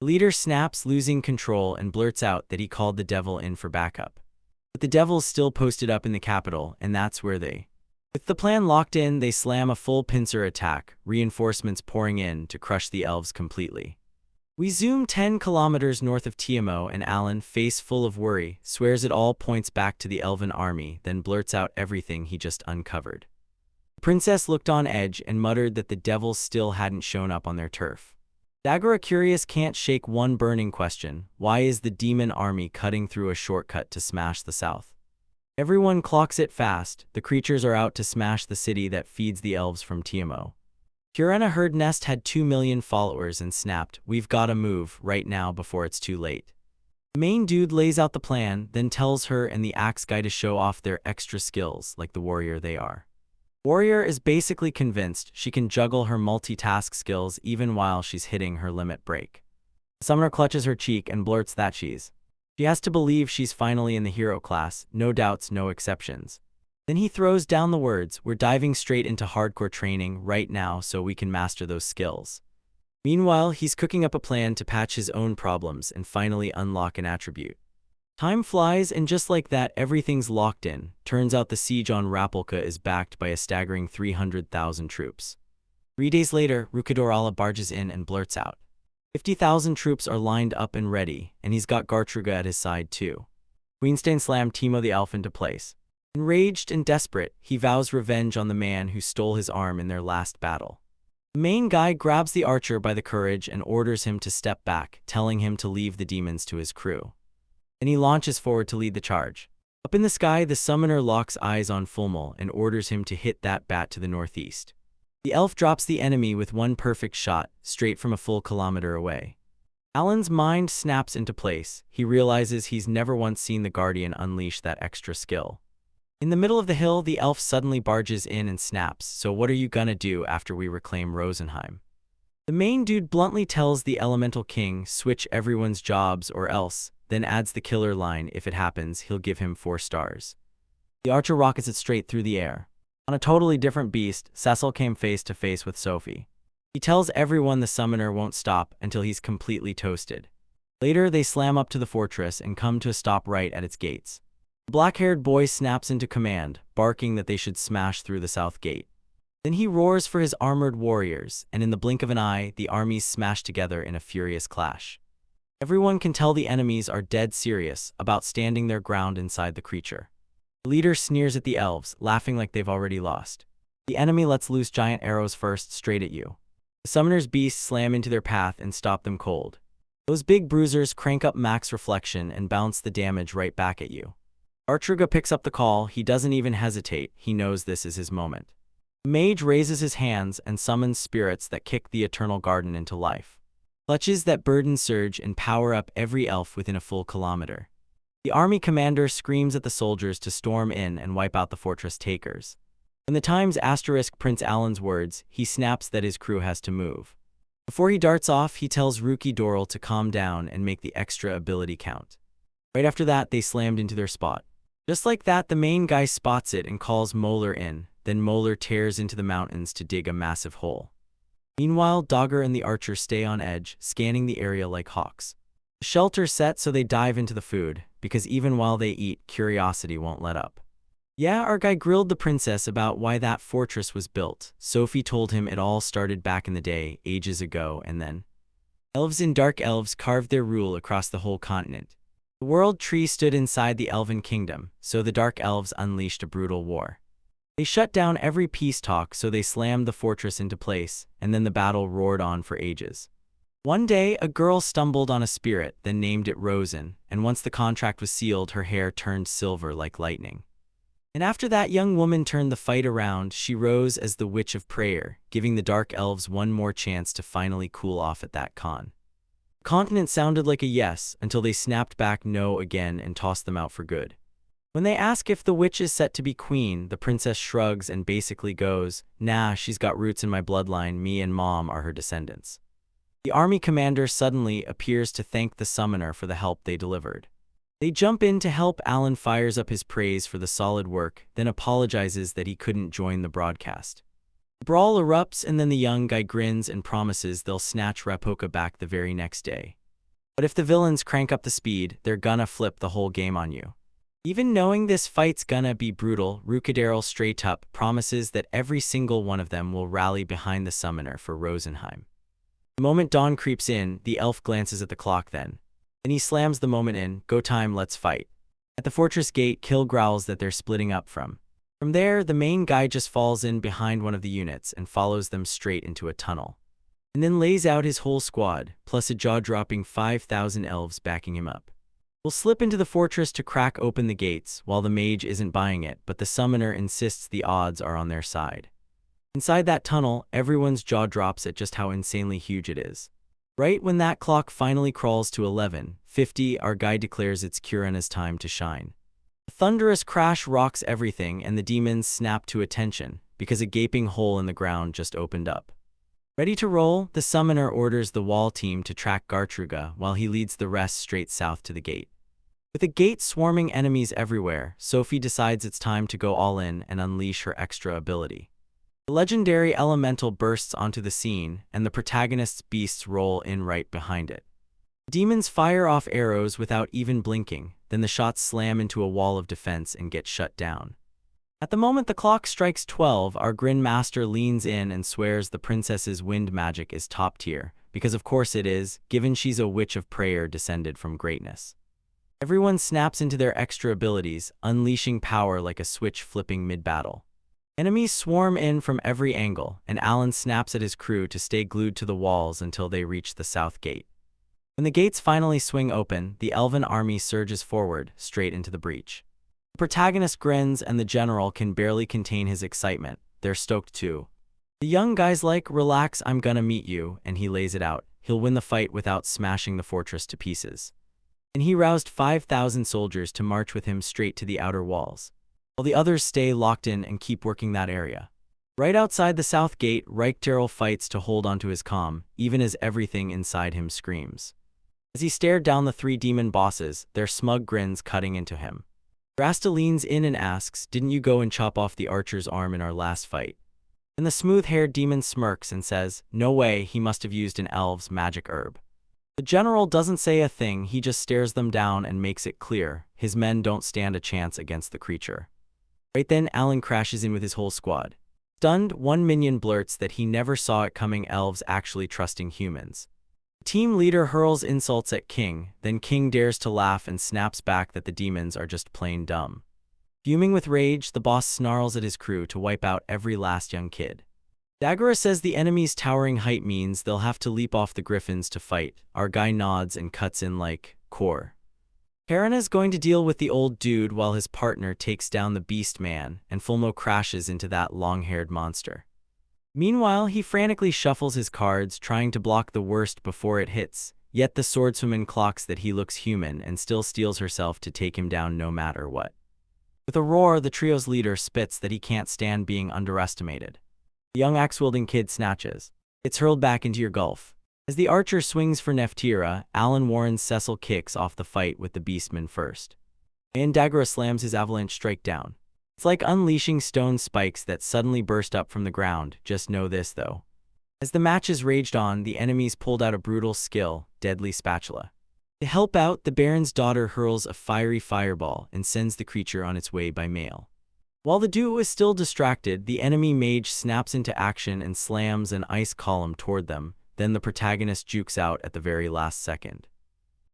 A: The leader snaps, losing control, and blurts out that he called the devil in for backup. But the devil's still posted up in the capital, and that's where they... With the plan locked in, they slam a full pincer attack, reinforcements pouring in to crush the elves completely. We zoom 10 kilometers north of Tiamo, and Alan, face full of worry, swears it all points back to the elven army, then blurts out everything he just uncovered. The princess looked on edge and muttered that the devils still hadn't shown up on their turf. Dagora, curious, can't shake one burning question: why is the demon army cutting through a shortcut to smash the south? Everyone clocks it fast, the creatures are out to smash the city that feeds the elves from Tiamo. Purana heard Nest had 2 million followers and snapped, we've gotta move, right now before it's too late. The main dude lays out the plan, then tells her and the axe guy to show off their extra skills like the warrior they are. Warrior is basically convinced she can juggle her multitask skills even while she's hitting her limit break. The summoner clutches her cheek and blurts that she has to believe she's finally in the hero class, no doubts, no exceptions. Then he throws down the words, we're diving straight into hardcore training right now so we can master those skills. Meanwhile, he's cooking up a plan to patch his own problems and finally unlock an attribute. Time flies, and just like that, everything's locked in. Turns out the siege on Rapalka is backed by a staggering 300,000 troops. 3 days later, Rukadorala barges in and blurts out, 50,000 troops are lined up and ready, and he's got Gartruga at his side too. Queenstein slammed Timo the elf into place. Enraged and desperate, he vows revenge on the man who stole his arm in their last battle. The main guy grabs the archer by the courage and orders him to step back, telling him to leave the demons to his crew. Then he launches forward to lead the charge. Up in the sky, the summoner locks eyes on Fulmul and orders him to hit that bat to the northeast. The elf drops the enemy with one perfect shot, straight from a full kilometer away. Alan's mind snaps into place. He realizes he's never once seen the Guardian unleash that extra skill. In the middle of the hill, the elf suddenly barges in and snaps, so what are you gonna do after we reclaim Rosenheim? The main dude bluntly tells the Elemental King, switch everyone's jobs or else, then adds the killer line, if it happens, he'll give him 4 stars. The archer rockets it straight through the air. On a totally different beast, Cecil came face to face with Sophie. He tells everyone the summoner won't stop until he's completely toasted. Later, they slam up to the fortress and come to a stop right at its gates. The black-haired boy snaps into command, barking that they should smash through the south gate. Then he roars for his armored warriors, and in the blink of an eye, the armies smash together in a furious clash. Everyone can tell the enemies are dead serious about standing their ground inside the creature. The leader sneers at the elves, laughing like they've already lost. The enemy lets loose giant arrows first, straight at you. The summoner's beasts slam into their path and stop them cold. Those big bruisers crank up max reflection and bounce the damage right back at you. Artruga picks up the call, he doesn't even hesitate, he knows this is his moment. The mage raises his hands and summons spirits that kick the Eternal Garden into life. Clutches that burden surge and power up every elf within a full kilometer. The army commander screams at the soldiers to storm in and wipe out the fortress takers. When the Times asterisk prints Alan's words, he snaps that his crew has to move. Before he darts off, he tells Ruki Doral to calm down and make the extra ability count. Right after that, they slammed into their spot. Just like that, the main guy spots it and calls Moeller in, then Moeller tears into the mountains to dig a massive hole. Meanwhile, Dogger and the archer stay on edge, scanning the area like hawks. The shelter's set so they dive into the food, because even while they eat, curiosity won't let up. Yeah, our guy grilled the princess about why that fortress was built. Sophie told him it all started back in the day, ages ago, and then elves and dark elves carved their rule across the whole continent. The world tree stood inside the elven kingdom, so the dark elves unleashed a brutal war. They shut down every peace talk, so they slammed the fortress into place, and then the battle roared on for ages. One day, a girl stumbled on a spirit, then named it Rosen, and once the contract was sealed, her hair turned silver like lightning. And after that young woman turned the fight around, she rose as the Witch of Prayer, giving the Dark Elves one more chance to finally cool off at that con. The continent sounded like a yes, until they snapped back no again and tossed them out for good. When they ask if the witch is set to be queen, the princess shrugs and basically goes, "Nah, she's got roots in my bloodline, me and mom are her descendants." The army commander suddenly appears to thank the summoner for the help they delivered. They jump in to help. Alan fires up his praise for the solid work, then apologizes that he couldn't join the broadcast. The brawl erupts, and then the young guy grins and promises they'll snatch Rapoka back the very next day. But if the villains crank up the speed, they're gonna flip the whole game on you. Even knowing this fight's gonna be brutal, Rukadero straight up promises that every single one of them will rally behind the summoner for Rosenheim. The moment dawn creeps in, the elf glances at the clock then he slams the moment in, "Go time, let's fight." At the fortress gate, Kill growls that they're splitting up from. From there, the main guy just falls in behind one of the units and follows them straight into a tunnel. And then lays out his whole squad, plus a jaw-dropping 5,000 elves backing him up. We'll slip into the fortress to crack open the gates, while the mage isn't buying it, but the summoner insists the odds are on their side. Inside that tunnel, everyone's jaw drops at just how insanely huge it is. Right when that clock finally crawls to 11:50, our guy declares it's Kurana's time to shine. A thunderous crash rocks everything, and the demons snap to attention, because a gaping hole in the ground just opened up. Ready to roll, the summoner orders the wall team to track Gartruga, while he leads the rest straight south to the gate. With the gate swarming enemies everywhere, Sophie decides it's time to go all in and unleash her extra ability. The legendary elemental bursts onto the scene, and the protagonist's beasts roll in right behind it. Demons fire off arrows without even blinking, then the shots slam into a wall of defense and get shut down. At the moment the clock strikes 12, our Grin Master leans in and swears the princess's wind magic is top tier, because of course it is, given she's a witch of prayer descended from greatness. Everyone snaps into their extra abilities, unleashing power like a switch flipping mid-battle. Enemies swarm in from every angle, and Alan snaps at his crew to stay glued to the walls until they reach the south gate. When the gates finally swing open, the elven army surges forward, straight into the breach. The protagonist grins, and the general can barely contain his excitement. They're stoked too. The young guy's like, "Relax, I'm gonna meet you," and he lays it out. He'll win the fight without smashing the fortress to pieces. And he roused 5,000 soldiers to march with him straight to the outer walls, while the others stay locked in and keep working that area. Right outside the south gate, Reichterl fights to hold onto his calm, even as everything inside him screams. As he stared down the three demon bosses, their smug grins cutting into him. Rasta leans in and asks, "Didn't you go and chop off the archer's arm in our last fight?" And the smooth-haired demon smirks and says, "No way, he must have used an elf's magic herb." The general doesn't say a thing, he just stares them down and makes it clear, his men don't stand a chance against the creature. Right then, Alan crashes in with his whole squad. Stunned, one minion blurts that he never saw it coming, elves actually trusting humans. The team leader hurls insults at King, then King dares to laugh and snaps back that the demons are just plain dumb. Fuming with rage, the boss snarls at his crew to wipe out every last young kid. Dagora says the enemy's towering height means they'll have to leap off the griffins to fight. Our guy nods and cuts in like, "Core." Karana's going to deal with the old dude while his partner takes down the beast man, and Fulmo crashes into that long-haired monster. Meanwhile, he frantically shuffles his cards, trying to block the worst before it hits, yet the swordswoman clocks that he looks human and still steels herself to take him down no matter what. With a roar, the trio's leader spits that he can't stand being underestimated. The young axe-wielding kid snatches. It's hurled back into your gulf. As the archer swings for Neftira, Alan warns Cecil kicks off the fight with the beastman first. And Dagora slams his avalanche strike down. It's like unleashing stone spikes that suddenly burst up from the ground, just know this though. As the matches raged on, the enemies pulled out a brutal skill, Deadly Spatula. To help out, the Baron's daughter hurls a fiery fireball and sends the creature on its way by mail. While the duo is still distracted, the enemy mage snaps into action and slams an ice column toward them. Then the protagonist jukes out at the very last second.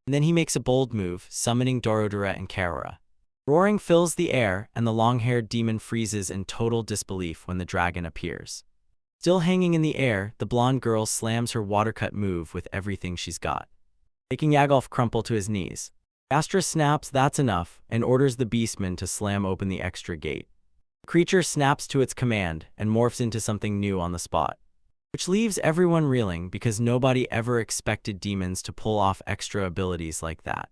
A: And then he makes a bold move, summoning Dorodora and Karora. Roaring fills the air, and the long-haired demon freezes in total disbelief when the dragon appears. Still hanging in the air, the blonde girl slams her watercut move with everything she's got, making Yagolf crumple to his knees. Astra snaps that's enough and orders the beastman to slam open the extra gate. The creature snaps to its command and morphs into something new on the spot, which leaves everyone reeling because nobody ever expected demons to pull off extra abilities like that.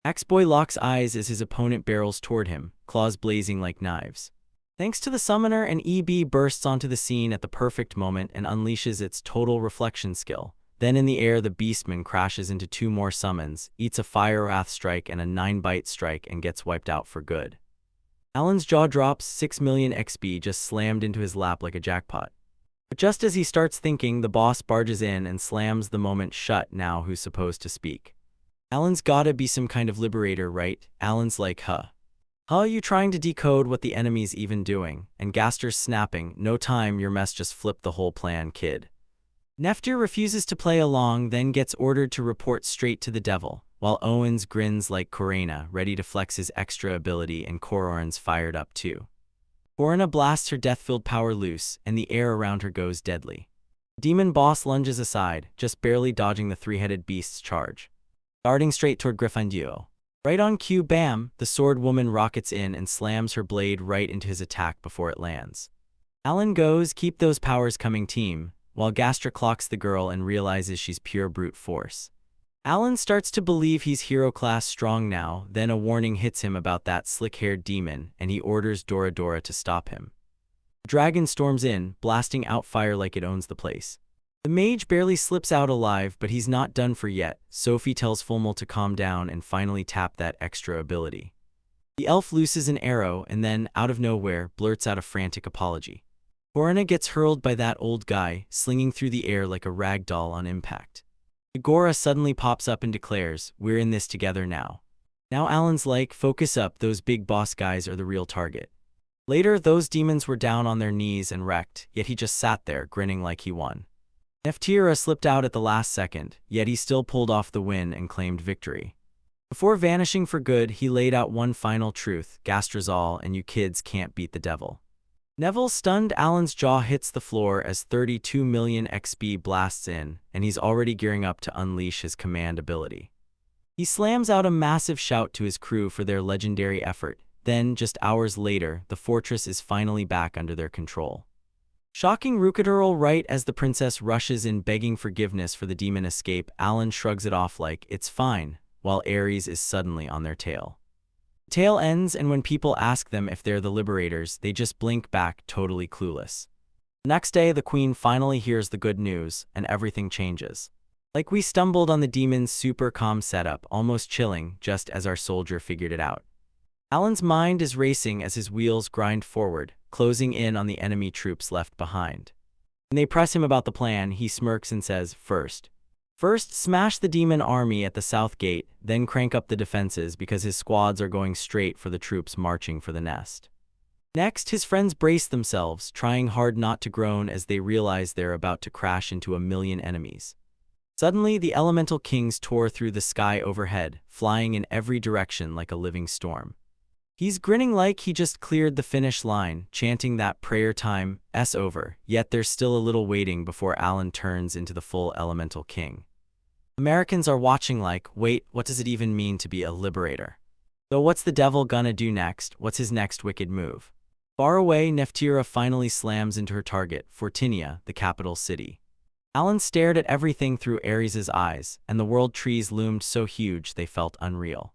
A: X-Boy locks eyes as his opponent barrels toward him, claws blazing like knives. Thanks to the summoner, an EB bursts onto the scene at the perfect moment and unleashes its total reflection skill. Then in the air, the beastman crashes into 2 more summons, eats a Fire Wrath strike and a 9-bite strike and gets wiped out for good. Alan's jaw drops. 6 million XP just slammed into his lap like a jackpot. But just as he starts thinking, the boss barges in and slams the moment shut. Now who's supposed to speak? Alan's gotta be some kind of liberator, right? Alan's like, Huh, you trying to decode what the enemy's even doing? And Gaster's snapping, no time, your mess just flipped the whole plan, kid. Neftir refuses to play along, then gets ordered to report straight to the devil, while Owens grins like Korena, ready to flex his extra ability, and Kororan's fired up too. Korena blasts her death-filled power loose, and the air around her goes deadly. Demon boss lunges aside, just barely dodging the 3-headed beast's charge, darting straight toward Gryffindor. Right on cue, bam, the sword woman rockets in and slams her blade right into his attack before it lands. Alan goes, keep those powers coming, team, while Gaster clocks the girl and realizes she's pure brute force. Alan starts to believe he's hero-class strong now, then a warning hits him about that slick-haired demon, and he orders Dorodora to stop him. The dragon storms in, blasting out fire like it owns the place. The mage barely slips out alive, but he's not done for yet. Sophie tells Fulmel to calm down and finally tap that extra ability. The elf looses an arrow and then, out of nowhere, blurts out a frantic apology. Korena gets hurled by that old guy, slinging through the air like a rag doll on impact. Agora suddenly pops up and declares, we're in this together now. Now Alan's like, focus up, those big boss guys are the real target. Later, those demons were down on their knees and wrecked, yet he just sat there, grinning like he won. Neftira slipped out at the last second, yet he still pulled off the win and claimed victory. Before vanishing for good, he laid out one final truth, Gastrazol and you kids can't beat the devil. Neville stunned. Alan's jaw hits the floor as 32 million XP blasts in, and he's already gearing up to unleash his command ability. He slams out a massive shout to his crew for their legendary effort. Then, just hours later, the fortress is finally back under their control. Shocking Rukaturl right as the princess rushes in begging forgiveness for the demon escape, Alan shrugs it off like, it's fine, while Ares is suddenly on their tail. The tale ends, and when people ask them if they're the liberators, they just blink back, totally clueless. The next day, the queen finally hears the good news, and everything changes. Like we stumbled on the demon's super calm setup, almost chilling, just as our soldier figured it out. Alan's mind is racing as his wheels grind forward, closing in on the enemy troops left behind. When they press him about the plan, he smirks and says, First, smash the demon army at the south gate, then crank up the defenses because his squads are going straight for the troops marching for the nest. Next, his friends brace themselves, trying hard not to groan as they realize they're about to crash into 1 million enemies. Suddenly, the elemental kings tore through the sky overhead, flying in every direction like a living storm. He's grinning like he just cleared the finish line, chanting that prayer time's over, yet there's still a little waiting before Alan turns into the full elemental king. Americans are watching like, wait, what does it even mean to be a liberator? So what's the devil gonna do next? What's his next wicked move? Far away, Neftira finally slams into her target, Fortinia, the capital city. Alan stared at everything through Ares's eyes, and the world trees loomed so huge they felt unreal.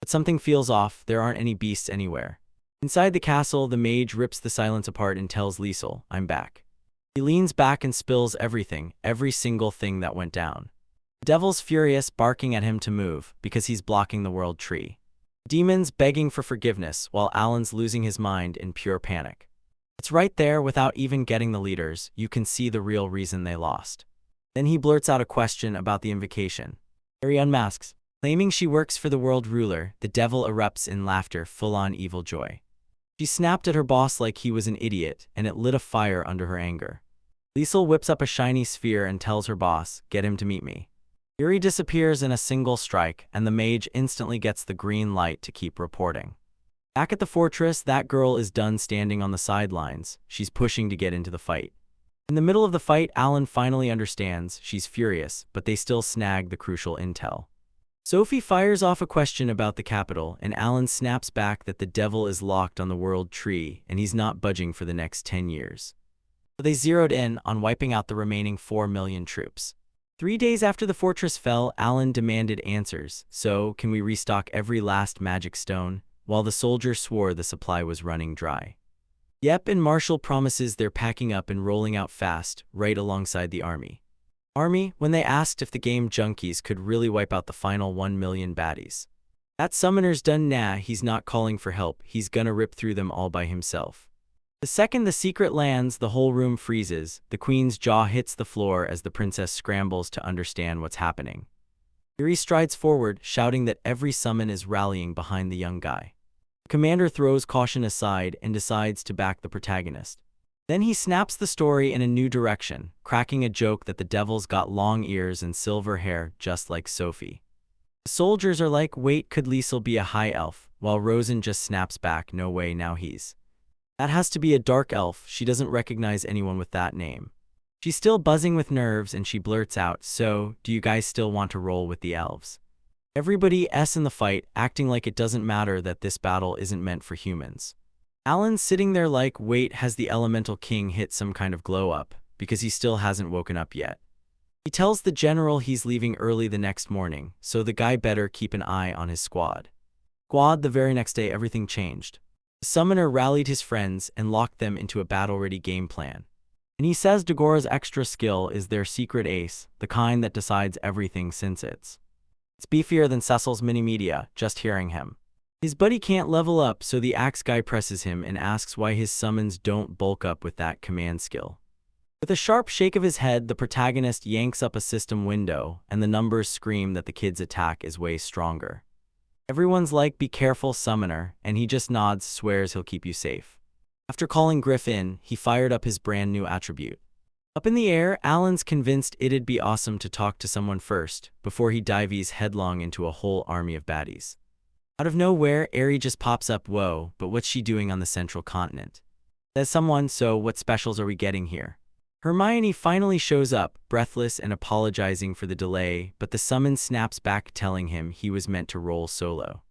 A: But something feels off, there aren't any beasts anywhere. Inside the castle, the mage rips the silence apart and tells Liesel, I'm back. He leans back and spills everything, every single thing that went down. The devil's furious, barking at him to move, because he's blocking the world tree. Demons begging for forgiveness, while Alan's losing his mind in pure panic. It's right there, without even getting the leaders, you can see the real reason they lost. Then he blurts out a question about the invocation. Harry unmasks. Claiming she works for the world ruler, the devil erupts in laughter, full-on evil joy. She snapped at her boss like he was an idiot, and it lit a fire under her anger. Liesel whips up a shiny sphere and tells her boss, "Get him to meet me." Yuri disappears in a single strike, and the mage instantly gets the green light to keep reporting. Back at the fortress, that girl is done standing on the sidelines. She's pushing to get into the fight. In the middle of the fight, Alan finally understands. She's furious, but they still snag the crucial intel. Sophie fires off a question about the capital, and Alan snaps back that the devil is locked on the world tree, and he's not budging for the next 10 years. So they zeroed in on wiping out the remaining 4 million troops. 3 days after the fortress fell, Alan demanded answers. "So, can we restock every last magic stone?" While the soldier swore the supply was running dry. Yep, and Marshall promises they're packing up and rolling out fast, right alongside the army. When they asked if the game junkies could really wipe out the final 1 million baddies. That summoner's done. Nah, he's not calling for help, he's gonna rip through them all by himself. The second the secret lands, the whole room freezes. The queen's jaw hits the floor as the princess scrambles to understand what's happening. Yuri strides forward, shouting that every summon is rallying behind the young guy. The commander throws caution aside and decides to back the protagonist. Then he snaps the story in a new direction, cracking a joke that the devil's got long ears and silver hair just like Sophie. The soldiers are like, "Wait, could Liesel be a high elf?" While Rosen just snaps back, "No way, now he's. That has to be a dark elf, she doesn't recognize anyone with that name." She's still buzzing with nerves and she blurts out, "So, do you guys still want to roll with the elves?" Everybody's in the fight, acting like it doesn't matter that this battle isn't meant for humans. Alan's sitting there like, wait, has the elemental king hit some kind of glow up? Because he still hasn't woken up yet. He tells the general he's leaving early the next morning, so the guy better keep an eye on his squad. The very next day everything changed. The summoner rallied his friends and locked them into a battle-ready game plan. And he says Dagora's extra skill is their secret ace, the kind that decides everything since it's beefier than Cecil's mini-media, just hearing him. His buddy can't level up, so the axe guy presses him and asks why his summons don't bulk up with that command skill. With a sharp shake of his head, the protagonist yanks up a system window, and the numbers scream that the kid's attack is way stronger. Everyone's like, "Be careful, summoner," and he just nods, swears he'll keep you safe. After calling Griff in, he fired up his brand new attribute. Up in the air, Alan's convinced it'd be awesome to talk to someone first, before he dives headlong into a whole army of baddies. Out of nowhere, Eri just pops up. "Whoa, but what's she doing on the central continent?" Says someone, "So what specials are we getting here?" Hermione finally shows up, breathless and apologizing for the delay, but the summon snaps back telling him he was meant to roll solo.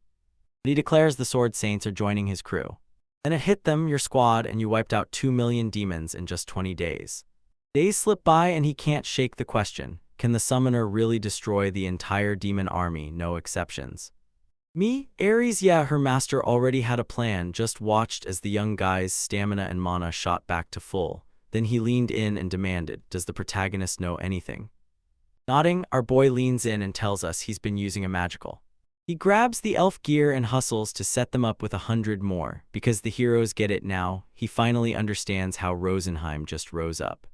A: But he declares the Sword Saints are joining his crew. Then it hit them, your squad, and you wiped out 2 million demons in just 20 days. Days slip by and he can't shake the question, can the summoner really destroy the entire demon army, no exceptions? Me? Ares? Yeah, her master already had a plan, just watched as the young guy's stamina and mana shot back to full. Then he leaned in and demanded, "Does the protagonist know anything?" Nodding, our boy leans in and tells us he's been using a magical. He grabs the elf gear and hustles to set them up with 100 more, because the heroes get it now. He finally understands how Rosenheim just rose up.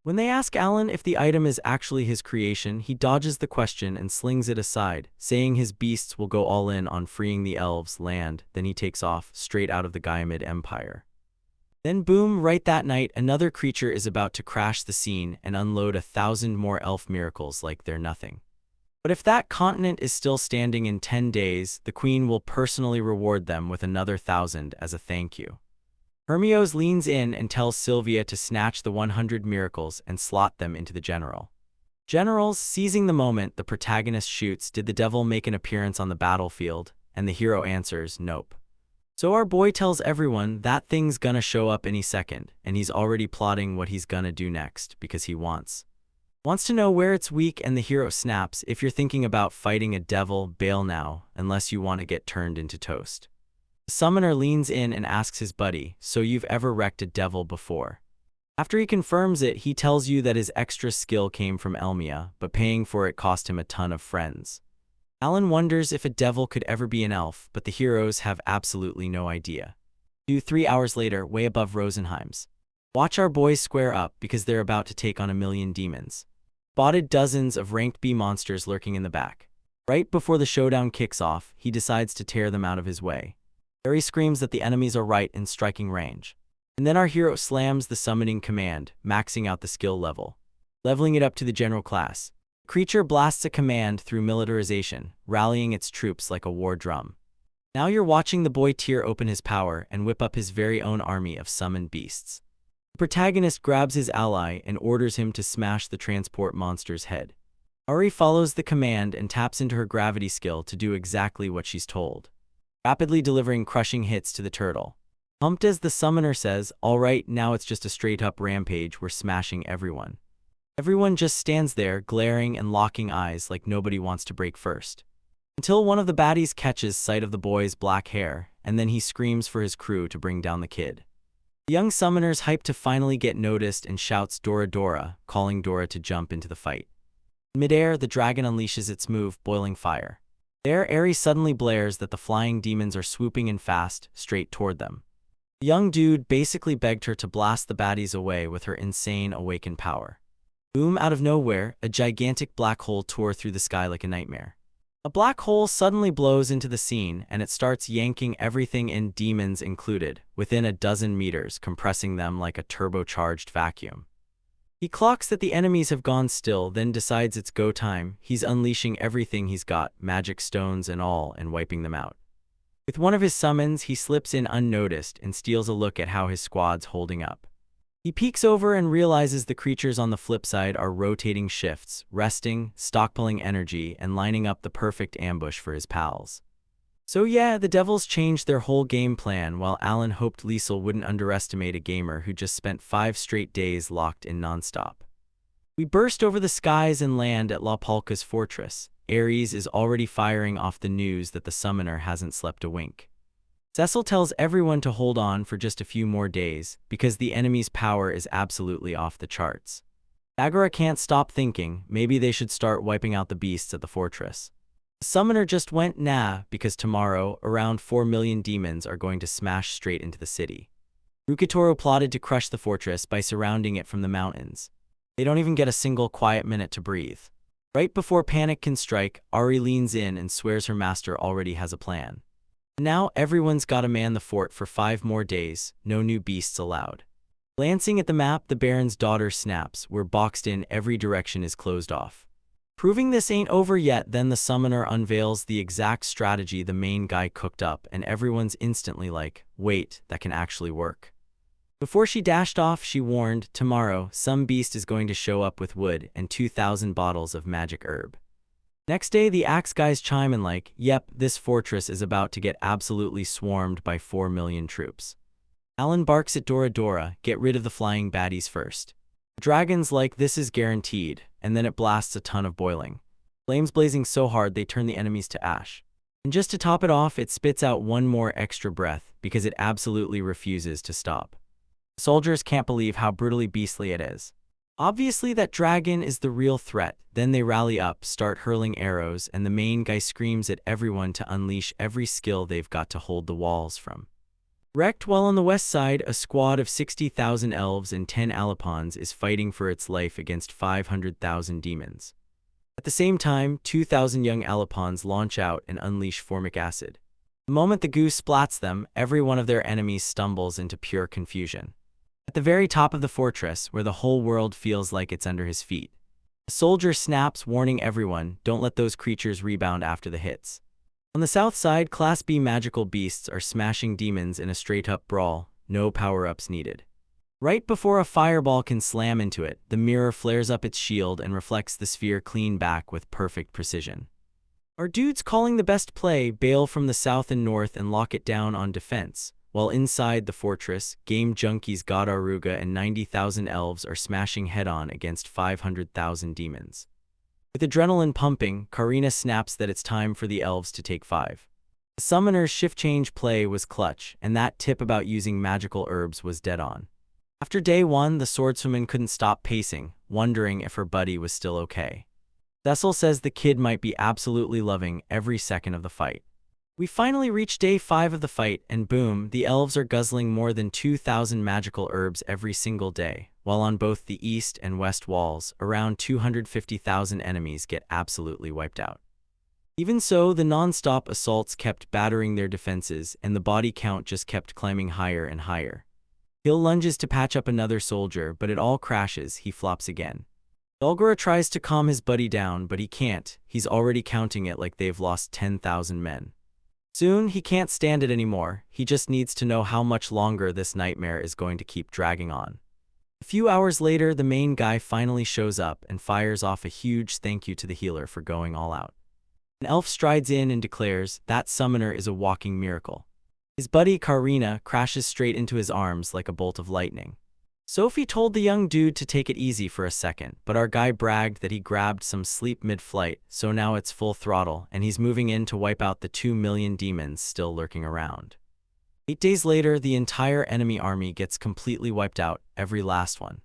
A: When they ask Alan if the item is actually his creation, he dodges the question and slings it aside, saying his beasts will go all in on freeing the elves' land. Then he takes off, straight out of the Gaiamid Empire. Then boom, right that night, another creature is about to crash the scene and unload 1,000 more elf miracles like they're nothing. But if that continent is still standing in 10 days, the queen will personally reward them with another 1,000 as a thank you. Hermione leans in and tells Sylvia to snatch the 100 miracles and slot them into the general. Generals, seizing the moment the protagonist shoots, "Did the devil make an appearance on the battlefield?" And the hero answers, "Nope." So our boy tells everyone that thing's gonna show up any second, and he's already plotting what he's gonna do next, because he wants to know where it's weak. And the hero snaps, "If you're thinking about fighting a devil, bail now, unless you want to get turned into toast." The summoner leans in and asks his buddy, "So you've ever wrecked a devil before?" After he confirms it, he tells you that his extra skill came from Elmia, but paying for it cost him a ton of friends. Alan wonders if a devil could ever be an elf, but the heroes have absolutely no idea. 3 hours later, way above Rosenheim's. Watch our boys square up because they're about to take on 1 million demons. Spotted dozens of ranked B monsters lurking in the back. Right before the showdown kicks off, he decides to tear them out of his way. Ari screams that the enemies are right in striking range. And then our hero slams the summoning command, maxing out the skill level, leveling it up to the general class. The creature blasts a command through militarization, rallying its troops like a war drum. Now you're watching the boy tier open his power and whip up his very own army of summoned beasts. The protagonist grabs his ally and orders him to smash the transport monster's head. Ari follows the command and taps into her gravity skill to do exactly what she's told, rapidly delivering crushing hits to the turtle. Pumped as the summoner says, "Alright, now it's just a straight-up rampage, we're smashing everyone." Everyone just stands there, glaring and locking eyes like nobody wants to break first. Until one of the baddies catches sight of the boy's black hair, and then he screams for his crew to bring down the kid. The young summoner's hyped to finally get noticed and shouts Dora Dora, calling Dora to jump into the fight. In midair, the dragon unleashes its move, Boiling Fire. There, Ari suddenly blares that the flying demons are swooping in fast, straight toward them. The young dude basically begged her to blast the baddies away with her insane awakened power. Boom, out of nowhere, a gigantic black hole tore through the sky like a nightmare. A black hole suddenly blows into the scene, and it starts yanking everything in, demons included, within a dozen meters, compressing them like a turbocharged vacuum. He clocks that the enemies have gone still, then decides it's go time. He's unleashing everything he's got, magic stones and all, and wiping them out. With one of his summons, he slips in unnoticed and steals a look at how his squad's holding up. He peeks over and realizes the creatures on the flip side are rotating shifts, resting, stockpiling energy, and lining up the perfect ambush for his pals. So yeah, the Devils changed their whole game plan, while Alan hoped Liesel wouldn't underestimate a gamer who just spent 5 straight days locked in nonstop. We burst over the skies and land at La Polka's fortress. Ares is already firing off the news that the summoner hasn't slept a wink. Cecil tells everyone to hold on for just a few more days, because the enemy's power is absolutely off the charts. Agora can't stop thinking maybe they should start wiping out the beasts at the fortress. The summoner just went nah, because tomorrow, around 4 million demons are going to smash straight into the city. Rukitoro plotted to crush the fortress by surrounding it from the mountains. They don't even get a single quiet minute to breathe. Right before panic can strike, Ari leans in and swears her master already has a plan. Now everyone's gotta man the fort for 5 more days, no new beasts allowed. Glancing at the map, the Baron's daughter snaps, we're boxed in, every direction is closed off. Proving this ain't over yet, then the summoner unveils the exact strategy the main guy cooked up, and everyone's instantly like, wait, that can actually work. Before she dashed off, she warned, tomorrow, some beast is going to show up with wood and 2,000 bottles of magic herb. Next day, the axe guys chime in like, yep, this fortress is about to get absolutely swarmed by 4 million troops. Alan barks at Dora Dora, get rid of the flying baddies first. The dragon's like, this is guaranteed, and then it blasts a ton of boiling. Flames blazing so hard they turn the enemies to ash. And just to top it off, it spits out one more extra breath, because it absolutely refuses to stop. The soldiers can't believe how brutally beastly it is. Obviously that dragon is the real threat. Then they rally up, start hurling arrows, and the main guy screams at everyone to unleash every skill they've got to hold the walls from. Wrecked, while on the west side, a squad of 60,000 elves and 10 alipons is fighting for its life against 500,000 demons. At the same time, 2,000 young alipons launch out and unleash formic acid. The moment the goo splats them, every one of their enemies stumbles into pure confusion. At the very top of the fortress, where the whole world feels like it's under his feet, a soldier snaps, warning everyone, don't let those creatures rebound after the hits. On the south side, Class B magical beasts are smashing demons in a straight-up brawl, no power-ups needed. Right before a fireball can slam into it, the mirror flares up its shield and reflects the sphere clean back with perfect precision. Our dudes calling the best play bail from the south and north and lock it down on defense, while inside the fortress, game junkies God Aruga and 90,000 elves are smashing head-on against 500,000 demons. With adrenaline pumping, Karina snaps that it's time for the elves to take 5. The summoner's shift-change play was clutch, and that tip about using magical herbs was dead on. After day 1, the swordswoman couldn't stop pacing, wondering if her buddy was still okay. Cecil says the kid might be absolutely loving every second of the fight. We finally reach day 5 of the fight, and boom, the elves are guzzling more than 2,000 magical herbs every single day, while on both the east and west walls, around 250,000 enemies get absolutely wiped out. Even so, the non-stop assaults kept battering their defenses, and the body count just kept climbing higher and higher. Gil lunges to patch up another soldier, but it all crashes. He flops again. Dolgora tries to calm his buddy down, but he can't. He's already counting it like they've lost 10,000 men. Soon, he can't stand it anymore. He just needs to know how much longer this nightmare is going to keep dragging on. A few hours later, the main guy finally shows up and fires off a huge thank you to the healer for going all out. An elf strides in and declares that summoner is a walking miracle. His buddy Karina crashes straight into his arms like a bolt of lightning. Sophie told the young dude to take it easy for a second, but our guy bragged that he grabbed some sleep mid-flight, so now it's full throttle, and he's moving in to wipe out the 2 million demons still lurking around. 8 days later, the entire enemy army gets completely wiped out, every last one.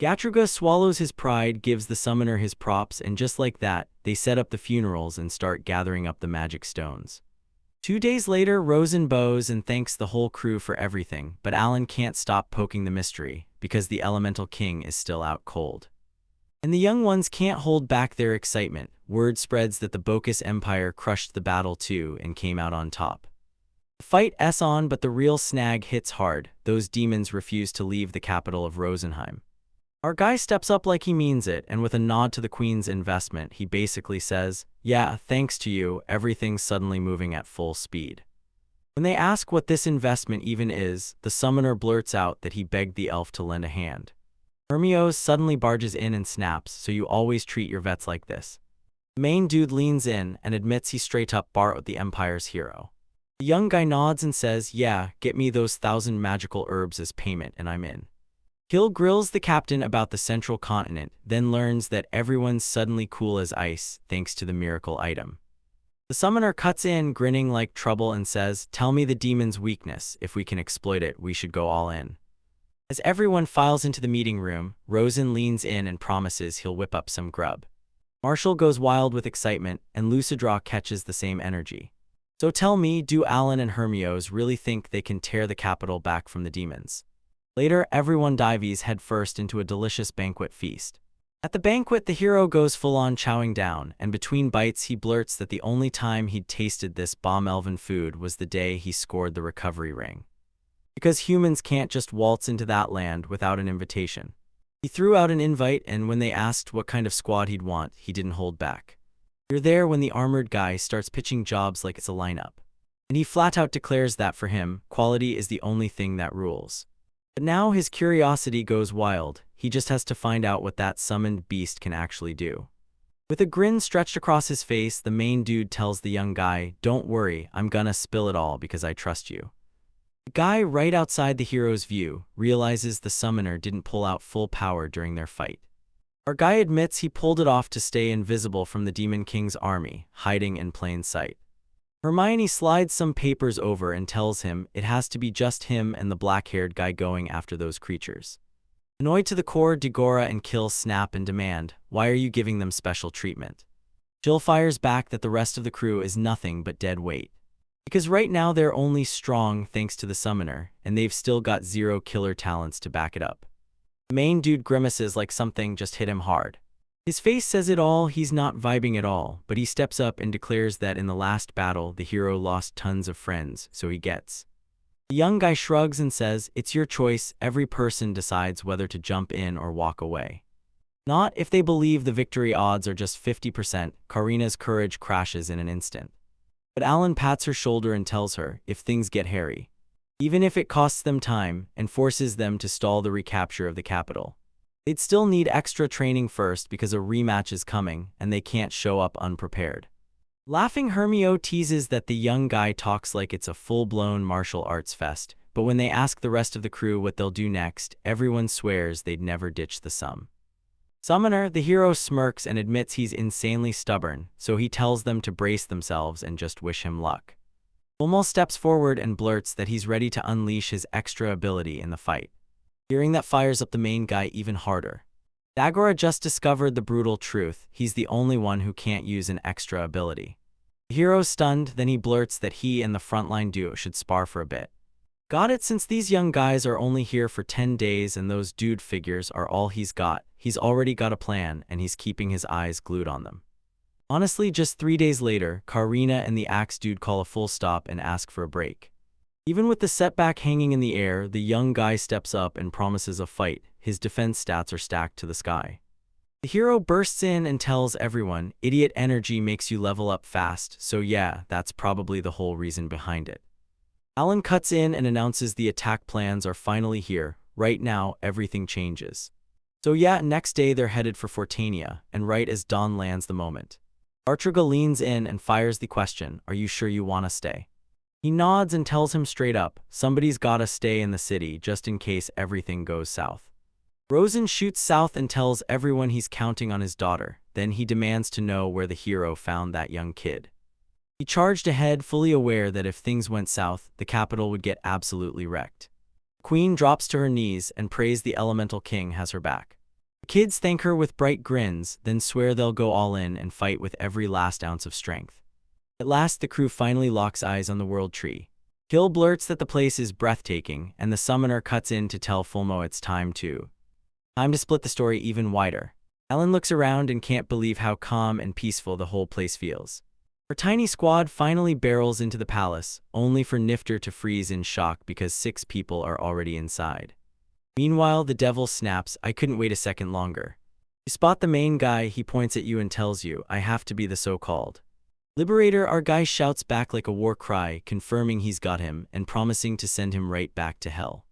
A: Gatruga swallows his pride, gives the summoner his props, and just like that, they set up the funerals and start gathering up the magic stones. 2 days later, Rosen bows and thanks the whole crew for everything, but Alan can't stop poking the mystery, because the Elemental King is still out cold. And the young ones can't hold back their excitement. Word spreads that the Bocus Empire crushed the battle too and came out on top. The fight's on, but the real snag hits hard. Those demons refuse to leave the capital of Rosenheim. Our guy steps up like he means it, and with a nod to the Queen's investment, he basically says, "Yeah, thanks to you, everything's suddenly moving at full speed." When they ask what this investment even is, the summoner blurts out that he begged the elf to lend a hand. Hermione suddenly barges in and snaps, "So you always treat your vets like this?" The main dude leans in and admits he straight up borrowed the Empire's hero. The young guy nods and says, "Yeah, get me those 1,000 magical herbs as payment and I'm in." Gil grills the captain about the central continent, then learns that everyone's suddenly cool as ice thanks to the miracle item. The summoner cuts in, grinning like trouble, and says, "Tell me the demon's weakness. If we can exploit it, we should go all in." As everyone files into the meeting room, Rosen leans in and promises he'll whip up some grub. Marshall goes wild with excitement, and Lucidraw catches the same energy. So tell me, do Alan and Hermione really think they can tear the capital back from the demons? Later, everyone dives headfirst into a delicious banquet feast. At the banquet, the hero goes full-on chowing down, and between bites he blurts that the only time he'd tasted this bomb elven food was the day he scored the recovery ring. Because humans can't just waltz into that land without an invitation. He threw out an invite, and when they asked what kind of squad he'd want, he didn't hold back. You're there when the armored guy starts pitching jobs like it's a lineup. And he flat-out declares that for him, quality is the only thing that rules. But now his curiosity goes wild. He just has to find out what that summoned beast can actually do. With a grin stretched across his face, the main dude tells the young guy, "Don't worry, I'm gonna spill it all because I trust you." The guy right outside the hero's view realizes the summoner didn't pull out full power during their fight. Our guy admits he pulled it off to stay invisible from the Demon King's army, hiding in plain sight. Hermione slides some papers over and tells him it has to be just him and the black-haired guy going after those creatures. Annoyed to the core, Degora and Kill snap and demand, "Why are you giving them special treatment?" Jill fires back that the rest of the crew is nothing but dead weight. Because right now they're only strong thanks to the summoner, and they've still got 0 killer talents to back it up. The main dude grimaces like something just hit him hard. His face says it all. He's not vibing at all, but he steps up and declares that in the last battle, the hero lost tons of friends, so he gets. The young guy shrugs and says, "It's your choice. Every person decides whether to jump in or walk away." Not if they believe the victory odds are just 50%. Karina's courage crashes in an instant. But Alan pats her shoulder and tells her, if things get hairy, even if it costs them time and forces them to stall the recapture of the capital, they'd still need extra training first because a rematch is coming and they can't show up unprepared. Laughing, Hermione teases that the young guy talks like it's a full-blown martial arts fest, but when they ask the rest of the crew what they'll do next, everyone swears they'd never ditch the Summoner, the hero, smirks and admits he's insanely stubborn, so he tells them to brace themselves and just wish him luck. Ulmo steps forward and blurts that he's ready to unleash his extra ability in the fight. Hearing that fires up the main guy even harder. Dagora just discovered the brutal truth. He's the only one who can't use an extra ability. The hero's stunned, then he blurts that he and the frontline duo should spar for a bit. Got it, since these young guys are only here for 10 days and those dude figures are all he's got. He's already got a plan and he's keeping his eyes glued on them. Honestly, just 3 days later, Karina and the axe dude call a full stop and ask for a break. Even with the setback hanging in the air, the young guy steps up and promises a fight. His defense stats are stacked to the sky. The hero bursts in and tells everyone, idiot energy makes you level up fast, so yeah, that's probably the whole reason behind it. Alan cuts in and announces the attack plans are finally here. Right now, everything changes. So yeah, next day they're headed for Fortania, and right as Dawn lands the moment, Artriga leans in and fires the question, are you sure you want to stay? He nods and tells him straight up, somebody's gotta stay in the city just in case everything goes south. Rosen shoots south and tells everyone he's counting on his daughter. Then he demands to know where the hero found that young kid. He charged ahead, fully aware that if things went south, the capital would get absolutely wrecked. Queen drops to her knees and prays the Elemental King has her back. The kids thank her with bright grins, then swear they'll go all in and fight with every last ounce of strength. At last, the crew finally locks eyes on the World Tree. Hill blurts that the place is breathtaking, and the summoner cuts in to tell Fulmo it's time to split the story even wider. Alan looks around and can't believe how calm and peaceful the whole place feels. Her tiny squad finally barrels into the palace, only for Nifter to freeze in shock because 6 people are already inside. Meanwhile, the devil snaps, I couldn't wait a second longer. You spot the main guy, he points at you and tells you, I have to be the so-called Liberator. Our guy shouts back like a war cry, confirming he's got him and promising to send him right back to hell.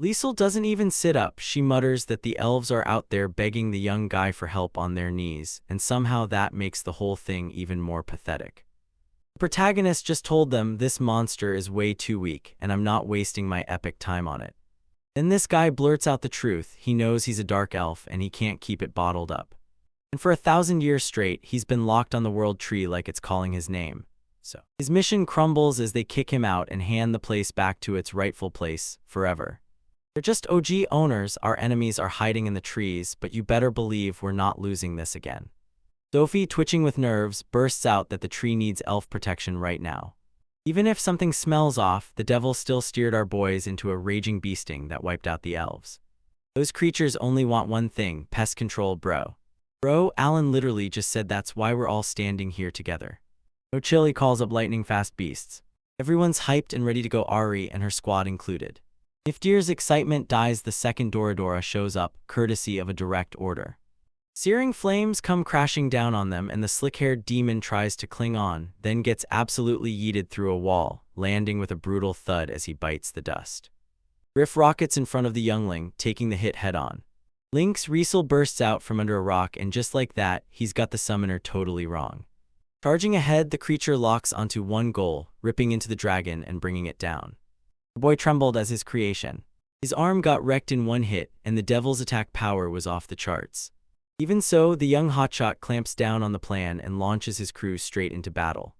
A: Liesel doesn't even sit up. She mutters that the elves are out there begging the young guy for help on their knees, and somehow that makes the whole thing even more pathetic. The protagonist just told them this monster is way too weak, and I'm not wasting my epic time on it. Then this guy blurts out the truth. He knows he's a dark elf, and he can't keep it bottled up. And for 1,000 years straight, he's been locked on the World Tree like it's calling his name. So his mission crumbles as they kick him out and hand the place back to its rightful place, forever. They're just OG owners, our enemies are hiding in the trees, but you better believe we're not losing this again. Sophie, twitching with nerves, bursts out that the tree needs elf protection right now. Even if something smells off, the devil still steered our boys into a raging beasting that wiped out the elves. Those creatures only want one thing, pest control, bro. Bro, Alan literally just said that's why we're all standing here together. No chill, he calls up lightning-fast beasts. Everyone's hyped and ready to go, Ari and her squad included. Niftir's excitement dies the second Doradora shows up, courtesy of a direct order. Searing flames come crashing down on them and the slick-haired demon tries to cling on, then gets absolutely yeeted through a wall, landing with a brutal thud as he bites the dust. Riff rockets in front of the youngling, taking the hit head-on. Link's Riesel bursts out from under a rock and just like that, he's got the summoner totally wrong. Charging ahead, the creature locks onto one goal, ripping into the dragon and bringing it down. The boy trembled as his creation. His arm got wrecked in one hit, and the devil's attack power was off the charts. Even so, the young hotshot clamps down on the plan and launches his crew straight into battle.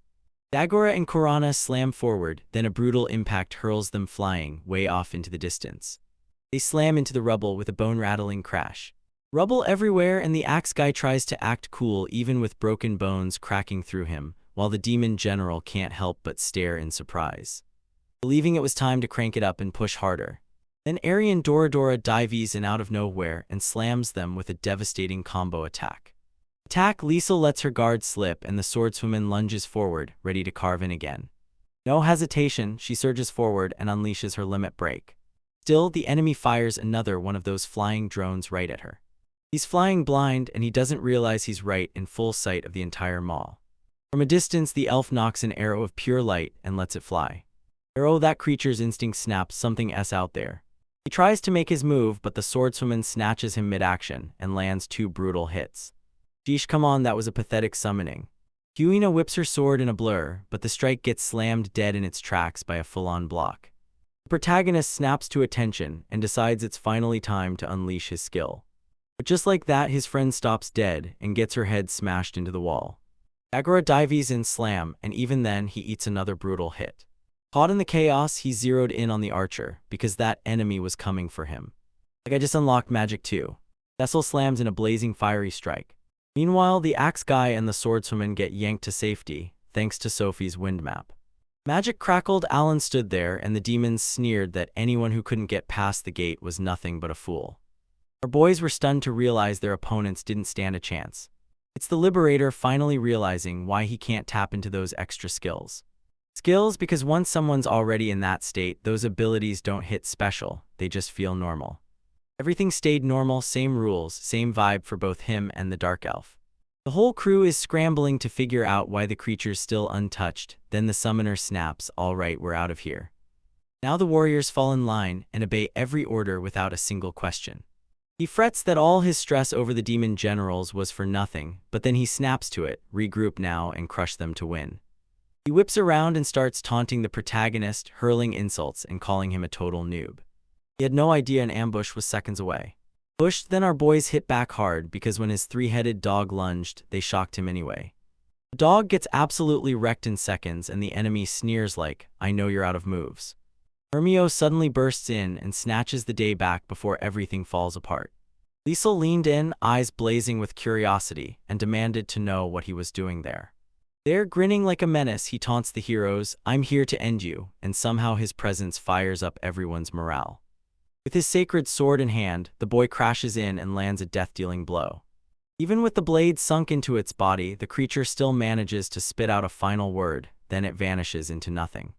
A: Dagora and Korana slam forward, then a brutal impact hurls them flying way off into the distance. They slam into the rubble with a bone-rattling crash. Rubble everywhere, and the axe guy tries to act cool even with broken bones cracking through him, while the demon general can't help but stare in surprise. Believing it was time to crank it up and push harder. Then Aryan Doradora dives in out of nowhere and slams them with a devastating combo attack. Liesel lets her guard slip and the swordswoman lunges forward, ready to carve in again. No hesitation, she surges forward and unleashes her limit break. Still, the enemy fires another one of those flying drones right at her. He's flying blind and he doesn't realize he's right in full sight of the entire mall. From a distance, the elf knocks an arrow of pure light and lets it fly. Arrow, that creature's instinct snaps, something S out there. He tries to make his move, but the swordswoman snatches him mid-action and lands 2 brutal hits. Sheesh, come on, that was a pathetic summoning. Huina whips her sword in a blur, but the strike gets slammed dead in its tracks by a full-on block. The protagonist snaps to attention and decides it's finally time to unleash his skill. But just like that, his friend stops dead and gets her head smashed into the wall. Agora dives in slam, and even then he eats another brutal hit. Caught in the chaos, he zeroed in on the archer, because that enemy was coming for him. Like I just unlocked magic too. Vessel slams in a blazing fiery strike. Meanwhile, the axe guy and the swordswoman get yanked to safety, thanks to Sophie's wind map. Magic crackled, Alan stood there, and the demons sneered that anyone who couldn't get past the gate was nothing but a fool. Our boys were stunned to realize their opponents didn't stand a chance. It's the liberator finally realizing why he can't tap into those extra skills. Skills because once someone's already in that state, those abilities don't hit special, they just feel normal. Everything stayed normal, same rules, same vibe for both him and the Dark Elf. The whole crew is scrambling to figure out why the creature's still untouched, then the summoner snaps, "All right, we're out of here." Now the warriors fall in line and obey every order without a single question. He frets that all his stress over the demon generals was for nothing, but then he snaps to it, regroup now and crush them to win. He whips around and starts taunting the protagonist, hurling insults and calling him a total noob. He had no idea an ambush was seconds away. Pushed, then our boys hit back hard because when his three-headed dog lunged, they shocked him anyway. The dog gets absolutely wrecked in seconds and the enemy sneers like, "I know you're out of moves." Hermio suddenly bursts in and snatches the day back before everything falls apart. Liesel leaned in, eyes blazing with curiosity, and demanded to know what he was doing there. There, grinning like a menace, he taunts the heroes, "I'm here to end you," and somehow his presence fires up everyone's morale. With his sacred sword in hand, the boy crashes in and lands a death-dealing blow. Even with the blade sunk into its body, the creature still manages to spit out a final word, then it vanishes into nothing.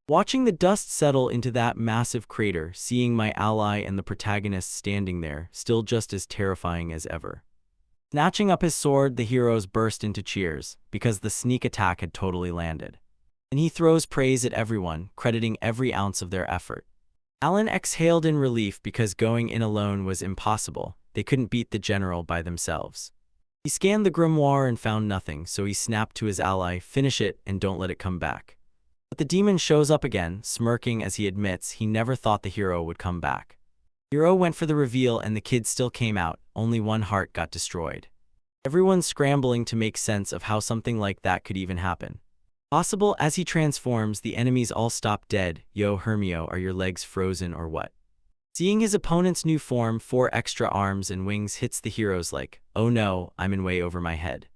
A: Watching the dust settle into that massive crater, seeing my ally and the protagonist standing there, still just as terrifying as ever. Snatching up his sword, the heroes burst into cheers, because the sneak attack had totally landed. And he throws praise at everyone, crediting every ounce of their effort. Alan exhaled in relief because going in alone was impossible. They couldn't beat the general by themselves. He scanned the grimoire and found nothing, so he snapped to his ally, "Finish it and don't let it come back." But the demon shows up again, smirking as he admits he never thought the hero would come back. Hero went for the reveal and the kid still came out, only one heart got destroyed. Everyone's scrambling to make sense of how something like that could even happen. Possible as he transforms, the enemies all stop dead. "Yo, Hermio, are your legs frozen or what?" Seeing his opponent's new form, 4 extra arms and wings, hits the heroes like, "Oh no, I'm in way over my head."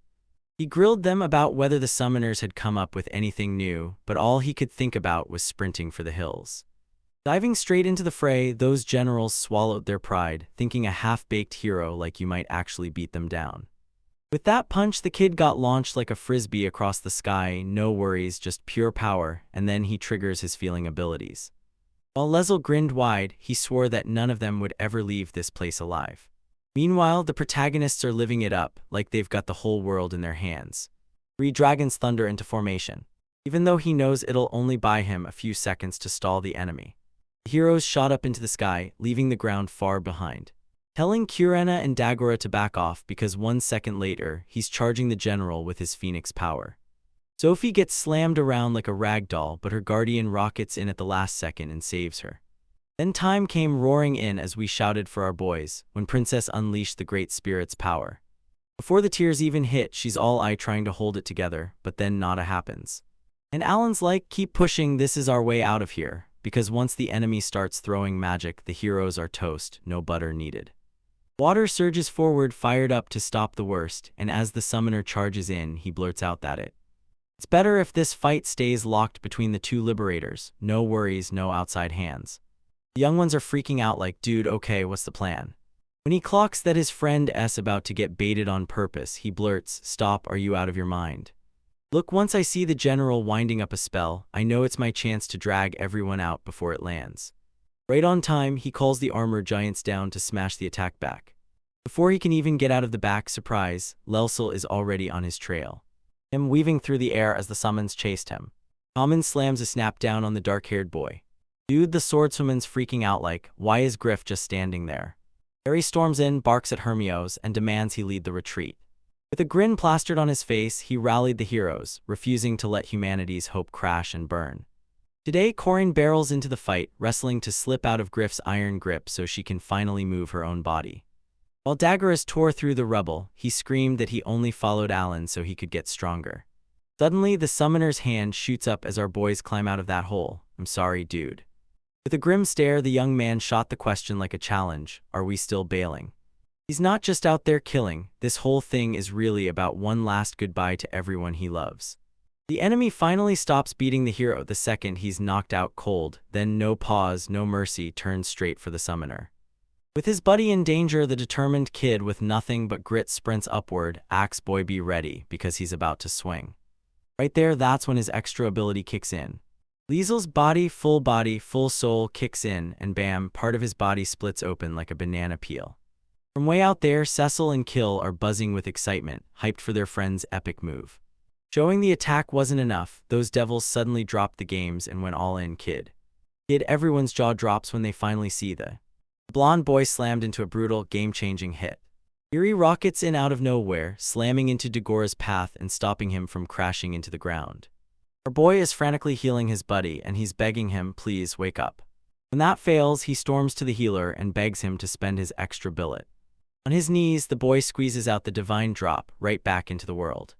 A: He grilled them about whether the summoners had come up with anything new, but all he could think about was sprinting for the hills. Diving straight into the fray, those generals swallowed their pride, thinking a half-baked hero like you might actually beat them down. With that punch, the kid got launched like a frisbee across the sky, no worries, just pure power, and then he triggers his feeling abilities. While Leslie grinned wide, he swore that none of them would ever leave this place alive. Meanwhile, the protagonists are living it up, like they've got the whole world in their hands. 3 dragons thunder into formation, even though he knows it'll only buy him a few seconds to stall the enemy. The heroes shot up into the sky, leaving the ground far behind. Telling Kurena and Dagora to back off because 1 second later, he's charging the general with his phoenix power. Sophie gets slammed around like a rag doll, but her guardian rockets in at the last second and saves her. Then time came roaring in as we shouted for our boys, when Princess unleashed the Great Spirit's power. Before the tears even hit, she's all eye trying to hold it together, but then nada happens. And Alan's like, "Keep pushing, this is our way out of here," because once the enemy starts throwing magic, the heroes are toast, no butter needed. Water surges forward, fired up to stop the worst, and as the summoner charges in, he blurts out that it's better if this fight stays locked between the 2 liberators, no worries, no outside hands. The young ones are freaking out like, "Dude, okay, what's the plan?" When he clocks that his friend S about to get baited on purpose, he blurts, "Stop, are you out of your mind? Look, once I see the general winding up a spell, I know it's my chance to drag everyone out before it lands." Right on time, he calls the armor giants down to smash the attack back. Before he can even get out of the back, surprise, Lelsel is already on his trail. Him weaving through the air as the summons chased him. Common slams a snap down on the dark-haired boy. Dude, the swordswoman's freaking out like, why is Griff just standing there? Harry storms in, barks at Hermios, and demands he lead the retreat. With a grin plastered on his face, he rallied the heroes, refusing to let humanity's hope crash and burn. Today, Corin barrels into the fight, wrestling to slip out of Griff's iron grip so she can finally move her own body. While Dagorus tore through the rubble, he screamed that he only followed Alan so he could get stronger. Suddenly, the summoner's hand shoots up as our boys climb out of that hole. "I'm sorry, dude." With a grim stare, the young man shot the question like a challenge, "Are we still bailing?" He's not just out there killing, this whole thing is really about one last goodbye to everyone he loves. The enemy finally stops beating the hero the second he's knocked out cold, then no pause, no mercy, turns straight for the summoner. With his buddy in danger, the determined kid with nothing but grit sprints upward. Axe boy, be ready, because he's about to swing. Right there, that's when his extra ability kicks in. Liesel's body, full soul kicks in, and bam, part of his body splits open like a banana peel. From way out there, Cecil and Kill are buzzing with excitement, hyped for their friend's epic move. Showing the attack wasn't enough, those devils suddenly dropped the games and went all in. Everyone's jaw drops when they finally see the blonde boy slammed into a brutal, game-changing hit. Yuri rockets in out of nowhere, slamming into Dagora's path and stopping him from crashing into the ground. Our boy is frantically healing his buddy, and he's begging him, please wake up. When that fails, he storms to the healer and begs him to spend his extra billet. On his knees, the boy squeezes out the divine drop, right back into the world.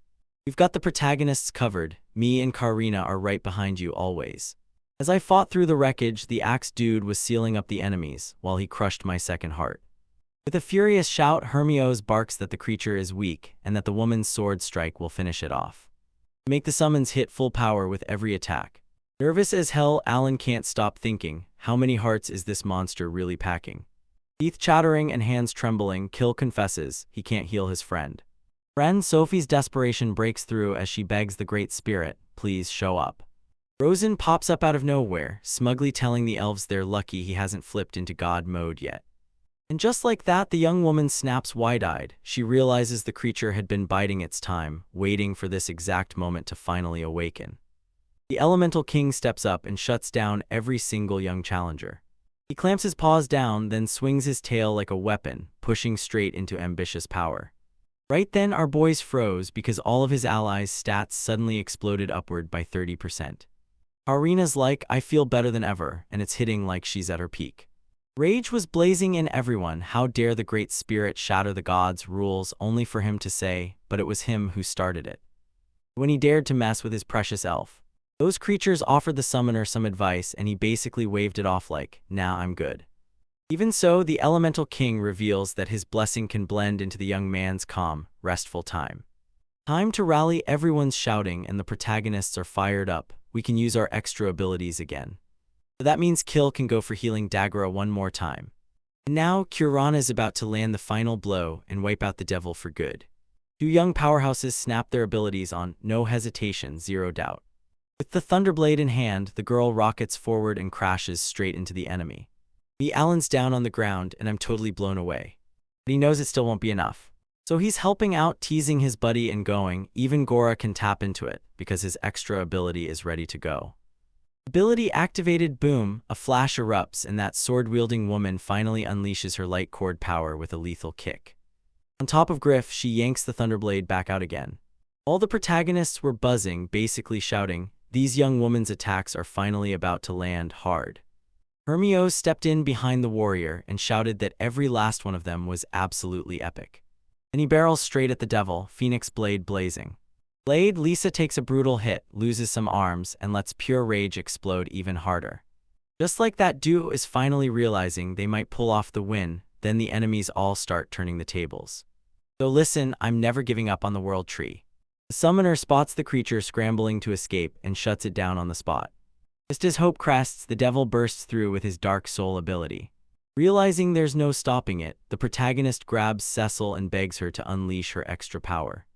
A: We've got the protagonists covered. Me and Karina are right behind you always. As I fought through the wreckage, the axe dude was sealing up the enemies, while he crushed my second heart. With a furious shout, Hermione barks that the creature is weak, and that the woman's sword strike will finish it off. Make the summons hit full power with every attack. Nervous as hell, Alan can't stop thinking, how many hearts is this monster really packing? Teeth chattering and hands trembling, Kill confesses he can't heal his friend. Sophie's desperation breaks through as she begs the Great Spirit, please show up. Rosen pops up out of nowhere, smugly telling the elves they're lucky he hasn't flipped into God mode yet. And just like that, the young woman snaps wide-eyed. She realizes the creature had been biding its time, waiting for this exact moment to finally awaken. The Elemental King steps up and shuts down every single young challenger. He clamps his paws down, then swings his tail like a weapon, pushing straight into ambitious power. Right then, our boys froze because all of his allies' stats suddenly exploded upward by 30%. Karina's like, I feel better than ever, and it's hitting like she's at her peak. Rage was blazing in everyone. How dare the Great Spirit shatter the gods' rules, only for him to say, but it was him who started it. When he dared to mess with his precious elf. Those creatures offered the summoner some advice, and he basically waved it off like, nah, I'm good. Even so, the Elemental King reveals that his blessing can blend into the young man's calm, restful time. Time to rally, everyone's shouting, and the protagonists are fired up. We can use our extra abilities again. That means Kill can go for healing Dagora one more time. And now, Kurana is about to land the final blow and wipe out the devil for good. Two young powerhouses snap their abilities on no hesitation, zero doubt. With the Thunderblade in hand, the girl rockets forward and crashes straight into the enemy. Alan's down on the ground, and I'm totally blown away. But he knows it still won't be enough. So he's helping out, teasing his buddy and going. Even Gora can tap into it, because his extra ability is ready to go. Ability activated, boom, a flash erupts, and that sword-wielding woman finally unleashes her light cord power with a lethal kick. On top of Griff, she yanks the Thunderblade back out again. All the protagonists were buzzing, basically shouting, these young women's attacks are finally about to land hard. Hermione stepped in behind the warrior and shouted that every last one of them was absolutely epic. Then he barrels straight at the devil, Phoenix Blade blazing. Lisa takes a brutal hit, loses some arms, and lets pure rage explode even harder. Just like that, duo is finally realizing they might pull off the win, then the enemies all start turning the tables. So listen, I'm never giving up on the world tree. The summoner spots the creature scrambling to escape and shuts it down on the spot. Just as hope crests, the devil bursts through with his Dark Soul ability. Realizing there's no stopping it, the protagonist grabs Cecil and begs her to unleash her extra power.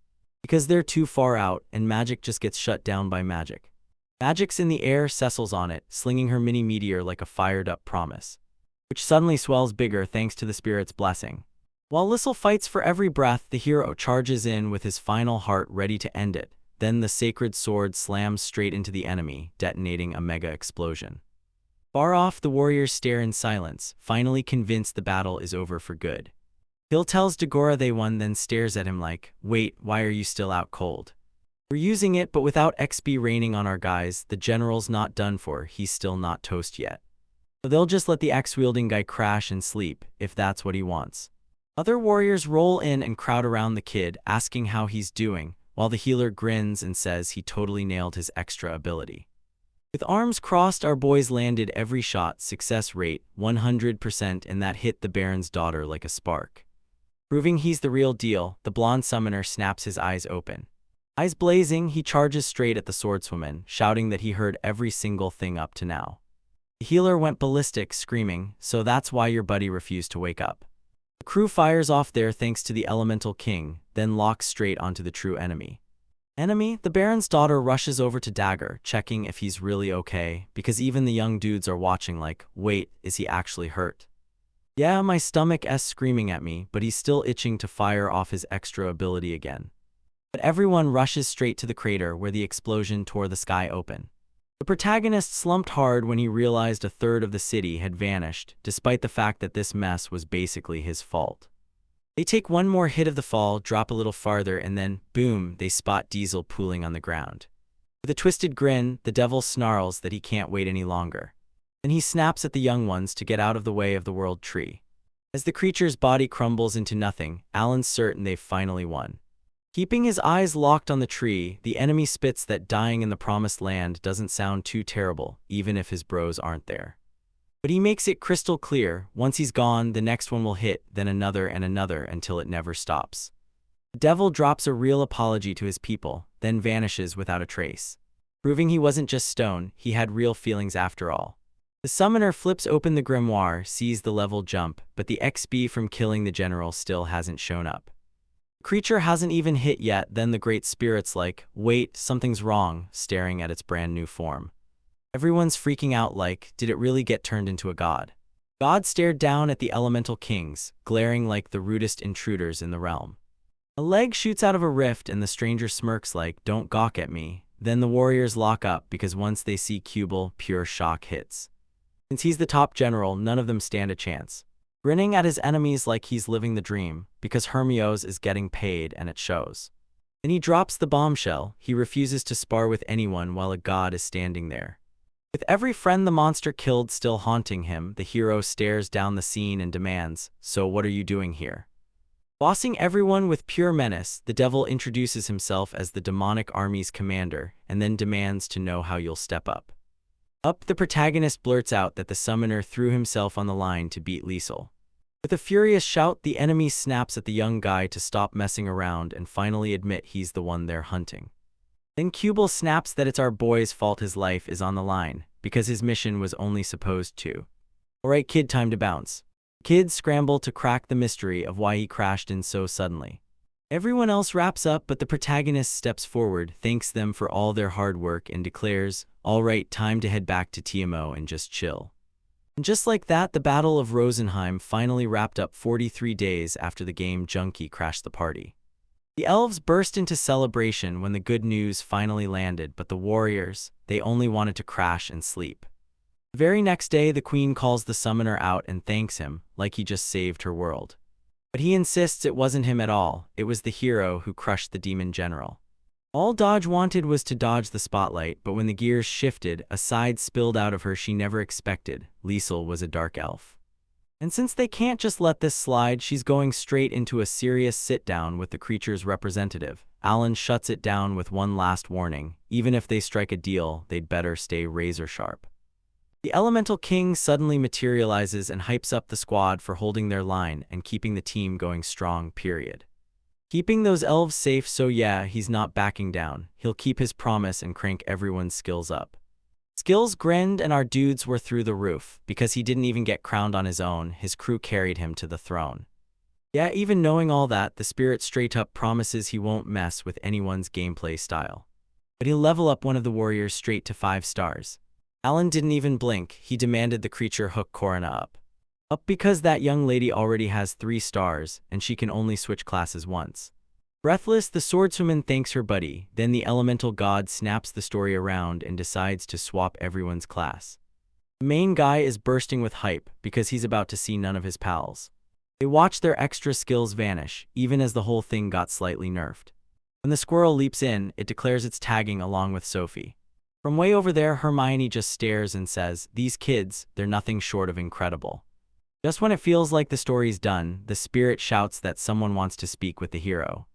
A: Because they're too far out, and magic just gets shut down by magic. Magic's in the air, Cecil's on it, slinging her mini-meteor like a fired-up promise, which suddenly swells bigger thanks to the spirit's blessing. While Lissel fights for every breath, the hero charges in with his final heart ready to end it. Then the sacred sword slams straight into the enemy, detonating a mega explosion. Far off, the warriors stare in silence, finally convinced the battle is over for good. Hill tells Dagora they won, then stares at him like, wait, why are you still out cold? We're using it, but without XP raining on our guys, the general's not done for, he's still not toast yet. So they'll just let the axe-wielding guy crash and sleep, if that's what he wants. Other warriors roll in and crowd around the kid, asking how he's doing, while the healer grins and says he totally nailed his extra ability. With arms crossed, our boys landed every shot, success rate 100%, and that hit the Baron's daughter like a spark. Proving he's the real deal, the blonde summoner snaps his eyes open. Eyes blazing, he charges straight at the swordswoman, shouting that he heard every single thing up to now. The healer went ballistic, screaming, "So that's why your buddy refused to wake up." The crew fires off there thanks to the Elemental King, then locks straight onto the true enemy. The Baron's daughter rushes over to Dagger, checking if he's really okay, because even the young dudes are watching like, wait, is he actually hurt? Yeah, my stomach's screaming at me, but he's still itching to fire off his extra ability again. But everyone rushes straight to the crater where the explosion tore the sky open. The protagonist slumped hard when he realized a third of the city had vanished, despite the fact that this mess was basically his fault. They take one more hit of the fall, drop a little farther, and then, boom, they spot Diesel pooling on the ground. With a twisted grin, the devil snarls that he can't wait any longer. Then he snaps at the young ones to get out of the way of the world tree. As the creature's body crumbles into nothing, Alan's certain they've finally won. Keeping his eyes locked on the tree, the enemy spits that dying in the promised land doesn't sound too terrible, even if his bros aren't there. But he makes it crystal clear, once he's gone, the next one will hit, then another and another until it never stops. The devil drops a real apology to his people, then vanishes without a trace. Proving he wasn't just stone, he had real feelings after all. The summoner flips open the grimoire, sees the level jump, but the XP from killing the general still hasn't shown up. The creature hasn't even hit yet, then the great spirit's like, wait, something's wrong, staring at its brand new form. Everyone's freaking out like, did it really get turned into a god? God stared down at the elemental kings, glaring like the rudest intruders in the realm. A leg shoots out of a rift and the stranger smirks like, don't gawk at me. Then the warriors lock up because once they see Cubel, pure shock hits. Since he's the top general, none of them stand a chance. Grinning at his enemies like he's living the dream, because Hermios is getting paid and it shows. Then he drops the bombshell, he refuses to spar with anyone while a god is standing there. With every friend the monster killed still haunting him, the hero stares down the scene and demands, so what are you doing here? Bossing everyone with pure menace, the devil introduces himself as the demonic army's commander, and then demands to know how you'll step up. The protagonist blurts out that the summoner threw himself on the line to beat Liesel. With a furious shout, the enemy snaps at the young guy to stop messing around and finally admit he's the one they're hunting. Then Cubel snaps that it's our boy's fault his life is on the line, because his mission was only supposed to. Alright kid, time to bounce. Kids scramble to crack the mystery of why he crashed in so suddenly. Everyone else wraps up, but the protagonist steps forward, thanks them for all their hard work, and declares, alright, time to head back to TMO and just chill. And just like that, the Battle of Rosenheim finally wrapped up 43 days after the game junkie crashed the party. The elves burst into celebration when the good news finally landed, but the warriors, they only wanted to crash and sleep. The very next day, the queen calls the summoner out and thanks him, like he just saved her world. But he insists it wasn't him at all, it was the hero who crushed the demon general. All Dodge wanted was to dodge the spotlight, but when the gears shifted, a side spilled out of her she never expected. Liesel was a dark elf. And since they can't just let this slide, she's going straight into a serious sit-down with the creature's representative. Alan shuts it down with one last warning, even if they strike a deal, they'd better stay razor sharp. The Elemental King suddenly materializes and hypes up the squad for holding their line and keeping the team going strong, period. Keeping those elves safe, so yeah, he's not backing down. He'll keep his promise and crank everyone's skills up. Skills grinned and our dudes were through the roof. Because he didn't even get crowned on his own, his crew carried him to the throne. Yeah, even knowing all that, the spirit straight up promises he won't mess with anyone's gameplay style. But he'll level up one of the warriors straight to 5 stars. Alan didn't even blink, he demanded the creature hook Corina up. Because that young lady already has 3 stars, and she can only switch classes once. Breathless, the swordswoman thanks her buddy, then the elemental god snaps the story around and decides to swap everyone's class. The main guy is bursting with hype, because he's about to see none of his pals. They watch their extra skills vanish, even as the whole thing got slightly nerfed. When the squirrel leaps in, it declares it's tagging along with Sophie. From way over there, Hermione just stares and says, these kids, they're nothing short of incredible. Just when it feels like the story's done, the spirit shouts that someone wants to speak with the hero.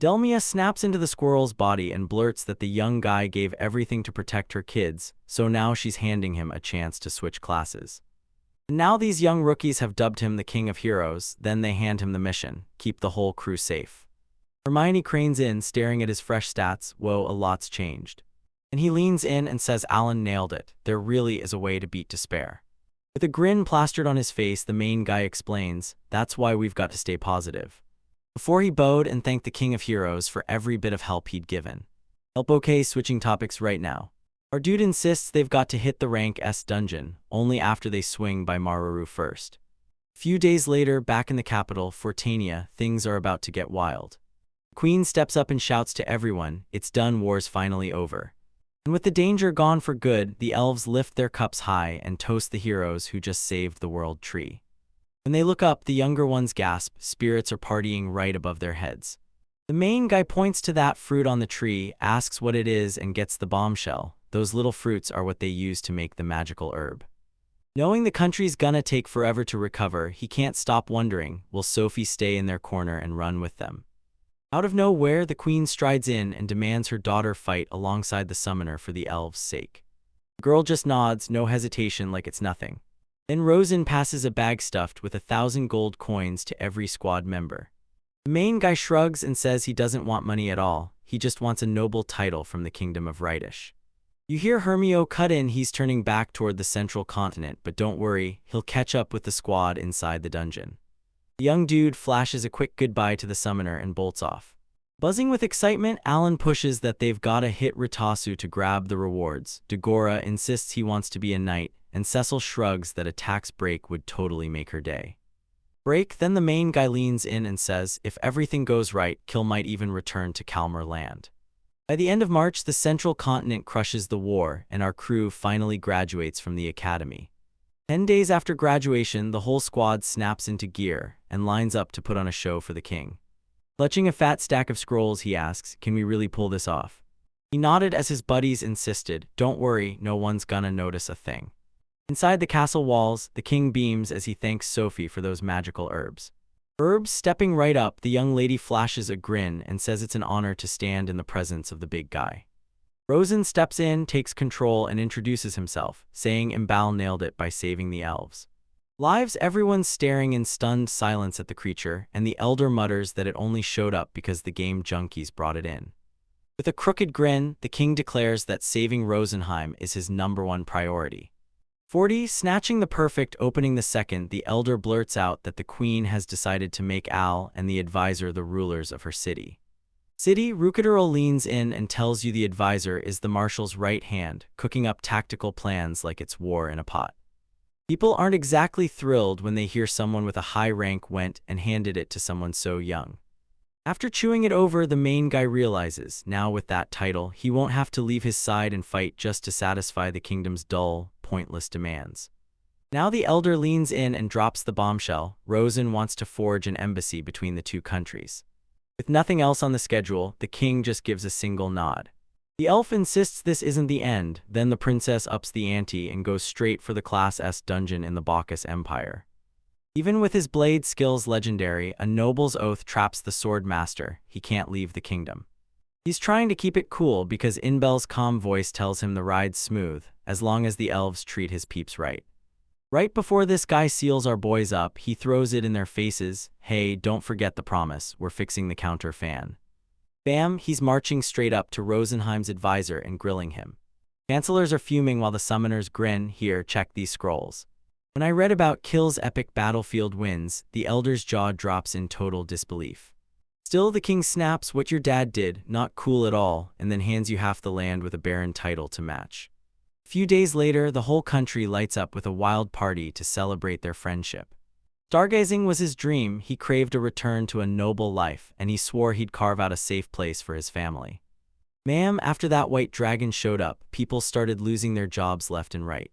A: Delmia snaps into the squirrel's body and blurts that the young guy gave everything to protect her kids, so now she's handing him a chance to switch classes. Now these young rookies have dubbed him the King of Heroes, then they hand him the mission, keep the whole crew safe. Hermione cranes in, staring at his fresh stats. Whoa, a lot's changed. And he leans in and says Alan nailed it. There really is a way to beat despair. With a grin plastered on his face, the main guy explains, that's why we've got to stay positive. Before he bowed and thanked the King of Heroes for every bit of help he'd given. Help okay, switching topics right now. Our dude insists they've got to hit the rank S dungeon, only after they swing by Maru first. A few days later, back in the capital, Fortania, things are about to get wild. The Queen steps up and shouts to everyone, it's done, war's finally over. And with the danger gone for good, the elves lift their cups high and toast the heroes who just saved the world tree. When they look up, the younger ones gasp, spirits are partying right above their heads. The main guy points to that fruit on the tree, asks what it is, and gets the bombshell. Those little fruits are what they use to make the magical herb. Knowing the country's gonna take forever to recover, he can't stop wondering, will Sophie stay in their corner and run with them? Out of nowhere, the Queen strides in and demands her daughter fight alongside the summoner for the elves' sake. The girl just nods, no hesitation, like it's nothing. Then Rosen passes a bag stuffed with 1,000 gold coins to every squad member. The main guy shrugs and says he doesn't want money at all, he just wants a noble title from the Kingdom of Rightish. You hear Hermio cut in, he's turning back toward the central continent, but don't worry, he'll catch up with the squad inside the dungeon. The young dude flashes a quick goodbye to the summoner and bolts off. Buzzing with excitement, Alan pushes that they've gotta hit Ritasu to grab the rewards. Dagora insists he wants to be a knight, and Cecil shrugs that a tax break would totally make her day. Then the main guy leans in and says, if everything goes right, Kill might even return to Kalmar land. By the end of March, the central continent crushes the war, and our crew finally graduates from the academy. 10 days after graduation, the whole squad snaps into gear and lines up to put on a show for the king. Clutching a fat stack of scrolls, he asks, can we really pull this off? He nodded as his buddies insisted, don't worry, no one's gonna notice a thing. Inside the castle walls, the king beams as he thanks Sophie for those magical herbs. Stepping right up, the young lady flashes a grin and says it's an honor to stand in the presence of the big guy. Rosen steps in, takes control, and introduces himself, saying Imbal nailed it by saving the elves' lives. Everyone's staring in stunned silence at the creature, and the elder mutters that it only showed up because the game junkies brought it in. With a crooked grin, the king declares that saving Rosenheim is his #1 priority. 40, snatching the perfect opening the second, the elder blurts out that the queen has decided to make Al and the advisor the rulers of her city. Rukadurl leans in and tells you the advisor is the marshal's right hand, cooking up tactical plans like it's war in a pot. People aren't exactly thrilled when they hear someone with a high rank went and handed it to someone so young. After chewing it over, the main guy realizes, now with that title, he won't have to leave his side and fight just to satisfy the kingdom's dull, pointless demands. Now the elder leans in and drops the bombshell. Rosen wants to forge an embassy between the two countries. With nothing else on the schedule, the king just gives a single nod. The elf insists this isn't the end, then the princess ups the ante and goes straight for the Class S dungeon in the Bacchus Empire. Even with his blade skills legendary, a noble's oath traps the sword master. He can't leave the kingdom. He's trying to keep it cool because Inbel's calm voice tells him the ride's smooth, as long as the elves treat his peeps right. Right before this guy seals our boys up, he throws it in their faces. Hey, don't forget the promise, we're fixing the counter fan. Bam, he's marching straight up to Rosenheim's advisor and grilling him. Chancellors are fuming while the summoners grin. Here, check these scrolls. When I read about Kill's epic battlefield wins, the elder's jaw drops in total disbelief. Still, the king snaps, what your dad did, not cool at all, and then hands you half the land with a barren title to match. A few days later, the whole country lights up with a wild party to celebrate their friendship. Stargazing was his dream. He craved a return to a noble life, and he swore he'd carve out a safe place for his family. Ma'am, after that white dragon showed up, people started losing their jobs left and right.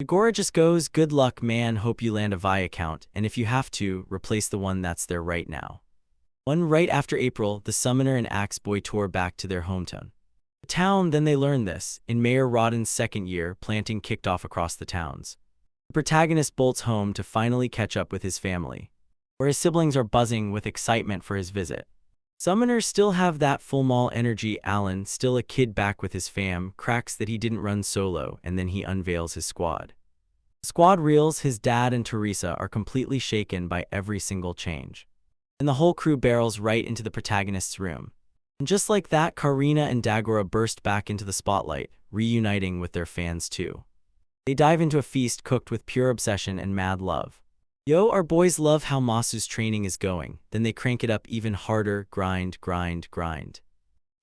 A: Dagora just goes, good luck man, hope you land a Vi account, and if you have to, replace the one that's there right now. Right after April, the summoner and axe boy tour back to their hometown. Then they learn this. In Mayor Rodden's second year, planting kicked off across the towns. The protagonist bolts home to finally catch up with his family, where his siblings are buzzing with excitement for his visit. Summoners still have that full mall energy. Alan, still a kid back with his fam, cracks that he didn't run solo, and then he unveils his squad. The squad reels. His dad and Teresa are completely shaken by every single change. And the whole crew barrels right into the protagonist's room. And just like that, Karina and Dagora burst back into the spotlight, reuniting with their fans too. They dive into a feast cooked with pure obsession and mad love. Yo, our boys love how Masu's training is going, then they crank it up even harder, grind, grind, grind.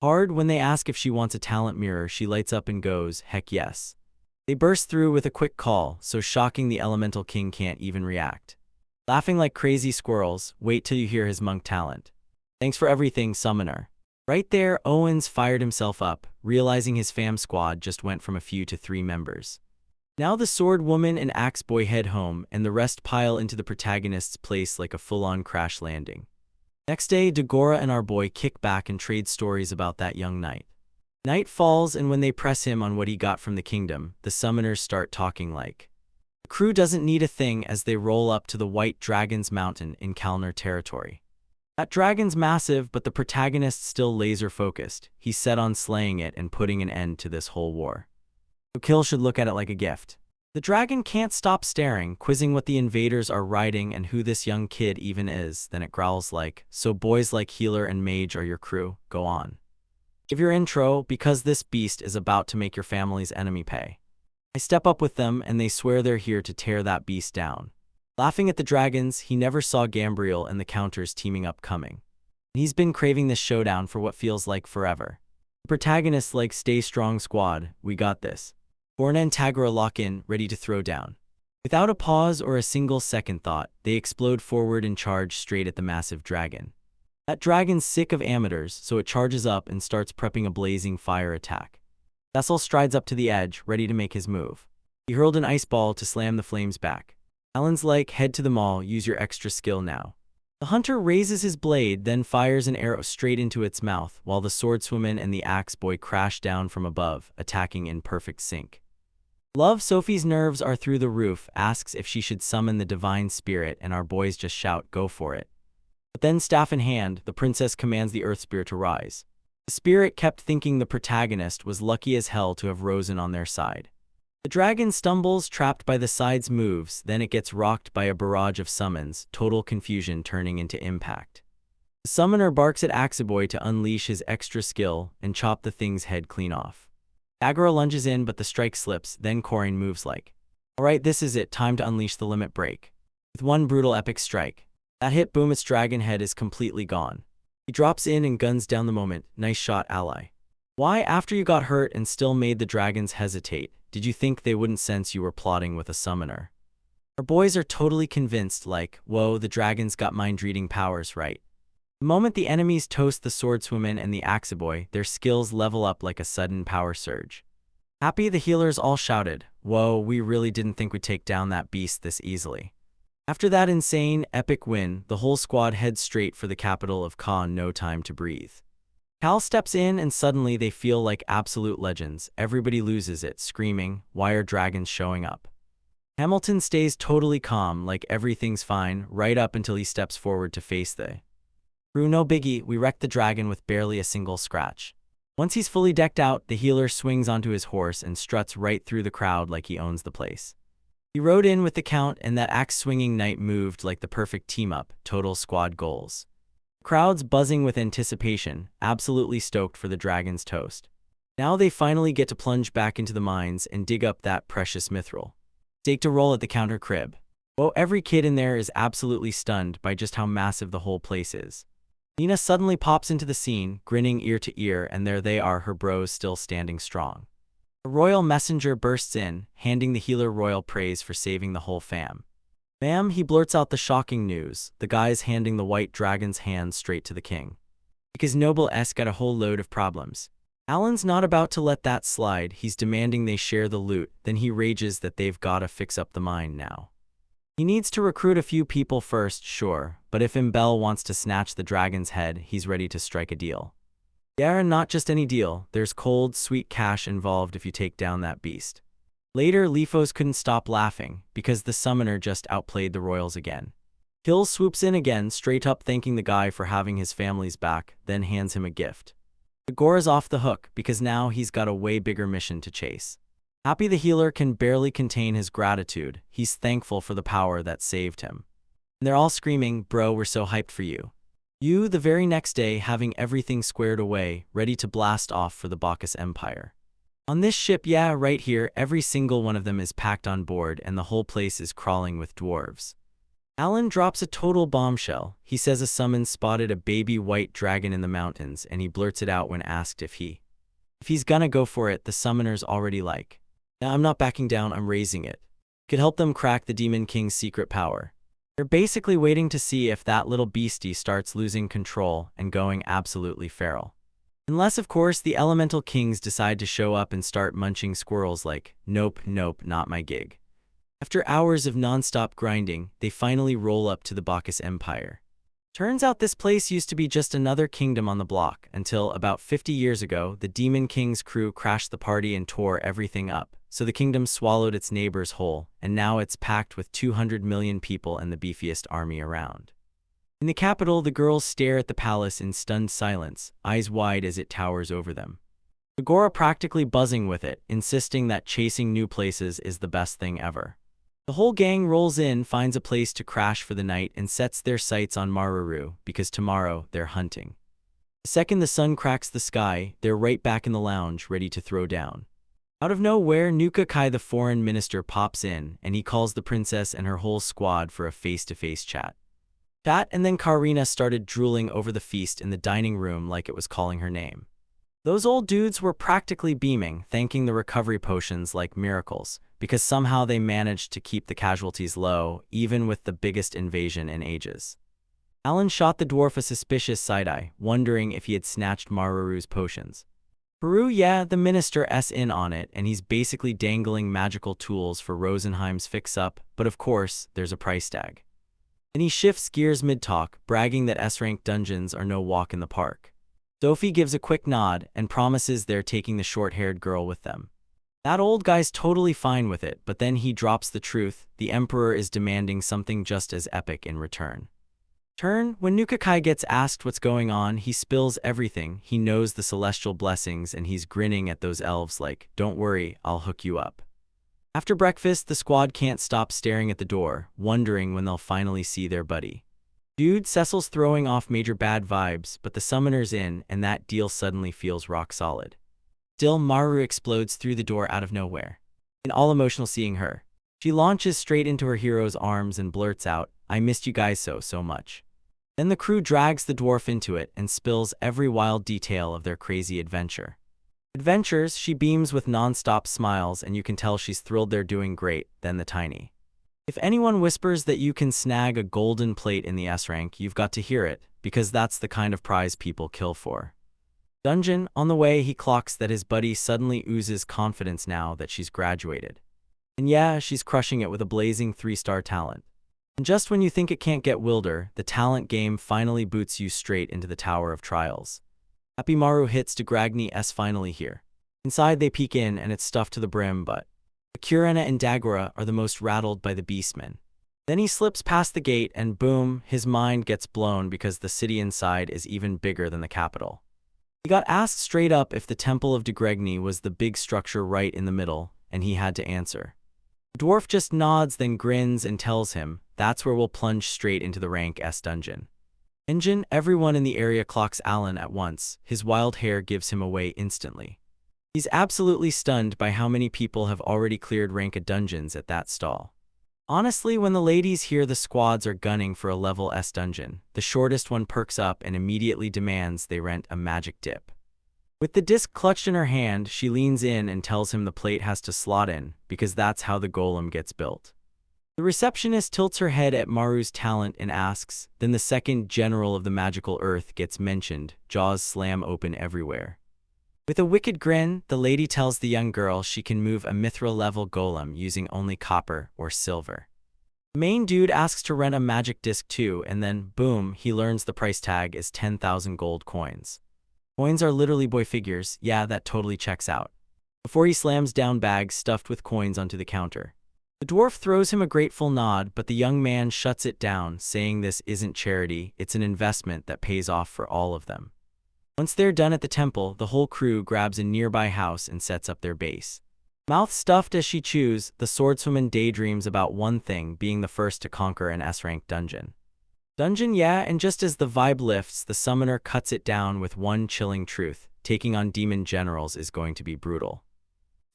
A: Hard. When they ask if she wants a talent mirror, she lights up and goes, heck yes. They burst through with a quick call, so shocking the Elemental King can't even react. Laughing like crazy squirrels, wait till you hear his monk talent. Thanks for everything, Summoner. Right there, Owens fired himself up, realizing his fam squad just went from a few to 3 members. Now the Sword Woman and Axe Boy head home, and the rest pile into the protagonist's place like a full-on crash landing. Next day, Dagora and our boy kick back and trade stories about that young knight. Night falls, and when they press him on what he got from the kingdom, the summoners start talking like. The crew doesn't need a thing as they roll up to the White Dragon's Mountain in Kalnar territory. That dragon's massive, but the protagonist's still laser-focused. He's set on slaying it and putting an end to this whole war. So Kill should look at it like a gift. The dragon can't stop staring, quizzing what the invaders are riding and who this young kid even is. Then it growls like, so boys like Healer and Mage are your crew, go on. Give your intro, because this beast is about to make your family's enemy pay. I step up with them, and they swear they're here to tear that beast down. Laughing at the dragons, he never saw Gambriel and the counters teaming up coming. He's been craving this showdown for what feels like forever. The protagonists like stay strong squad, we got this. Borna and Tagora lock in, ready to throw down. Without a pause or a single second thought, they explode forward and charge straight at the massive dragon. That dragon's sick of amateurs, so it charges up and starts prepping a blazing fire attack. Vessel strides up to the edge, ready to make his move. He hurled an ice ball to slam the flames back. Alan's like, head to the mall, use your extra skill now. The hunter raises his blade, then fires an arrow straight into its mouth, while the swordswoman and the axe boy crash down from above, attacking in perfect sync. Love Sophie's nerves are through the roof, asks if she should summon the divine spirit, and our boys just shout, go for it. But then, staff in hand, the princess commands the earth spirit to rise. The spirit kept thinking the protagonist was lucky as hell to have risen on their side. The dragon stumbles, trapped by the side's moves, then it gets rocked by a barrage of summons, total confusion turning into impact. The summoner barks at Axeboy to unleash his extra skill and chop the thing's head clean off. Dagora lunges in, but the strike slips, then Corin moves like, alright, this is it, time to unleash the limit break. With one brutal epic strike. That hit, boom, its dragon head is completely gone. He drops in and guns down the moment, nice shot, ally. Why, after you got hurt and still made the dragons hesitate, did you think they wouldn't sense you were plotting with a summoner? Our boys are totally convinced like, whoa, the dragon's got mind-reading powers, right? The moment the enemies toast the swordswoman and the axeboy, their skills level up like a sudden power surge. Happy, the healers all shouted, whoa, we really didn't think we'd take down that beast this easily. After that insane, epic win, the whole squad heads straight for the capital of Ka in no time to breathe. Cal steps in and suddenly they feel like absolute legends. Everybody loses it, screaming, why are dragons showing up? Hamilton stays totally calm, like everything's fine, right up until he steps forward to face the crew. No biggie, we wrecked the dragon with barely a single scratch. Once he's fully decked out, the healer swings onto his horse and struts right through the crowd like he owns the place. He rode in with the count, and that axe-swinging knight moved like the perfect team-up, total squad goals. Crowds buzzing with anticipation, absolutely stoked for the dragon's toast. Now they finally get to plunge back into the mines and dig up that precious mithril. Stake to roll at the counter crib. Well, every kid in there is absolutely stunned by just how massive the whole place is. Nina suddenly pops into the scene, grinning ear to ear, and there they are, her bros still standing strong. A royal messenger bursts in, handing the healer royal praise for saving the whole fam. Ma'am, he blurts out the shocking news, the guys handing the white dragon's hand straight to the king. Because Noble-esque got a whole load of problems. Alan's not about to let that slide, he's demanding they share the loot, then he rages that they've gotta fix up the mine now. He needs to recruit a few people first, sure, but if Imbel wants to snatch the dragon's head, he's ready to strike a deal. Yeah, and not just any deal, there's cold, sweet cash involved if you take down that beast. Later, Lifos couldn't stop laughing, because the summoner just outplayed the royals again. Hill swoops in again, straight up thanking the guy for having his family's back, then hands him a gift. Agora's off the hook, because now he's got a way bigger mission to chase. Happy, the healer can barely contain his gratitude, he's thankful for the power that saved him. And they're all screaming, bro, we're so hyped for you. You, the very next day, having everything squared away, ready to blast off for the Bacchus Empire. On this ship, yeah, right here, every single one of them is packed on board and the whole place is crawling with dwarves. Alan drops a total bombshell. He says a summons spotted a baby white dragon in the mountains, and he blurts it out when asked if he's gonna go for it. The summoners already like, "Nah, I'm not backing down, I'm raising it." Could help them crack the Demon King's secret power. They're basically waiting to see if that little beastie starts losing control and going absolutely feral. Unless, of course, the Elemental Kings decide to show up and start munching squirrels like, nope, nope, not my gig. After hours of non-stop grinding, they finally roll up to the Bacchus Empire. Turns out this place used to be just another kingdom on the block, until about 50 years ago, the Demon King's crew crashed the party and tore everything up, so the kingdom swallowed its neighbors whole, and now it's packed with 200 million people and the beefiest army around. In the capital, the girls stare at the palace in stunned silence, eyes wide as it towers over them. Agora practically buzzing with it, insisting that chasing new places is the best thing ever. The whole gang rolls in, finds a place to crash for the night, and sets their sights on Maruru, because tomorrow they're hunting. The second the sun cracks the sky, they're right back in the lounge, ready to throw down. Out of nowhere, Nuka Kai the foreign minister pops in, and he calls the princess and her whole squad for a face-to-face chat. And then Karina started drooling over the feast in the dining room like it was calling her name. Those old dudes were practically beaming, thanking the recovery potions like miracles, because somehow they managed to keep the casualties low, even with the biggest invasion in ages. Alan shot the dwarf a suspicious side-eye, wondering if he had snatched Maruru's potions. Peru, yeah, the minister's in on it, and he's basically dangling magical tools for Rosenheim's fix-up, but of course, there's a price tag. And he shifts gears mid-talk, bragging that S-rank dungeons are no walk in the park. Sophie gives a quick nod and promises they're taking the short-haired girl with them. That old guy's totally fine with it, but then he drops the truth: the Emperor is demanding something just as epic in return. When Nuka Kai gets asked what's going on, he spills everything. He knows the celestial blessings and he's grinning at those elves like, "Don't worry, I'll hook you up." After breakfast, the squad can't stop staring at the door, wondering when they'll finally see their buddy. Dude, Cecil's throwing off major bad vibes, but the summoner's in, and that deal suddenly feels rock solid. Still, Maru explodes through the door out of nowhere. And all emotional seeing her, she launches straight into her hero's arms and blurts out, "I missed you guys so much." Then the crew drags the dwarf into it and spills every wild detail of their crazy adventure. She beams with non-stop smiles, and you can tell she's thrilled they're doing great. Then the tiny. If anyone whispers that you can snag a golden plate in the S-rank, you've got to hear it, because that's the kind of prize people kill for. Dungeon, on the way, he clocks that his buddy suddenly oozes confidence now that she's graduated. And yeah, she's crushing it with a blazing 3-star talent. And just when you think it can't get wilder, the talent game finally boots you straight into the Tower of Trials. Happy Maru hits Degragny's finally here. Inside they peek in and it's stuffed to the brim, but Kurena and Dagora are the most rattled by the beastmen. Then he slips past the gate and boom, his mind gets blown because the city inside is even bigger than the capital. He got asked straight up if the Temple of Degragny was the big structure right in the middle, and he had to answer. The dwarf just nods, then grins and tells him, "That's where we'll plunge straight into the rank S dungeon." Everyone in the area clocks Alan at once. His wild hair gives him away instantly. He's absolutely stunned by how many people have already cleared rank A dungeons at that stall. Honestly, when the ladies hear the squads are gunning for a level S dungeon, the shortest one perks up and immediately demands they rent a magic dip. With the disc clutched in her hand, she leans in and tells him the plate has to slot in, because that's how the golem gets built. The receptionist tilts her head at Maru's talent and asks, then the second general of the magical earth gets mentioned, jaws slam open everywhere. With a wicked grin, the lady tells the young girl she can move a mithril-level golem using only copper or silver. The main dude asks to rent a magic disc too, and then, boom, he learns the price tag is 10,000 gold coins. Coins are literally boy figures, yeah, that totally checks out. Before he slams down bags stuffed with coins onto the counter. The dwarf throws him a grateful nod, but the young man shuts it down, saying this isn't charity, it's an investment that pays off for all of them. Once they're done at the temple, the whole crew grabs a nearby house and sets up their base. Mouth stuffed as she chews, the swordswoman daydreams about one thing: being the first to conquer an S-rank dungeon. Dungeon, yeah, and just as the vibe lifts, the summoner cuts it down with one chilling truth: taking on demon generals is going to be brutal.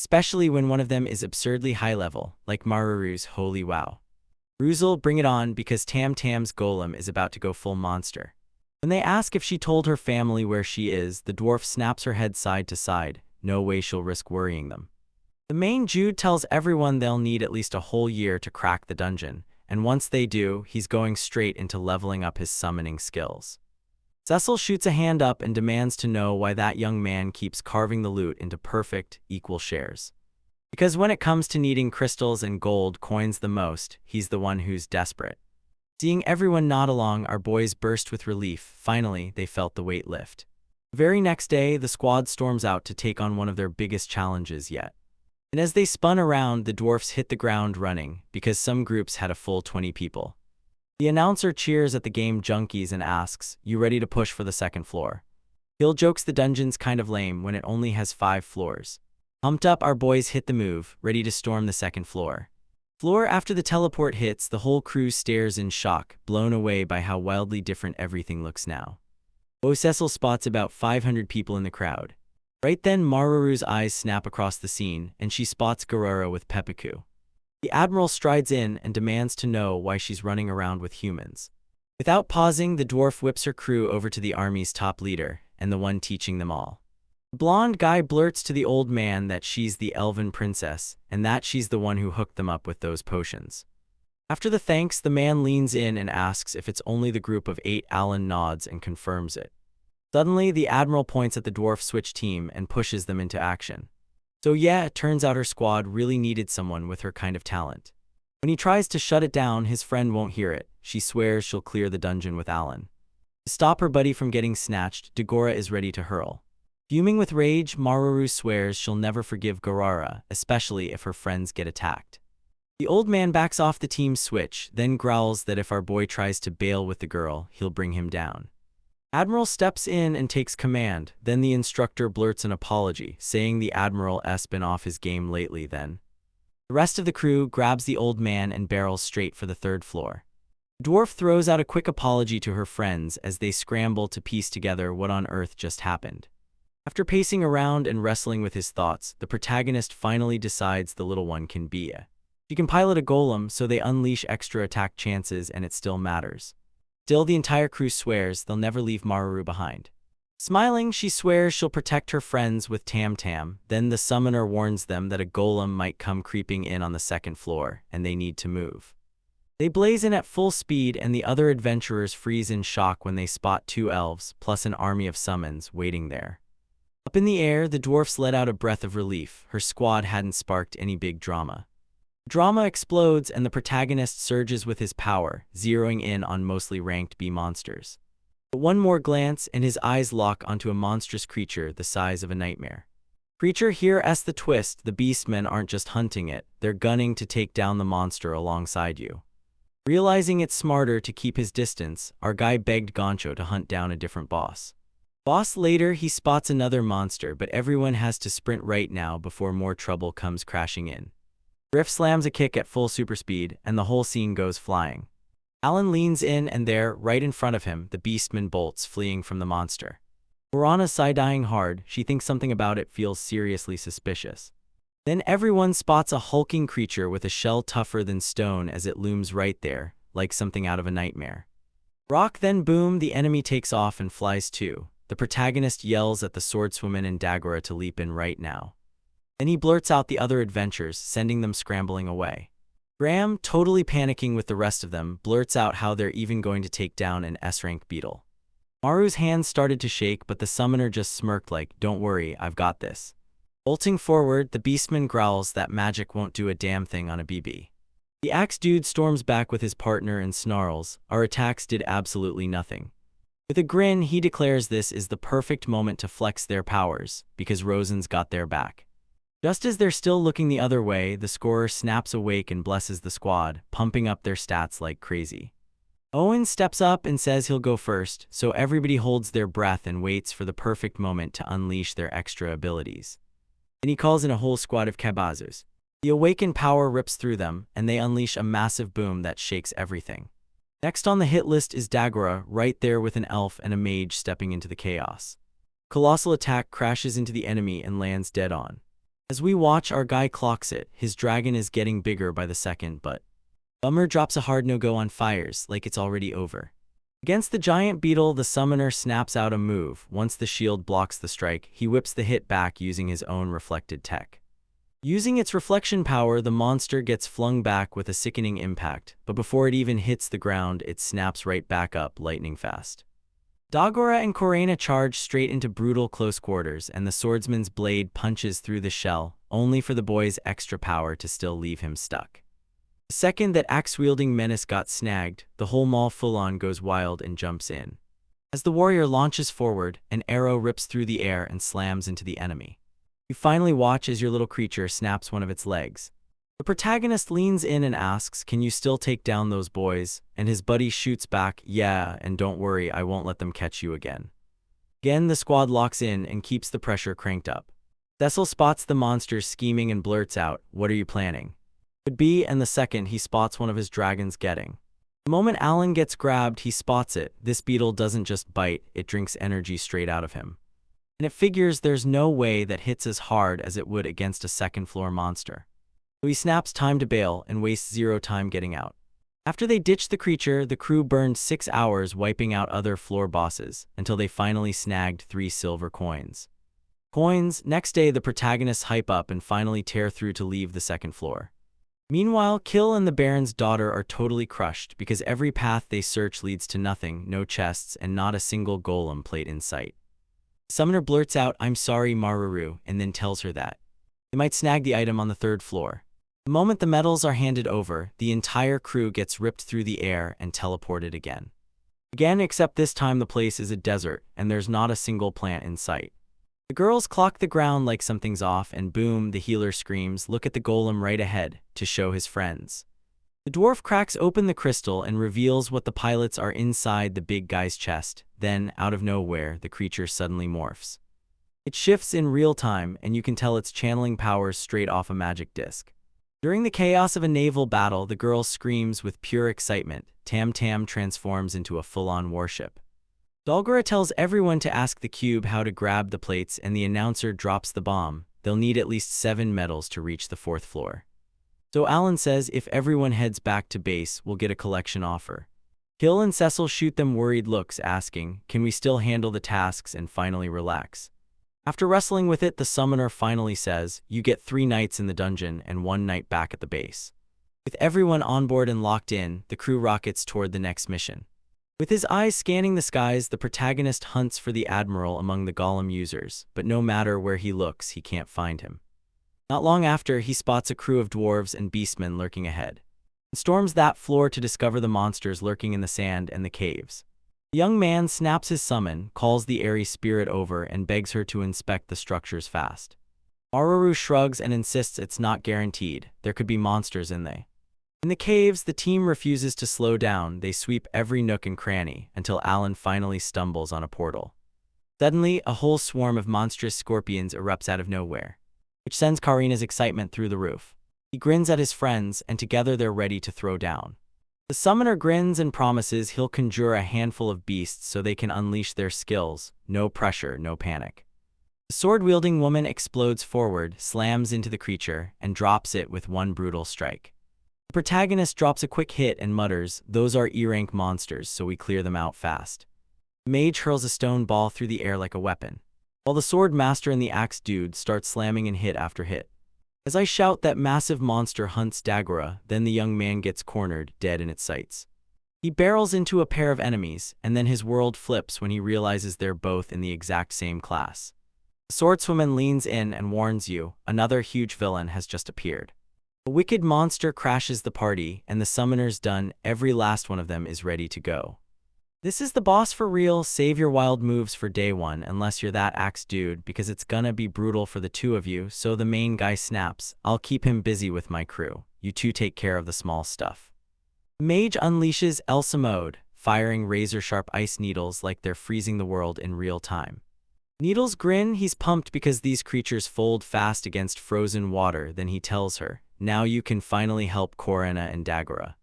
A: Especially when one of them is absurdly high level, like Maruru's Holy Wow. Ruzel, bring it on, because Tam Tam's golem is about to go full monster. When they ask if she told her family where she is, the dwarf snaps her head side to side. No way she'll risk worrying them. The main Jude tells everyone they'll need at least a whole year to crack the dungeon, and once they do, he's going straight into leveling up his summoning skills. Cecil shoots a hand up and demands to know why that young man keeps carving the loot into perfect, equal shares. Because when it comes to needing crystals and gold coins the most, he's the one who's desperate. Seeing everyone nod along, our boys burst with relief. Finally, they felt the weight lift. The very next day, the squad storms out to take on one of their biggest challenges yet. And as they spun around, the dwarfs hit the ground running, because some groups had a full 20 people. The announcer cheers at the game junkies and asks, "You ready to push for the second floor?" Gil jokes the dungeon's kind of lame when it only has 5 floors. Pumped up, our boys hit the move, ready to storm the second floor. After the teleport hits, the whole crew stares in shock, blown away by how wildly different everything looks now. Cecil spots about 500 people in the crowd. Right then, Maruru's eyes snap across the scene, and she spots Garura with Pepeku. The Admiral strides in and demands to know why she's running around with humans. Without pausing, the dwarf whips her crew over to the army's top leader, and the one teaching them all. The blonde guy blurts to the old man that she's the elven princess, and that she's the one who hooked them up with those potions. After the thanks, the man leans in and asks if it's only the group of 8. Alan nods and confirms it. Suddenly, the Admiral points at the dwarf switch team and pushes them into action. So yeah, it turns out her squad really needed someone with her kind of talent. When he tries to shut it down, his friend won't hear it. She swears she'll clear the dungeon with Alan. To stop her buddy from getting snatched, Dagora is ready to hurl. Fuming with rage, Maruru swears she'll never forgive Garara, especially if her friends get attacked. The old man backs off the team's switch, then growls that if our boy tries to bail with the girl, he'll bring him down. Admiral steps in and takes command, then the instructor blurts an apology, saying the Admiral's been off his game lately then. The rest of the crew grabs the old man and barrels straight for the 3rd floor. The dwarf throws out a quick apology to her friends as they scramble to piece together what on earth just happened. After pacing around and wrestling with his thoughts, the protagonist finally decides the little one can be a. She can pilot a golem, so they unleash extra attack chances and it still matters. Still, the entire crew swears they'll never leave Maruru behind. Smiling, she swears she'll protect her friends with Tam Tam. Then the summoner warns them that a golem might come creeping in on the 2nd floor, and they need to move. They blaze in at full speed, and the other adventurers freeze in shock when they spot 2 elves, plus an army of summons, waiting there. Up in the air, the dwarfs let out a breath of relief. Her squad hadn't sparked any big drama. Drama explodes and the protagonist surges with his power, zeroing in on mostly ranked B monsters. But one more glance and his eyes lock onto a monstrous creature the size of a nightmare. Creature, here's the twist: the beastmen aren't just hunting it, they're gunning to take down the monster alongside you. Realizing it's smarter to keep his distance, our guy begged Gancho to hunt down a different boss. Later, he spots another monster, but everyone has to sprint right now before more trouble comes crashing in. Riff slams a kick at full super speed, and the whole scene goes flying. Alan leans in, and there, right in front of him, the beastman bolts, fleeing from the monster. Borana's side-eyeing hard. She thinks something about it feels seriously suspicious. Then everyone spots a hulking creature with a shell tougher than stone as it looms right there, like something out of a nightmare. Rock, then boom, the enemy takes off and flies too. The protagonist yells at the swordswoman and Dagora to leap in right now. Then he blurts out the other adventures, sending them scrambling away. Graham, totally panicking with the rest of them, blurts out how they're even going to take down an S-rank beetle. Maru's hands started to shake, but the summoner just smirked like, "Don't worry, I've got this." Bolting forward, the beastman growls that magic won't do a damn thing on a BB. The axe dude storms back with his partner and snarls, "Our attacks did absolutely nothing." With a grin, he declares this is the perfect moment to flex their powers, because Rosen's got their back. Just as they're still looking the other way, the scorer snaps awake and blesses the squad, pumping up their stats like crazy. Owen steps up and says he'll go first, so everybody holds their breath and waits for the perfect moment to unleash their extra abilities. Then he calls in a whole squad of Kabazus. The awakened power rips through them, and they unleash a massive boom that shakes everything. Next on the hit list is Dagora, right there with an elf and a mage stepping into the chaos. Colossal attack crashes into the enemy and lands dead on. As we watch, our guy clocks it. His dragon is getting bigger by the second, but Bummer drops a hard no-go on fires, like it's already over. Against the giant beetle, the summoner snaps out a move. Once the shield blocks the strike, he whips the hit back using his own reflected tech. Using its reflection power, the monster gets flung back with a sickening impact, but before it even hits the ground, it snaps right back up lightning fast. Dagora and Korena charge straight into brutal close quarters, and the swordsman's blade punches through the shell, only for the boy's extra power to still leave him stuck. The second that axe-wielding menace got snagged, the whole mall full-on goes wild and jumps in. As the warrior launches forward, an arrow rips through the air and slams into the enemy. You finally watch as your little creature snaps one of its legs. The protagonist leans in and asks, "Can you still take down those boys?" And his buddy shoots back, "Yeah, and don't worry, I won't let them catch you again." Again, the squad locks in and keeps the pressure cranked up. Cecil spots the monsters scheming and blurts out, "What are you planning?" Could be, and the second he spots one of his dragons getting. The moment Alan gets grabbed, he spots it. This beetle doesn't just bite, it drinks energy straight out of him. And it figures there's no way that hits as hard as it would against a second-floor monster. So he snaps time to bail and wastes zero time getting out. After they ditch the creature, the crew burned 6 hours wiping out other floor bosses, until they finally snagged 3 silver coins. Next day, the protagonists hype up and finally tear through to leave the second floor. Meanwhile, Kill and the Baron's daughter are totally crushed because every path they search leads to nothing, no chests, and not a single golem plate in sight. Summoner blurts out, "I'm sorry, Maruru," and then tells her that they might snag the item on the 3rd floor. The moment the medals are handed over, the entire crew gets ripped through the air and teleported again. Except this time the place is a desert, and there's not a single plant in sight. The girls clock the ground like something's off, and boom, the healer screams, "Look at the golem right ahead," to show his friends. The dwarf cracks open the crystal and reveals what the pilots are inside the big guy's chest. Then, out of nowhere, the creature suddenly morphs. It shifts in real time, and you can tell it's channeling powers straight off a magic disc. During the chaos of a naval battle, the girl screams with pure excitement. Tam Tam transforms into a full-on warship. Dagora tells everyone to ask the cube how to grab the plates, and the announcer drops the bomb. They'll need at least 7 medals to reach the 4th floor. So Alan says if everyone heads back to base, we'll get a collection offer. Kill and Cecil shoot them worried looks, asking, "Can we still handle the tasks?" and finally relax. After wrestling with it, the summoner finally says, "You get 3 nights in the dungeon and 1 night back at the base." With everyone on board and locked in, the crew rockets toward the next mission. With his eyes scanning the skies, the protagonist hunts for the Admiral among the golem users, but no matter where he looks, he can't find him. Not long after, he spots a crew of dwarves and beastmen lurking ahead, and storms that floor to discover the monsters lurking in the sand and the caves. The young man snaps his summon, calls the airy spirit over, and begs her to inspect the structures fast. Maruru shrugs and insists it's not guaranteed. There could be monsters in they. In the caves, the team refuses to slow down. They sweep every nook and cranny until Alan finally stumbles on a portal. Suddenly, a whole swarm of monstrous scorpions erupts out of nowhere, which sends Karina's excitement through the roof. He grins at his friends, and together they're ready to throw down. The summoner grins and promises he'll conjure a handful of beasts so they can unleash their skills. No pressure, no panic. The sword-wielding woman explodes forward, slams into the creature, and drops it with one brutal strike. The protagonist drops a quick hit and mutters, "Those are E-rank monsters, so we clear them out fast." The mage hurls a stone ball through the air like a weapon, while the sword master and the axe dude start slamming in hit after hit. As I shout that massive monster hunts Dagora, then the young man gets cornered, dead in its sights. He barrels into a pair of enemies, and then his world flips when he realizes they're both in the exact same class. The swordswoman leans in and warns you, another huge villain has just appeared. A wicked monster crashes the party, and the summoner's done. Every last one of them is ready to go. This is the boss for real. Save your wild moves for day 1 unless you're that axe dude, because it's gonna be brutal for the 2 of you. So the main guy snaps, "I'll keep him busy with my crew. You 2 take care of the small stuff." Mage unleashes Elsa mode, firing razor-sharp ice needles like they're freezing the world in real time. Needles grin. He's pumped because these creatures fold fast against frozen water. Then he tells her, "Now you can finally help Korena and Dagora."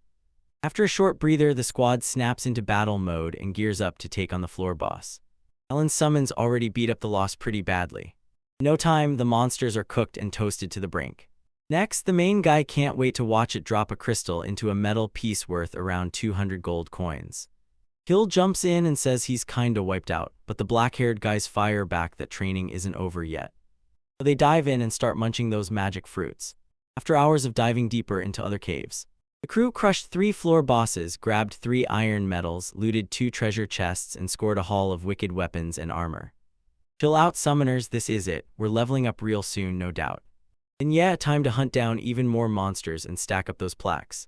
A: After a short breather, the squad snaps into battle mode and gears up to take on the floor boss. Alan's summons already beat up the loss pretty badly. In no time, the monsters are cooked and toasted to the brink. Next, the main guy can't wait to watch it drop a crystal into a metal piece worth around 200 gold coins. Hill jumps in and says he's kinda wiped out, but the black-haired guys fire back that training isn't over yet. So they dive in and start munching those magic fruits. After hours of diving deeper into other caves, the crew crushed 3 floor bosses, grabbed 3 iron medals, looted 2 treasure chests, and scored a haul of wicked weapons and armor. Chill out, summoners, this is it. We're leveling up real soon, no doubt. And yeah, time to hunt down even more monsters and stack up those plaques.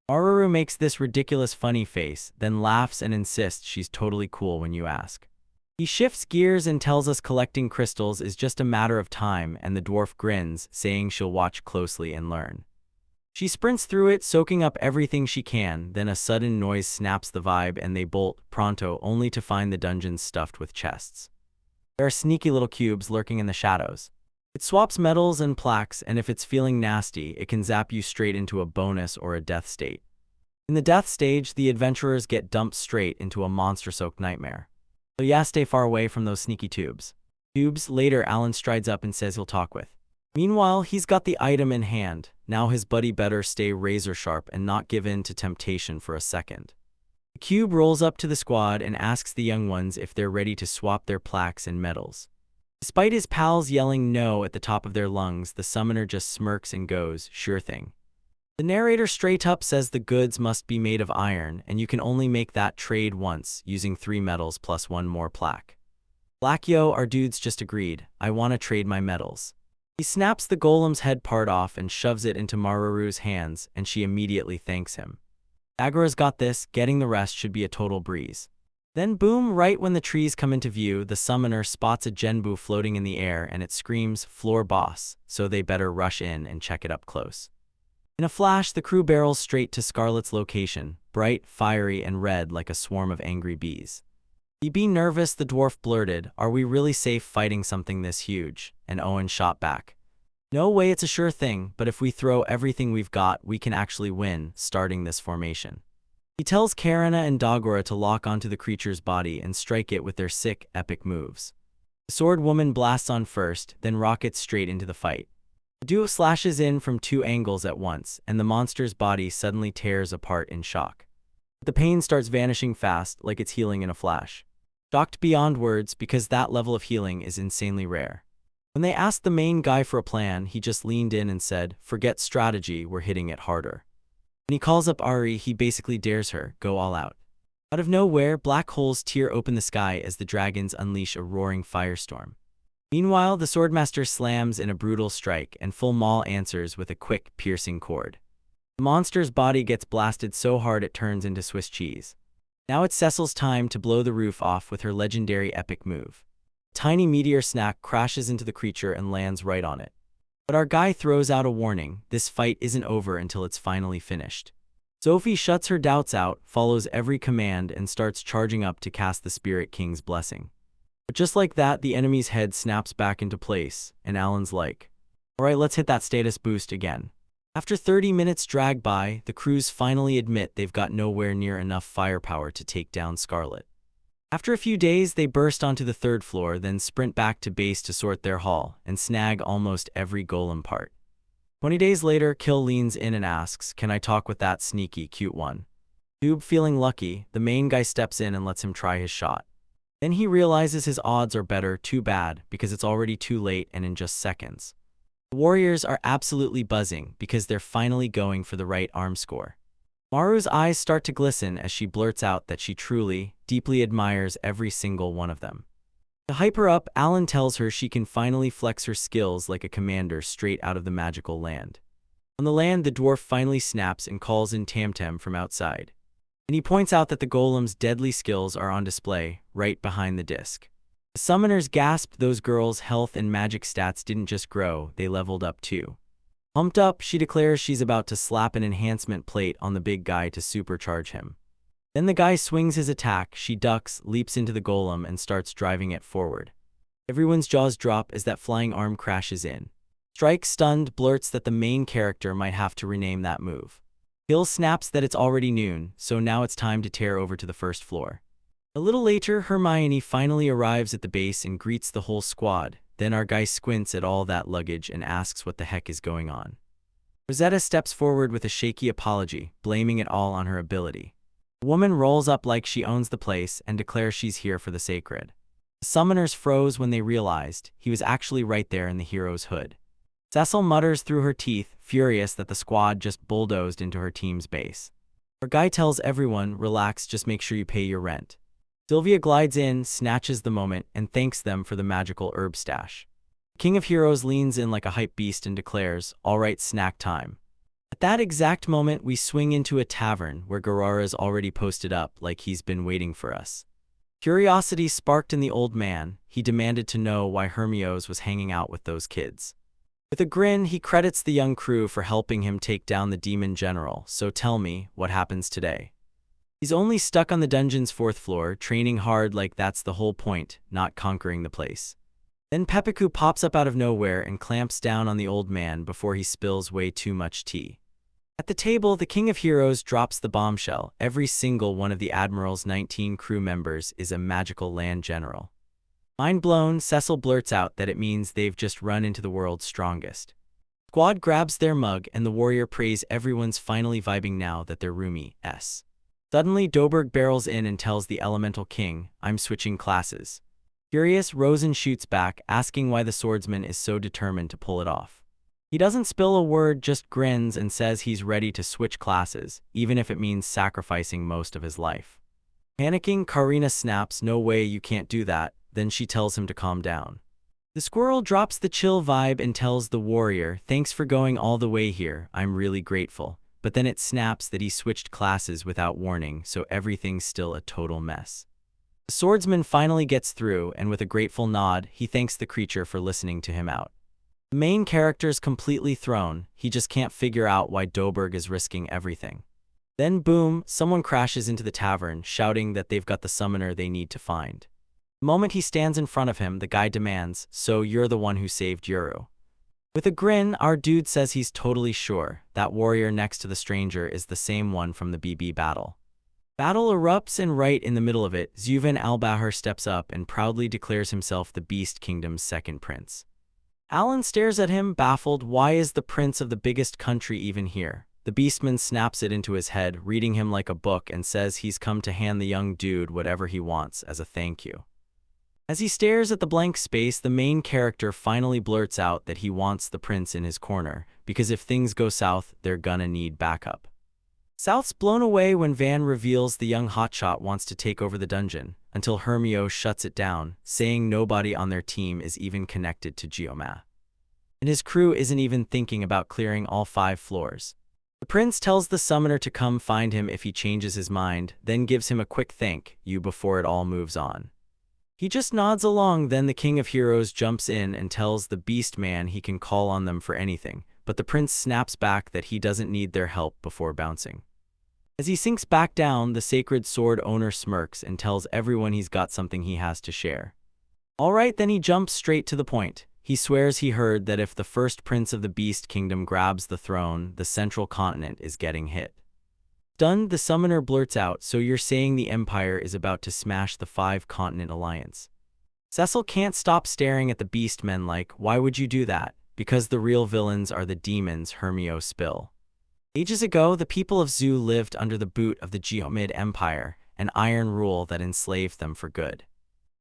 A: Maru makes this ridiculous funny face, then laughs and insists she's totally cool when you ask. He shifts gears and tells us collecting crystals is just a matter of time, and the dwarf grins, saying she'll watch closely and learn. She sprints through it, soaking up everything she can, then a sudden noise snaps the vibe and they bolt, pronto, only to find the dungeons stuffed with chests. There are sneaky little cubes lurking in the shadows. It swaps medals and plaques, and if it's feeling nasty, it can zap you straight into a bonus or a death state. In the death stage, the adventurers get dumped straight into a monster-soaked nightmare. So yeah, stay far away from those sneaky tubes. Later, Alan strides up and says he'll talk with. Meanwhile, he's got the item in hand. Now his buddy better stay razor sharp and not give in to temptation for a second. The cube rolls up to the squad and asks the young ones if they're ready to swap their plaques and medals. Despite his pals yelling no at the top of their lungs, the summoner just smirks and goes, sure thing. The narrator straight up says the goods must be made of iron, and you can only make that trade once, using 3 medals plus 1 more plaque. Black yo, our dudes just agreed. I wanna trade my medals. He snaps the golem's head part off and shoves it into Maruru's hands, and she immediately thanks him. Agura's got this, getting the rest should be a total breeze. Then boom, right when the trees come into view, the summoner spots a genbu floating in the air and it screams, floor boss, so they better rush in and check it up close. In a flash, the crew barrels straight to Scarlet's location, bright, fiery, and red like a swarm of angry bees. Be nervous, the dwarf blurted, are we really safe fighting something this huge? And Owen shot back. No way, it's a sure thing, but if we throw everything we've got, we can actually win, starting this formation. He tells Karina and Dagora to lock onto the creature's body and strike it with their sick, epic moves. The sword woman blasts on first, then rockets straight into the fight. The duo slashes in from 2 angles at once, and the monster's body suddenly tears apart in shock. The pain starts vanishing fast, like it's healing in a flash. Shocked beyond words, because that level of healing is insanely rare. When they asked the main guy for a plan, he just leaned in and said, forget strategy, we're hitting it harder. When he calls up Ari, he basically dares her, go all out. Out of nowhere, black holes tear open the sky as the dragons unleash a roaring firestorm. Meanwhile, the swordmaster slams in a brutal strike, and Full Maul answers with a quick, piercing chord. The monster's body gets blasted so hard it turns into Swiss cheese. Now it's Cecil's time to blow the roof off with her legendary epic move. A tiny meteor snack crashes into the creature and lands right on it. But our guy throws out a warning, this fight isn't over until it's finally finished. Sophie shuts her doubts out, follows every command, and starts charging up to cast the Spirit King's blessing. But just like that, the enemy's head snaps back into place, and Alan's like, alright, let's hit that status boost again. After 30 minutes drag by, the crews finally admit they've got nowhere near enough firepower to take down Scarlet. After a few days, they burst onto the 3rd floor, then sprint back to base to sort their haul, and snag almost every golem part. 20 days later, Kill leans in and asks, can I talk with that sneaky, cute one? Doob feeling lucky, the main guy steps in and lets him try his shot. Then he realizes his odds are better, too bad, because it's already too late and in just seconds. The warriors are absolutely buzzing because they're finally going for the right arm score. Maru's eyes start to glisten as she blurts out that she truly, deeply admires every single one of them. To hype her up, Alan tells her she can finally flex her skills like a commander straight out of the magical land. On the land, the dwarf finally snaps and calls in Tamtam from outside. And he points out that the golem's deadly skills are on display, right behind the disc. The summoners gasped. Those girls' health and magic stats didn't just grow, they leveled up too. Pumped up, she declares she's about to slap an enhancement plate on the big guy to supercharge him. Then the guy swings his attack, she ducks, leaps into the golem, and starts driving it forward. Everyone's jaws drop as that flying arm crashes in. Strike, stunned, blurts that the main character might have to rename that move. Hill snaps that it's already noon, so now it's time to tear over to the first floor. A little later, Hermione finally arrives at the base and greets the whole squad. Then our guy squints at all that luggage and asks what the heck is going on. Rosetta steps forward with a shaky apology, blaming it all on her ability. The woman rolls up like she owns the place and declares she's here for the sacred. The summoners froze when they realized he was actually right there in the hero's hood. Cecil mutters through her teeth, furious that the squad just bulldozed into her team's base. Our guy tells everyone, relax, just make sure you pay your rent. Sylvia glides in, snatches the moment, and thanks them for the magical herb stash. King of Heroes leans in like a hype beast and declares, all right, snack time. At that exact moment, we swing into a tavern where Garara's already posted up like he's been waiting for us. Curiosity sparked in the old man. He demanded to know why Hermione was hanging out with those kids. With a grin, he credits the young crew for helping him take down the demon general. So tell me, what happens today? He's only stuck on the dungeon's 4th floor, training hard like that's the whole point, not conquering the place. Then Pepeku pops up out of nowhere and clamps down on the old man before he spills way too much tea. At the table, the King of Heroes drops the bombshell. Every single one of the Admiral's 19 crew members is a magical land general. Mind blown, Cecil blurts out that it means they've just run into the world's strongest. Squad grabs their mug and the warrior prays everyone's finally vibing now that they're roomies. Suddenly, Doberg barrels in and tells the Elemental King, I'm switching classes. Furious, Rosen shoots back, asking why the swordsman is so determined to pull it off. He doesn't spill a word, just grins and says he's ready to switch classes, even if it means sacrificing most of his life. Panicking, Karina snaps, no way, you can't do that. Then she tells him to calm down. The squirrel drops the chill vibe and tells the warrior, thanks for going all the way here, I'm really grateful. But then it snaps that he switched classes without warning, so everything's still a total mess. The swordsman finally gets through, and with a grateful nod, he thanks the creature for listening to him out. The main character's completely thrown, he just can't figure out why Doberg is risking everything. Then boom, someone crashes into the tavern, shouting that they've got the summoner they need to find. The moment he stands in front of him, the guy demands, so you're the one who saved Yuru. With a grin, our dude says he's totally sure that warrior next to the stranger is the same one from the BB battle. Battle erupts, and right in the middle of it, Zeuven Albahar steps up and proudly declares himself the Beast Kingdom's second prince. Alan stares at him, baffled. Why is the prince of the biggest country even here? The beastman snaps it into his head, reading him like a book, and says he's come to hand the young dude whatever he wants as a thank you. As he stares at the blank space, the main character finally blurts out that he wants the prince in his corner, because if things go south, they're gonna need backup. South's blown away when Van reveals the young hotshot wants to take over the dungeon, until Hermione shuts it down, saying nobody on their team is even connected to Geomath. And his crew isn't even thinking about clearing all 5 floors. The prince tells the summoner to come find him if he changes his mind, then gives him a quick thank you before it all moves on. He just nods along. Then the King of Heroes jumps in and tells the Beast Man he can call on them for anything, but the prince snaps back that he doesn't need their help before bouncing. As he sinks back down, the Sacred Sword owner smirks and tells everyone he's got something he has to share. Alright, then he jumps straight to the point. He swears he heard that if the first prince of the Beast Kingdom grabs the throne, the central continent is getting hit. Stunned, the summoner blurts out, so you're saying the Empire is about to smash the 5-continent alliance? Cecil can't stop staring at the Beastmen like, why would you do that? Because the real villains are the demons, Hermione spill. Ages ago, the people of Zoo lived under the boot of the Geomid Empire, an iron rule that enslaved them for good.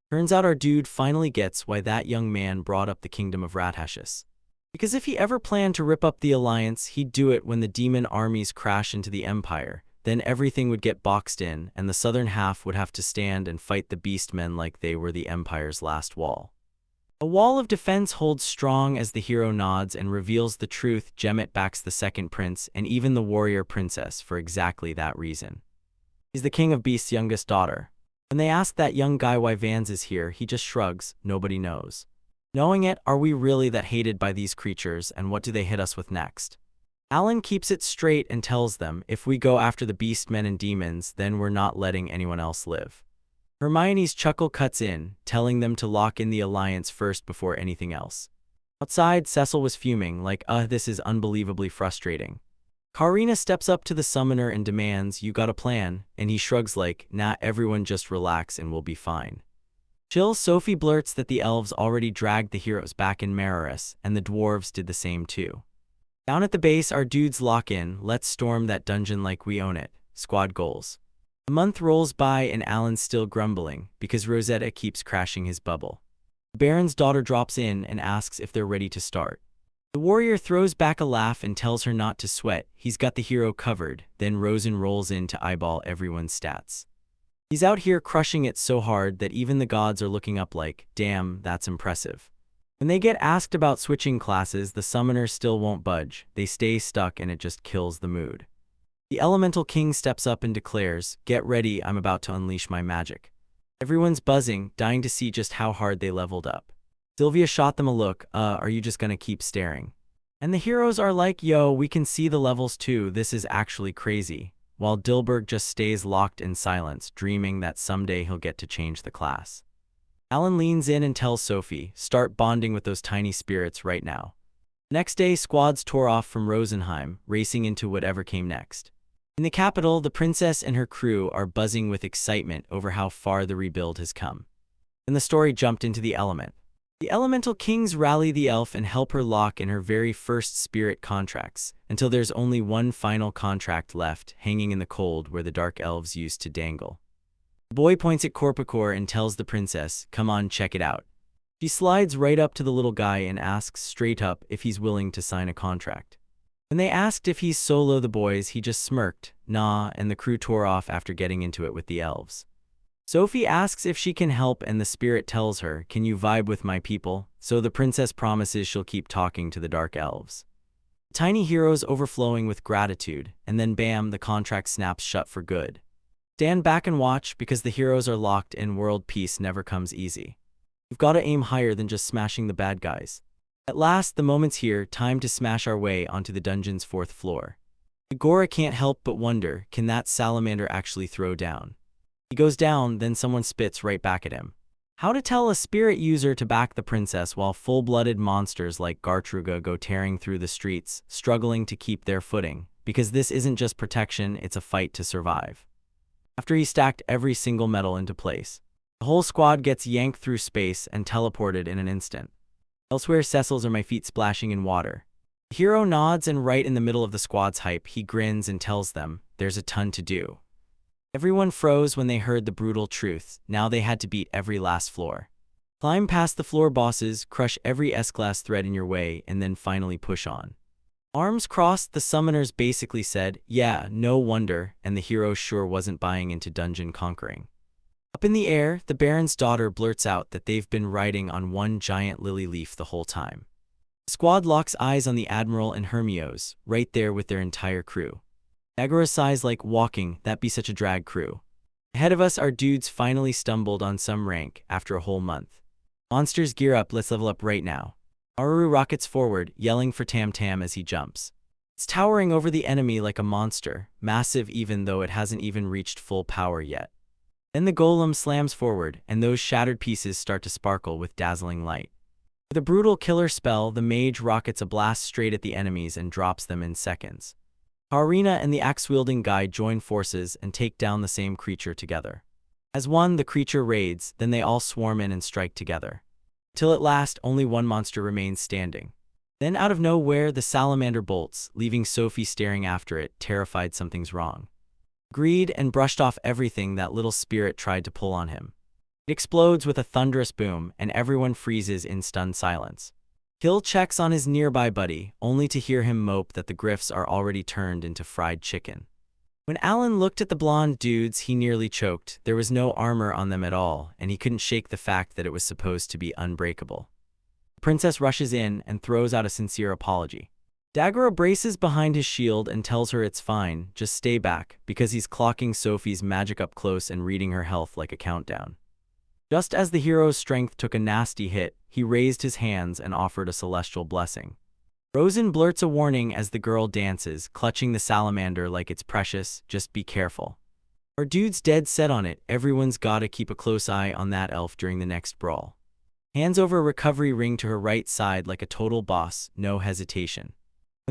A: Turns out our dude finally gets why that young man brought up the kingdom of Radhashus. Because if he ever planned to rip up the alliance, he'd do it when the demon armies crash into the Empire. Then everything would get boxed in, and the southern half would have to stand and fight the Beastmen like they were the Empire's last wall. A wall of defense holds strong as the hero nods and reveals the truth. Gemmet backs the second prince and even the warrior princess for exactly that reason. He's the King of Beast's youngest daughter. When they ask that young guy why Vans is here, he just shrugs, nobody knows. Knowing it, are we really that hated by these creatures, and what do they hit us with next? Alan keeps it straight and tells them, if we go after the beastmen and demons, then we're not letting anyone else live. Hermione's chuckle cuts in, telling them to lock in the alliance first before anything else. Outside, Cecil was fuming, like, this is unbelievably frustrating. Karina steps up to the summoner and demands, "You got a plan?" And he shrugs like, "Nah, everyone just relax and we'll be fine." Chill. Sophie blurts that the elves already dragged the heroes back in Mararus, and the dwarves did the same too. Down at the base, our dudes lock in. "Let's storm that dungeon like we own it." Squad goals. A month rolls by and Alan's still grumbling, because Rosetta keeps crashing his bubble. The Baron's daughter drops in and asks if they're ready to start. The warrior throws back a laugh and tells her not to sweat, he's got the hero covered. Then Rosen rolls in to eyeball everyone's stats. He's out here crushing it so hard that even the gods are looking up like, "Damn, that's impressive." When they get asked about switching classes, the summoners still won't budge. They stay stuck and it just kills the mood. The Elemental King steps up and declares, "Get ready, I'm about to unleash my magic." Everyone's buzzing, dying to see just how hard they leveled up. Sylvia shot them a look, "Are you just gonna keep staring?" And the heroes are like, "Yo, we can see the levels too, this is actually crazy." While Dilberg just stays locked in silence, dreaming that someday he'll get to change the class. Alan leans in and tells Sophie, "Start bonding with those tiny spirits right now." Next day, squads tore off from Rosenheim, racing into whatever came next. In the capital, the princess and her crew are buzzing with excitement over how far the rebuild has come. And the story jumped into the element. The Elemental Kings rally the elf and help her lock in her very first spirit contracts, until there's only one final contract left, hanging in the cold where the Dark Elves used to dangle. The boy points at Corpicor and tells the princess, "Come on, check it out." She slides right up to the little guy and asks straight up if he's willing to sign a contract. When they asked if he's solo the boys, he just smirked, "Nah," and the crew tore off after getting into it with the elves. Sophie asks if she can help and the spirit tells her, "Can you vibe with my people?" So the princess promises she'll keep talking to the Dark Elves. Tiny heroes overflowing with gratitude, and then bam, the contract snaps shut for good. Stand back and watch, because the heroes are locked in. World peace never comes easy. You've got to aim higher than just smashing the bad guys. At last, the moment's here, time to smash our way onto the dungeon's 4th floor. Agora can't help but wonder, can that salamander actually throw down? He goes down, then someone spits right back at him. How to tell a spirit user to back the princess while full-blooded monsters like Gartruga go tearing through the streets, struggling to keep their footing, because this isn't just protection, it's a fight to survive. After he stacked every single metal into place, the whole squad gets yanked through space and teleported in an instant. Elsewhere, Cecil's are my feet splashing in water. The hero nods, and right in the middle of the squad's hype, he grins and tells them, "There's a ton to do." Everyone froze when they heard the brutal truth. Now they had to beat every last floor. Climb past the floor bosses, crush every S-class threat in your way, and then finally push on. Arms crossed, the summoners basically said, "Yeah, no wonder," and the hero sure wasn't buying into dungeon conquering. Up in the air, the Baron's daughter blurts out that they've been riding on one giant lily leaf the whole time. The squad locks eyes on the Admiral and Hermios, right there with their entire crew. Agora sighs like, "Walking, that be such a drag crew." Ahead of us, our dudes finally stumbled on some rank after a whole month. Monsters gear up, let's level up right now. Aruru rockets forward, yelling for Tam Tam as he jumps. It's towering over the enemy like a monster, massive even though it hasn't even reached full power yet. Then the golem slams forward, and those shattered pieces start to sparkle with dazzling light. With a brutal killer spell, the mage rockets a blast straight at the enemies and drops them in seconds. Karina and the axe-wielding guy join forces and take down the same creature together. As one, the creature raids, then they all swarm in and strike together. Till at last, only one monster remains standing. Then out of nowhere, the salamander bolts, leaving Sophie staring after it, terrified something's wrong. Greed and brushed off everything that little spirit tried to pull on him. It explodes with a thunderous boom, and everyone freezes in stunned silence. Hill checks on his nearby buddy, only to hear him mope that the Griffs are already turned into fried chicken. When Alan looked at the blonde dudes, he nearly choked. There was no armor on them at all, and he couldn't shake the fact that it was supposed to be unbreakable. The princess rushes in and throws out a sincere apology. Dagora braces behind his shield and tells her it's fine, just stay back, because he's clocking Sophie's magic up close and reading her health like a countdown. Just as the hero's strength took a nasty hit, he raised his hands and offered a celestial blessing. Rosen blurts a warning as the girl dances, clutching the salamander like it's precious, "Just be careful." Our dude's dead set on it, everyone's gotta keep a close eye on that elf during the next brawl. Hands over a recovery ring to her right side like a total boss, no hesitation.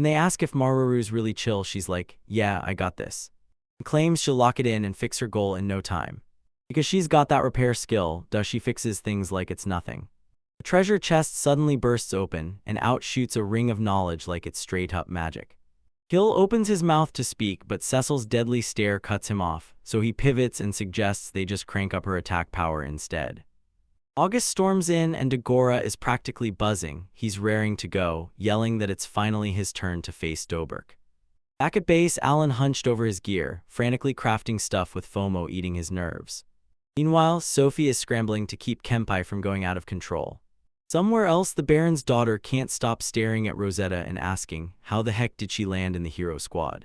A: When they ask if Maruru's really chill, she's like, yeah, I got this. And claims she'll lock it in and fix her goal in no time. Because she's got that repair skill, she fixes things like it's nothing. The treasure chest suddenly bursts open, and out shoots a ring of knowledge like it's straight-up magic. Gil opens his mouth to speak, but Cecil's deadly stare cuts him off, so he pivots and suggests they just crank up her attack power instead. August storms in and Dagora is practically buzzing. He's raring to go, yelling that it's finally his turn to face Doberk. Back at base, Alan hunched over his gear, frantically crafting stuff with FOMO eating his nerves. Meanwhile, Sophie is scrambling to keep Kenpai from going out of control. Somewhere else, the Baron's daughter can't stop staring at Rosetta and asking, how the heck did she land in the hero squad?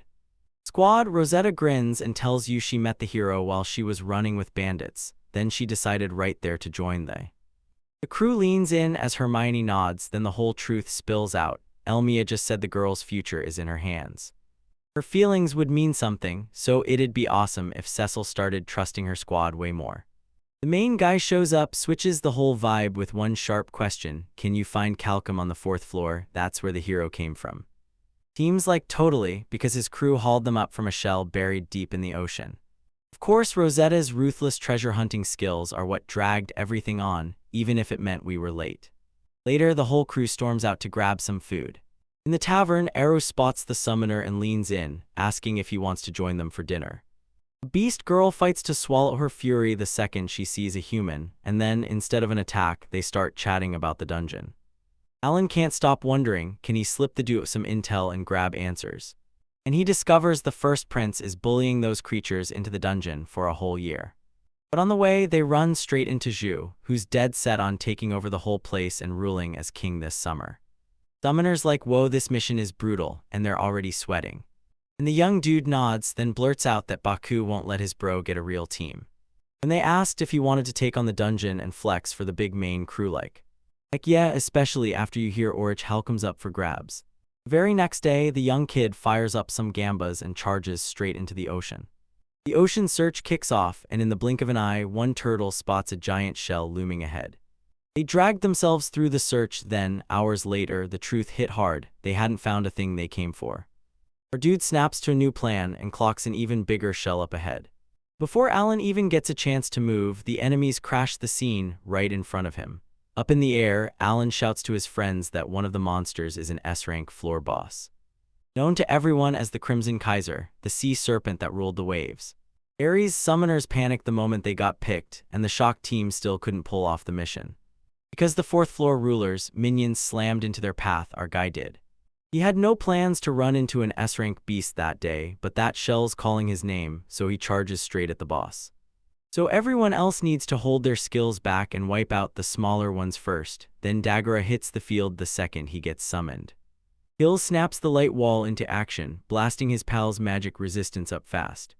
A: Rosetta grins and tells you she met the hero while she was running with bandits. Then she decided right there to join the crew leans in as Hermione nods, then the whole truth spills out. Elmia just said the girl's future is in her hands. Her feelings would mean something, so it'd be awesome if Cecil started trusting her squad way more. The main guy shows up, switches the whole vibe with one sharp question. Can you find Calcum on the 4th floor? That's where the hero came from. Seems like totally, because his crew hauled them up from a shell buried deep in the ocean. Of course, Rosetta's ruthless treasure hunting skills are what dragged everything on, even if it meant we were late. Later, the whole crew storms out to grab some food. In the tavern, Arrow spots the summoner and leans in, asking if he wants to join them for dinner. The beast girl fights to swallow her fury the second she sees a human, and then, instead of an attack, they start chatting about the dungeon. Alan can't stop wondering, can he slip the dude some intel and grab answers? And he discovers the first prince is bullying those creatures into the dungeon for a whole year. But on the way, they run straight into Zhu, who's dead set on taking over the whole place and ruling as king this summer. Summoner's like, whoa, this mission is brutal, and they're already sweating. And the young dude nods, then blurts out that Baku won't let his bro get a real team. When they asked if he wanted to take on the dungeon and flex for the big main crew like, heck yeah, especially after you hear Orich Halcom's up for grabs. The very next day, the young kid fires up some gambas and charges straight into the ocean. The ocean search kicks off, and in the blink of an eye, one turtle spots a giant shell looming ahead. They dragged themselves through the search, then, hours later, the truth hit hard. They hadn't found a thing they came for. Our dude snaps to a new plan and clocks an even bigger shell up ahead. Before Alan even gets a chance to move, the enemies crash the scene right in front of him. Up in the air, Alan shouts to his friends that one of the monsters is an S-rank floor boss. Known to everyone as the Crimson Kaiser, the sea serpent that ruled the waves. Ares' summoners panicked the moment they got picked, and the shock team still couldn't pull off the mission. Because the 4th floor rulers, minions slammed into their path, our guy did. He had no plans to run into an S-rank beast that day, but that shell's calling his name, so he charges straight at the boss. So everyone else needs to hold their skills back and wipe out the smaller ones first, then Dagora hits the field the second he gets summoned. Gil snaps the light wall into action, blasting his pal's magic resistance up fast.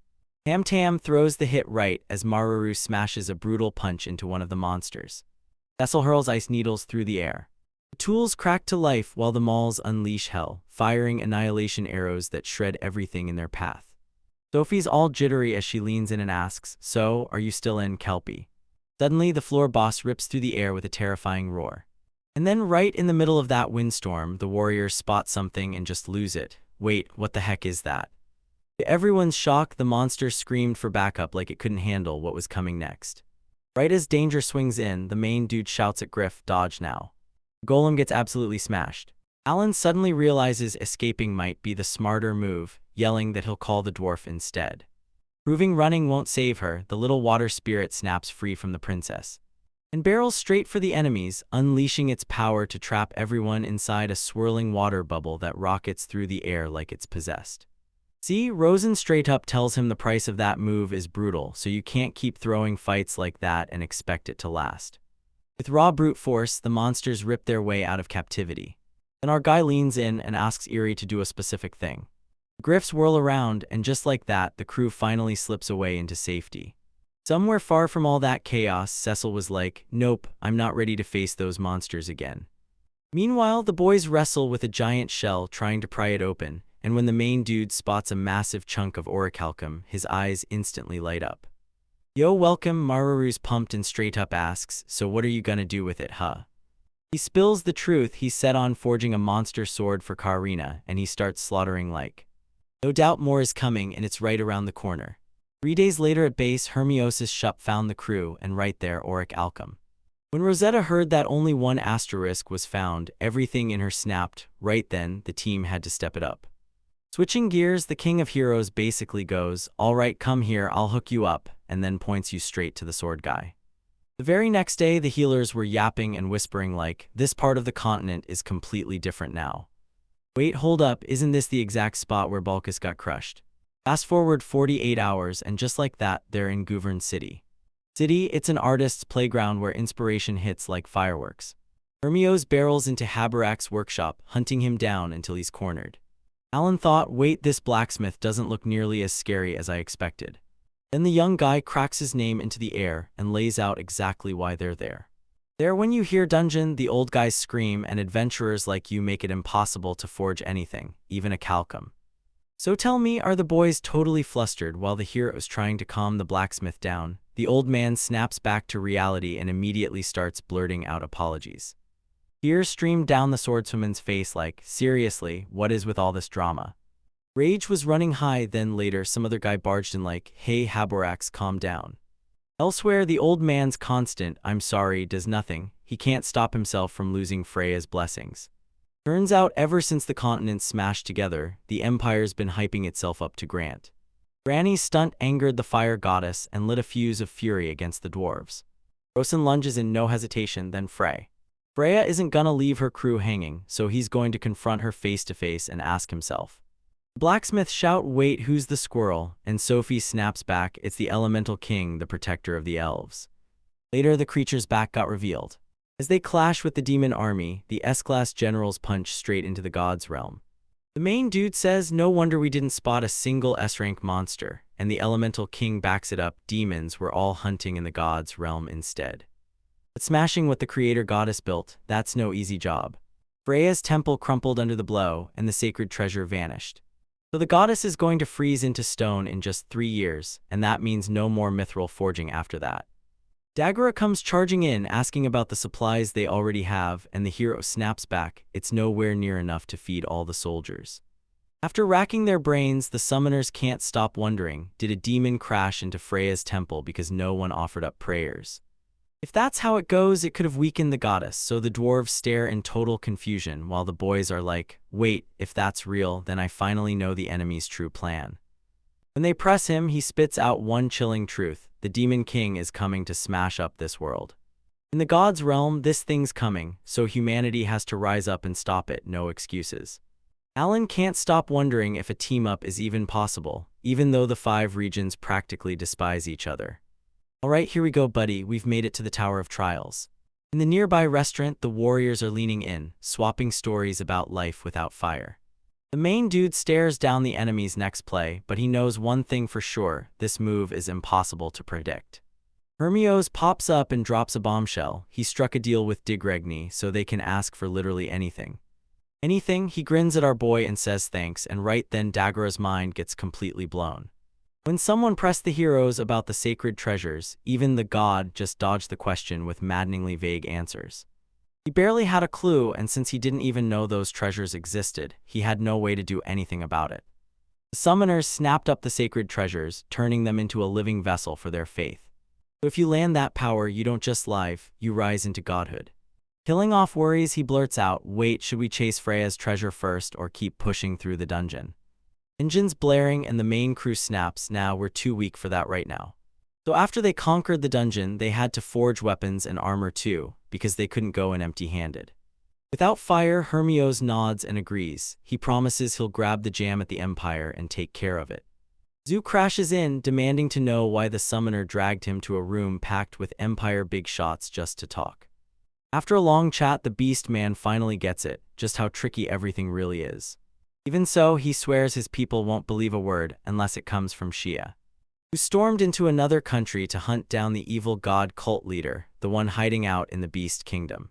A: Tam throws the hit right as Maruru smashes a brutal punch into one of the monsters. Cecil hurls ice needles through the air. The tools crack to life while the Mauls unleash hell, firing annihilation arrows that shred everything in their path. Sophie's all jittery as she leans in and asks, so, are you still in, Kelpie? Suddenly, the floor boss rips through the air with a terrifying roar. And then right in the middle of that windstorm, the warriors spot something and just lose it. Wait, what the heck is that? To everyone's shock, the monster screamed for backup like it couldn't handle what was coming next. Right as danger swings in, the main dude shouts at Griff, dodge now. Golem gets absolutely smashed. Alan suddenly realizes escaping might be the smarter move, yelling that he'll call the dwarf instead. Proving running won't save her, the little water spirit snaps free from the princess and barrels straight for the enemies, unleashing its power to trap everyone inside a swirling water bubble that rockets through the air like it's possessed. See, Rosen straight up tells him the price of that move is brutal, so you can't keep throwing fights like that and expect it to last. With raw brute force, the monsters rip their way out of captivity. Then our guy leans in and asks Eerie to do a specific thing. Griffs whirl around, and just like that, the crew finally slips away into safety. Somewhere far from all that chaos, Cecil was like, nope, I'm not ready to face those monsters again. Meanwhile, the boys wrestle with a giant shell trying to pry it open, and when the main dude spots a massive chunk of orichalcum, his eyes instantly light up. Yo, welcome, Maruru's pumped and straight up asks, so what are you gonna do with it, huh? He spills the truth. He's set on forging a monster sword for Karina, and he starts slaughtering like. No doubt more is coming, and it's right around the corner. 3 days later at base, Hermiosis Shup found the crew, and right there, Auric Alchem. When Rosetta heard that only one asterisk was found, everything in her snapped. Right then, the team had to step it up. Switching gears, the King of Heroes basically goes, "Alright, come here, I'll hook you up," and then points you straight to the sword guy. The very next day, the healers were yapping and whispering like, "This part of the continent is completely different now. Wait, hold up, isn't this the exact spot where Balkus got crushed?" Fast forward 48 hours, and just like that, they're in Guvern City. It's an artist's playground where inspiration hits like fireworks. Hermios barrels into Habarak's workshop, hunting him down until he's cornered. Alan thought, wait, this blacksmith doesn't look nearly as scary as I expected. Then the young guy cracks his name into the air and lays out exactly why they're there. There, when you hear dungeon, the old guys scream, and adventurers like you make it impossible to forge anything, even a calcum. So tell me, are the boys totally flustered while the hero's trying to calm the blacksmith down? The old man snaps back to reality and immediately starts blurting out apologies. Tears streamed down the swordswoman's face like, seriously, what is with all this drama? Rage was running high. Then later some other guy barged in like, hey Haborax, calm down. Elsewhere, the old man's constant, I'm sorry, does nothing. He can't stop himself from losing Freya's blessings. Turns out ever since the continents smashed together, the Empire's been hyping itself up to Grant. Granny's stunt angered the fire goddess and lit a fuse of fury against the dwarves. Rosen lunges in no hesitation, then Freya isn't gonna leave her crew hanging, so he's going to confront her face to face and ask himself. The blacksmiths shout, wait, who's the squirrel? And Sophie snaps back, it's the elemental king, the protector of the elves. Later, the creature's back got revealed. As they clash with the demon army, the S-class generals punch straight into the god's realm. The main dude says, no wonder we didn't spot a single S-rank monster, and the elemental king backs it up, demons were all hunting in the god's realm instead. But smashing what the creator goddess built, that's no easy job. Freya's temple crumpled under the blow, and the sacred treasure vanished. So the goddess is going to freeze into stone in just 3 years, and that means no more mithril forging after that. Dagora comes charging in, asking about the supplies they already have, and the hero snaps back, it's nowhere near enough to feed all the soldiers. After racking their brains, the summoners can't stop wondering, did a demon crash into Freya's temple because no one offered up prayers? If that's how it goes, it could have weakened the goddess, so the dwarves stare in total confusion while the boys are like, wait, if that's real, then I finally know the enemy's true plan. When they press him, he spits out one chilling truth. The Demon King is coming to smash up this world. In the god's realm, this thing's coming, so humanity has to rise up and stop it, no excuses. Alan can't stop wondering if a team-up is even possible, even though the 5 regions practically despise each other. Alright, here we go, buddy, we've made it to the Tower of Trials. In the nearby restaurant, the warriors are leaning in, swapping stories about life without fire. The main dude stares down the enemy's next play, but he knows one thing for sure, this move is impossible to predict. Hermios pops up and drops a bombshell. He struck a deal with Digregni, so they can ask for literally anything. Anything? He grins at our boy and says thanks, and right then Dagora's mind gets completely blown. When someone pressed the heroes about the sacred treasures, even the god just dodged the question with maddeningly vague answers. He barely had a clue, and since he didn't even know those treasures existed, he had no way to do anything about it. The summoners snapped up the sacred treasures, turning them into a living vessel for their faith. So if you land that power, you don't just live, you rise into godhood. Killing off worries, he blurts out, wait, should we chase Freya's treasure first or keep pushing through the dungeon? Engines blaring and the main crew snaps, nah, we're too weak for that right now. So after they conquered the dungeon, they had to forge weapons and armor too, because they couldn't go in empty-handed. Without fire, Hermios nods and agrees. He promises he'll grab the jam at the Empire and take care of it. Zoo crashes in, demanding to know why the summoner dragged him to a room packed with Empire big shots just to talk. After a long chat, the beast man finally gets it, just how tricky everything really is. Even so, he swears his people won't believe a word unless it comes from Shia, who stormed into another country to hunt down the evil god cult leader, the one hiding out in the Beast Kingdom.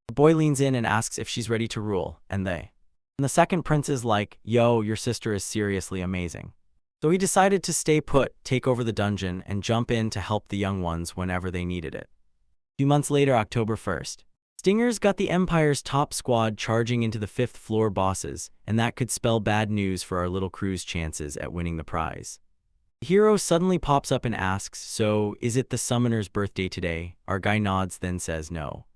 A: The boy leans in and asks if she's ready to rule, and the second prince is like, yo, your sister is seriously amazing. So he decided to stay put, take over the dungeon, and jump in to help the young ones whenever they needed it. 2 months later, October 1st. Stinger's got the Empire's top squad charging into the 5th floor bosses, and that could spell bad news for our little crew's chances at winning the prize. The hero suddenly pops up and asks, "So, is it the summoner's birthday today?" Our guy nods, then says no.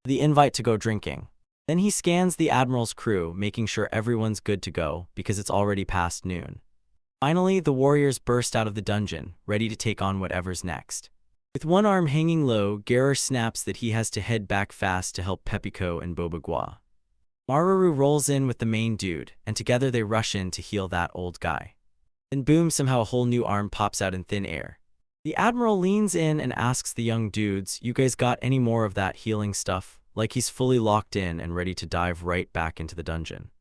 A: The invite to go drinking. Then he scans the Admiral's crew, making sure everyone's good to go, because it's already past noon. Finally, the warriors burst out of the dungeon, ready to take on whatever's next. With one arm hanging low, Gerar snaps that he has to head back fast to help Pepiko and Bobagua. Maruru rolls in with the main dude, and together they rush in to heal that old guy. Then boom, somehow a whole new arm pops out in thin air. The Admiral leans in and asks the young dudes, "You guys got any more of that healing stuff?" Like he's fully locked in and ready to dive right back into the dungeon.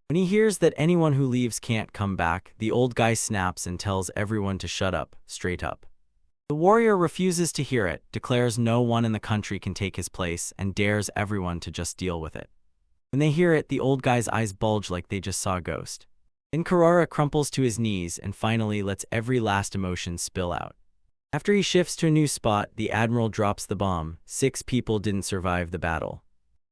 A: When he hears that anyone who leaves can't come back, the old guy snaps and tells everyone to shut up, straight up. The warrior refuses to hear it, declares no one in the country can take his place, and dares everyone to just deal with it. When they hear it, the old guy's eyes bulge like they just saw a ghost. Then Karara crumples to his knees and finally lets every last emotion spill out. After he shifts to a new spot, the Admiral drops the bomb. 6 people didn't survive the battle.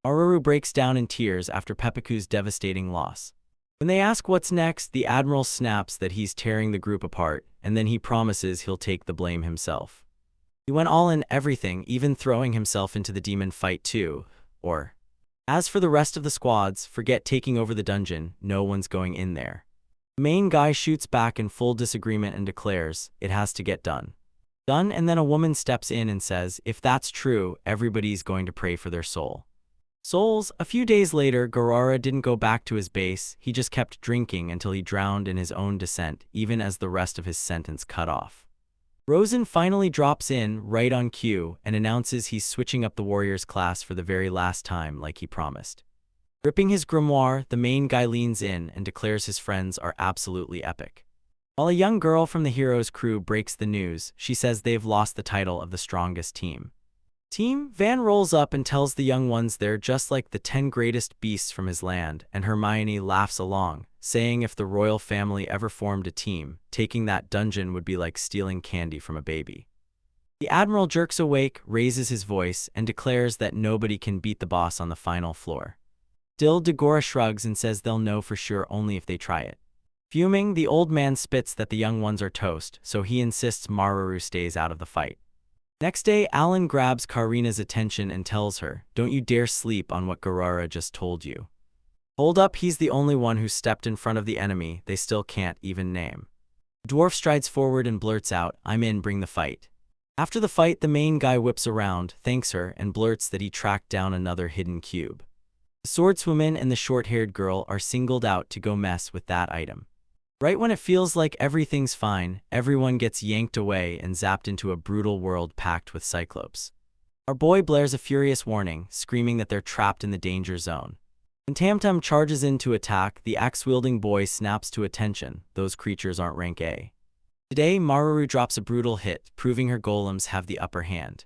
A: Maruru breaks down in tears after Pepiku's devastating loss. When they ask what's next, the Admiral snaps that he's tearing the group apart, and then he promises he'll take the blame himself. He went all in everything, even throwing himself into the demon fight too. As for the rest of the squads, forget taking over the dungeon, no one's going in there. The main guy shoots back in full disagreement and declares, it has to get done. And then a woman steps in and says, if that's true, everybody's going to pray for their soul. Souls. A few days later, Garara didn't go back to his base, he just kept drinking until he drowned in his own descent, even as the rest of his sentence cut off. Rosen finally drops in, right on cue, and announces he's switching up the warriors class for the very last time like he promised. Gripping his grimoire, the main guy leans in and declares his friends are absolutely epic. While a young girl from the hero's crew breaks the news, she says they've lost the title of the strongest team. Van rolls up and tells the young ones they're just like the 10 greatest beasts from his land, and Hermione laughs along, saying if the royal family ever formed a team, taking that dungeon would be like stealing candy from a baby. The Admiral jerks awake, raises his voice, and declares that nobody can beat the boss on the final floor. Still, Dagora shrugs and says they'll know for sure only if they try it. Fuming, the old man spits that the young ones are toast, so he insists Maruru stays out of the fight. Next day, Alan grabs Karina's attention and tells her, don't you dare sleep on what Garara just told you. Hold up, he's the only one who stepped in front of the enemy they still can't even name. The dwarf strides forward and blurts out, I'm in, bring the fight. After the fight, the main guy whips around, thanks her, and blurts that he tracked down another hidden cube. The swordswoman and the short-haired girl are singled out to go mess with that item. Right when it feels like everything's fine, everyone gets yanked away and zapped into a brutal world packed with cyclopes. Our boy blares a furious warning, screaming that they're trapped in the danger zone. When Tamtam charges in to attack, the axe-wielding boy snaps to attention, those creatures aren't rank A. Today, Maruru drops a brutal hit, proving her golems have the upper hand.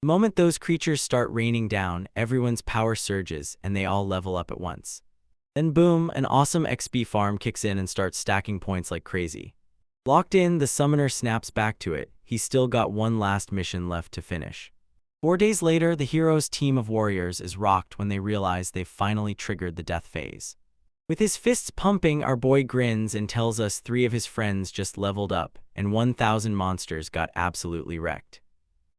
A: The moment those creatures start raining down, everyone's power surges, and they all level up at once. Then boom, an awesome XP farm kicks in and starts stacking points like crazy. Locked in, the summoner snaps back to it. He's still got one last mission left to finish. 4 days later, the hero's team of warriors is rocked when they realize they've finally triggered the death phase. With his fists pumping, our boy grins and tells us 3 of his friends just leveled up, and 1,000 monsters got absolutely wrecked.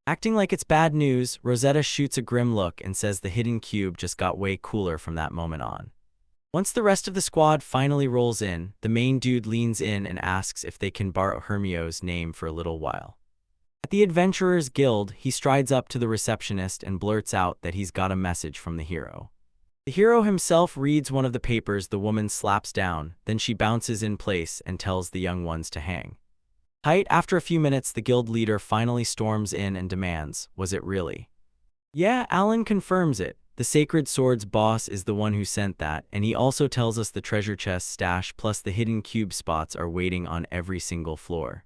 A: Acting like it's bad news, Rosetta shoots a grim look and says the hidden cube just got way cooler from that moment on. Once the rest of the squad finally rolls in, the main dude leans in and asks if they can borrow Hermio's name for a little while. At the Adventurers Guild, he strides up to the receptionist and blurts out that he's got a message from the hero. The hero himself reads one of the papers the woman slaps down, then she bounces in place and tells the young ones to hang tight. After a few minutes, the guild leader finally storms in and demands, was it really? Yeah, Alan confirms it. The Sacred Sword's boss is the one who sent that, and he also tells us the treasure chest stash plus the hidden cube spots are waiting on every single floor.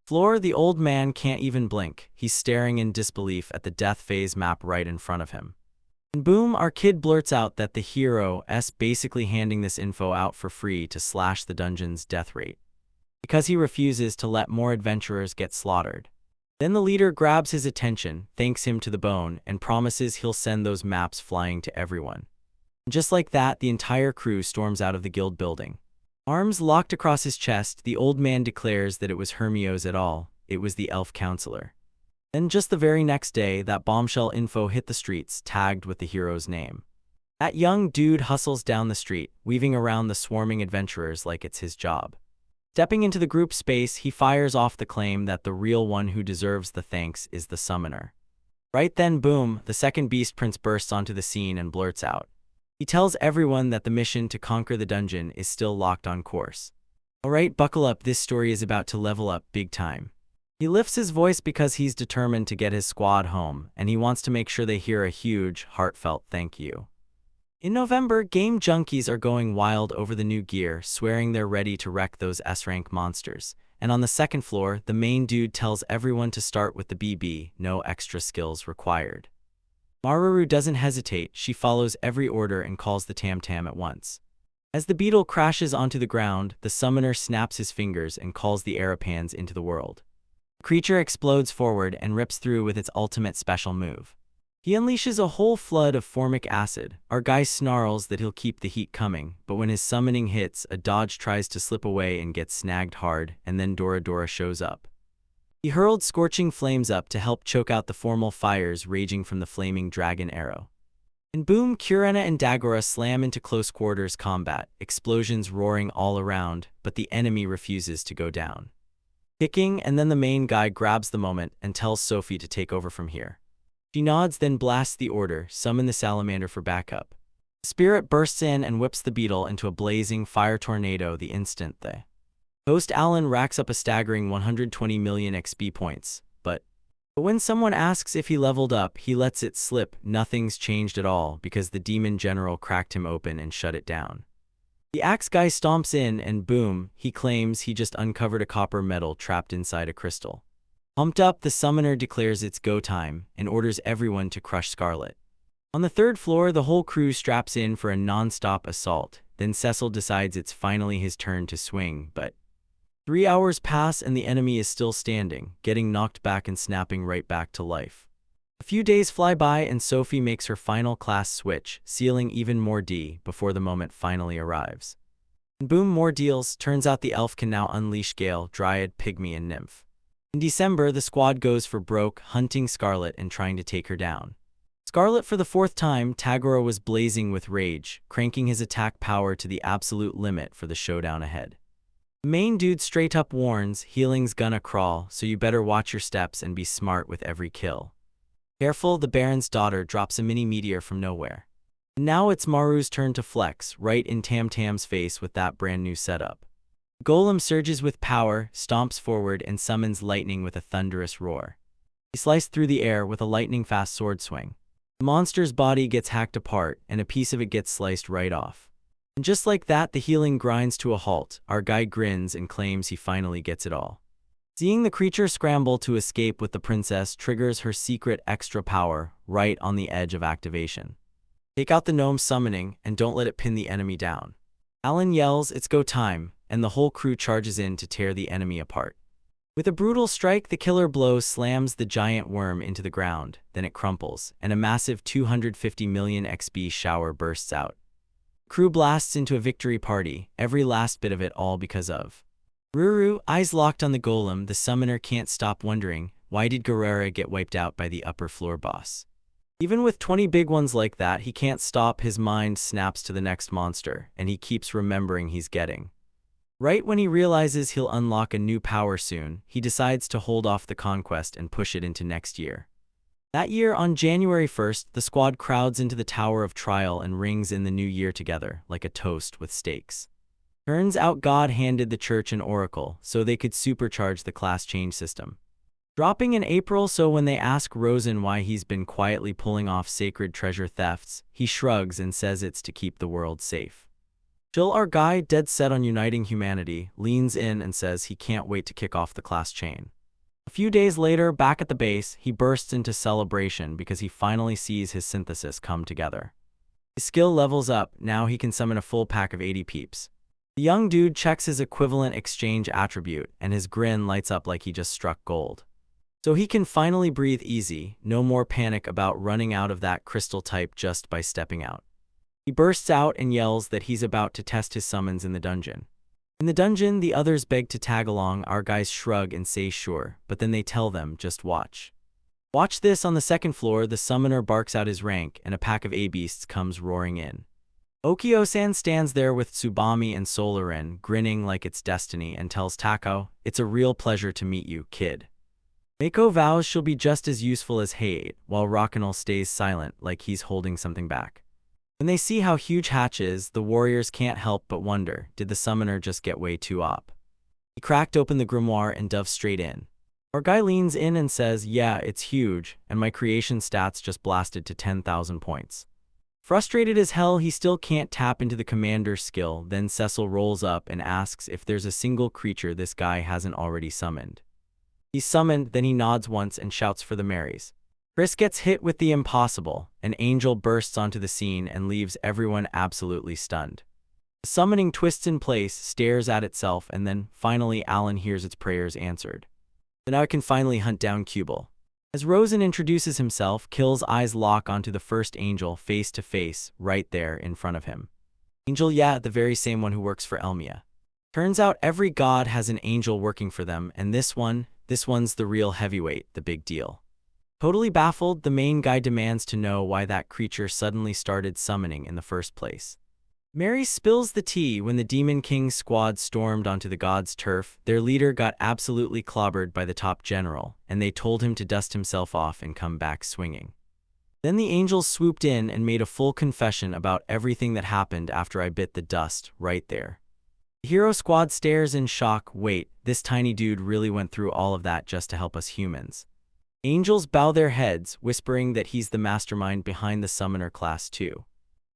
A: The old man can't even blink. He's staring in disbelief at the death phase map right in front of him. And boom, our kid blurts out that the hero's basically handing this info out for free to slash the dungeon's death rate, because he refuses to let more adventurers get slaughtered. Then the leader grabs his attention, thanks him to the bone, and promises he'll send those maps flying to everyone. Just like that, the entire crew storms out of the guild building. Arms locked across his chest, the old man declares that it was Hermios at all. It was the elf counselor. Then just the very next day, that bombshell info hit the streets, tagged with the hero's name. That young dude hustles down the street, weaving around the swarming adventurers like it's his job. Stepping into the group space, he fires off the claim that the real one who deserves the thanks is the summoner. Right then, boom, the second beast prince bursts onto the scene and blurts out. He tells everyone that the mission to conquer the dungeon is still locked on course. Alright, buckle up, this story is about to level up big time. He lifts his voice because he's determined to get his squad home, and he wants to make sure they hear a huge, heartfelt thank you. In November, game junkies are going wild over the new gear, swearing they're ready to wreck those S-rank monsters. And on the second floor, the main dude tells everyone to start with the BB, no extra skills required. Maruru doesn't hesitate, she follows every order and calls the tam-tam at once. As the beetle crashes onto the ground, the summoner snaps his fingers and calls the Arapans into the world. The creature explodes forward and rips through with its ultimate special move. He unleashes a whole flood of formic acid. Our guy snarls that he'll keep the heat coming, but when his summoning hits, a dodge tries to slip away and gets snagged hard, and then Dora shows up. He hurled scorching flames up to help choke out the formal fires raging from the flaming dragon arrow. And boom, Kurena and Dagora slam into close quarters combat, explosions roaring all around, but the enemy refuses to go down. Kicking, and then the main guy grabs the moment and tells Sophie to take over from here. She nods, then blasts the order, summon the salamander for backup. The spirit bursts in and whips the beetle into a blazing fire tornado the instant the host Alan racks up a staggering 120 million XP points, but when someone asks if he leveled up, he lets it slip. Nothing's changed at all because the demon general cracked him open and shut it down. The axe guy stomps in and boom, he claims he just uncovered a copper medal trapped inside a crystal. Pumped up, the summoner declares it's go time and orders everyone to crush Scarlet. On the third floor, the whole crew straps in for a non-stop assault. Then Cecil decides it's finally his turn to swing, but 3 hours pass and the enemy is still standing, getting knocked back and snapping right back to life. A few days fly by and Sophie makes her final class switch, sealing even more D before the moment finally arrives. And boom, more deals. Turns out the elf can now unleash Gale, Dryad, Pygmy, and Nymph. In December, the squad goes for broke, hunting Scarlet and trying to take her down. Scarlet for the 4th time, Tagora was blazing with rage, cranking his attack power to the absolute limit for the showdown ahead. The main dude straight up warns, healing's gonna crawl, so you better watch your steps and be smart with every kill. Careful, the Baron's daughter drops a mini meteor from nowhere. Now it's Maru's turn to flex, right in Tam Tam's face with that brand new setup. Golem surges with power, stomps forward, and summons lightning with a thunderous roar. He sliced through the air with a lightning-fast sword swing. The monster's body gets hacked apart, and a piece of it gets sliced right off. And just like that, the healing grinds to a halt. Our guy grins and claims he finally gets it all. Seeing the creature scramble to escape with the princess triggers her secret extra power, right on the edge of activation. Take out the gnome summoning, and don't let it pin the enemy down. Alan yells, "It's go time," and the whole crew charges in to tear the enemy apart. With a brutal strike, the killer blow slams the giant worm into the ground, then it crumples, and a massive 250 million XP shower bursts out. Crew blasts into a victory party, every last bit of it all because of Ruru. Eyes locked on the golem, the summoner can't stop wondering, why did Guerrera get wiped out by the upper floor boss? Even with 20 big ones like that, he can't stop. His mind snaps to the next monster, and he keeps remembering he's getting. Right when he realizes he'll unlock a new power soon, he decides to hold off the conquest and push it into next year. That year, on January 1st, the squad crowds into the Tower of Trial and rings in the new year together, like a toast with stakes. Turns out God handed the church an oracle, so they could supercharge the class change system. Dropping in April, so when they ask Rosen why he's been quietly pulling off sacred treasure thefts, he shrugs and says it's to keep the world safe. Jill, our guy, dead set on uniting humanity, leans in and says he can't wait to kick off the class chain. A few days later, back at the base, he bursts into celebration because he finally sees his synthesis come together. His skill levels up, now he can summon a full pack of 80 peeps. The young dude checks his equivalent exchange attribute, and his grin lights up like he just struck gold. So he can finally breathe easy, no more panic about running out of that crystal type just by stepping out. He bursts out and yells that he's about to test his summons in the dungeon. In the dungeon, the others beg to tag along. Our guys shrug and say sure, but then they tell them, just watch. Watch this. On the second floor, the summoner barks out his rank, and a pack of A-beasts comes roaring in. Okio-san stands there with Tsubami and Solarin, grinning like it's destiny, and tells Tako, "It's a real pleasure to meet you, kid." Mako vows she'll be just as useful as Hate, while Rakanal stays silent like he's holding something back. When they see how huge Hatch is, the warriors can't help but wonder, did the summoner just get way too op? He cracked open the grimoire and dove straight in. Our guy leans in and says, "Yeah, it's huge, and my creation stats just blasted to 10,000 points." Frustrated as hell, he still can't tap into the commander's skill. Then Cecil rolls up and asks if there's a single creature this guy hasn't already summoned. He's summoned, then he nods once and shouts for the Marys. Chris gets hit with the impossible. An angel bursts onto the scene and leaves everyone absolutely stunned. The summoning twists in place, stares at itself, and then, finally, Alan hears its prayers answered. So now it can finally hunt down Kubel. As Rosen introduces himself, Kill's eyes lock onto the first angel face to face, right there in front of him. Angel, yeah, the very same one who works for Elmia. Turns out every god has an angel working for them, and this one's the real heavyweight, the big deal. Totally baffled, the main guy demands to know why that creature suddenly started summoning in the first place. Mary spills the tea. When the Demon King's squad stormed onto the gods' turf, their leader got absolutely clobbered by the top general, and they told him to dust himself off and come back swinging. Then the angels swooped in and made a full confession about everything that happened after I bit the dust, right there. The hero squad stares in shock. Wait, this tiny dude really went through all of that just to help us humans. Angels bow their heads, whispering that he's the mastermind behind the summoner class too.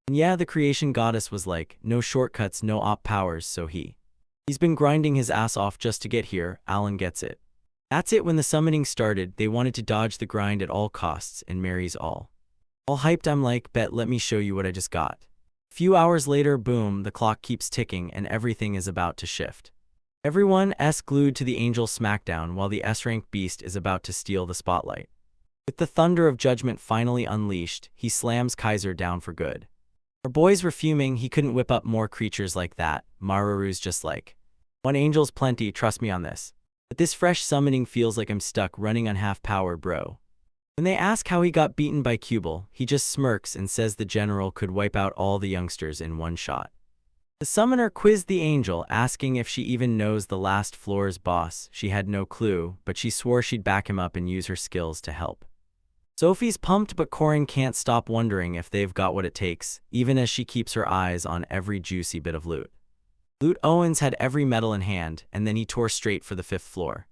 A: And yeah, the creation goddess was like, no shortcuts, no op powers, so he's been grinding his ass off just to get here. Alan gets it. That's it. When the summoning started, they wanted to dodge the grind at all costs, and Mary's all hyped. I'm like, bet, let me show you what I just got. A few hours later, boom, the clock keeps ticking and everything is about to shift. Everyone's glued to the angel smackdown while the S-rank beast is about to steal the spotlight. With the thunder of judgment finally unleashed, he slams Kaiser down for good. Our boys were fuming. He couldn't whip up more creatures like that. Maruru's just like, "One angel's plenty, trust me on this." But this fresh summoning feels like I'm stuck running on half power, bro. When they ask how he got beaten by Kubel, he just smirks and says the general could wipe out all the youngsters in one shot. The summoner quizzed the angel, asking if she even knows the last floor's boss. She had no clue, but she swore she'd back him up and use her skills to help. Sophie's pumped, but Corin can't stop wondering if they've got what it takes, even as she keeps her eyes on every juicy bit of loot. Loot Owens had every medal in hand, and then he tore straight for the 5th floor.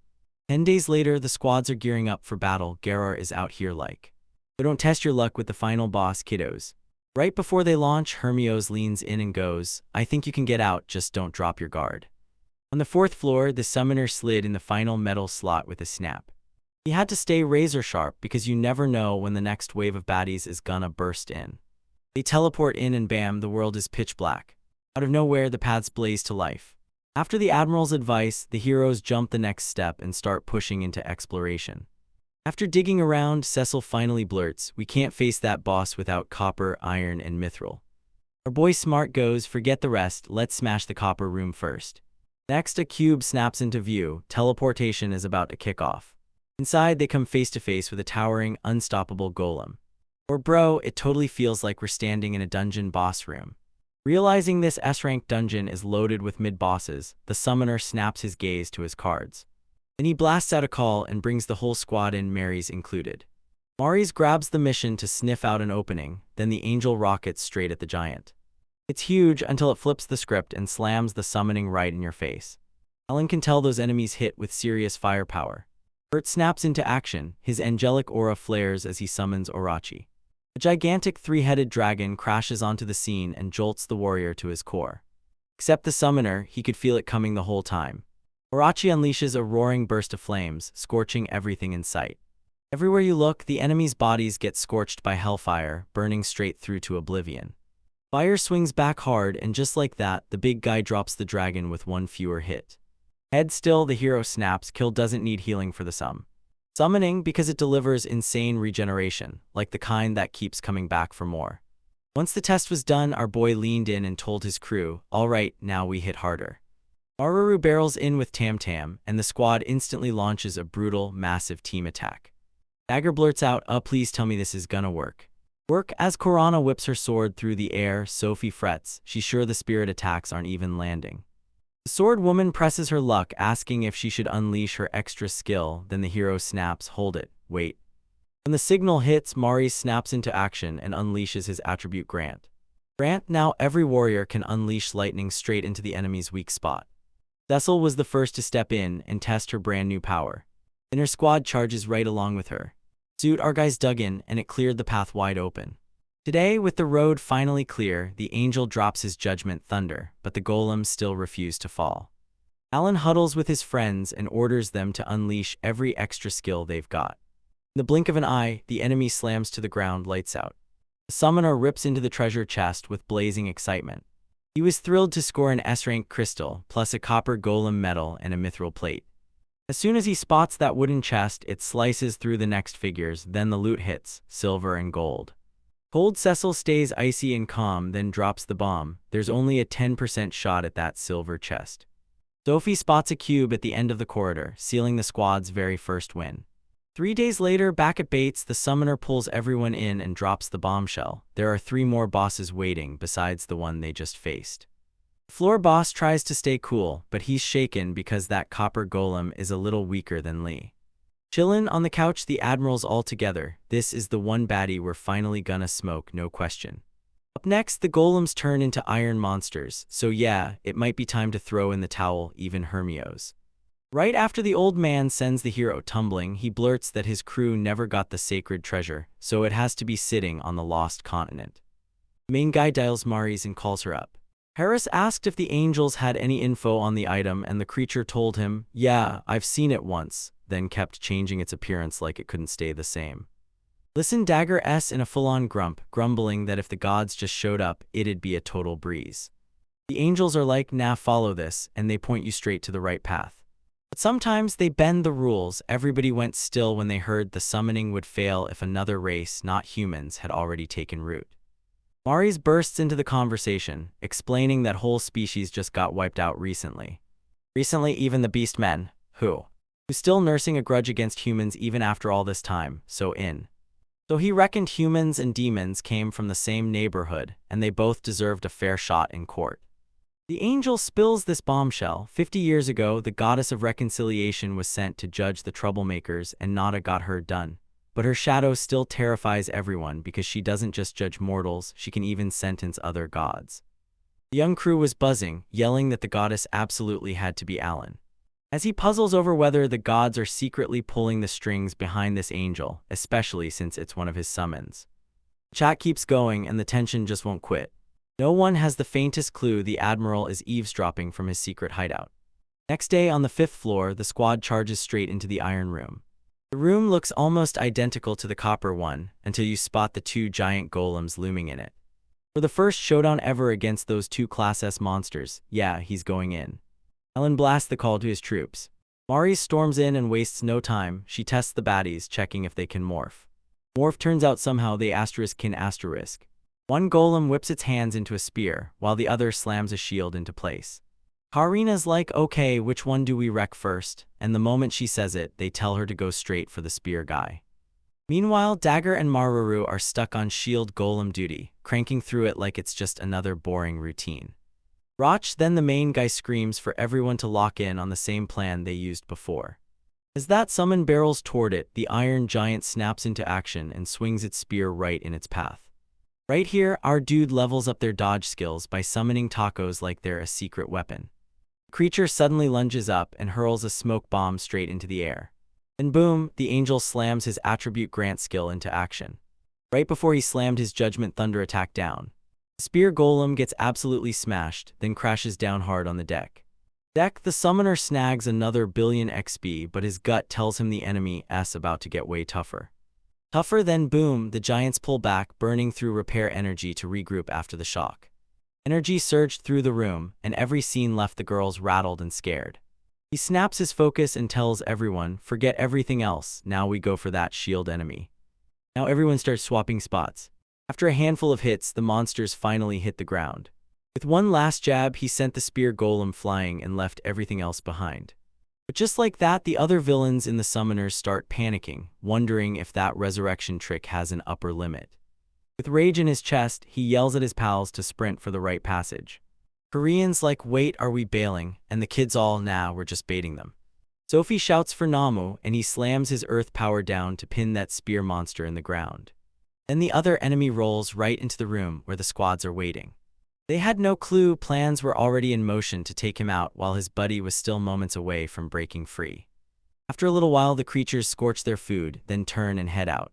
A: 10 days later, the squads are gearing up for battle. Gerard is out here like, "So don't test your luck with the final boss, kiddos." Right before they launch, Hermios leans in and goes, "I think you can get out, just don't drop your guard." On the 4th floor, the summoner slid in the final metal slot with a snap. He had to stay razor sharp because you never know when the next wave of baddies is gonna burst in. They teleport in and bam, the world is pitch black. Out of nowhere, the paths blaze to life. After the Admiral's advice, the heroes jump the next step and start pushing into exploration. After digging around, Cecil finally blurts, "We can't face that boss without copper, iron, and mithril." Our boy Smart goes, "Forget the rest, let's smash the copper room first." Next, a cube snaps into view. Teleportation is about to kick off. Inside, they come face to face with a towering, unstoppable golem. Or bro, it totally feels like we're standing in a dungeon boss room. Realizing this S-rank dungeon is loaded with mid-bosses, the summoner snaps his gaze to his cards. Then he blasts out a call and brings the whole squad in, Mary's included. Mary's grabs the mission to sniff out an opening, then the angel rockets straight at the giant. It's huge until it flips the script and slams the summoning right in your face. Alan can tell those enemies hit with serious firepower. Bert snaps into action, his angelic aura flares as he summons Orochi. A gigantic 3-headed dragon crashes onto the scene and jolts the warrior to his core. Except the summoner, he could feel it coming the whole time. Orochi unleashes a roaring burst of flames, scorching everything in sight. Everywhere you look, the enemies' bodies get scorched by hellfire, burning straight through to oblivion. Fire swings back hard, and just like that, the big guy drops the dragon with one fewer hit. Head still, the hero snaps. Kill doesn't need healing for the sum. Summoning because it delivers insane regeneration, like the kind that keeps coming back for more. Once the test was done, our boy leaned in and told his crew, "All right, now we hit harder." Maru barrels in with Tam Tam, and the squad instantly launches a brutal, massive team attack. Dagger blurts out, please tell me this is gonna work." As Korana whips her sword through the air, Sophie frets, she's sure the spirit attacks aren't even landing. The sword woman presses her luck, asking if she should unleash her extra skill, then the hero snaps, "Hold it, wait." When the signal hits, Mari snaps into action and unleashes his attribute Grant. Now every warrior can unleash lightning straight into the enemy's weak spot. Cecil was the first to step in and test her brand new power. Then her squad charges right along with her. Our guys dug in, and it cleared the path wide open. Today, with the road finally clear, the angel drops his judgment thunder, but the golems still refuse to fall. Alan huddles with his friends and orders them to unleash every extra skill they've got. In the blink of an eye, the enemy slams to the ground, lights out. The summoner rips into the treasure chest with blazing excitement. He was thrilled to score an S-rank crystal, plus a copper golem medal and a mithril plate. As soon as he spots that wooden chest, it slices through the next figures, then the loot hits, silver and gold. Cold Cecil stays icy and calm, then drops the bomb. There's only a 10% shot at that silver chest. Sophie spots a cube at the end of the corridor, sealing the squad's very first win. 3 days later, back at Bates, the summoner pulls everyone in and drops the bombshell. There are 3 more bosses waiting, besides the one they just faced. The floor boss tries to stay cool, but he's shaken because that copper golem is a little weaker than Lee. Chillin' on the couch, the admirals all together. This is the one baddie we're finally gonna smoke, no question. Up next, the golems turn into iron monsters, so yeah, it might be time to throw in the towel, even Hermios. Right after the old man sends the hero tumbling, he blurts that his crew never got the sacred treasure, so it has to be sitting on the lost continent. The main guy dials Mari's and calls her up. Harris asked if the angels had any info on the item, and the creature told him, "Yeah, I've seen it once," then kept changing its appearance like it couldn't stay the same. Listen, Dagger S in a full-on grumbling that if the gods just showed up, it'd be a total breeze. The angels are like, "Nah, follow this," and they point you straight to the right path. But sometimes they bend the rules. Everybody went still when they heard the summoning would fail if another race, not humans, had already taken root. Maris bursts into the conversation, explaining that whole species just got wiped out recently. Even the beast men, who's still nursing a grudge against humans even after all this time, so he reckoned humans and demons came from the same neighborhood, and they both deserved a fair shot in court. The angel spills this bombshell. 50 years ago, the goddess of reconciliation was sent to judge the troublemakers, and Nada got her done. But her shadow still terrifies everyone because she doesn't just judge mortals, she can even sentence other gods. The young crew was buzzing, yelling that the goddess absolutely had to be Alan. As he puzzles over whether the gods are secretly pulling the strings behind this angel, especially since it's one of his summons. Chat keeps going and the tension just won't quit. No one has the faintest clue the Admiral is eavesdropping from his secret hideout. Next day on the 5th floor, the squad charges straight into the Iron Room. The room looks almost identical to the copper one, until you spot the 2 giant golems looming in it. For the first showdown ever against those 2 Class S monsters, yeah, he's going in. Alan blasts the call to his troops. Mari storms in and wastes no time. She tests the baddies, checking if they can morph. Turns out somehow they can asterisk. One golem whips its hands into a spear, while the other slams a shield into place. Karina's like, "Okay, which one do we wreck first?" And the moment she says it, they tell her to go straight for the spear guy. Meanwhile, Dagger and Maru are stuck on shield golem duty, cranking through it like it's just another boring routine. Roch, then the main guy, screams for everyone to lock in on the same plan they used before. As that summon barrels toward it, the iron giant snaps into action and swings its spear right in its path. Right here, our dude levels up their dodge skills by summoning tacos like they're a secret weapon. The creature suddenly lunges up and hurls a smoke bomb straight into the air. And boom, the angel slams his attribute Grant skill into action. Right before he slammed his Judgment Thunder attack down. The spear golem gets absolutely smashed, then crashes down hard on the deck. The summoner snags another billion XP, but his gut tells him the enemy is about to get way tougher. Then boom, the giants pull back, burning through repair energy to regroup after the shock. Energy surged through the room, and every scene left the girls rattled and scared. He snaps his focus and tells everyone, forget everything else, now we go for that shield enemy. Now everyone starts swapping spots. After a handful of hits, the monsters finally hit the ground. With one last jab, he sent the spear golem flying and left everything else behind. But just like that, the other villains in the summoners start panicking, wondering if that resurrection trick has an upper limit. With rage in his chest, he yells at his pals to sprint for the right passage. Koreans like, wait, are we bailing? And the kids all, nah, we're just baiting them. Sophie shouts for Namu, and he slams his earth power down to pin that spear monster in the ground. Then the other enemy rolls right into the room where the squads are waiting. They had no clue plans were already in motion to take him out while his buddy was still moments away from breaking free. After a little while, the creatures scorch their food, then turn and head out.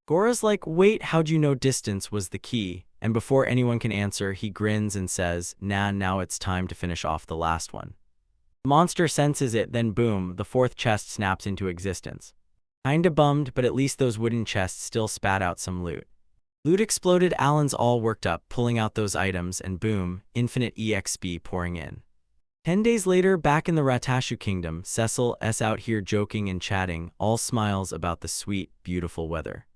A: Gora's like, wait, how'd you know distance was the key? And before anyone can answer, he grins and says, nah, now it's time to finish off the last one. The monster senses it, then boom, the fourth chest snaps into existence. Kinda bummed, but at least those wooden chests still spat out some loot. Loot exploded, Alan's all worked up, pulling out those items, and boom, infinite EXP pouring in. 10 days later, back in the Ratashu Kingdom, Cecil's out here joking and chatting, all smiles about the sweet, beautiful weather.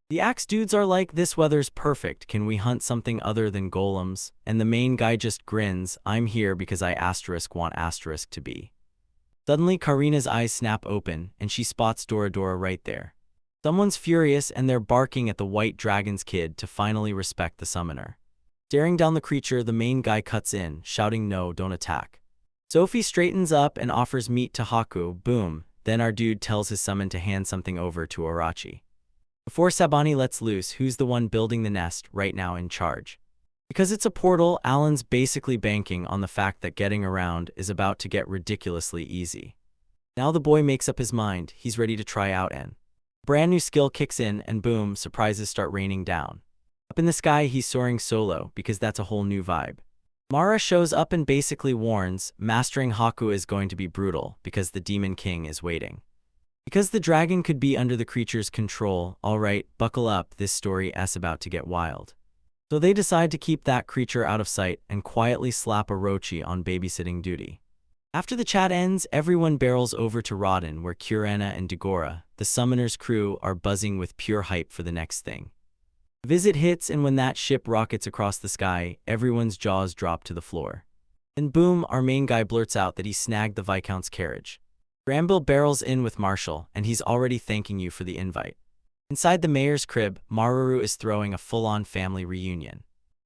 A: The axe dudes are like, this weather's perfect, can we hunt something other than golems? And the main guy just grins, I'm here because I want to be. Suddenly, Karina's eyes snap open, and she spots Dora right there. Someone's furious, and they're barking at the White Dragon's kid to finally respect the summoner. Staring down the creature, the main guy cuts in, shouting, no, don't attack. Sophie straightens up and offers meat to Haku, boom, then our dude tells his summon to hand something over to Arachi. Before Sabani lets loose, who's the one building the nest right now in charge? Because it's a portal, Alan's basically banking on the fact that getting around is about to get ridiculously easy. Now the boy makes up his mind, he's ready to try out and brand new skill kicks in and boom, surprises start raining down. Up in the sky, he's soaring solo because that's a whole new vibe. Mara shows up and basically warns, mastering Haku is going to be brutal because the Demon King is waiting. Because the dragon could be under the creature's control, alright, buckle up, this story's about to get wild. So they decide to keep that creature out of sight and quietly slap Orochi on babysitting duty. After the chat ends, everyone barrels over to Rodin where Kurana and Dagora, the summoner's crew, are buzzing with pure hype for the next thing. The visit hits, and when that ship rockets across the sky, everyone's jaws drop to the floor. Then boom, our main guy blurts out that he snagged the Viscount's carriage. Granville barrels in with Marshall, and he's already thanking you for the invite. Inside the mayor's crib, Maruru is throwing a full-on family reunion.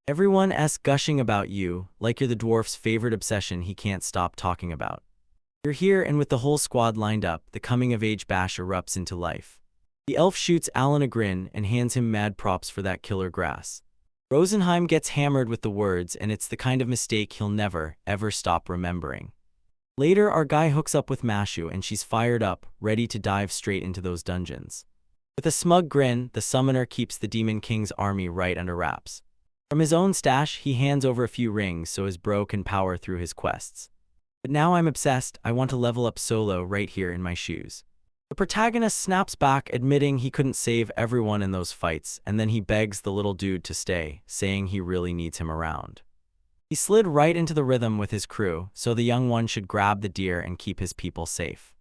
A: Everyone's gushing about you, like you're the dwarf's favorite obsession he can't stop talking about. You're here, and with the whole squad lined up, the coming-of-age bash erupts into life. The elf shoots Alan a grin and hands him mad props for that killer grass. Rosenheim gets hammered with the words, and it's the kind of mistake he'll never, ever stop remembering. Later, our guy hooks up with Mashu, and she's fired up, ready to dive straight into those dungeons. With a smug grin, the summoner keeps the Demon King's army right under wraps. From his own stash, he hands over a few rings so his bro can power through his quests. But now I'm obsessed, I want to level up solo right here in my shoes. The protagonist snaps back, admitting he couldn't save everyone in those fights, and then he begs the little dude to stay, saying he really needs him around. He slid right into the rhythm with his crew, so the young one should grab the deer and keep his people safe.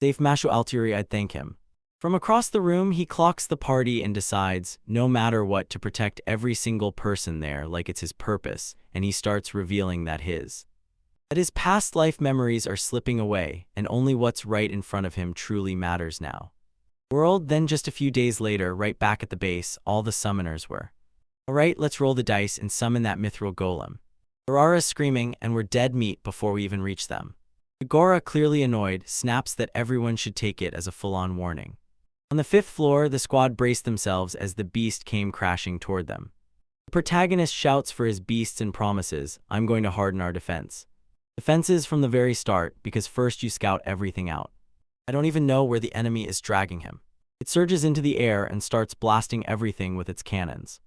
A: Safe Mashu Alturi, I'd thank him. From across the room, he clocks the party and decides, no matter what, to protect every single person there like it's his purpose, and he starts revealing that his past life memories are slipping away, and only what's right in front of him truly matters now. World, then just a few days later, right back at the base, all the summoners were. Alright, let's roll the dice and summon that mithril golem. Urara's screaming, and we're dead meat before we even reach them. Agora, clearly annoyed, snaps that everyone should take it as a full-on warning. On the 5th floor, the squad braced themselves as the beast came crashing toward them. The protagonist shouts for his beasts and promises, I'm going to harden our defense. Defenses from the very start, because first you scout everything out. I don't even know where the enemy is dragging him. It surges into the air and starts blasting everything with its cannons.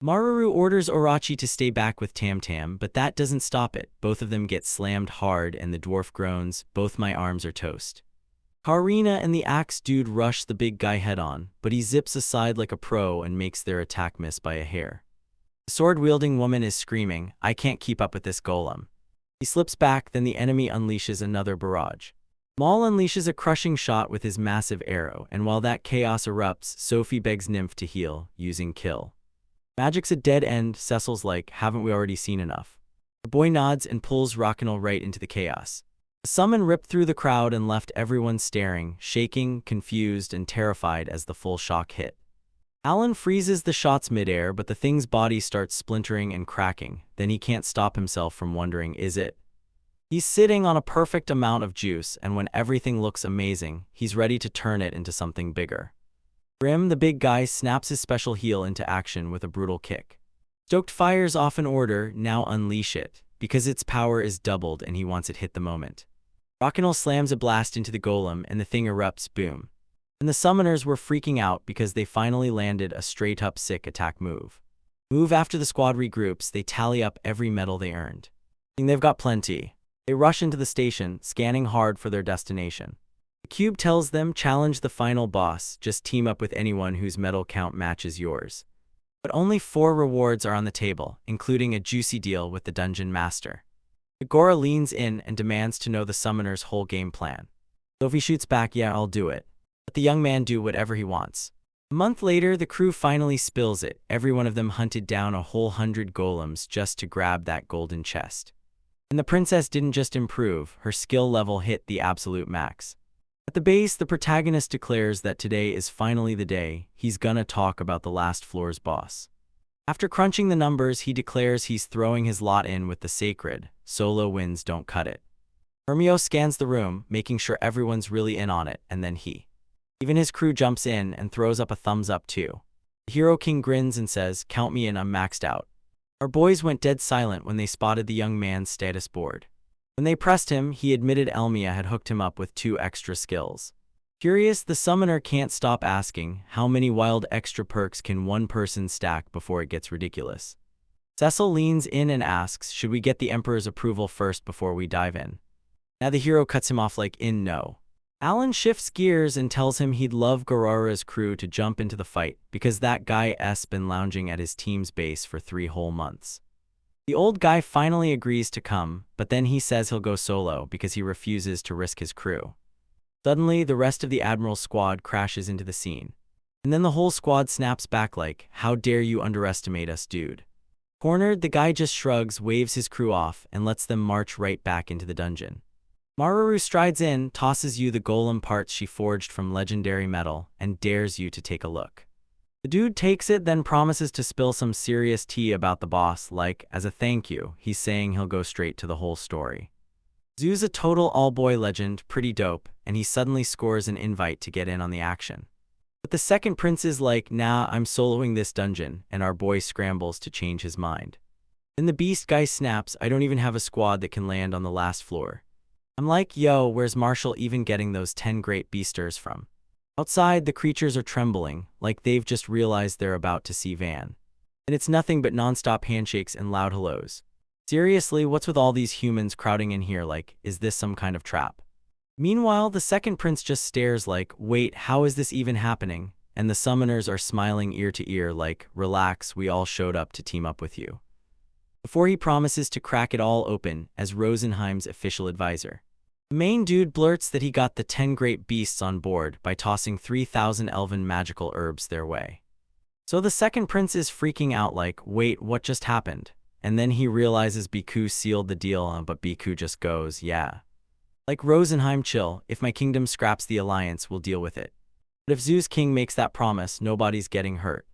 A: Maruru orders Orochi to stay back with Tam Tam, but that doesn't stop it. Both of them get slammed hard and the dwarf groans, both my arms are toast. Karina and the axe dude rush the big guy head-on, but he zips aside like a pro and makes their attack miss by a hair. The sword-wielding woman is screaming, I can't keep up with this golem. He slips back, then the enemy unleashes another barrage. Maul unleashes a crushing shot with his massive arrow, and while that chaos erupts, Sophie begs Nymph to heal, using Kill. Magic's a dead end, Cecil's like, haven't we already seen enough? The boy nods and pulls Rockinol right into the chaos. The summon ripped through the crowd and left everyone staring, shaking, confused, and terrified as the full shock hit. Alan freezes the shots midair, but the thing's body starts splintering and cracking. Then he can't stop himself from wondering, is it? He's sitting on a perfect amount of juice, and when everything looks amazing, he's ready to turn it into something bigger. Grim, the big guy, snaps his special heal into action with a brutal kick. Stoked fires off an order, now unleash it, because its power is doubled and he wants it hit the moment. Rockinol slams a blast into the golem and the thing erupts, boom. And the summoners were freaking out because they finally landed a straight-up sick attack move. After the squad regroups, they tally up every medal they earned. They've got plenty. They rush into the station, scanning hard for their destination. The cube tells them, challenge the final boss, just team up with anyone whose medal count matches yours. But only 4 rewards are on the table, including a juicy deal with the dungeon master. Agora leans in and demands to know the summoner's whole game plan. Sophie shoots back, yeah, I'll do it. Let the young man do whatever he wants. A month later, the crew finally spills it. Every one of them hunted down a whole 100 golems just to grab that golden chest. And the princess didn't just improve, her skill level hit the absolute max. At the base, the protagonist declares that today is finally the day. He's gonna talk about the last floor's boss. After crunching the numbers, he declares he's throwing his lot in with the sacred. Solo wins don't cut it. Hermio scans the room, making sure everyone's really in on it, and then even his crew jumps in and throws up a thumbs up too. The Hero King grins and says, count me in, I'm maxed out. Our boys went dead silent when they spotted the young man's status board. When they pressed him, he admitted Elmia had hooked him up with 2 extra skills. Curious, the summoner can't stop asking, how many wild extra perks can one person stack before it gets ridiculous? Cecil leans in and asks, should we get the Emperor's approval first before we dive in? Now the hero cuts him off like, no. Alan shifts gears and tells him he'd love Garara's crew to jump into the fight because that guy's been lounging at his team's base for 3 whole months. The old guy finally agrees to come, but then he says he'll go solo because he refuses to risk his crew. Suddenly, the rest of the Admiral's squad crashes into the scene. And then the whole squad snaps back like, how dare you underestimate us, dude. Cornered, the guy just shrugs, waves his crew off, and lets them march right back into the dungeon. Maru strides in, tosses you the golem parts she forged from legendary metal, and dares you to take a look. The dude takes it, then promises to spill some serious tea about the boss, like, as a thank you, he's saying he'll go straight to the whole story. Zoo's a total all-boy legend, pretty dope, and he suddenly scores an invite to get in on the action. But the second prince is like, nah, I'm soloing this dungeon, and our boy scrambles to change his mind. Then the beast guy snaps, I don't even have a squad that can land on the last floor. I'm like, yo, where's Marshall even getting those 10 great beasters from? Outside, the creatures are trembling, like they've just realized they're about to see Van. And it's nothing but non-stop handshakes and loud hellos. Seriously, what's with all these humans crowding in here, like, is this some kind of trap? Meanwhile, the second prince just stares like, wait, how is this even happening? And the summoners are smiling ear to ear like, relax, we all showed up to team up with you. Before he promises to crack it all open as Rosenheim's official advisor. The main dude blurts that he got the 10 great beasts on board by tossing 3,000 elven magical herbs their way. So the second prince is freaking out like, wait, what just happened? And then he realizes Biku sealed the deal, but Biku just goes, yeah. Like Rosenheim, chill, if my kingdom scraps the alliance, we'll deal with it. But if Zoo's king makes that promise, nobody's getting hurt.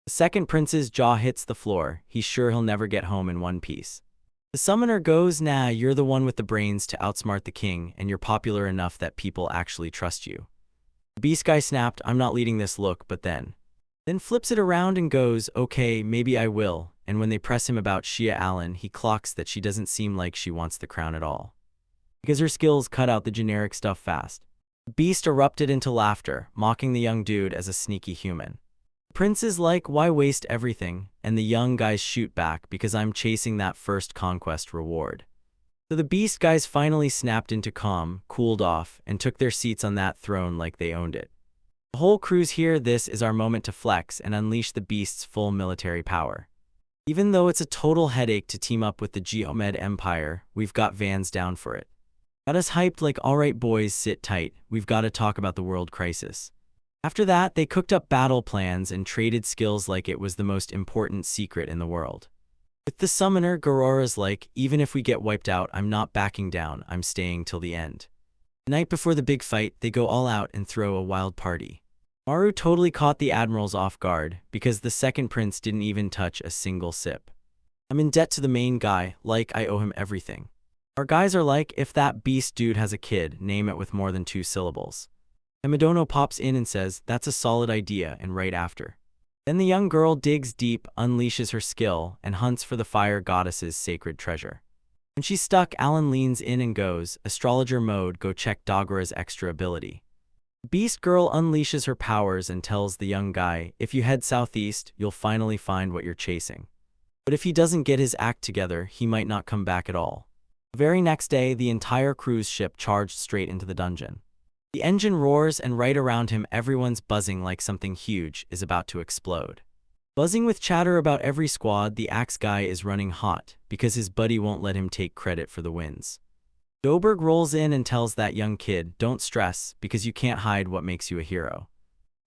A: The second prince's jaw hits the floor, he's sure he'll never get home in one piece. The summoner goes, nah, you're the one with the brains to outsmart the king, and you're popular enough that people actually trust you. The beast guy snapped, I'm not leading this look, but then flips it around and goes, okay, maybe I will, and when they press him about Shia Allen, he clocks that she doesn't seem like she wants the crown at all. Because her skills cut out the generic stuff fast. The beast erupted into laughter, mocking the young dude as a sneaky human. Prince is like, why waste everything? And the young guys shoot back because I'm chasing that first conquest reward. So the beast guys finally snapped into calm, cooled off, and took their seats on that throne like they owned it. The whole crew's here, this is our moment to flex and unleash the beast's full military power. Even though it's a total headache to team up with the Geomed Empire, we've got Vans down for it. Got us hyped like, alright boys, sit tight, we've gotta talk about the world crisis. After that, they cooked up battle plans and traded skills like it was the most important secret in the world. With the summoner, Garora's like, even if we get wiped out, I'm not backing down, I'm staying till the end. The night before the big fight, they go all out and throw a wild party. Maru totally caught the admirals off guard, because the second prince didn't even touch a single sip. I'm in debt to the main guy, like I owe him everything. Our guys are like, if that beast dude has a kid, name it with more than 2 syllables. And Madono pops in and says, that's a solid idea, and right after. Then the young girl digs deep, unleashes her skill, and hunts for the fire goddess's sacred treasure. When she's stuck, Alan leans in and goes, astrologer mode, go check Dagura's extra ability. Beast girl unleashes her powers and tells the young guy, if you head southeast, you'll finally find what you're chasing. But if he doesn't get his act together, he might not come back at all. The very next day, the entire cruise ship charged straight into the dungeon. The engine roars, and right around him everyone's buzzing like something huge is about to explode. Buzzing with chatter about every squad, the axe guy is running hot because his buddy won't let him take credit for the wins. Doberg rolls in and tells that young kid, don't stress, because you can't hide what makes you a hero.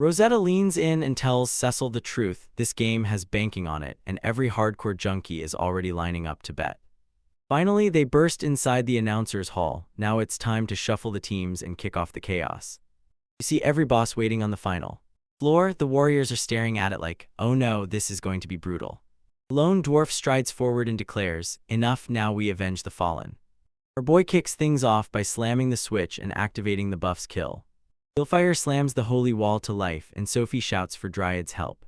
A: Rosetta leans in and tells Cecil the truth, this game has banking on it, and every hardcore junkie is already lining up to bet. Finally, they burst inside the announcer's hall. Now it's time to shuffle the teams and kick off the chaos. You see every boss waiting on the final floor. The warriors are staring at it like, oh no, this is going to be brutal. The lone dwarf strides forward and declares, enough, now we avenge the fallen. Our boy kicks things off by slamming the switch and activating the buff's kill. Hillfire slams the holy wall to life, and Sophie shouts for Dryad's help.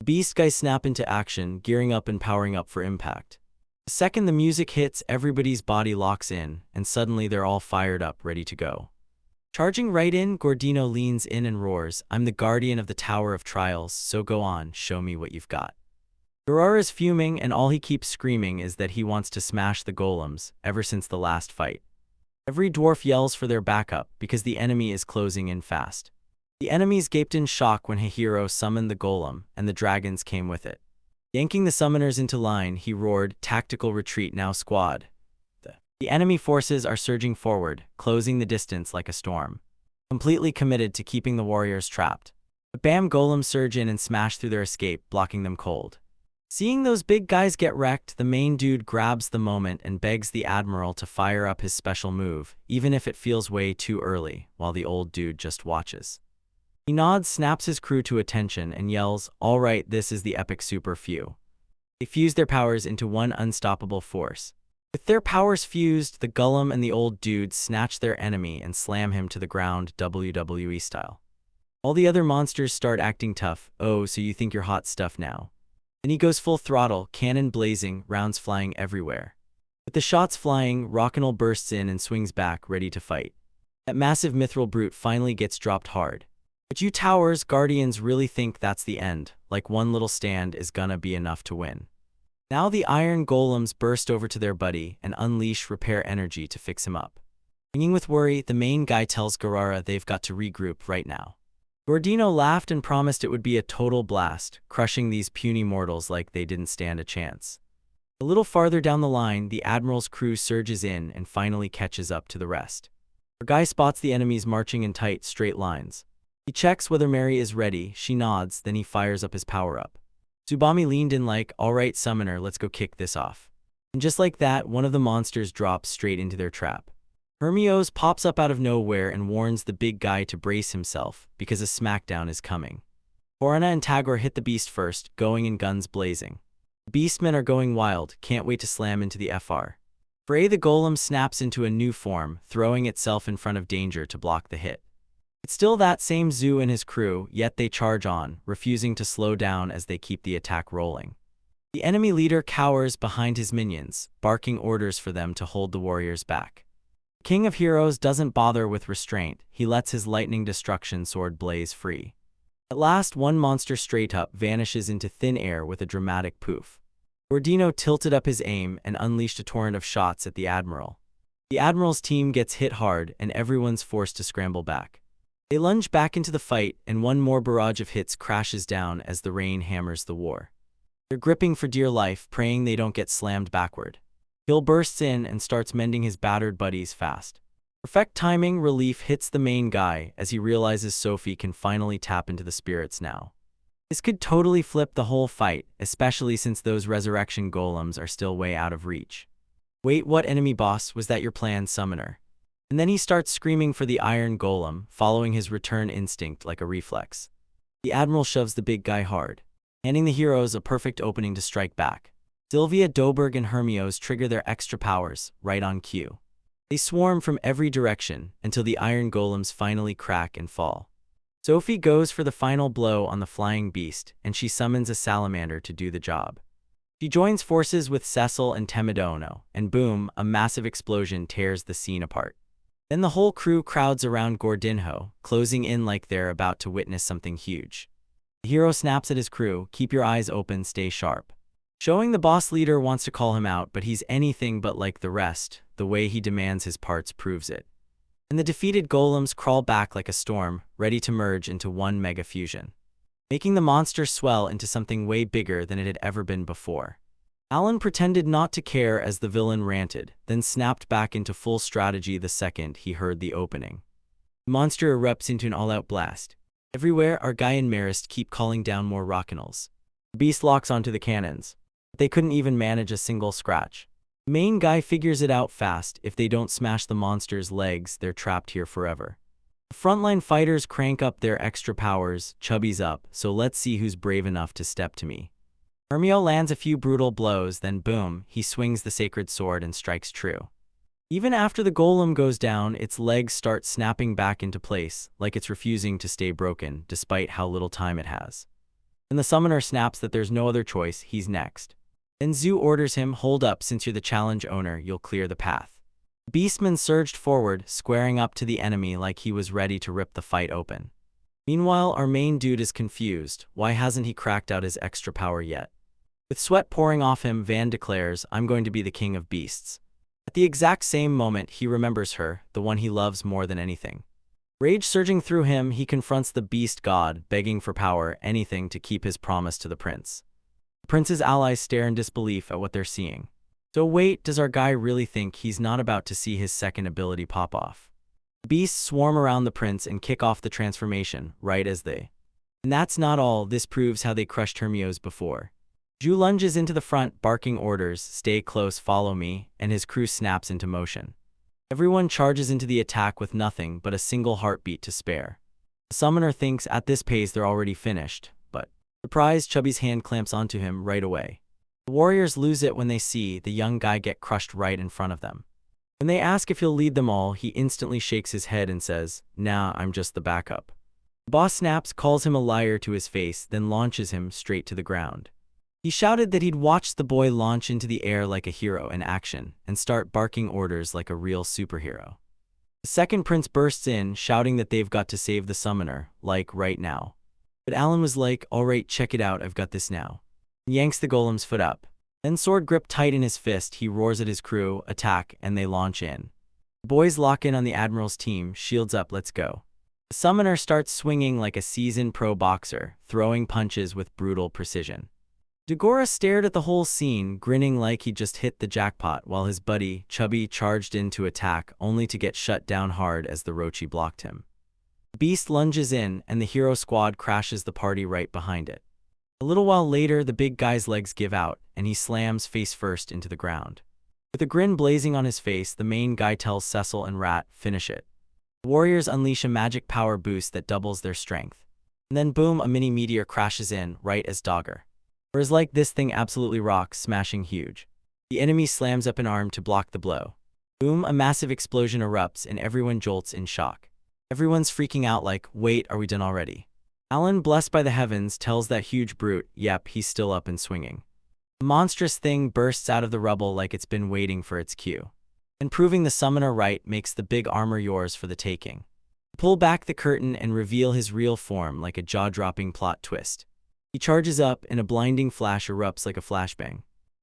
A: The beast guys snap into action, gearing up and powering up for impact. The second the music hits, everybody's body locks in, and suddenly they're all fired up, ready to go. Charging right in, Gordino leans in and roars, I'm the guardian of the Tower of Trials, so go on, show me what you've got. Garara is fuming, and all he keeps screaming is that he wants to smash the golems, ever since the last fight. Every dwarf yells for their backup, because the enemy is closing in fast. The enemies gaped in shock when Hihiro summoned the golem, and the dragons came with it. Yanking the summoners into line, he roared, tactical retreat now squad. The enemy forces are surging forward, closing the distance like a storm. Completely committed to keeping the warriors trapped. The Bam golems surge in and smash through their escape, blocking them cold. Seeing those big guys get wrecked, the main dude grabs the moment and begs the admiral to fire up his special move, even if it feels way too early, while the old dude just watches. He nods, snaps his crew to attention, and yells, all right, this is the epic super few. They fuse their powers into one unstoppable force. With their powers fused, the golem and the old dude snatch their enemy and slam him to the ground WWE style. All the other monsters start acting tough. Oh, so you think you're hot stuff now. Then he goes full throttle, cannon blazing, rounds flying everywhere. With the shots flying, Rockinol bursts in and swings back, ready to fight. That massive mithril brute finally gets dropped hard. But you towers guardians really think that's the end, like one little stand is gonna be enough to win. Now the iron golems burst over to their buddy and unleash repair energy to fix him up. Ringing with worry, the main guy tells Garara they've got to regroup right now. Gordino laughed and promised it would be a total blast, crushing these puny mortals like they didn't stand a chance. A little farther down the line, the admiral's crew surges in and finally catches up to the rest. Our guy spots the enemies marching in tight, straight lines. He checks whether Mary is ready, she nods, then he fires up his power-up. Tsubami leaned in like, alright summoner, let's go kick this off. And just like that, one of the monsters drops straight into their trap. Hermios pops up out of nowhere and warns the big guy to brace himself, because a smackdown is coming. Korana and Tagore hit the beast first, going in guns blazing. The beastmen are going wild, can't wait to slam into the FR. Frey the golem snaps into a new form, throwing itself in front of danger to block the hit. It's still that same Zoo and his crew, yet they charge on, refusing to slow down as they keep the attack rolling. The enemy leader cowers behind his minions, barking orders for them to hold the warriors back. King of Heroes doesn't bother with restraint, he lets his lightning destruction sword blaze free. At last, one monster straight up vanishes into thin air with a dramatic poof. Gordino tilted up his aim and unleashed a torrent of shots at the Admiral. The Admiral's team gets hit hard and everyone's forced to scramble back. They lunge back into the fight, and one more barrage of hits crashes down as the rain hammers the war. They're gripping for dear life, praying they don't get slammed backward. Hill bursts in and starts mending his battered buddies fast. Perfect timing relief hits the main guy as he realizes Sophie can finally tap into the spirits now. This could totally flip the whole fight, especially since those resurrection golems are still way out of reach. Wait, what enemy boss was that your planned summoner? And then he starts screaming for the iron golem, following his return instinct like a reflex. The admiral shoves the big guy hard, handing the heroes a perfect opening to strike back. Sylvia, Doberg, and Hermios trigger their extra powers, right on cue. They swarm from every direction until the iron golems finally crack and fall. Sophie goes for the final blow on the flying beast, and she summons a salamander to do the job. She joins forces with Cecil and Temidono, and boom, a massive explosion tears the scene apart. Then the whole crew crowds around Gordinho, closing in like they're about to witness something huge. The hero snaps at his crew, "Keep your eyes open, stay sharp." Showing the boss leader wants to call him out, but he's anything but like the rest. The way he demands his parts proves it. And the defeated golems crawl back like a storm, ready to merge into one mega fusion, making the monster swell into something way bigger than it had ever been before. Alan pretended not to care as the villain ranted, then snapped back into full strategy the second he heard the opening. The monster erupts into an all-out blast. Everywhere, our guy and Marist keep calling down more rockinals. The beast locks onto the cannons, but they couldn't even manage a single scratch. The main guy figures it out fast. If they don't smash the monster's legs, they're trapped here forever. The frontline fighters crank up their extra powers, Chubby's up, so let's see who's brave enough to step to me. Hermio lands a few brutal blows, then boom, he swings the sacred sword and strikes true. Even after the golem goes down, its legs start snapping back into place, like it's refusing to stay broken, despite how little time it has. Then the summoner snaps that there's no other choice, he's next. Then Zoo orders him, "Hold up, since you're the challenge owner, you'll clear the path." Beastman surged forward, squaring up to the enemy like he was ready to rip the fight open. Meanwhile, our main dude is confused. Why hasn't he cracked out his extra power yet? With sweat pouring off him, Van declares, "I'm going to be the king of beasts." At the exact same moment, he remembers her, the one he loves more than anything. Rage surging through him, he confronts the beast god, begging for power, anything to keep his promise to the prince. The prince's allies stare in disbelief at what they're seeing. So wait, does our guy really think he's not about to see his second ability pop off? The beasts swarm around the prince and kick off the transformation, right as they. And that's not all, this proves how they crushed Hermios before. Ju lunges into the front, barking orders, "Stay close, follow me," and his crew snaps into motion. Everyone charges into the attack with nothing but a single heartbeat to spare. The summoner thinks at this pace they're already finished, but surprised, Chubby's hand clamps onto him right away. The warriors lose it when they see the young guy get crushed right in front of them. When they ask if he'll lead them all, he instantly shakes his head and says, "Nah, I'm just the backup." The boss snaps, calls him a liar to his face, then launches him straight to the ground. He shouted that he'd watched the boy launch into the air like a hero in action and start barking orders like a real superhero. The second prince bursts in, shouting that they've got to save the summoner, like right now. But Alan was like, "Alright, check it out, I've got this now." He yanks the golem's foot up. Then sword gripped tight in his fist, he roars at his crew, "Attack," and they launch in. The boys lock in on the admiral's team, shields up, let's go. The summoner starts swinging like a seasoned pro boxer, throwing punches with brutal precision. Dagora stared at the whole scene, grinning like he'd just hit the jackpot, while his buddy, Chubby, charged in to attack, only to get shut down hard as the Rochi blocked him. The beast lunges in, and the hero squad crashes the party right behind it. A little while later, the big guy's legs give out, and he slams face first into the ground. With a grin blazing on his face, the main guy tells Cecil and Rat, "Finish it." The warriors unleash a magic power boost that doubles their strength. And then boom, a mini meteor crashes in, right as Dogger. Whereas like this thing absolutely rocks, smashing huge. The enemy slams up an arm to block the blow. Boom, a massive explosion erupts and everyone jolts in shock. Everyone's freaking out like, "Wait, are we done already?" Alan, blessed by the heavens, tells that huge brute, "Yep, he's still up and swinging." A monstrous thing bursts out of the rubble like it's been waiting for its cue. And proving the summoner right makes the big armor yours for the taking. Pull back the curtain and reveal his real form like a jaw-dropping plot twist. He charges up, and a blinding flash erupts like a flashbang.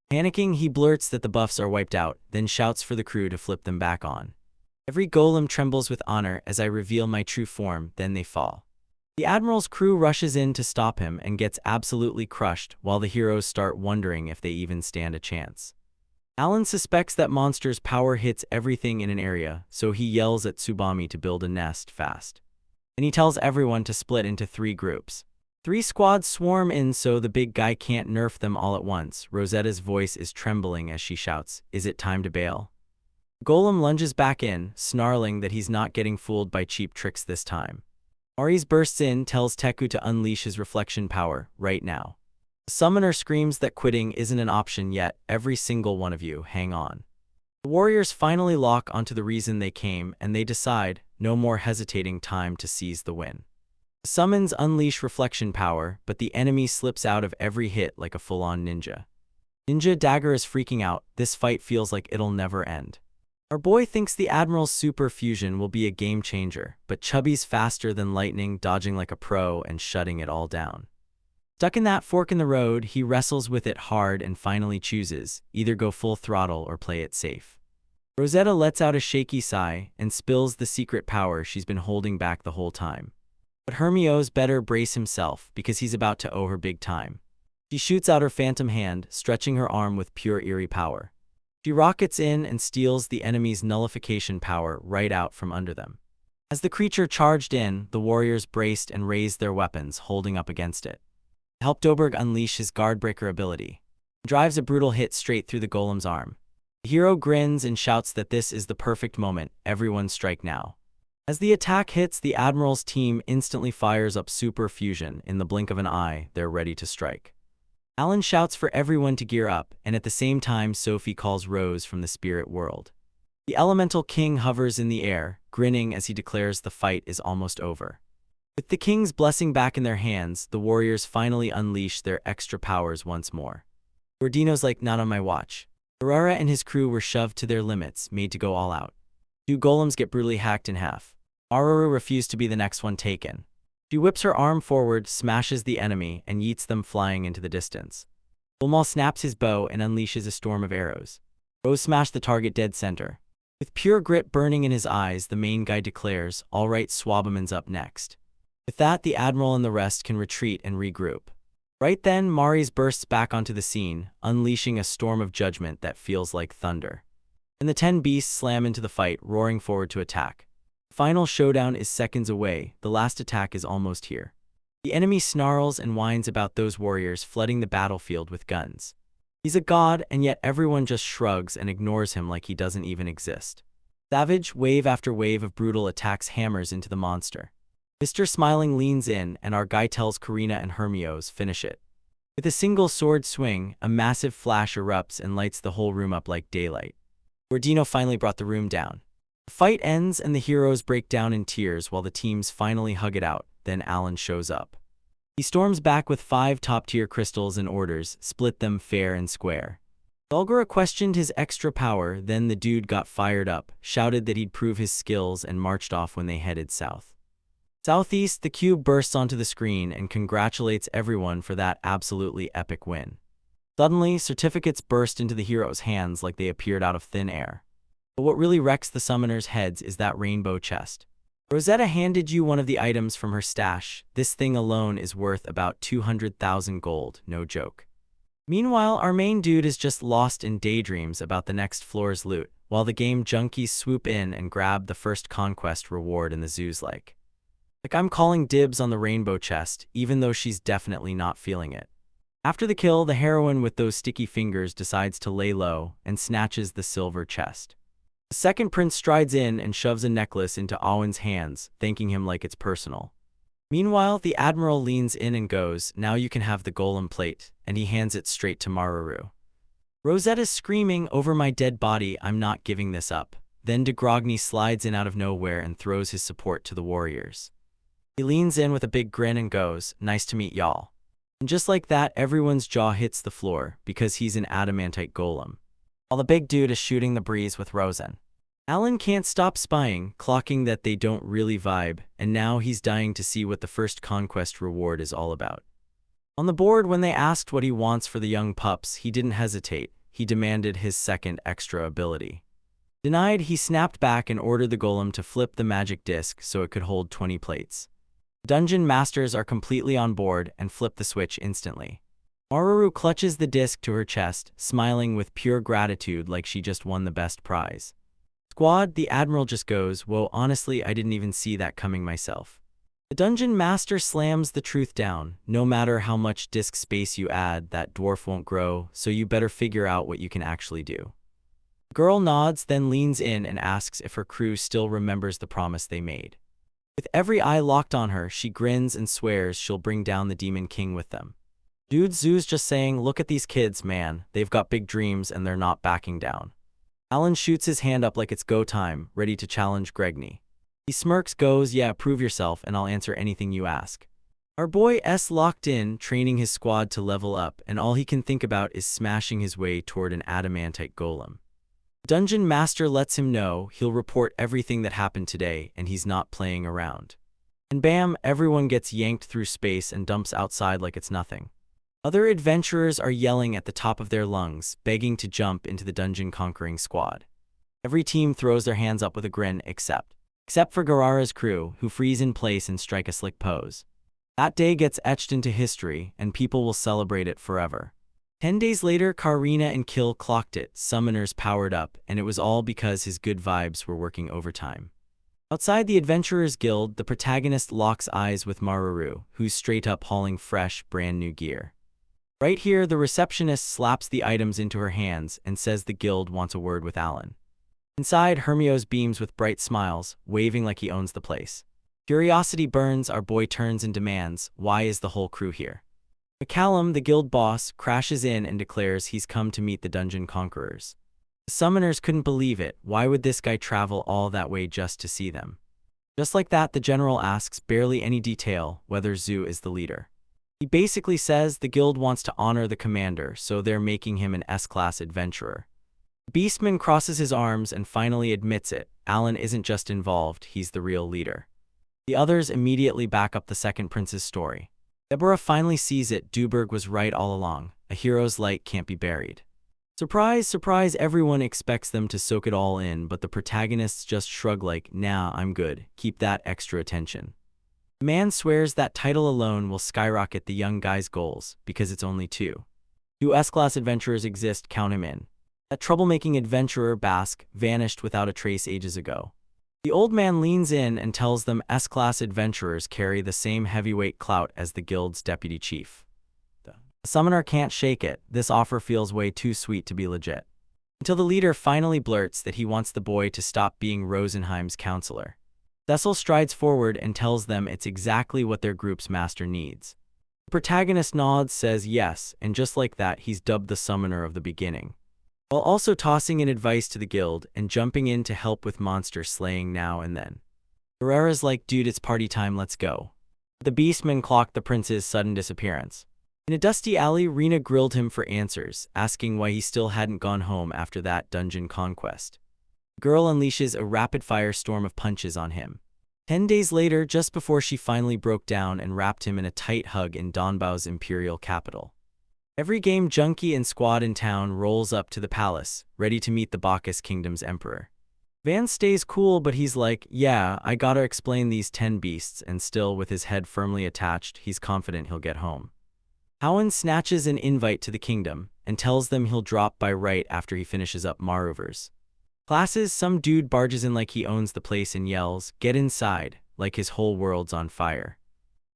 A: Panicking, he blurts that the buffs are wiped out, then shouts for the crew to flip them back on. Every golem trembles with honor as I reveal my true form, then they fall. The admiral's crew rushes in to stop him and gets absolutely crushed, while the heroes start wondering if they even stand a chance. Alan suspects that monster's power hits everything in an area, so he yells at Tsubame to build a nest fast. And he tells everyone to split into 3 groups. 3 squads swarm in so the big guy can't nerf them all at once. Rosetta's voice is trembling as she shouts, "Is it time to bail?" Golem lunges back in, snarling that he's not getting fooled by cheap tricks this time. Aries bursts in, tells Teku to unleash his reflection power, right now. The summoner screams that quitting isn't an option yet, every single one of you, hang on. The warriors finally lock onto the reason they came, and they decide, no more hesitating, time to seize the win. The summons unleash reflection power, but the enemy slips out of every hit like a full-on ninja. Ninja Dagger is freaking out, this fight feels like it'll never end. Our boy thinks the Admiral's super fusion will be a game changer, but Chubby's faster than lightning, dodging like a pro and shutting it all down. Stuck in that fork in the road, he wrestles with it hard and finally chooses, either go full throttle or play it safe. Rosetta lets out a shaky sigh and spills the secret power she's been holding back the whole time. But Hermio's better brace himself because he's about to owe her big time. She shoots out her phantom hand, stretching her arm with pure eerie power. She rockets in and steals the enemy's nullification power right out from under them. As the creature charged in, the warriors braced and raised their weapons, holding up against it. Helped Oberg unleash his guardbreaker ability. He drives a brutal hit straight through the golem's arm. The hero grins and shouts that this is the perfect moment, everyone strike now. As the attack hits, the Admiral's team instantly fires up super fusion. In the blink of an eye, they're ready to strike. Alan shouts for everyone to gear up, and at the same time Sophie calls Rose from the spirit world. The Elemental King hovers in the air, grinning as he declares the fight is almost over. With the king's blessing back in their hands, the warriors finally unleash their extra powers once more. Gordino's like, not on my watch. Herrera and his crew were shoved to their limits, made to go all out. 2 golems get brutally hacked in half. Aruru refused to be the next one taken. She whips her arm forward, smashes the enemy, and yeets them flying into the distance. Bulmal snaps his bow and unleashes a storm of arrows. Rose smashed the target dead center. With pure grit burning in his eyes, the main guy declares, "All right, Swabiman's up next." With that, the Admiral and the rest can retreat and regroup. Right then, Maris bursts back onto the scene, unleashing a storm of judgment that feels like thunder. And the 10 beasts slam into the fight, roaring forward to attack. The final showdown is seconds away, the last attack is almost here. The enemy snarls and whines about those warriors flooding the battlefield with guns. He's a god, and yet everyone just shrugs and ignores him like he doesn't even exist. Savage, wave after wave of brutal attacks hammers into the monster. Mr. Smiling leans in, and our guy tells Karina and Hermios finish it. With a single sword swing, a massive flash erupts and lights the whole room up like daylight. Gordino finally brought the room down. The fight ends and the heroes break down in tears while the teams finally hug it out, then Alan shows up. He storms back with 5 top-tier crystals and orders, split them fair and square. Bulgara questioned his extra power, then the dude got fired up, shouted that he'd prove his skills and marched off when they headed south. Southeast, the cube bursts onto the screen and congratulates everyone for that absolutely epic win. Suddenly, certificates burst into the heroes' hands like they appeared out of thin air. But what really wrecks the summoners' heads is that rainbow chest. Rosetta handed you one of the items from her stash. This thing alone is worth about 200,000 gold, no joke. Meanwhile, our main dude is just lost in daydreams about the next floor's loot, while the game junkies swoop in and grab the first conquest reward in the zoos like I'm calling dibs on the rainbow chest, even though she's definitely not feeling it. After the kill, the heroine with those sticky fingers decides to lay low and snatches the silver chest. The second prince strides in and shoves a necklace into Awin's hands, thanking him like it's personal. Meanwhile, the Admiral leans in and goes, "Now you can have the golem plate," and he hands it straight to Maruru. Rosetta's screaming, "Over my dead body, I'm not giving this up." Then de Grogny slides in out of nowhere and throws his support to the warriors. He leans in with a big grin and goes, "Nice to meet y'all." And just like that, everyone's jaw hits the floor, because he's an adamantite golem. While the big dude is shooting the breeze with Rosen. Alan can't stop spying, clocking that they don't really vibe, and now he's dying to see what the first conquest reward is all about. On the board, when they asked what he wants for the young pups, he didn't hesitate. He demanded his second extra ability. Denied, he snapped back and ordered the golem to flip the magic disc so it could hold 20 plates. Dungeon masters are completely on board and flip the switch instantly. Maru clutches the disc to her chest, smiling with pure gratitude like she just won the best prize. Squad, the Admiral just goes, "Whoa, honestly, I didn't even see that coming myself." The Dungeon Master slams the truth down. "No matter how much disk space you add, that dwarf won't grow, so you better figure out what you can actually do." The girl nods, then leans in and asks if her crew still remembers the promise they made. With every eye locked on her, she grins and swears she'll bring down the Demon King with them. Dude Zoo's just saying, "Look at these kids, man. They've got big dreams and they're not backing down." Alan shoots his hand up like it's go time, ready to challenge Gregny. He smirks, goes, "Yeah, prove yourself and I'll answer anything you ask." Our boy S locked in, training his squad to level up, and all he can think about is smashing his way toward an adamantite golem. Dungeon Master lets him know he'll report everything that happened today and he's not playing around. And bam, everyone gets yanked through space and dumps outside like it's nothing. Other adventurers are yelling at the top of their lungs, begging to jump into the dungeon-conquering squad. Every team throws their hands up with a grin except for Garara's crew, who freeze in place and strike a slick pose. That day gets etched into history, and people will celebrate it forever. 10 days later, Karina and Kill clocked it, summoners powered up, and it was all because his good vibes were working overtime. Outside the Adventurers Guild, the protagonist locks eyes with Maru, who's straight up hauling fresh, brand new gear. Right here, the receptionist slaps the items into her hands and says the guild wants a word with Alan. Inside, Hermios beams with bright smiles, waving like he owns the place. Curiosity burns, our boy turns and demands, "Why is the whole crew here?" McCallum, the guild boss, crashes in and declares he's come to meet the dungeon conquerors. The summoners couldn't believe it. Why would this guy travel all that way just to see them? Just like that, the general asks, barely any detail, whether Zoo is the leader. He basically says the guild wants to honor the commander, so they're making him an S-class adventurer. Beastman crosses his arms and finally admits it. Alan isn't just involved, he's the real leader. The others immediately back up the second prince's story. Deborah finally sees it. Duberg was right all along. A hero's light can't be buried. Surprise, surprise, everyone expects them to soak it all in, but the protagonists just shrug like, "Nah, I'm good. Keep that extra attention." The man swears that title alone will skyrocket the young guy's goals, because it's only two. Two S-class adventurers exist, count him in. That troublemaking adventurer, Basque, vanished without a trace ages ago. The old man leans in and tells them S-class adventurers carry the same heavyweight clout as the guild's deputy chief. The summoner can't shake it. This offer feels way too sweet to be legit. Until the leader finally blurts that he wants the boy to stop being Rosenheim's counselor. Cecil strides forward and tells them it's exactly what their group's master needs. The protagonist nods, says yes, and just like that, he's dubbed the summoner of the beginning, while also tossing in advice to the guild and jumping in to help with monster slaying now and then. Herrera's like, "Dude, it's party time, let's go." The Beastman clocked the prince's sudden disappearance. In a dusty alley, Rena grilled him for answers, asking why he still hadn't gone home after that dungeon conquest. The girl unleashes a rapid-fire storm of punches on him. 10 days later, just before she finally broke down and wrapped him in a tight hug in Donbao's imperial capital. Every game junkie and squad in town rolls up to the palace, ready to meet the Bacchus Kingdom's emperor. Van stays cool, but he's like, "Yeah, I gotta explain these 10 beasts," and still, with his head firmly attached, he's confident he'll get home. Howen snatches an invite to the kingdom, and tells them he'll drop by right after he finishes up Marover's classes. Some dude barges in like he owns the place and yells, "Get inside," like his whole world's on fire.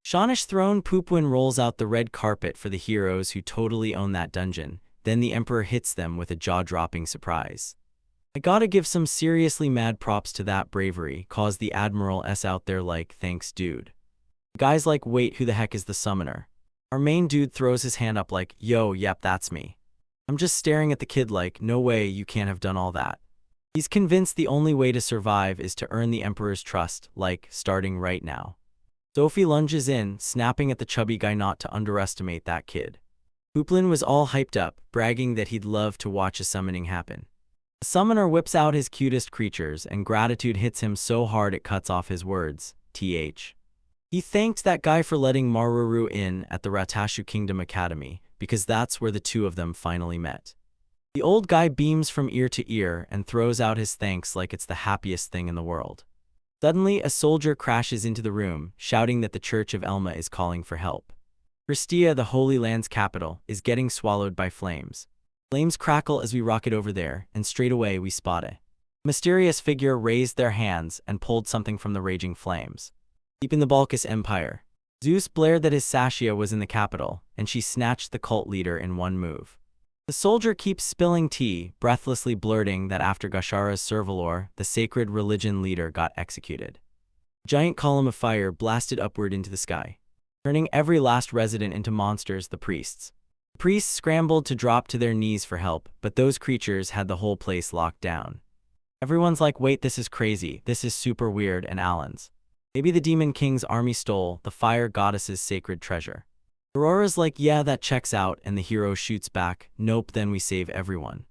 A: Shawnish throne Poopwin rolls out the red carpet for the heroes who totally own that dungeon, then the emperor hits them with a jaw-dropping surprise. I gotta give some seriously mad props to that bravery, cause the Admiral S out there like, "Thanks dude." The guy's like, "Wait, who the heck is the summoner?" Our main dude throws his hand up like, "Yo, yep, that's me." I'm just staring at the kid like, "No way, you can't have done all that." He's convinced the only way to survive is to earn the emperor's trust, like, starting right now. Sophie lunges in, snapping at the chubby guy not to underestimate that kid. Hooplin was all hyped up, bragging that he'd love to watch a summoning happen. The summoner whips out his cutest creatures, and gratitude hits him so hard it cuts off his words, th. He thanked that guy for letting Maruru in at the Ratashu Kingdom Academy, because that's where the two of them finally met. The old guy beams from ear to ear and throws out his thanks like it's the happiest thing in the world. Suddenly, a soldier crashes into the room, shouting that the Church of Elma is calling for help. Christia, the Holy Land's capital, is getting swallowed by flames. Flames crackle as we rocket over there, and straight away we spot a mysterious figure raised their hands and pulled something from the raging flames. Deep in the Balkis Empire, Zeus blared that his Saskia was in the capital, and she snatched the cult leader in one move. The soldier keeps spilling tea, breathlessly blurting that after Gashara's Servalor, the sacred religion leader got executed. A giant column of fire blasted upward into the sky, turning every last resident into monsters, the priests. The priests scrambled to drop to their knees for help, but those creatures had the whole place locked down. Everyone's like, wait, this is crazy, this is super weird, and Alan's. Maybe the Demon King's army stole the fire goddess's sacred treasure. Aurora's like, yeah, that checks out, and the hero shoots back, nope, then we save everyone.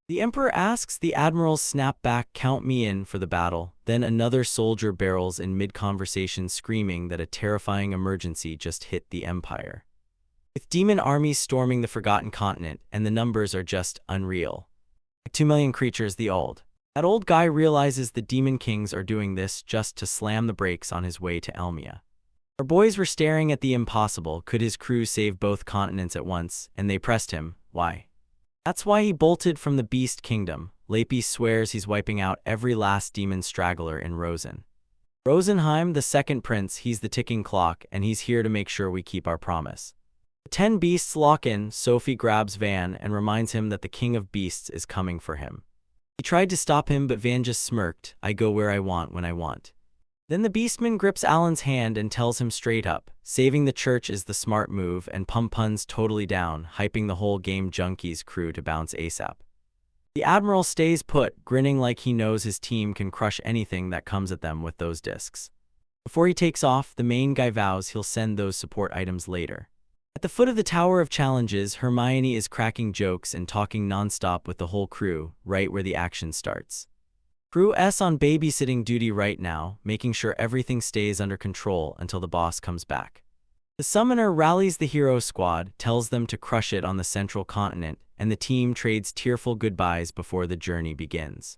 A: The Emperor asks, the admirals snap back, count me in for the battle. Then another soldier barrels in mid-conversation screaming that a terrifying emergency just hit the Empire. With demon armies storming the Forgotten Continent, and the numbers are just unreal. Like 2 million creatures, that old guy realizes the Demon Kings are doing this just to slam the brakes on his way to Elmia. Our boys were staring at the impossible. Could his crew save both continents at once? And they pressed him. Why? That's why he bolted from the Beast Kingdom. Lapi swears he's wiping out every last demon straggler in Rosen. Rosenheim, the second prince, he's the ticking clock, and he's here to make sure we keep our promise. The 10 beasts lock in. Sophie grabs Van and reminds him that the King of Beasts is coming for him. He tried to stop him, but Van just smirked. I go where I want when I want. Then the Beastman grips Alan's hand and tells him straight up, saving the church is the smart move, and Pum-Pun's totally down, hyping the whole Game Junkies crew to bounce ASAP. The Admiral stays put, grinning like he knows his team can crush anything that comes at them with those discs. Before he takes off, the main guy vows he'll send those support items later. At the foot of the Tower of Challenges, Hermione is cracking jokes and talking nonstop with the whole crew, right where the action starts. Crew S on babysitting duty right now, making sure everything stays under control until the boss comes back. The summoner rallies the hero squad, tells them to crush it on the central continent, and the team trades tearful goodbyes before the journey begins.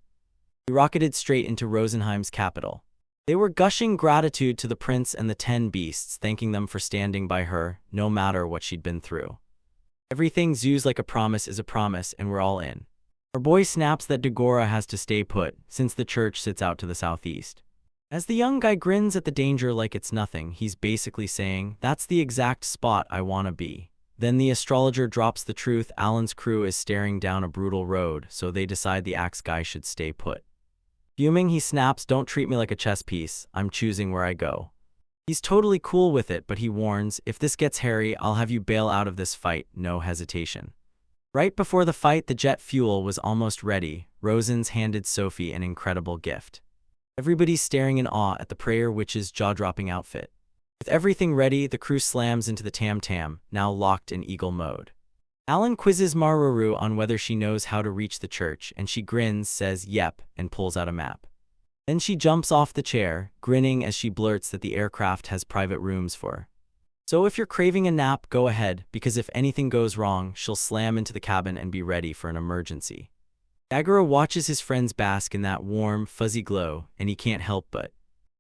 A: We rocketed straight into Rosenheim's capital. They were gushing gratitude to the prince and the 10 beasts, thanking them for standing by her, no matter what she'd been through. Everything zoos like a promise is a promise, and we're all in. Our boy snaps that Dagora has to stay put, since the church sits out to the southeast. As the young guy grins at the danger like it's nothing, he's basically saying, that's the exact spot I wanna be. Then the astrologer drops the truth. Alan's crew is staring down a brutal road, so they decide the axe guy should stay put. Fuming, he snaps, don't treat me like a chess piece, I'm choosing where I go. He's totally cool with it, but he warns, if this gets hairy, I'll have you bail out of this fight, no hesitation. Right before the fight, the jet fuel was almost ready. Rosen's handed Sophie an incredible gift. Everybody's staring in awe at the prayer witch's jaw-dropping outfit. With everything ready, the crew slams into the tam-tam, now locked in eagle mode. Alan quizzes Maruru on whether she knows how to reach the church, and she grins, says yep, and pulls out a map. Then she jumps off the chair, grinning as she blurts that the aircraft has private rooms for her. So if you're craving a nap, go ahead, because if anything goes wrong, she'll slam into the cabin and be ready for an emergency. Dagora watches his friends bask in that warm, fuzzy glow, and he can't help but.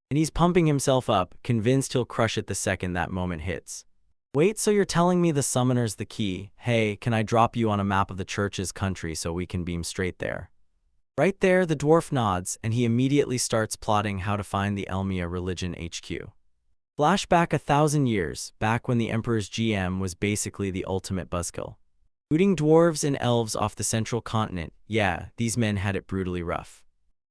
A: And he's pumping himself up, convinced he'll crush it the second that moment hits. Wait, so you're telling me the summoner's the key? Hey, can I drop you on a map of the church's country so we can beam straight there? Right there, the dwarf nods, and he immediately starts plotting how to find the Elmia Religion HQ. Flashback 1,000 years, back when the Emperor's GM was basically the ultimate buzzkill. Booting dwarves and elves off the central continent, yeah, these men had it brutally rough.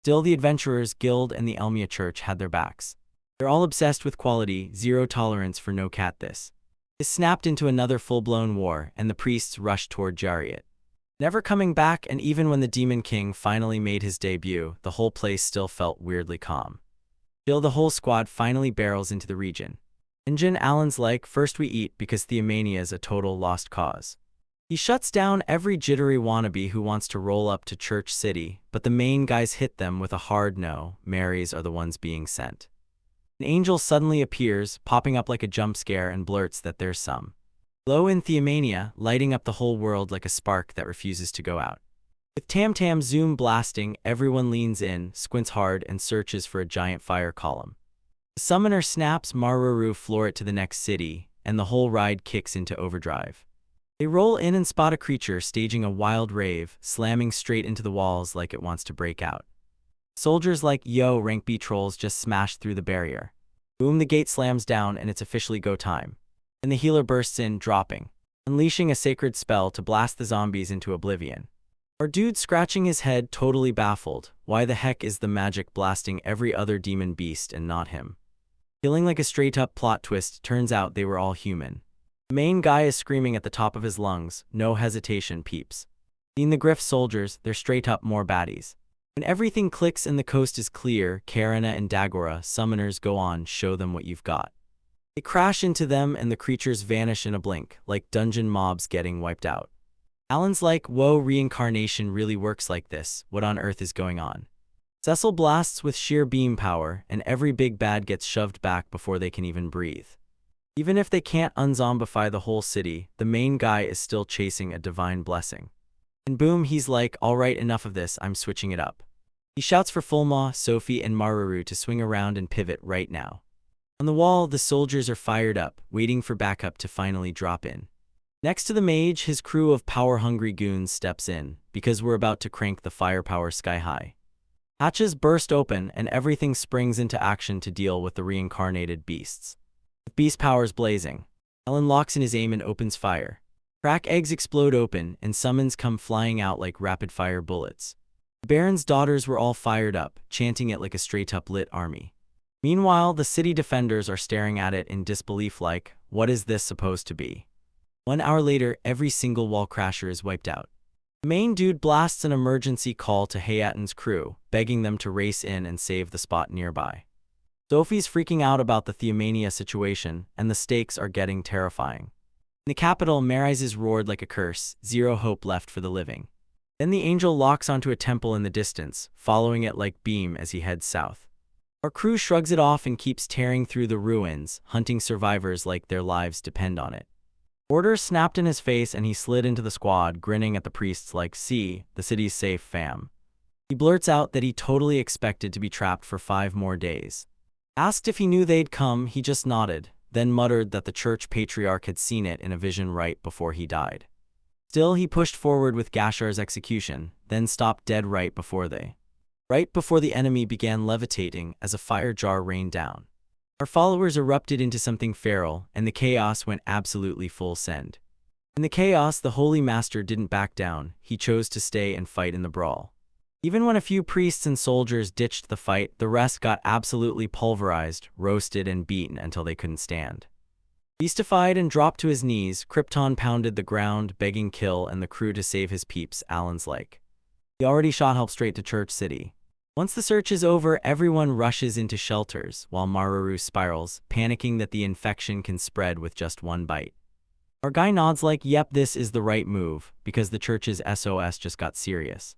A: Still, the Adventurers Guild and the Elmia Church had their backs. They're all obsessed with quality, zero tolerance for no cat this. This snapped into another full-blown war, and the priests rushed toward Jariat. Never coming back, and even when the Demon King finally made his debut, the whole place still felt weirdly calm. Still, the whole squad finally barrels into the region. Engine Alan's like, first we eat because Theomania's a total lost cause. He shuts down every jittery wannabe who wants to roll up to Church City, but the main guys hit them with a hard no. Marys are the ones being sent. An angel suddenly appears, popping up like a jump scare, and blurts that there's some glow in Theomania, lighting up the whole world like a spark that refuses to go out. With tam-tam zoom blasting, everyone leans in, squints hard, and searches for a giant fire column. The summoner snaps Maruru floor it to the next city, and the whole ride kicks into overdrive. They roll in and spot a creature staging a wild rave, slamming straight into the walls like it wants to break out. Soldiers like Yo rank B trolls just smash through the barrier. Boom, the gate slams down and it's officially go time. And the healer bursts in, dropping, unleashing a sacred spell to blast the zombies into oblivion. Our dude scratching his head, totally baffled. Why the heck is the magic blasting every other demon beast and not him? Feeling like a straight-up plot twist, turns out they were all human. The main guy is screaming at the top of his lungs, no hesitation, peeps. Seeing the Griff soldiers, they're straight-up more baddies. When everything clicks and the coast is clear, Karina and Dagora, summoners, go on, show them what you've got. They crash into them and the creatures vanish in a blink, like dungeon mobs getting wiped out. Alan's like, whoa, reincarnation really works like this, what on earth is going on? Cecil blasts with sheer beam power, and every big bad gets shoved back before they can even breathe. Even if they can't unzombify the whole city, the main guy is still chasing a divine blessing. And boom, he's like, alright, enough of this, I'm switching it up. He shouts for Fulma, Sophie, and Maruru to swing around and pivot right now. On the wall, the soldiers are fired up, waiting for backup to finally drop in. Next to the mage, his crew of power-hungry goons steps in, because we're about to crank the firepower sky high. Hatches burst open, and everything springs into action to deal with the reincarnated beasts. With beast powers blazing, Alan locks in his aim and opens fire. Crack eggs explode open, and summons come flying out like rapid-fire bullets. The Baron's daughters were all fired up, chanting it like a straight-up lit army. Meanwhile, the city defenders are staring at it in disbelief like, what is this supposed to be? 1 hour later, every single wall crasher is wiped out. The main dude blasts an emergency call to Hayatan's crew, begging them to race in and save the spot nearby. Sophie's freaking out about the Theomania situation, and the stakes are getting terrifying. In the capital, Marais is roared like a curse, zero hope left for the living. Then the angel locks onto a temple in the distance, following it like beam as he heads south. Our crew shrugs it off and keeps tearing through the ruins, hunting survivors like their lives depend on it. Order snapped in his face and he slid into the squad, grinning at the priests like, see, the city's safe, fam. He blurts out that he totally expected to be trapped for 5 more days. Asked if he knew they'd come, he just nodded, then muttered that the church patriarch had seen it in a vision right before he died. Still, he pushed forward with Gashar's execution, then stopped dead right before the enemy began levitating as a fire jar rained down. Our followers erupted into something feral, and the chaos went absolutely full send. In the chaos, the Holy Master didn't back down, he chose to stay and fight in the brawl. Even when a few priests and soldiers ditched the fight, the rest got absolutely pulverized, roasted, and beaten until they couldn't stand. Beastified and dropped to his knees, Krypton pounded the ground, begging Kill and the crew to save his peeps, Alan's like. He already shot help straight to Church City. Once the search is over, everyone rushes into shelters, while Maruru spirals, panicking that the infection can spread with just 1 bite. Our guy nods like, yep, this is the right move, because the church's SOS just got serious.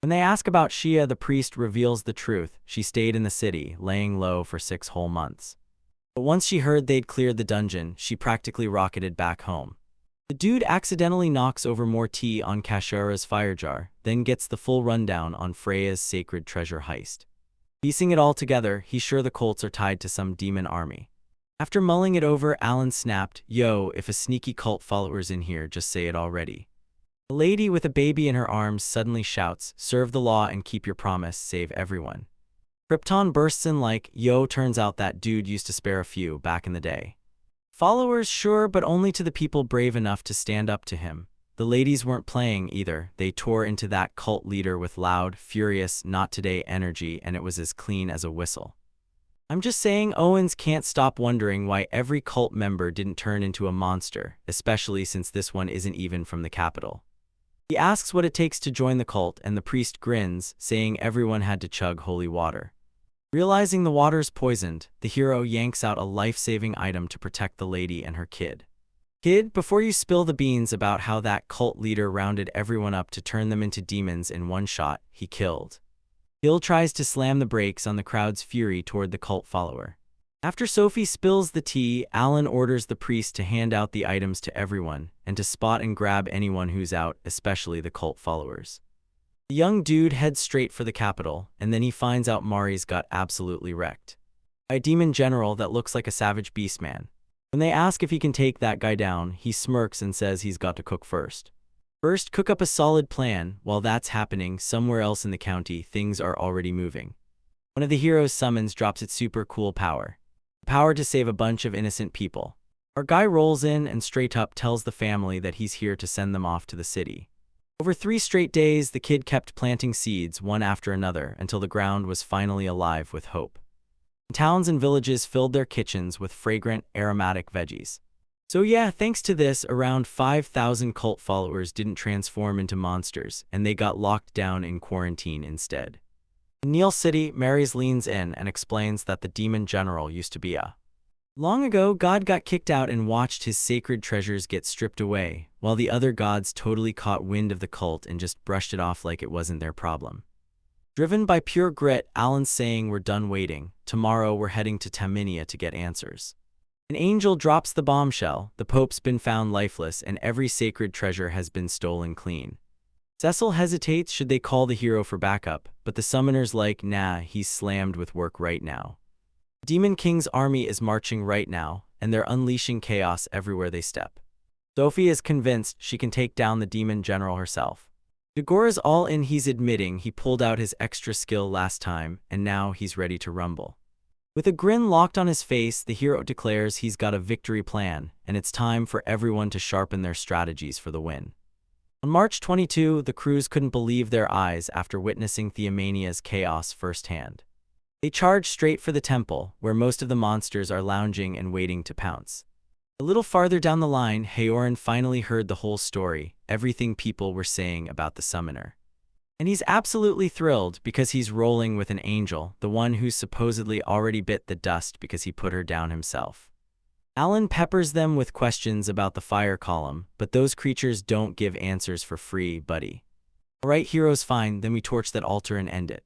A: When they ask about Shia, the priest reveals the truth. She stayed in the city, laying low for 6 whole months. But once she heard they'd cleared the dungeon, she practically rocketed back home. The dude accidentally knocks over more tea on Kashura's fire jar, then gets the full rundown on Freya's sacred treasure heist. Piecing it all together, he's sure the cults are tied to some demon army. After mulling it over, Alan snapped, yo, if a sneaky cult follower's in here, just say it already. A lady with a baby in her arms suddenly shouts, serve the law and keep your promise, save everyone. Krypton bursts in like, yo, turns out that dude used to spare a few back in the day. Followers, sure, but only to the people brave enough to stand up to him. The ladies weren't playing either. They tore into that cult leader with loud, furious, not today energy, and it was as clean as a whistle. I'm just saying, Owens can't stop wondering why every cult member didn't turn into a monster, especially since this one isn't even from the capital. He asks what it takes to join the cult, and the priest grins, saying everyone had to chug holy water. Realizing the water's poisoned, the hero yanks out a life-saving item to protect the lady and her kid. Kid, before you spill the beans about how that cult leader rounded everyone up to turn them into demons in 1 shot, he killed. Bill tries to slam the brakes on the crowd's fury toward the cult follower. After Sophie spills the tea, Alan orders the priest to hand out the items to everyone, and to spot and grab anyone who's out, especially the cult followers. The young dude heads straight for the capital, and then he finds out Mari's got absolutely wrecked. By a demon general that looks like a savage beastman. When they ask if he can take that guy down, he smirks and says he's got to cook first. First, cook up a solid plan. While that's happening, somewhere else in the county, things are already moving. One of the heroes' summons drops its super cool power. The power to save a bunch of innocent people. Our guy rolls in and straight up tells the family that he's here to send them off to the city. Over 3 straight days, the kid kept planting seeds one after another until the ground was finally alive with hope. Towns and villages filled their kitchens with fragrant, aromatic veggies. So yeah, thanks to this, around 5,000 cult followers didn't transform into monsters, and they got locked down in quarantine instead. In Neil City, Marys leans in and explains that the demon general used to be a long ago god got kicked out and watched his sacred treasures get stripped away, while the other gods totally caught wind of the cult and just brushed it off like it wasn't their problem. Driven by pure grit, Alan's saying we're done waiting. Tomorrow we're heading to Taminia to get answers. An angel drops the bombshell. The Pope's been found lifeless and every sacred treasure has been stolen clean. Cecil hesitates should they call the hero for backup, but the summoner's like, nah, he's slammed with work right now. Demon King's army is marching right now, and they're unleashing chaos everywhere they step. Sophie is convinced she can take down the demon general herself. Degora's all in. He's admitting he pulled out his extra skill last time, and now he's ready to rumble. With a grin locked on his face, the hero declares he's got a victory plan, and it's time for everyone to sharpen their strategies for the win. On March 22, the crews couldn't believe their eyes after witnessing Theomania's chaos firsthand. They charge straight for the temple, where most of the monsters are lounging and waiting to pounce. A little farther down the line, Haoran finally heard the whole story, everything people were saying about the summoner. And he's absolutely thrilled because he's rolling with an angel, the one who's supposedly already bit the dust because he put her down himself. Alan peppers them with questions about the fire column, but those creatures don't give answers for free, buddy. Alright, heroes, fine, then we torch that altar and end it.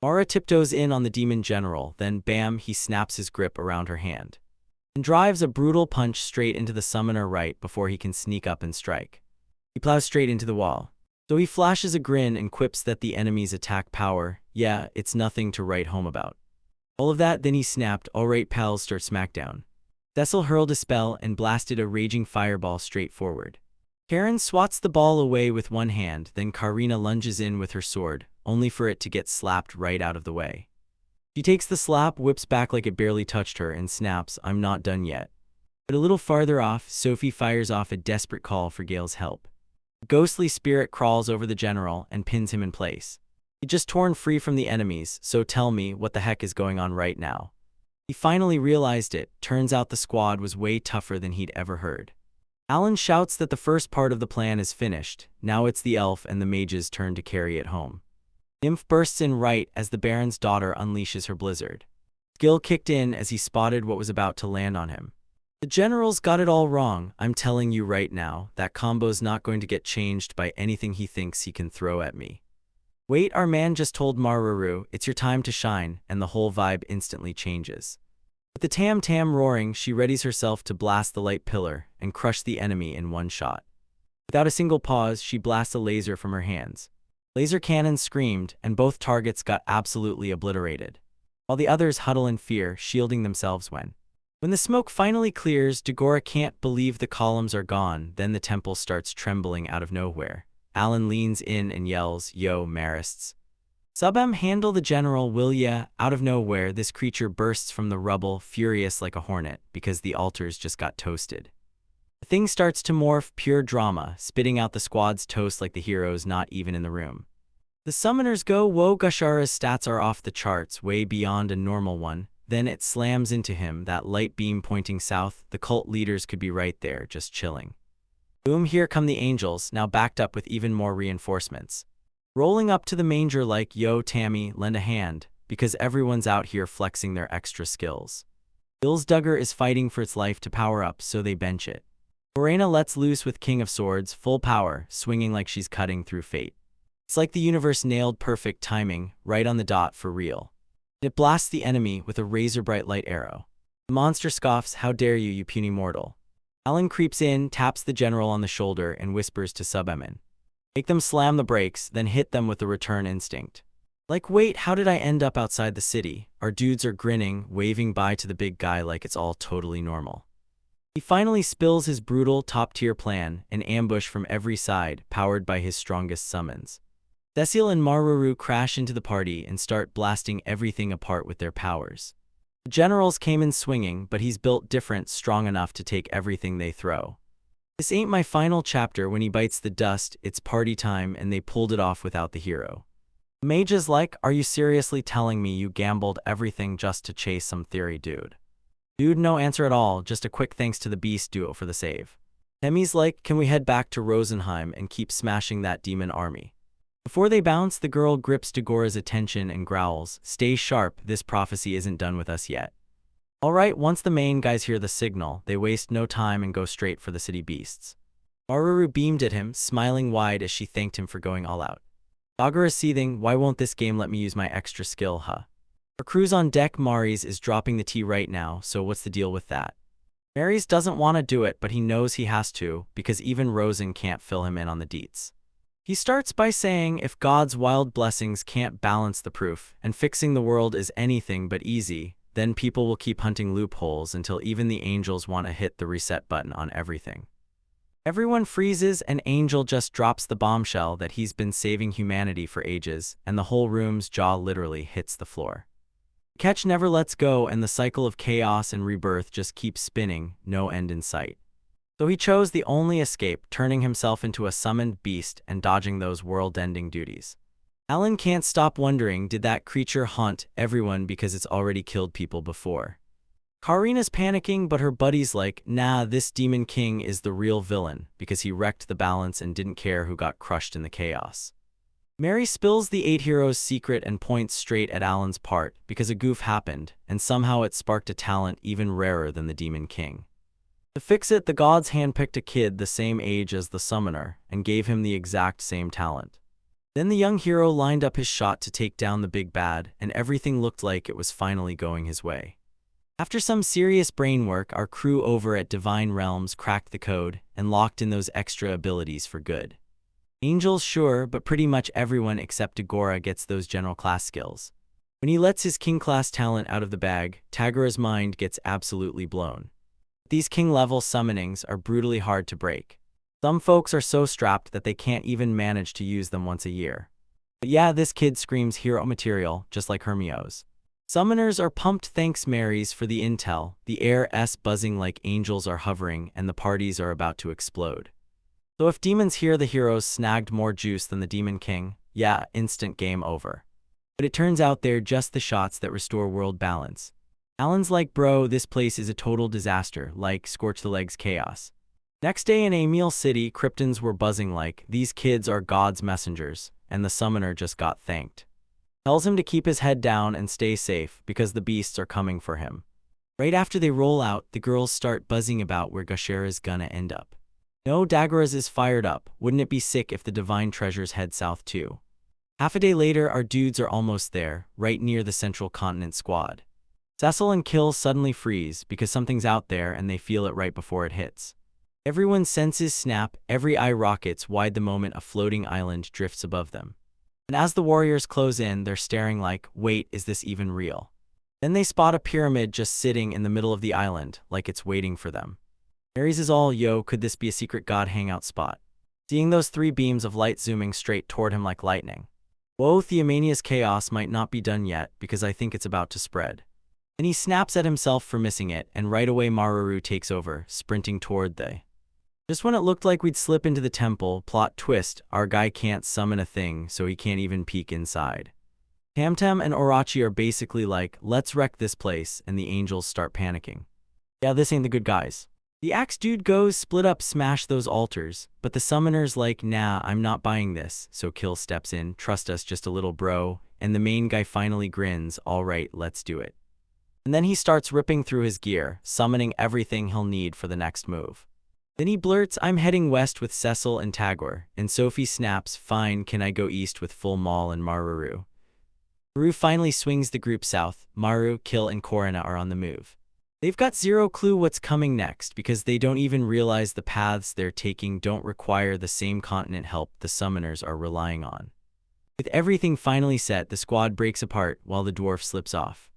A: Mara tiptoes in on the demon general, then bam, he snaps his grip around her hand and drives a brutal punch straight into the summoner right before he can sneak up and strike. He plows straight into the wall. So he flashes a grin and quips that the enemy's attack power, yeah, it's nothing to write home about. All of that, then he snapped, alright pals, start smackdown. Cecil hurled a spell and blasted a raging fireball straight forward. Karen swats the ball away with one hand, then Karina lunges in with her sword, only for it to get slapped right out of the way. She takes the slap, whips back like it barely touched her, and snaps, I'm not done yet. But a little farther off, Sophie fires off a desperate call for Gale's help. A ghostly spirit crawls over the general and pins him in place. He'd just torn free from the enemies, so tell me what the heck is going on right now. He finally realized it. Turns out the squad was way tougher than he'd ever heard. Alan shouts that the first part of the plan is finished. Now it's the elf and the mage's turn to carry it home. Nymph bursts in right as the Baron's daughter unleashes her blizzard. Gil kicked in as he spotted what was about to land on him. The general's got it all wrong. I'm telling you right now, that combo's not going to get changed by anything he thinks he can throw at me. Wait, our man just told Maruru, it's your time to shine, and the whole vibe instantly changes. With the tam-tam roaring, she readies herself to blast the light pillar and crush the enemy in one shot. Without a single pause, she blasts a laser from her hands. Laser cannons screamed, and both targets got absolutely obliterated, while the others huddle in fear, shielding themselves when the smoke finally clears. Degora can't believe the columns are gone, then the temple starts trembling out of nowhere. Alan leans in and yells, yo, Marists. Subem, handle the general, will ya? Out of nowhere, this creature bursts from the rubble, furious like a hornet, because the altars just got toasted. The thing starts to morph, pure drama, spitting out the squad's toast like the heroes not even in the room. The summoners go, whoa, Gushara's stats are off the charts, way beyond a normal one. Then it slams into him, that light beam pointing south. The cult leaders could be right there, just chilling. Boom, here come the angels, now backed up with even more reinforcements. Rolling up to the manger like, yo, Tammy, lend a hand, because everyone's out here flexing their extra skills. Bill's Duggar is fighting for its life to power up, so they bench it. Lorena lets loose with King of Swords, full power, swinging like she's cutting through fate. It's like the universe nailed perfect timing, right on the dot for real. It blasts the enemy with a razor-bright light arrow. The monster scoffs, how dare you, you puny mortal. Alan creeps in, taps the general on the shoulder, and whispers to Subemin. Make them slam the brakes, then hit them with the return instinct. Like, wait, how did I end up outside the city? Our dudes are grinning, waving bye to the big guy like it's all totally normal. He finally spills his brutal, top-tier plan, an ambush from every side, powered by his strongest summons. Cecil and Maru crash into the party and start blasting everything apart with their powers. The generals came in swinging, but he's built different, strong enough to take everything they throw. This ain't my final chapter. When he bites the dust, it's party time, and they pulled it off without the hero. The mage is like, are you seriously telling me you gambled everything just to chase some theory, dude? Dude, no answer at all, just a quick thanks to the beast duo for the save. Hemi's like, can we head back to Rosenheim and keep smashing that demon army? Before they bounce, the girl grips Dagora's attention and growls, stay sharp, this prophecy isn't done with us yet. Alright, once the main guys hear the signal, they waste no time and go straight for the city beasts. Maru beamed at him, smiling wide as she thanked him for going all out. Dagora seething, why won't this game let me use my extra skill, huh? Our crew's on deck. Maris is dropping the tea right now, so what's the deal with that? Maris doesn't want to do it, but he knows he has to, because even Rosen can't fill him in on the deets. He starts by saying if God's wild blessings can't balance the proof, and fixing the world is anything but easy, then people will keep hunting loopholes until even the angels want to hit the reset button on everything. Everyone freezes, and Angel just drops the bombshell that he's been saving humanity for ages, and the whole room's jaw literally hits the floor. Catch never lets go, and the cycle of chaos and rebirth just keeps spinning, no end in sight. So he chose the only escape, turning himself into a summoned beast and dodging those world-ending duties. Alan can't stop wondering, did that creature haunt everyone because it's already killed people before? Karina's panicking, but her buddy's like, nah, this Demon King is the real villain because he wrecked the balance and didn't care who got crushed in the chaos. Mary spills the 8 heroes' secret and points straight at Alan's part because a goof happened, and somehow it sparked a talent even rarer than the Demon King. To fix it, the gods handpicked a kid the same age as the summoner and gave him the exact same talent. Then the young hero lined up his shot to take down the big bad, and everything looked like it was finally going his way. After some serious brain work, our crew over at Divine Realms cracked the code and locked in those extra abilities for good. Angels, sure, but pretty much everyone except Dagora gets those general class skills. When he lets his king class talent out of the bag, Tagora's mind gets absolutely blown. These king-level summonings are brutally hard to break. Some folks are so strapped that they can't even manage to use them once a year. But yeah, this kid screams hero material, just like Hermios. Summoners are pumped, thanks Marys for the intel, the air's buzzing like angels are hovering, and the parties are about to explode. So if demons hear the heroes snagged more juice than the Demon King, yeah, instant game over. But it turns out they're just the shots that restore world balance. Alan's like, bro, this place is a total disaster, like Scorch the Legs chaos. Next day in Emil City, Kryptons were buzzing like, these kids are God's messengers, and the summoner just got thanked. Tells him to keep his head down and stay safe because the beasts are coming for him. Right after they roll out, the girls start buzzing about where Gashera's gonna end up. No, Dagora's is fired up. Wouldn't it be sick if the divine treasures head south too? Half a day later, our dudes are almost there, right near the Central Continent squad. Cecil and Kill suddenly freeze because something's out there and they feel it right before it hits. Everyone's senses snap, every eye rockets wide the moment a floating island drifts above them. And as the warriors close in, they're staring like, wait, is this even real? Then they spot a pyramid just sitting in the middle of the island, like it's waiting for them. Ares is all, yo, could this be a secret god hangout spot? Seeing those 3 beams of light zooming straight toward him like lightning. Whoa, Theomania's chaos might not be done yet, because I think it's about to spread. And he snaps at himself for missing it, and right away Maru takes over, sprinting toward the... Just when it looked like we'd slip into the temple, plot twist, our guy can't summon a thing, so he can't even peek inside. Tamtam and Orochi are basically like, let's wreck this place, and the angels start panicking. Yeah, this ain't the good guys. The axe dude goes, split up, smash those altars, but the summoner's like, nah, I'm not buying this, so Kill steps in, trust us just a little bro, and the main guy finally grins, alright, let's do it. And then he starts ripping through his gear, summoning everything he'll need for the next move. Then he blurts, I'm heading west with Cecil and Tagore, and Sophie snaps, fine, can I go east with Full Maul and Maru? Maru finally swings the group south. Maru, Kill, and Korina are on the move. They've got zero clue what's coming next because they don't even realize the paths they're taking don't require the same continent help the summoners are relying on. With everything finally set, the squad breaks apart while the dwarf slips off.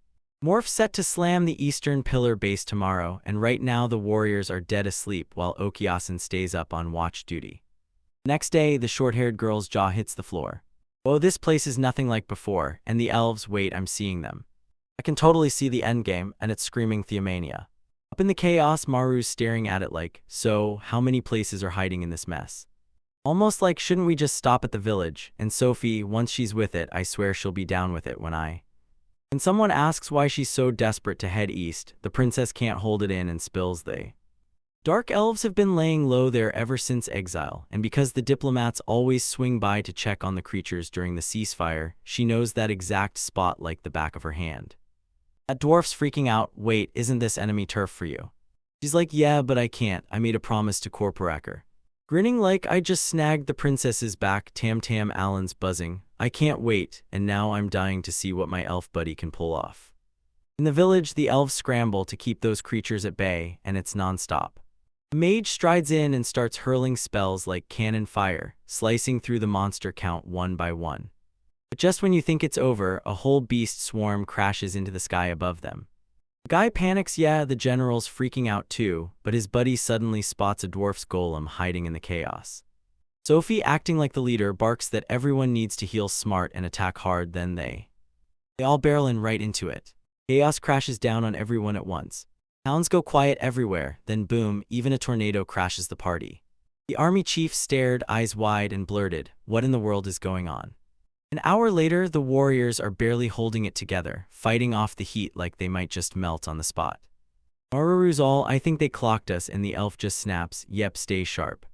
A: Morph set to slam the eastern pillar base tomorrow, and right now the warriors are dead asleep while Okyasen stays up on watch duty. Next day, the short-haired girl's jaw hits the floor. Whoa, this place is nothing like before, and the elves, wait, I'm seeing them. I can totally see the endgame, and it's screaming Theomania. Up in the chaos, Maru's staring at it like, so, how many places are hiding in this mess? Almost like, shouldn't we just stop at the village? And Sophie, once she's with it, I swear she'll be down with it When someone asks why she's so desperate to head east, the princess can't hold it in and spills the Dark elves have been laying low there ever since exile, and because the diplomats always swing by to check on the creatures during the ceasefire, she knows that exact spot like the back of her hand. That dwarf's freaking out, wait, isn't this enemy turf for you? She's like, yeah, but I can't, I made a promise to Corporacker. Grinning like I just snagged the princess's back, Tam Allen's buzzing, I can't wait, and now I'm dying to see what my elf buddy can pull off. In the village, the elves scramble to keep those creatures at bay, and it's non-stop. The mage strides in and starts hurling spells like cannon fire, slicing through the monster count one by one. But just when you think it's over, a whole beast swarm crashes into the sky above them. The guy panics, yeah, the general's freaking out too, but his buddy suddenly spots a dwarf's golem hiding in the chaos. Sophie, acting like the leader, barks that everyone needs to heal smart and attack hard, then they all barrel in right into it. Chaos crashes down on everyone at once. Sounds go quiet everywhere, then boom, even a tornado crashes the party. The army chief stared, eyes wide, and blurted, what in the world is going on? An hour later, the warriors are barely holding it together, fighting off the heat like they might just melt on the spot. Maruru's all, I think they clocked us, and the elf just snaps, yep, stay sharp.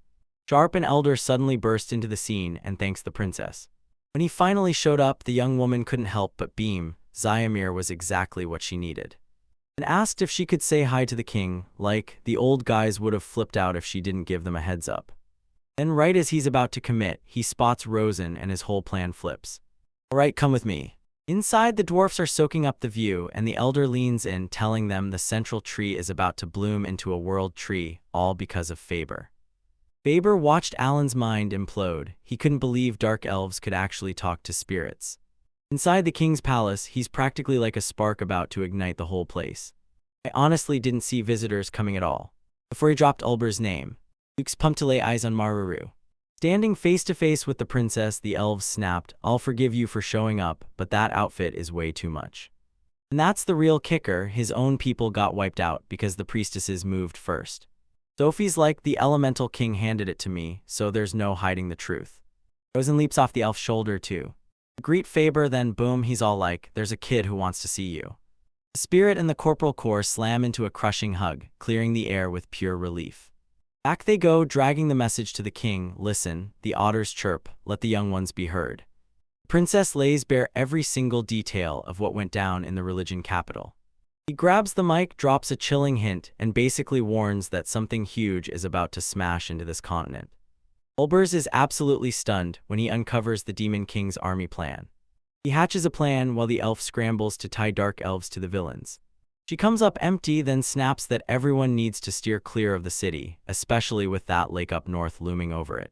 A: Sharp and Elder suddenly burst into the scene and thanks the princess. When he finally showed up, the young woman couldn't help but beam. Zyamir was exactly what she needed. And asked if she could say hi to the king, like the old guys would have flipped out if she didn't give them a heads up. Then right as he's about to commit, he spots Rosen and his whole plan flips. Alright, come with me. Inside, the dwarfs are soaking up the view, and the elder leans in, telling them the central tree is about to bloom into a world tree, all because of Faber. Faber watched Alan's mind implode. He couldn't believe dark elves could actually talk to spirits. Inside the king's palace, he's practically like a spark about to ignite the whole place. I honestly didn't see visitors coming at all. Before he dropped Ulber's name, Luke's pumped to lay eyes on Maruru. Standing face to face with the princess, the elves snapped, I'll forgive you for showing up, but that outfit is way too much. And that's the real kicker, his own people got wiped out because the priestesses moved first. Sophie's like, the elemental king handed it to me, so there's no hiding the truth. Rosen leaps off the elf's shoulder too. Greet Faber, then boom, he's all like, there's a kid who wants to see you. The spirit and the corporal core slam into a crushing hug, clearing the air with pure relief. Back they go, dragging the message to the king, listen, the otters chirp, let the young ones be heard. The princess lays bare every single detail of what went down in the religion capital. He grabs the mic, drops a chilling hint, and basically warns that something huge is about to smash into this continent. Ulbers is absolutely stunned when he uncovers the Demon King's army plan. He hatches a plan while the elf scrambles to tie dark elves to the villains. She comes up empty, then snaps that everyone needs to steer clear of the city, especially with that lake up north looming over it.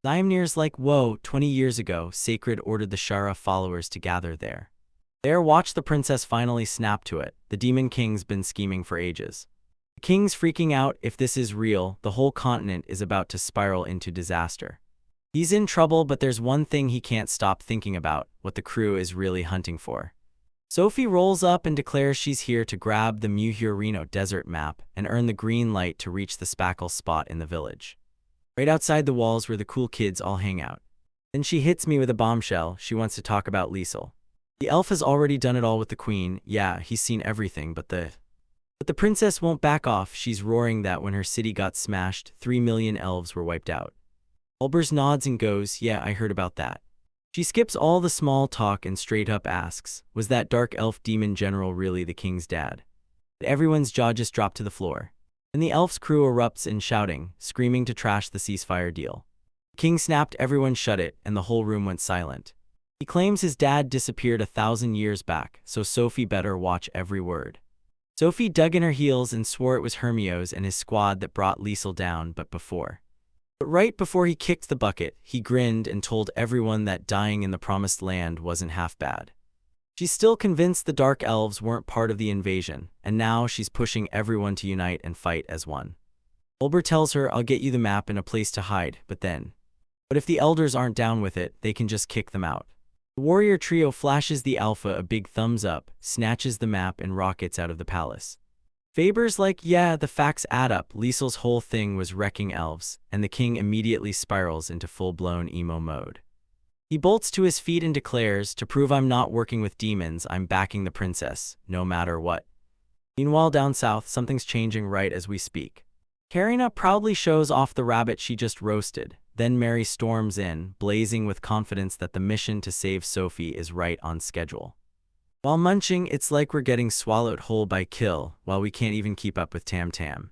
A: Zyamnir's like, whoa, 20 years ago, Sacred ordered the Shara followers to gather there. There, watch the princess finally snap to it. The Demon King's been scheming for ages. The king's freaking out. If this is real, the whole continent is about to spiral into disaster. He's in trouble, but there's one thing he can't stop thinking about, what the crew is really hunting for. Sophie rolls up and declares she's here to grab the Muhurino desert map and earn the green light to reach the spackle spot in the village. Right outside the walls where the cool kids all hang out. Then she hits me with a bombshell. She wants to talk about Liesel. The elf has already done it all with the queen. Yeah, he's seen everything, but the princess won't back off. She's roaring that when her city got smashed, 3 million elves were wiped out. Ulbers nods and goes, yeah, I heard about that. She skips all the small talk and straight up asks, was that dark elf demon general really the king's dad? But everyone's jaw just dropped to the floor. And the elf's crew erupts in shouting, screaming to trash the ceasefire deal. The king snapped, everyone shut it, and the whole room went silent. He claims his dad disappeared 1,000 years back, so Sophie better watch every word. Sophie dug in her heels and swore it was Hermios and his squad that brought Liesel down, but right before he kicked the bucket, he grinned and told everyone that dying in the promised land wasn't half bad. She's still convinced the Dark Elves weren't part of the invasion, and now she's pushing everyone to unite and fight as one. Ulber tells her, "I'll get you the map and a place to hide, but if the elders aren't down with it, they can just kick them out." The warrior trio flashes the Alpha a big thumbs up, snatches the map and rockets out of the palace. Faber's like, "Yeah, the facts add up. Liesel's whole thing was wrecking elves," and the king immediately spirals into full-blown emo mode. He bolts to his feet and declares, "To prove I'm not working with demons, I'm backing the princess, no matter what." Meanwhile, down south, something's changing right as we speak. Karina proudly shows off the rabbit she just roasted. Then Mary storms in, blazing with confidence that the mission to save Sophie is right on schedule. While munching, it's like we're getting swallowed whole by Kill, while we can't even keep up with Tam Tam.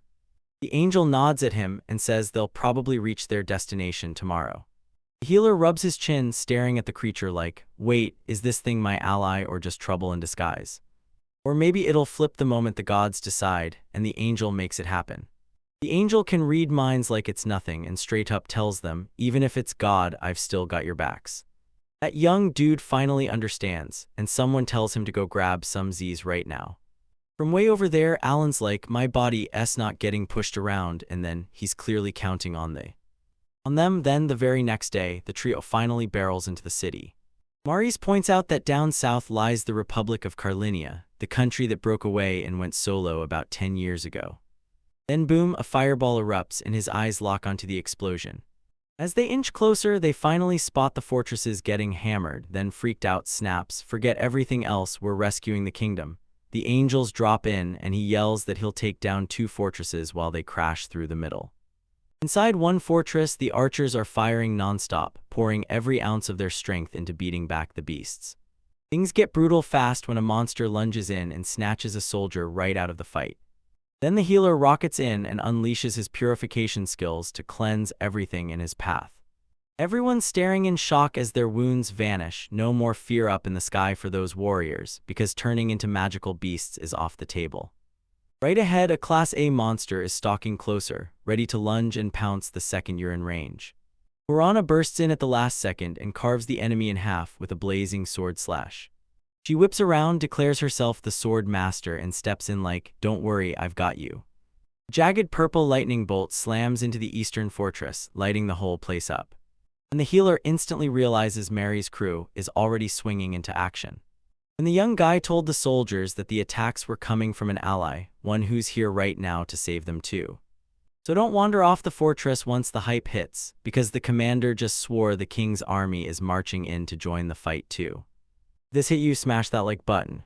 A: The angel nods at him and says they'll probably reach their destination tomorrow. The healer rubs his chin, staring at the creature like, "Wait, is this thing my ally or just trouble in disguise? Or maybe it'll flip the moment the gods decide, and the angel makes it happen." The angel can read minds like it's nothing and straight up tells them, "Even if it's God, I've still got your backs." That young dude finally understands, and someone tells him to go grab some Z's right now. From way over there, Alan's like, "My body's not getting pushed around," and then he's clearly counting on them. Then the very next day, the trio finally barrels into the city. Maurice points out that down south lies the Republic of Carlinia, the country that broke away and went solo about 10 years ago. Then boom, a fireball erupts and his eyes lock onto the explosion. As they inch closer, they finally spot the fortresses getting hammered, then freaked out snaps, "Forget everything else, we're rescuing the kingdom." The angels drop in and he yells that he'll take down 2 fortresses while they crash through the middle. Inside one fortress, the archers are firing nonstop, pouring every ounce of their strength into beating back the beasts. Things get brutal fast when a monster lunges in and snatches a soldier right out of the fight. Then the healer rockets in and unleashes his purification skills to cleanse everything in his path. Everyone's staring in shock as their wounds vanish. No more fear up in the sky for those warriors, because turning into magical beasts is off the table. Right ahead, a Class A monster is stalking closer, ready to lunge and pounce the second you're in range. Horana bursts in at the last second and carves the enemy in half with a blazing sword slash. She whips around, declares herself the sword master, and steps in like, "Don't worry, I've got you." A jagged purple lightning bolt slams into the eastern fortress, lighting the whole place up. And the healer instantly realizes Mary's crew is already swinging into action. When the young guy told the soldiers that the attacks were coming from an ally, one who's here right now to save them too. So don't wander off the fortress once the hype hits, because the commander just swore the king's army is marching in to join the fight too. If this hit you, smash that like button.